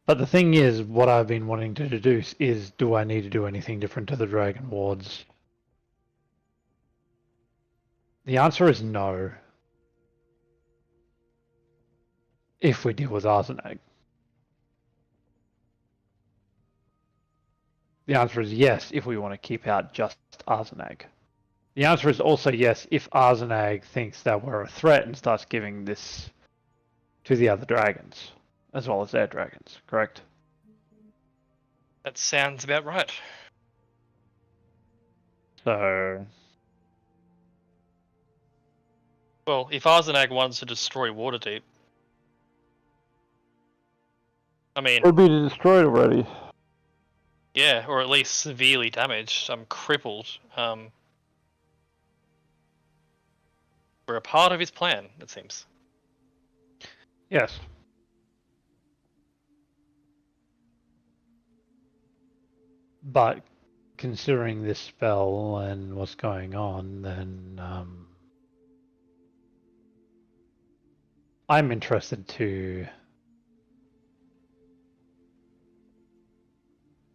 But the thing is, what I've been wanting to deduce is, do I need to do anything different to the Dragon Wards? The answer is no. If we deal with Arzenag. The answer is yes, if we want to keep out just Arzenag. The answer is also yes, if Arzenag thinks that we're a threat and starts giving this to the other dragons, as well as their dragons, correct? That sounds about right. So... Well, if Arzenag wants to destroy Waterdeep, I mean... It'll be destroyed already. Yeah, or at least severely damaged. I'm crippled. We're a part of his plan, it seems. Yes. But considering this spell and what's going on, then I'm interested to,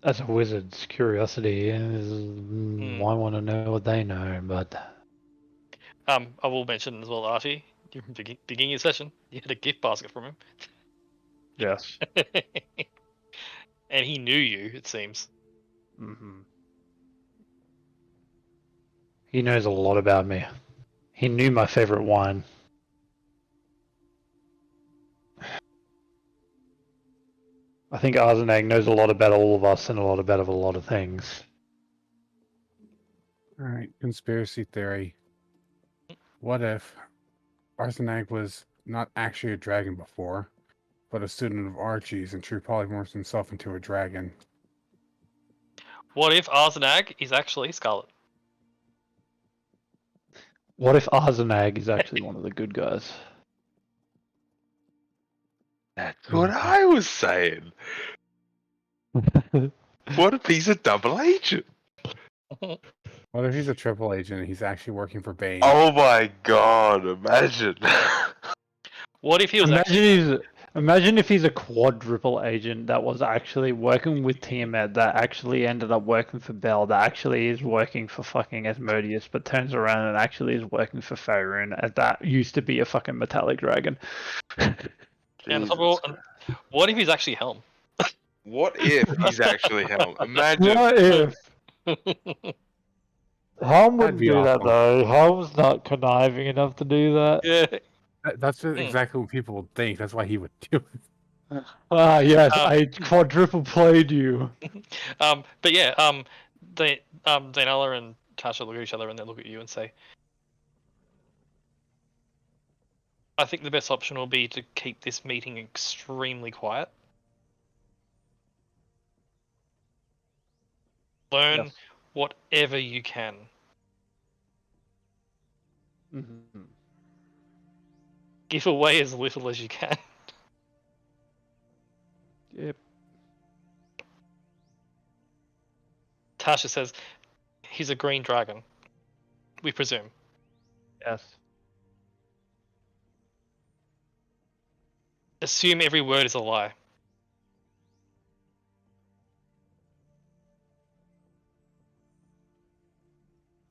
as a wizard's curiosity, is I want to know what they know, but... I will mention as well, Archie, beginning of session, you had a gift basket from him. Yes. And he knew you, it seems. Mm-hmm. He knows a lot about me. He knew my favorite wine. I think Arzenag knows a lot about all of us and a lot about a lot of things. Alright, conspiracy theory. What if Arzenag was not actually a dragon before, but a student of Archie's and True polymorphs himself into a dragon? What if Arzenag is actually Scarlet? What if Arzenag is actually one of the good guys? That's what I was saying. What if he's a double agent? What if he's a triple agent and he's actually working for Bane? Oh my god, imagine. What if he was Imagine if he's a quadruple agent that was actually working with Tiamat, that actually ended up working for Bell, that actually is working for fucking Asmodeus, but turns around and actually is working for Faerun, and that used to be a fucking metallic dragon. And what if he's actually Helm? What if he's actually Helm? Imagine. What if? Helm wouldn't That'd be do that awful. though. Helm's not conniving enough to do that. Yeah. That's exactly what people would think. That's why he would do it. Ah, yes, I quadruple played you. But yeah, Dainala and Tasha look at each other and then look at you and say, I think the best option will be to keep this meeting extremely quiet. Learn whatever you can. Mm-hmm. Give away as little as you can. Yep. Tasha says, he's a green dragon. We presume. Yes. Assume every word is a lie.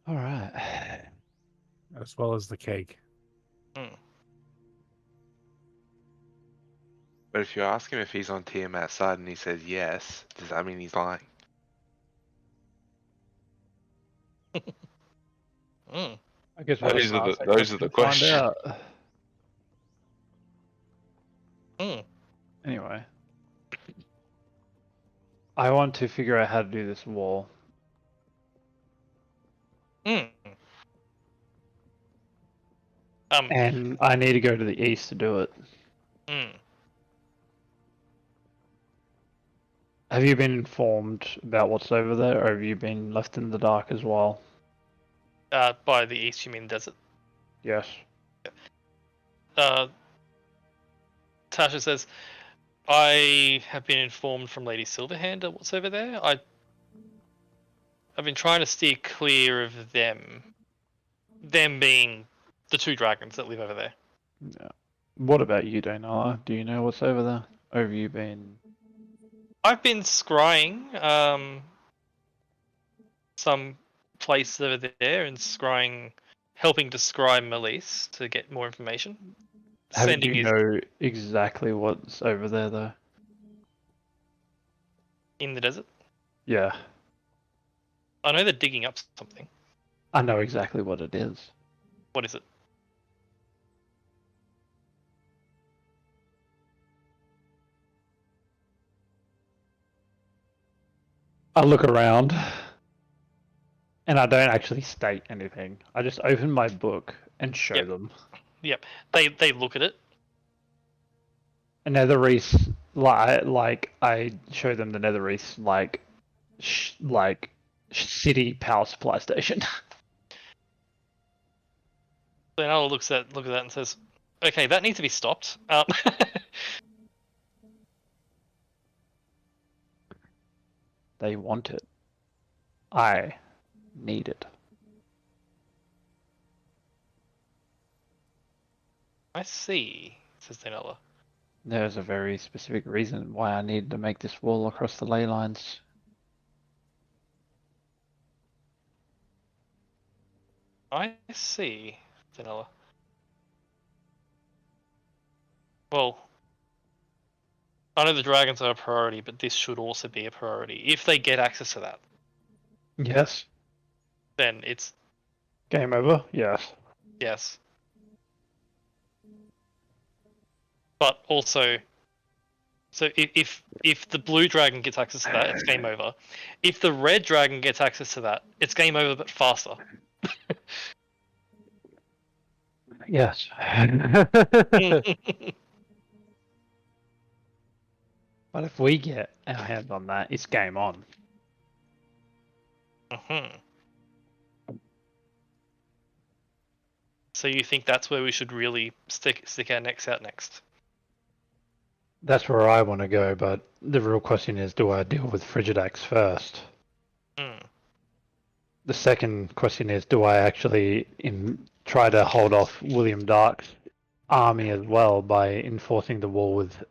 All right. As well as the cake. But if you ask him if he's on Tiamat's side and he says yes, does that mean he's lying? Mm. I guess Those are the questions. Anyway, I want to figure out how to do this wall. And I need to go to the east to do it. Have you been informed about what's over there, or have you been left in the dark as well? By the east, you mean desert? Yes. Tasha says, I have been informed from Lady Silverhand of what's over there. I've been trying to steer clear of them. Them being the two dragons that live over there. Yeah. What about you, Dainala? Do you know what's over there? Or have you been... I've been scrying some place over there and helping to scry Melise to get more information. How do you know exactly what's over there, though? In the desert? Yeah. I know they're digging up something. I know exactly what it is. What is it? I look around, and I don't actually state anything. I just open my book and show them. Yep. They look at it. A Netherese, like I show them the Netherese, like city power supply station. Then I'll look at that and says, "Okay, that needs to be stopped." They want it. I need it. I see, says Dainala. There's a very specific reason why I need to make this wall across the ley lines. I see, Dainala. Well, I know the dragons are a priority, but this should also be a priority. If they get access to that, Yes. then it's Game over? Yes. yes. But also, so if the blue dragon gets access to that, it's game over. If the red dragon gets access to that, it's game over but faster. Yes. But if we get our hands on that, it's game on. So you think that's where we should really stick our necks out next? That's where I want to go, but the real question is, do I deal with Frigidax first? The second question is, do I actually try to hold off William Darks army as well by enforcing the wall with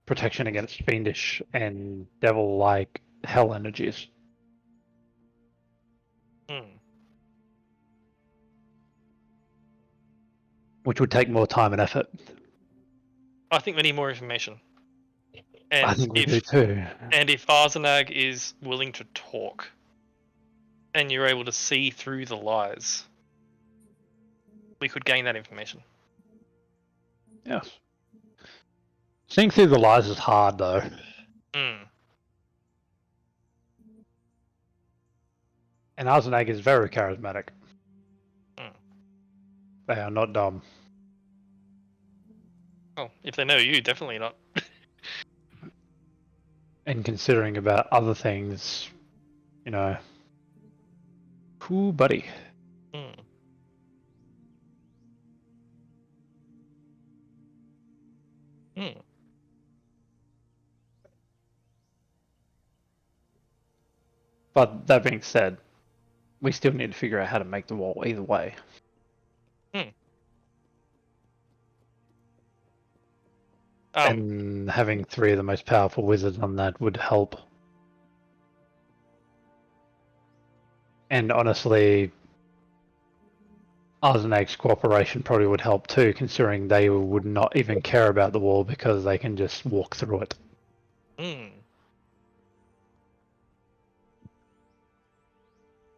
protection against fiendish and devil-like hell energies. Which would take more time and effort. I think we need more information. And I think we do too. And if Arzenag is willing to talk, and you're able to see through the lies, we could gain that information. Yes. Seeing through the lies is hard, though. And Arzenag is very charismatic. They are not dumb. Oh, if they know you, definitely not. And considering about other things, you know. Cool, buddy. But that being said, we still need to figure out how to make the wall either way. And having 3 of the most powerful wizards on that would help. And honestly, Arzenag's cooperation probably would help too, considering they would not even care about the wall because they can just walk through it.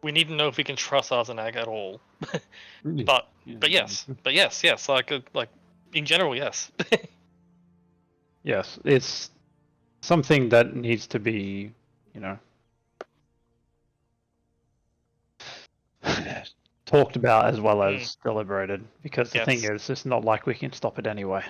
We need to know if we can trust Arzenag at all. but yes, like in general, yes. Yes, it's something that needs to be, you know, talked about as well as deliberated, because the thing is, it's not like we can stop it anyway.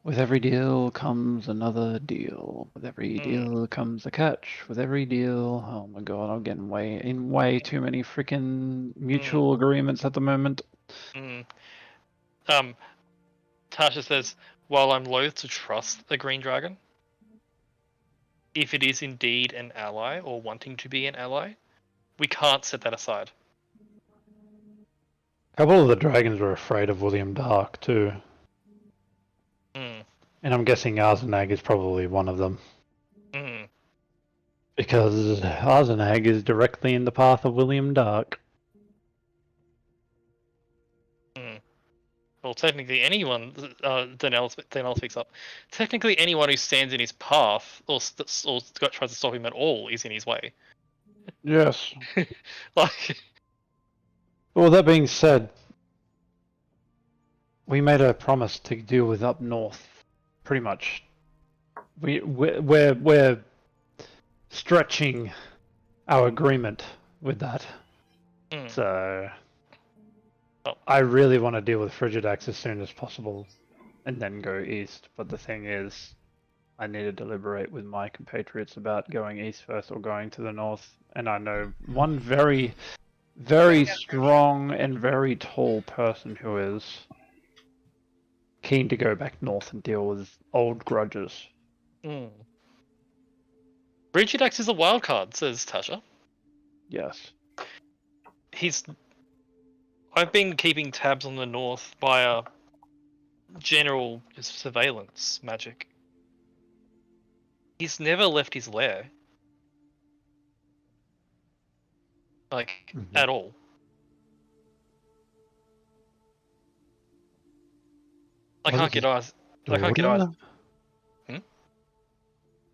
With every deal comes another deal. With every deal comes a catch. With every deal, oh my god, I'm getting way too many freaking mutual agreements at the moment. Tasha says, while I'm loath to trust the Green Dragon, if it is indeed an ally or wanting to be an ally, we can't set that aside. A couple of the dragons were afraid of William Dark too. And I'm guessing Arzenag is probably one of them. Because Arzenag is directly in the path of William Dark. Well, technically anyone, Danelle speaks up, technically anyone who stands in his path or tries to stop him at all is in his way. Yes. Like... Well, that being said, we made a promise to deal with up north. Pretty much. We're stretching our agreement with that. So... I really want to deal with Frigidax as soon as possible and then go east, but the thing is, I need to deliberate with my compatriots about going east first or going to the north, and I know one very, very strong and very tall person who is keen to go back north and deal with old grudges. Frigidax is a wild card, says Tasha. Yes. I've been keeping tabs on the north via general surveillance magic. He's never left his lair. Like, at all. I can't get eyes. I can't get eyes.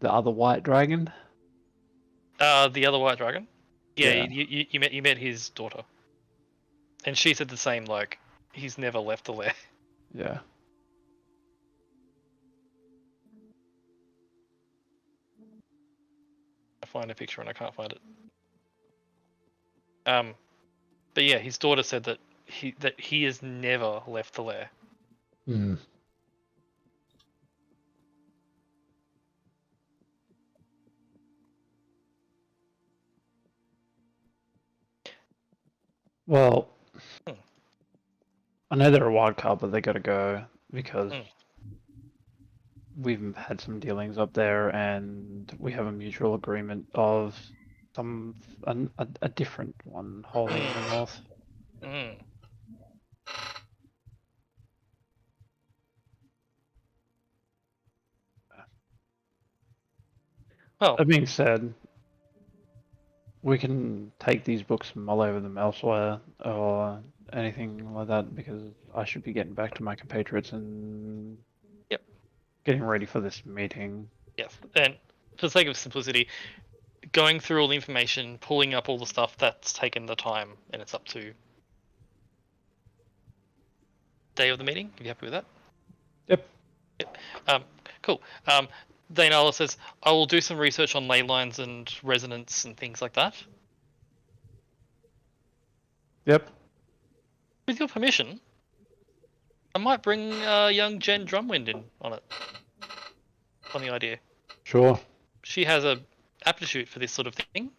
The other white dragon? The other white dragon? Yeah, Yeah. You met his daughter. And she said the same, like, he's never left the lair. Yeah. I find a picture and I can't find it. But yeah, his daughter said that he has never left the lair. Well, I know they're a wild card, but they gotta go because we've had some dealings up there, and we have a mutual agreement of a different one holding in the north. Well, That being said, we can take these books and mull over them elsewhere or anything like that because I should be getting back to my compatriots and Yep. getting ready for this meeting. yes, and for the sake of simplicity, going through all the information, pulling up all the stuff, that's taken the time, and it's up to day of the meeting. Are you happy with that? Yep. Cool. Dainala says, I will do some research on ley lines and resonance and things like that. Yep. With your permission, I might bring young Jen Drumwind in on it. On the idea. Sure. She has a aptitude for this sort of thing.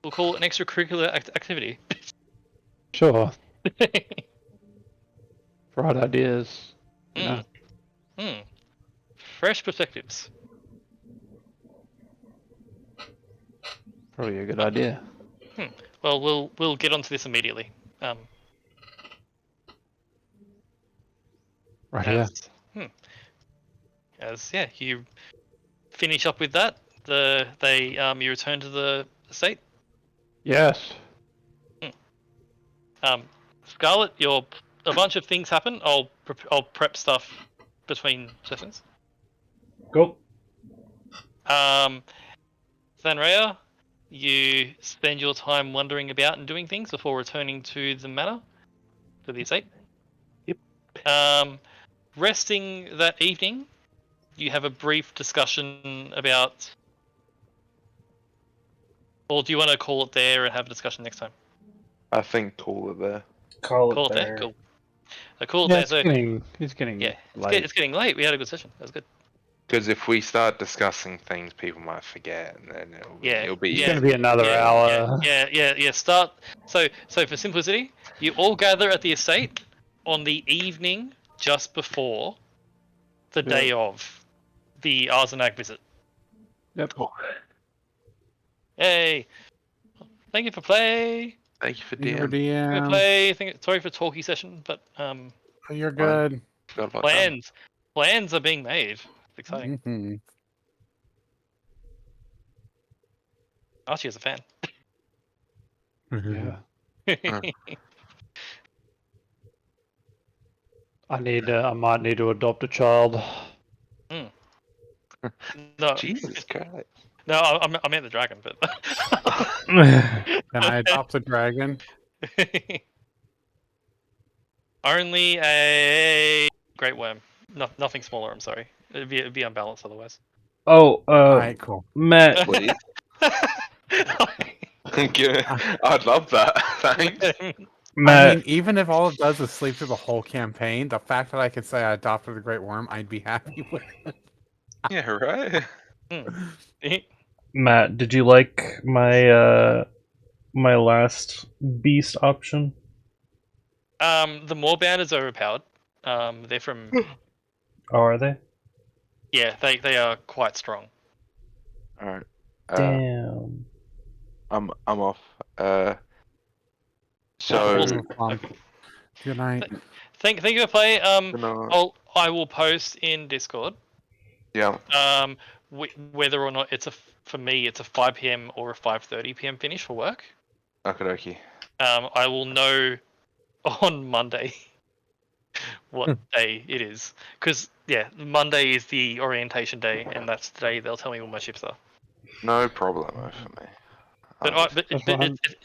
We'll call it an extracurricular activity. Sure. Bright ideas. You know. Fresh perspectives. Probably a good idea. Well, we'll get onto this immediately. Right here. As you finish up with that, you return to the estate. Yes. Scarlet, a bunch of things happen. I'll prep stuff between sessions. Go. Zanrea, you spend your time wandering about and doing things before returning to the manor, to the estate. Yep. Resting that evening, you have a brief discussion about, or do you want to call it there and have a discussion next time? I think call it there. Call it there. Cool. Cool. Yeah, there. it's So getting yeah, late. it's getting late. We had a good session. That was good. Because if we start discussing things, people might forget, and then it'll be. It's going to be another hour. Yeah. Start. So for simplicity, you all gather at the estate on the evening just before the day of the Arzenac visit. Yep. Hey, thank you for play. Thank you for Thank you for DM. DM. Sorry for talkie session, but You're good. Forgot about that. plans are being made. It's exciting. Mhm. Archie is a fan. Yeah. I might need to adopt a child. No, Jesus Christ. no, I meant the dragon, but Can I adopt a dragon? only a great worm. Nothing smaller. I'm sorry. It'd be unbalanced otherwise. Oh, Alright, cool. Matt. Please. I'd love that. Thanks. Matt, I mean, even if all it does is sleep through the whole campaign, the fact that I could say I adopted a great worm, I'd be happy with it. Yeah, right. Matt, did you like my my last beast option? The Moorbound is overpowered. They're from. Oh, are they? Yeah, they are quite strong. All right. Damn. I'm off. So Good night. Thank you for play. good night. I will post in Discord. Yeah. Whether or not for me it's a 5 PM or a 5:30 PM finish for work. Okie I will know on Monday what day it is, because Monday is the orientation day, and that's the day they'll tell me where my ships are. No problem for me. But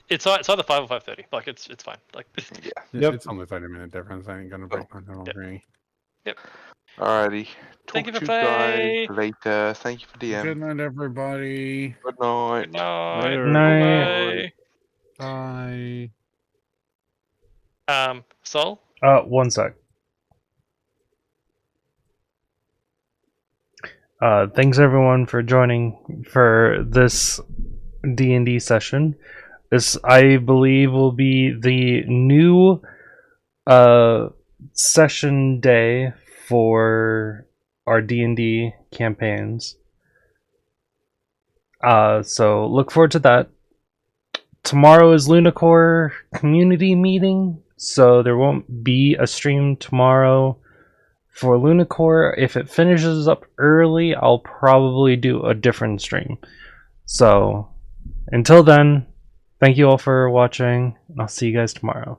it's either 5 or 5:30. Like it's fine. Like Yeah. Yep. It's only 30-minute difference. I ain't gonna break my whole agree. Alrighty. Talk Thank you to for play. guys later. Thank you for DM. Good night, everybody. Good night. Good night. Later. Night. Bye. Bye. Sol. 1 sec. Thanks everyone for joining for this D&D session. This, I believe, will be the new session day for our D&D campaigns. So look forward to that. tomorrow is Lunacore community meeting, so there won't be a stream tomorrow for Lunacore. If it finishes up early, I'll probably do a different stream. So until then, thank you all for watching, and I'll see you guys tomorrow.